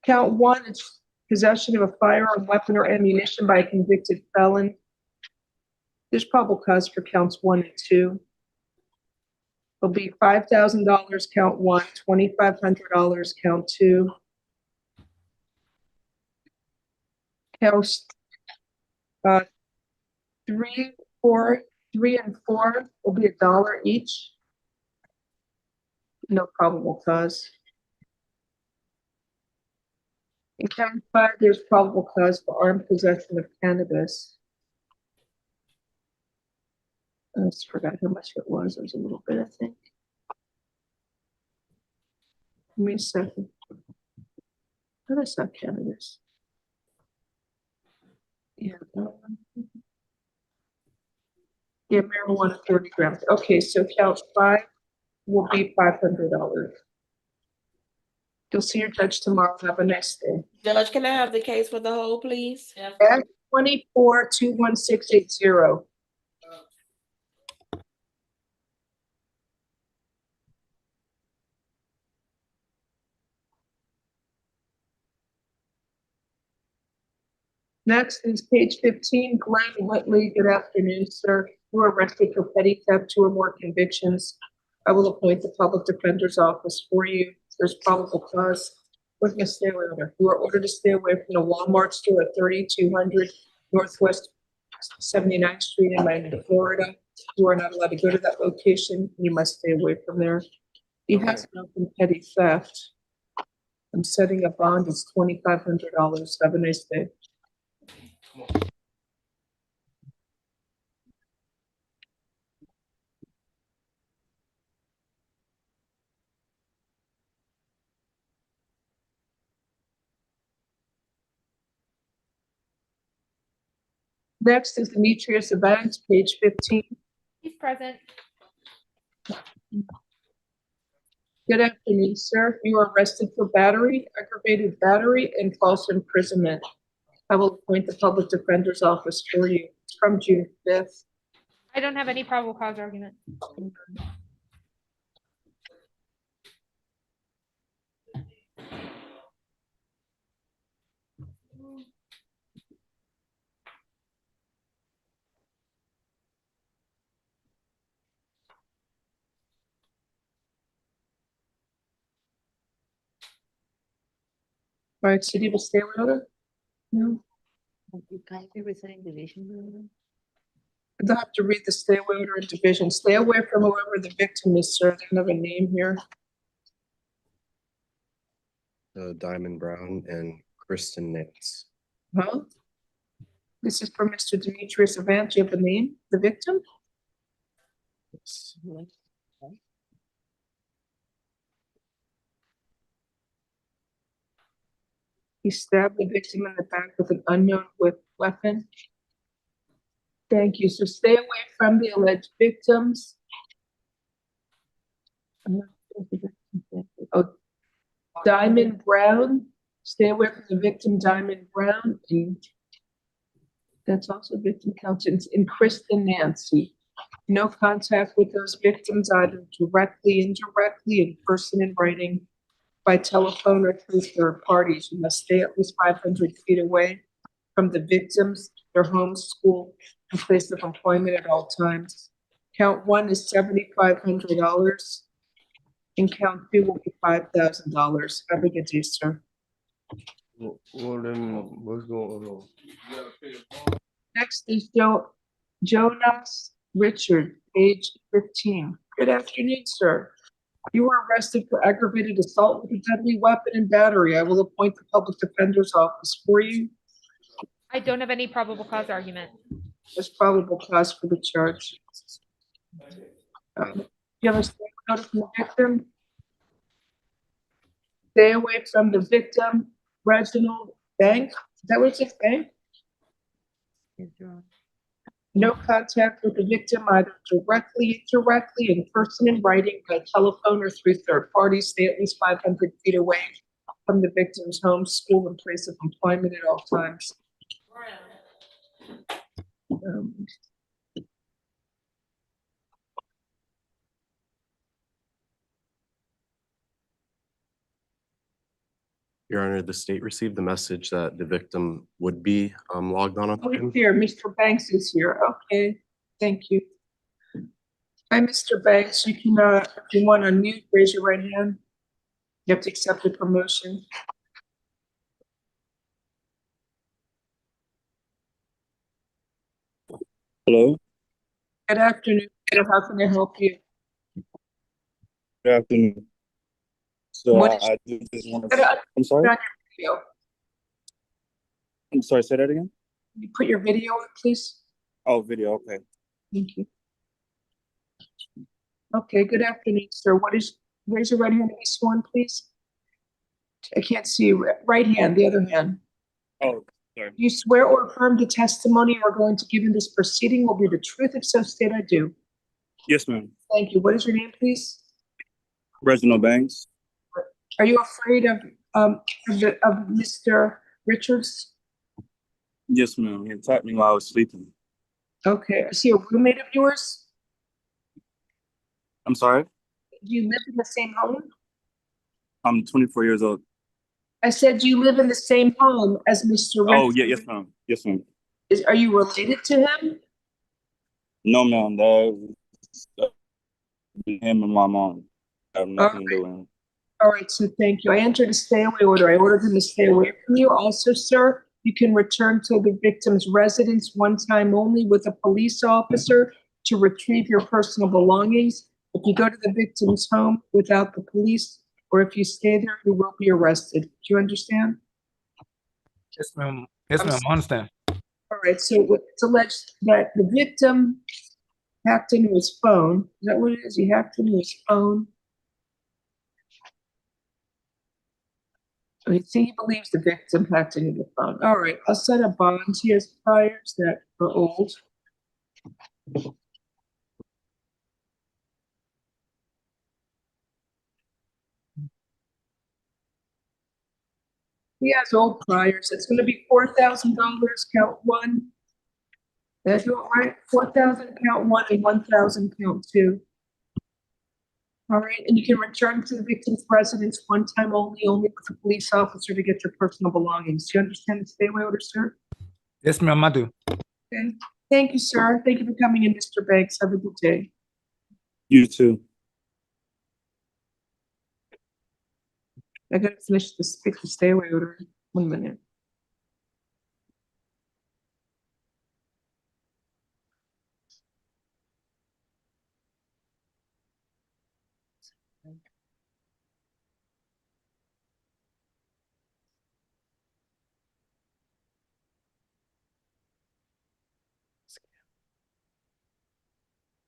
Count 1, it's possession of a firearm, weapon, or ammunition by a convicted felon. There's probable cause for counts 1 and 2. It'll be $5,000 count 1, $2,500 count 2. Counts 3, 4, 3 and 4 will be $1 each. No probable cause. In count 5, there's probable cause for armed possession of cannabis. I just forgot how much it was. It was a little bit, I think. Give me a second. Oh, that's not cannabis. Yeah. Yeah, marijuana 30 grams. Okay, so count 5 will be $500. You'll see your judge tomorrow. Have a nice day. Judge, can I have the case for the whole, please? F 24-21680. Next is page 15, Glenn Whitley. Good afternoon, sir. You were arrested for petty theft, 2 or more convictions. I will appoint the public defender's office for you. There's probable cause. We're gonna stay away from it. You are ordered to stay away from the Walmart store at 3200 Northwest 79th Street in Miami, Florida. You are not allowed to go to that location. You must stay away from there. He has been open petty theft. I'm setting a bond. It's $2,500. Have a nice day. Next is Demetrius Evans, page 15. He's present. Good afternoon, sir. You are arrested for battery, aggravated battery, and false imprisonment. I will appoint the public defender's office for you. It's from June 5th. I don't have any probable cause argument. All right, so do you have a stay away order? No. You can't be resetting division. I'll have to read the stay away order in division. Stay away from whoever the victim is, sir. They don't have a name here. Diamond Brown and Kristen Nance. Huh? This is for Mr. Demetrius Evans. Do you have a name, the victim? Yes. He stabbed the victim in the back with an unknown weapon. Thank you. So stay away from the alleged victims. Oh, Diamond Brown. Stay away from the victim, Diamond Brown. And that's also victim countenance. And Kristen Nancy. No contact with those victims, either directly, indirectly, in person, in writing, by telephone, or through third parties. You must stay at least 500 feet away from the victims, their home, school, and place of employment at all times. Count 1 is $7,500, and count 2 will be $5,000. Have a good day, sir. Well, then what's going on? Next is Jonas Richard, age 15. Good afternoon, sir. You were arrested for aggravated assault with a deadly weapon and battery. I will appoint the public defender's office for you. I don't have any probable cause argument. There's probable cause for the charge. You have a statement notice from the victim? Stay away from the victim, Reginald Bank. Is that what it says, Bank? No contact with the victim, either directly, indirectly, in person, in writing, by telephone, or through third parties. Stay at least 500 feet away from the victim's home, school, and place of employment at all times. Your Honor, the state received the message that the victim would be logged on. Oh, here, Mr. Banks is here. Okay, thank you. Hi, Mr. Banks. You can, if you want to unmute, raise your right hand. You have to accept the promotion. Hello. Good afternoon, sir. How can I help you? Good afternoon. So What is- I just want Put to, on- I'm sorry? put on your video. I'm sorry, say that again? You put your video on, please. Oh, video, okay. Thank you. Okay, good afternoon, sir. Raise your right hand and be sworn, please. I can't see you. Right hand, the other hand. Oh, sorry. Do you swear or affirm the testimony you are going to give in this proceeding will be the truth? If so, state I do. Yes, ma'am. Thank you. What is your name, please? Reginald Banks. Are you afraid of Mr. Richards? Yes, ma'am. He attacked me while I was sleeping. Okay. Is he a roommate of yours? I'm sorry? Do you live in the same home? I'm 24 years old. I said, do you live in the same home as Mr. Richards? Oh, yeah, yes, ma'am. Yes, ma'am. Are you related to him? No, ma'am. That him and my mom. I have nothing to do with him. All right, so thank you. I entered a stay away order. I ordered him to stay away from you. Also, sir, you can return to the victim's residence one time only with a police officer to retrieve your personal belongings. If you go to the victim's home without the police, or if you stay there, you will be arrested. Do you understand? Yes, ma'am. Yes, ma'am. I understand. All right, so it's alleged that the victim hacked into his phone. Is that what it is? He hacked into his phone. I think he believes the victim hacked into the phone. All right, I'll set a bond. He has priors that are old. He has old priors. It's going to be $4,000, count one. That's all right. 4,000, count one, and 1,000, count two. All right, and you can return to the victim's residence one time only with a police officer to get your personal belongings. Do you understand the stay away order, sir? Yes, ma'am. I do. Okay. Thank you, sir. Thank you for coming in, Mr. Banks. Have a good day. You too. I gotta finish this, fix the stay away order. 1 minute.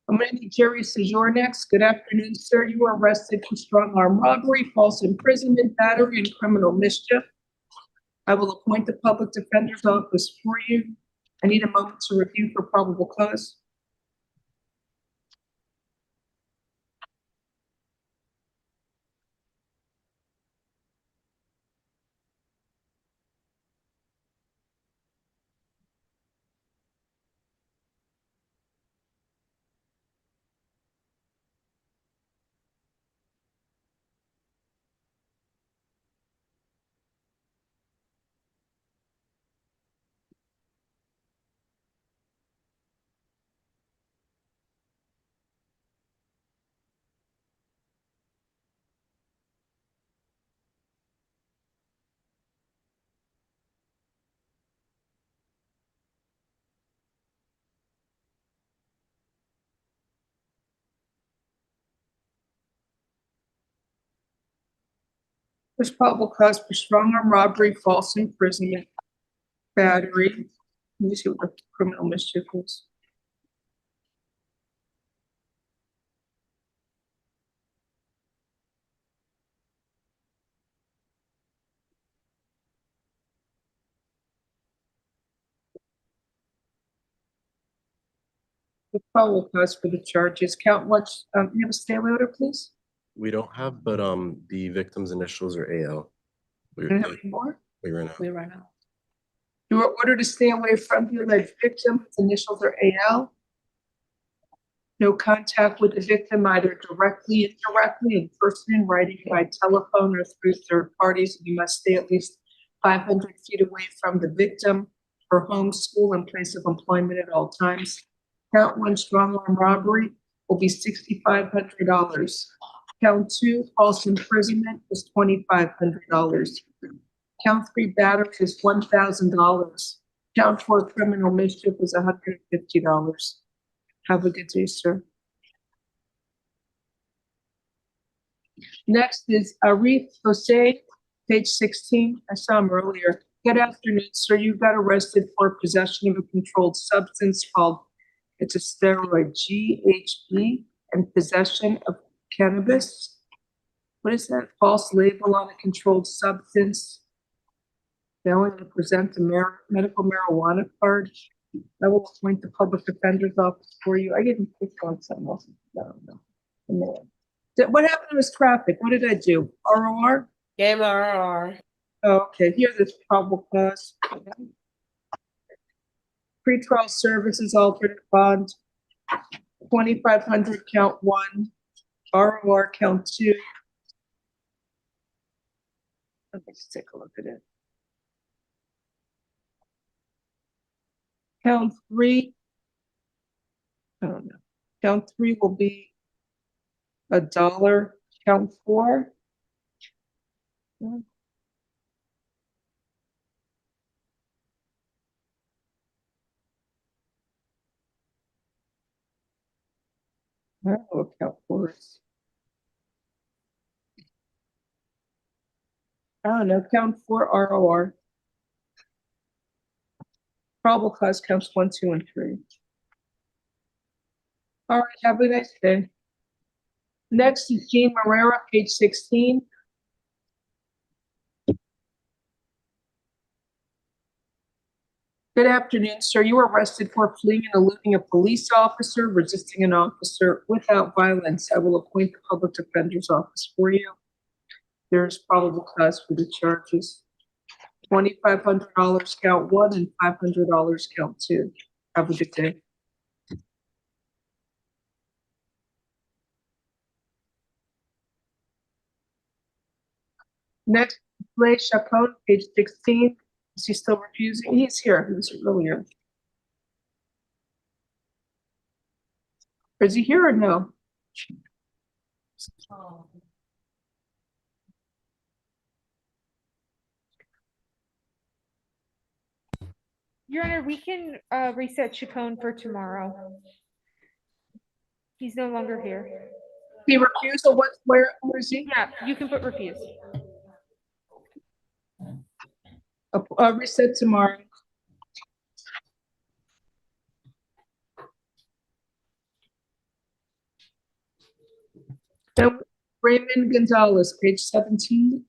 I'm going to need Jerry Sejour next. Good afternoon, sir. You are arrested for strong arm robbery, false imprisonment, battery, and criminal mischief. I will appoint the public defender's office for you. I need a moment to review for probable cause. There's probable cause for strong arm robbery, false imprisonment, battery. Let me see what the criminal mischief is. The probable cause for the charges. Count what? You have a stay away order, please? We don't have, but the victim's initials are AL. Do you have any more? We ran out. We ran out. You are ordered to stay away from the alleged victim. Its initials are AL. No contact with the victim, either directly, indirectly, in person, in writing, by telephone, or through third parties. You must stay at least 500 feet away from the victim, her home, school, and place of employment at all times. Count one, strong arm robbery, will be $6,500. Count two, false imprisonment, is $2,500. Count three, battery is $1,000. Count four, criminal mischief is $150. Have a good day, sir. Next is Arif Jose, page 16. I saw him earlier. Good afternoon, sir. You got arrested for possession of a controlled substance called, it's a steroid, GHB, and possession of cannabis. What is that? False label on a controlled substance. Failing to present a medical marijuana card. I will appoint the public defender's office for you. I didn't pick on something else. I don't know. What happened to his traffic? What did I do? ROR? Gave her RR. Oh, okay, here's this probable cause. Pretrial services alternate bond, 2,500 count 1, ROR count 2. Let me just take a look at it. Count 3. I don't know. Count 3 will be $1. Count 4. I don't know what count 4 is. I don't know. Count 4 ROR. Probable cause counts 1, 2, and 3. All right. Have a nice day. Next is Jean Marrera, page 16. Good afternoon, sir. You were arrested for fleeing and eluding a police officer, resisting an officer without violence. I will appoint the public defender's office for you. There's probable cause for the charges. $2,500 count 1 and $500 count 2. Have a good day. Next, Blake Chacon, page 16. Is he still refusing? He's here. He was earlier. Is he here or no? Your Honor, we can reset Chacon for tomorrow. He's no longer here. He refused, or what? Where is he? Yeah, you can put refuse. Reset tomorrow. Now, Raymond Gonzalez, page 17.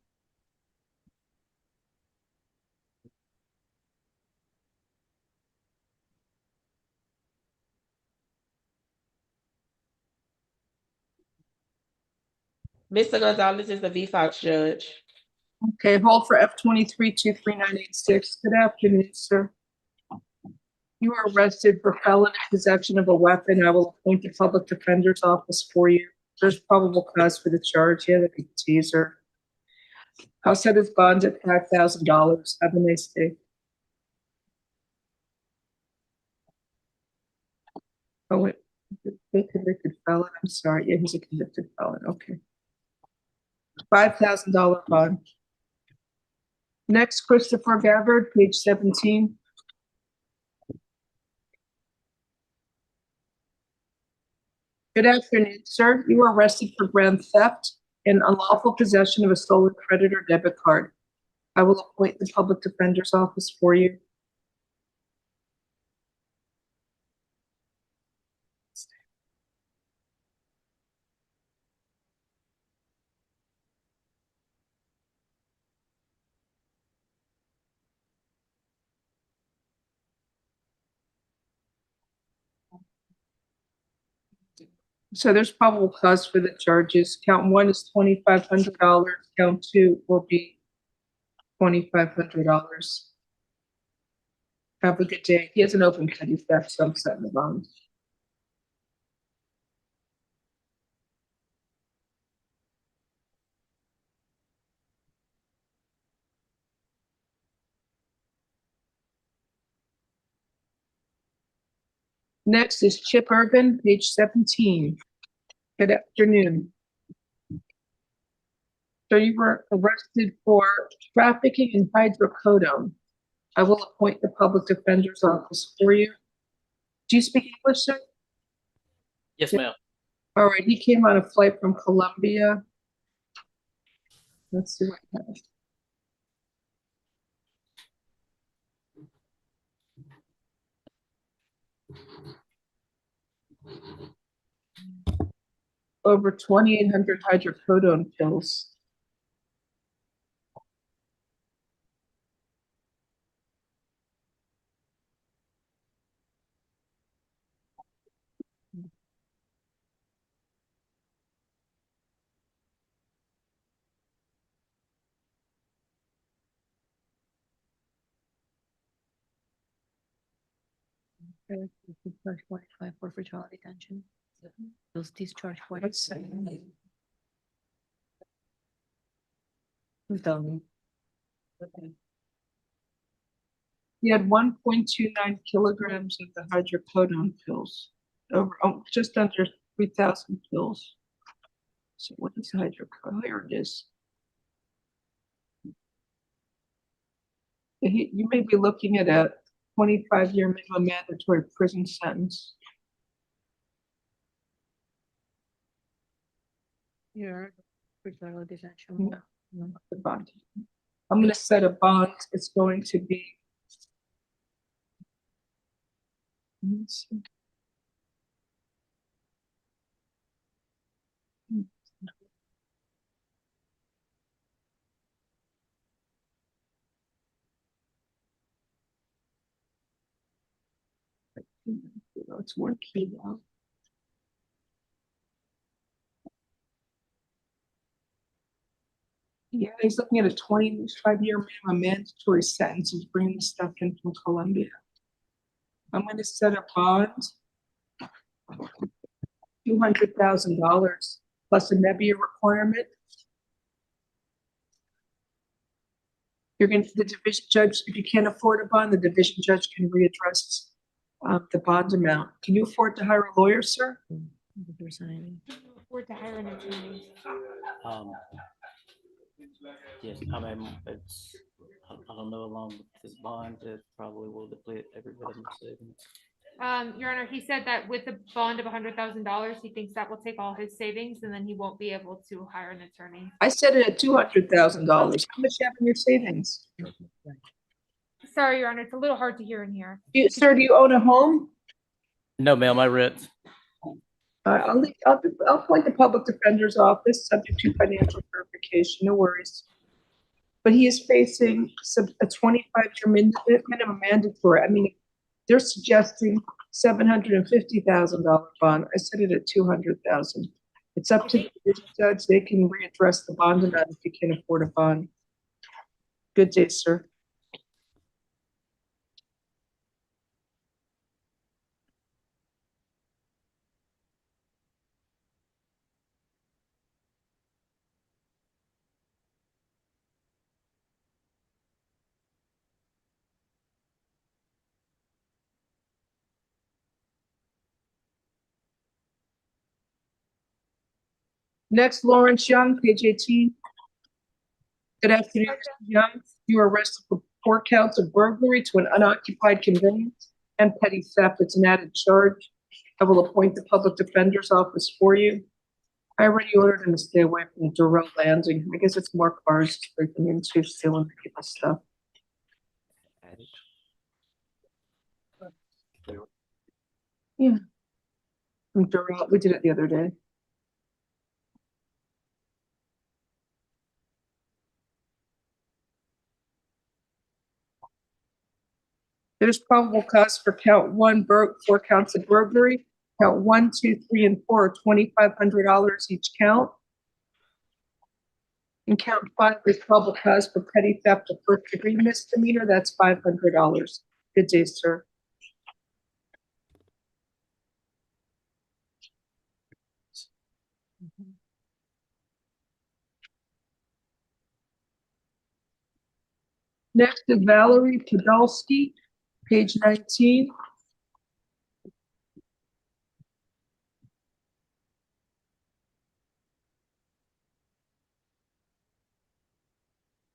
Mr. Gonzalez is the VFOX judge. Okay, hold for F23-23986. Good afternoon, sir. You are arrested for felon possession of a weapon. I will appoint the public defender's office for you. There's probable cause for the charge. Yeah, that'd be a teaser. I'll set his bond at $5,000. Have a nice day. Oh, wait. Convicted felon. I'm sorry. Yeah, he's a convicted felon. Okay. $5,000 bond. Next, Christopher Gabbard, page 17. Good afternoon, sir. You were arrested for grand theft and unlawful possession of a stolen credit or debit card. I will appoint the public defender's office for you. So there's probable cause for the charges. Count 1 is $2,500. Count 2 will be $2,500. Have a good day. He has an open petty theft, so I'm setting the bond. Next is Chip Urban, page 17. Good afternoon. So you were arrested for trafficking in hydrocodone. I will appoint the public defender's office for you. Do you speak English, sir? Yes, ma'am. All right, he came on a flight from Colombia. Let's see what happens. Over 2,800 hydrocodone pills. Discharge 45 for fraudulent detention. Those discharge 45. Let's see. He had 1.29 kilograms of the hydrocodone pills, just under 3,000 pills. So what is hydrocodone? Here it is. You may be looking at a 25-year minimum mandatory prison sentence. Here, fraudulent detention. No, the bond. I'm going to set a bond. It's going to be. Let's see. It's working out. Yeah, he's looking at a 25-year minimum mandatory sentence. He's bringing stuff in from Colombia. I'm going to set a bond, $200,000 plus a Nebia requirement. You're going to, the division judge, if you can't afford a bond, the division judge can readdress the bond amount. Can you afford to hire a lawyer, sir? Afford to hire an attorney. Yes, I mean, it's, I don't know, along with this bond, it probably will deplete every bit of my savings. Your Honor, he said that with a bond of $100,000, he thinks that will take all his savings and then he won't be able to hire an attorney. I set it at $200,000. How much you have in your savings? Sorry, Your Honor, it's a little hard to hear in here. Sir, do you own a home? No, ma'am, I rent. I'll appoint the public defender's office subject to financial verification, no worries. But he is facing a 25-year minimum mandatory. I mean, they're suggesting $750,000 bond. I set it at $200,000. It's up to the division judge. They can readdress the bond amount if you can't afford a bond. Good day, sir. Next, Lawrence Young, page 18. Good afternoon, Mr. Young. You were arrested for 4 counts of burglary to an unoccupied conveyance and petty theft. It's an added charge. I will appoint the public defender's office for you. I already ordered him to stay away from Durrell Landing. I guess it's more cars breaking into, stealing people's stuff. Yeah. From Durrell, we did it the other day. There's probable cause for count 1, 4 counts of burglary. Count 1, 2, 3, and 4 are $2,500 each count. And count 5 is probable cause for petty theft of first-degree misdemeanor. That's $500. Good day, sir. Next is Valerie Podolsky, page 19.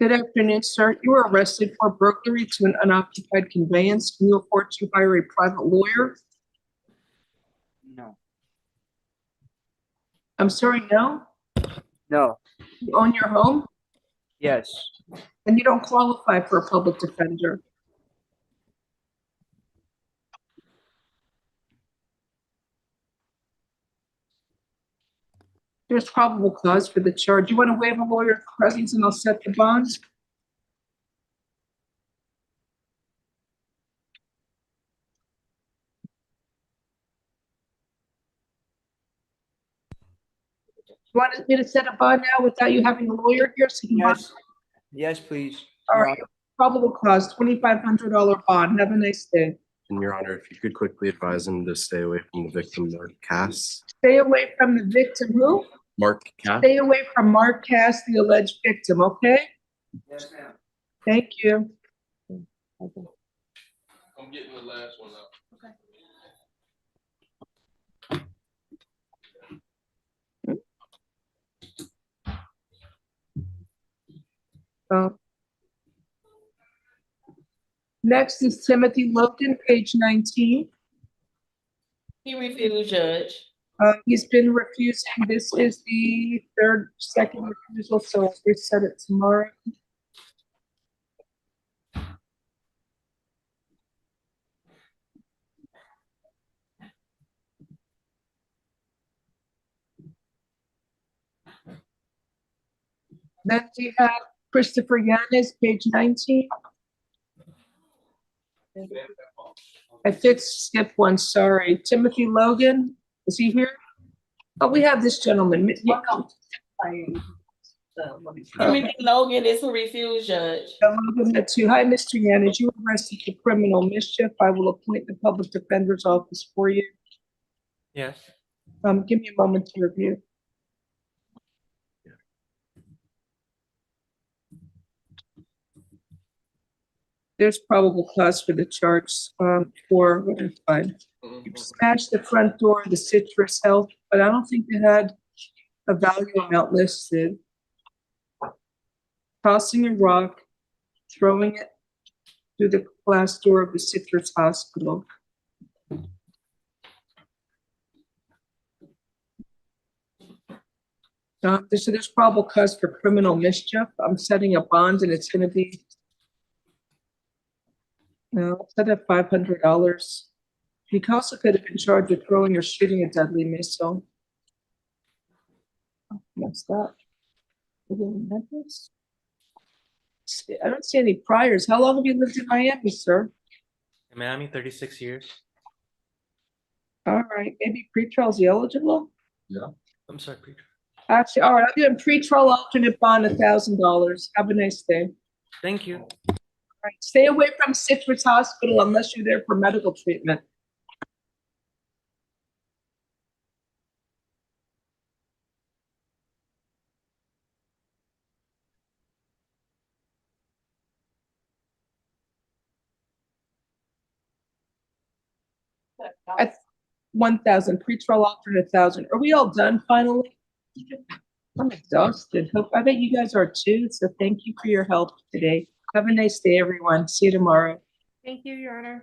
Good afternoon, sir. You were arrested for burglary to an unoccupied conveyance. Can you afford to hire a private lawyer? No. I'm sorry, no? No. You own your home Yes. and you don't qualify for a public defender. There's probable cause for the charge. You want to waive a lawyer's presence and I'll set the bonds? You want me to set a bond now without you having a lawyer here? So you Yes. Yes, please. All right, probable cause, $2,500 bond. Have a nice day. And Your Honor, if you could quickly advise him to stay away from the victim, Mark Cass. Stay away from the victim. Who? Mark Cass. Stay away from Mark Cass, the alleged victim, okay? Yes, ma'am. Thank you. I'm getting the last one up. Next is Timothy Logan, page 19. He refused, Judge. He's been refusing. This is the second refusal, so we'll reset it tomorrow. Then we have Christopher Yanes, page 19. I skip one, sorry. Timothy Logan, is he here? Oh, we have this gentleman. Timothy Logan is a refused, Judge. Logan, that's you. Hi, Mr. Yanes. You were arrested for criminal mischief. I will appoint the public defender's office for you. Yes. Give me a moment to review. There's probable cause for the charge for what I find. You smashed the front door of the Citrus Health, but I don't think they had a value amount listed. Tossing a rock, throwing it through the glass door of the Citrus Hospital. So there's probable cause for criminal mischief. I'm setting a bond and it's going to be set at $500. He also could have been charged with throwing or shooting a deadly missile. What's that? I don't see any priors. How long have you lived in Miami, sir? In Miami, 36 years. All right, maybe pretrial's eligible? Yeah. I'm sorry, pretrial. Actually, all right, I'll do a pretrial alternate bond, $1,000. Have a nice day. Thank you. All right, stay away from Citrus Hospital unless you're there for medical treatment. At 1,000, pretrial alternate 1,000. Are we all done finally? I'm exhausted. I bet you guys are too. So thank you for your help today. Have a nice day, everyone. See you tomorrow. Thank you, Your Honor.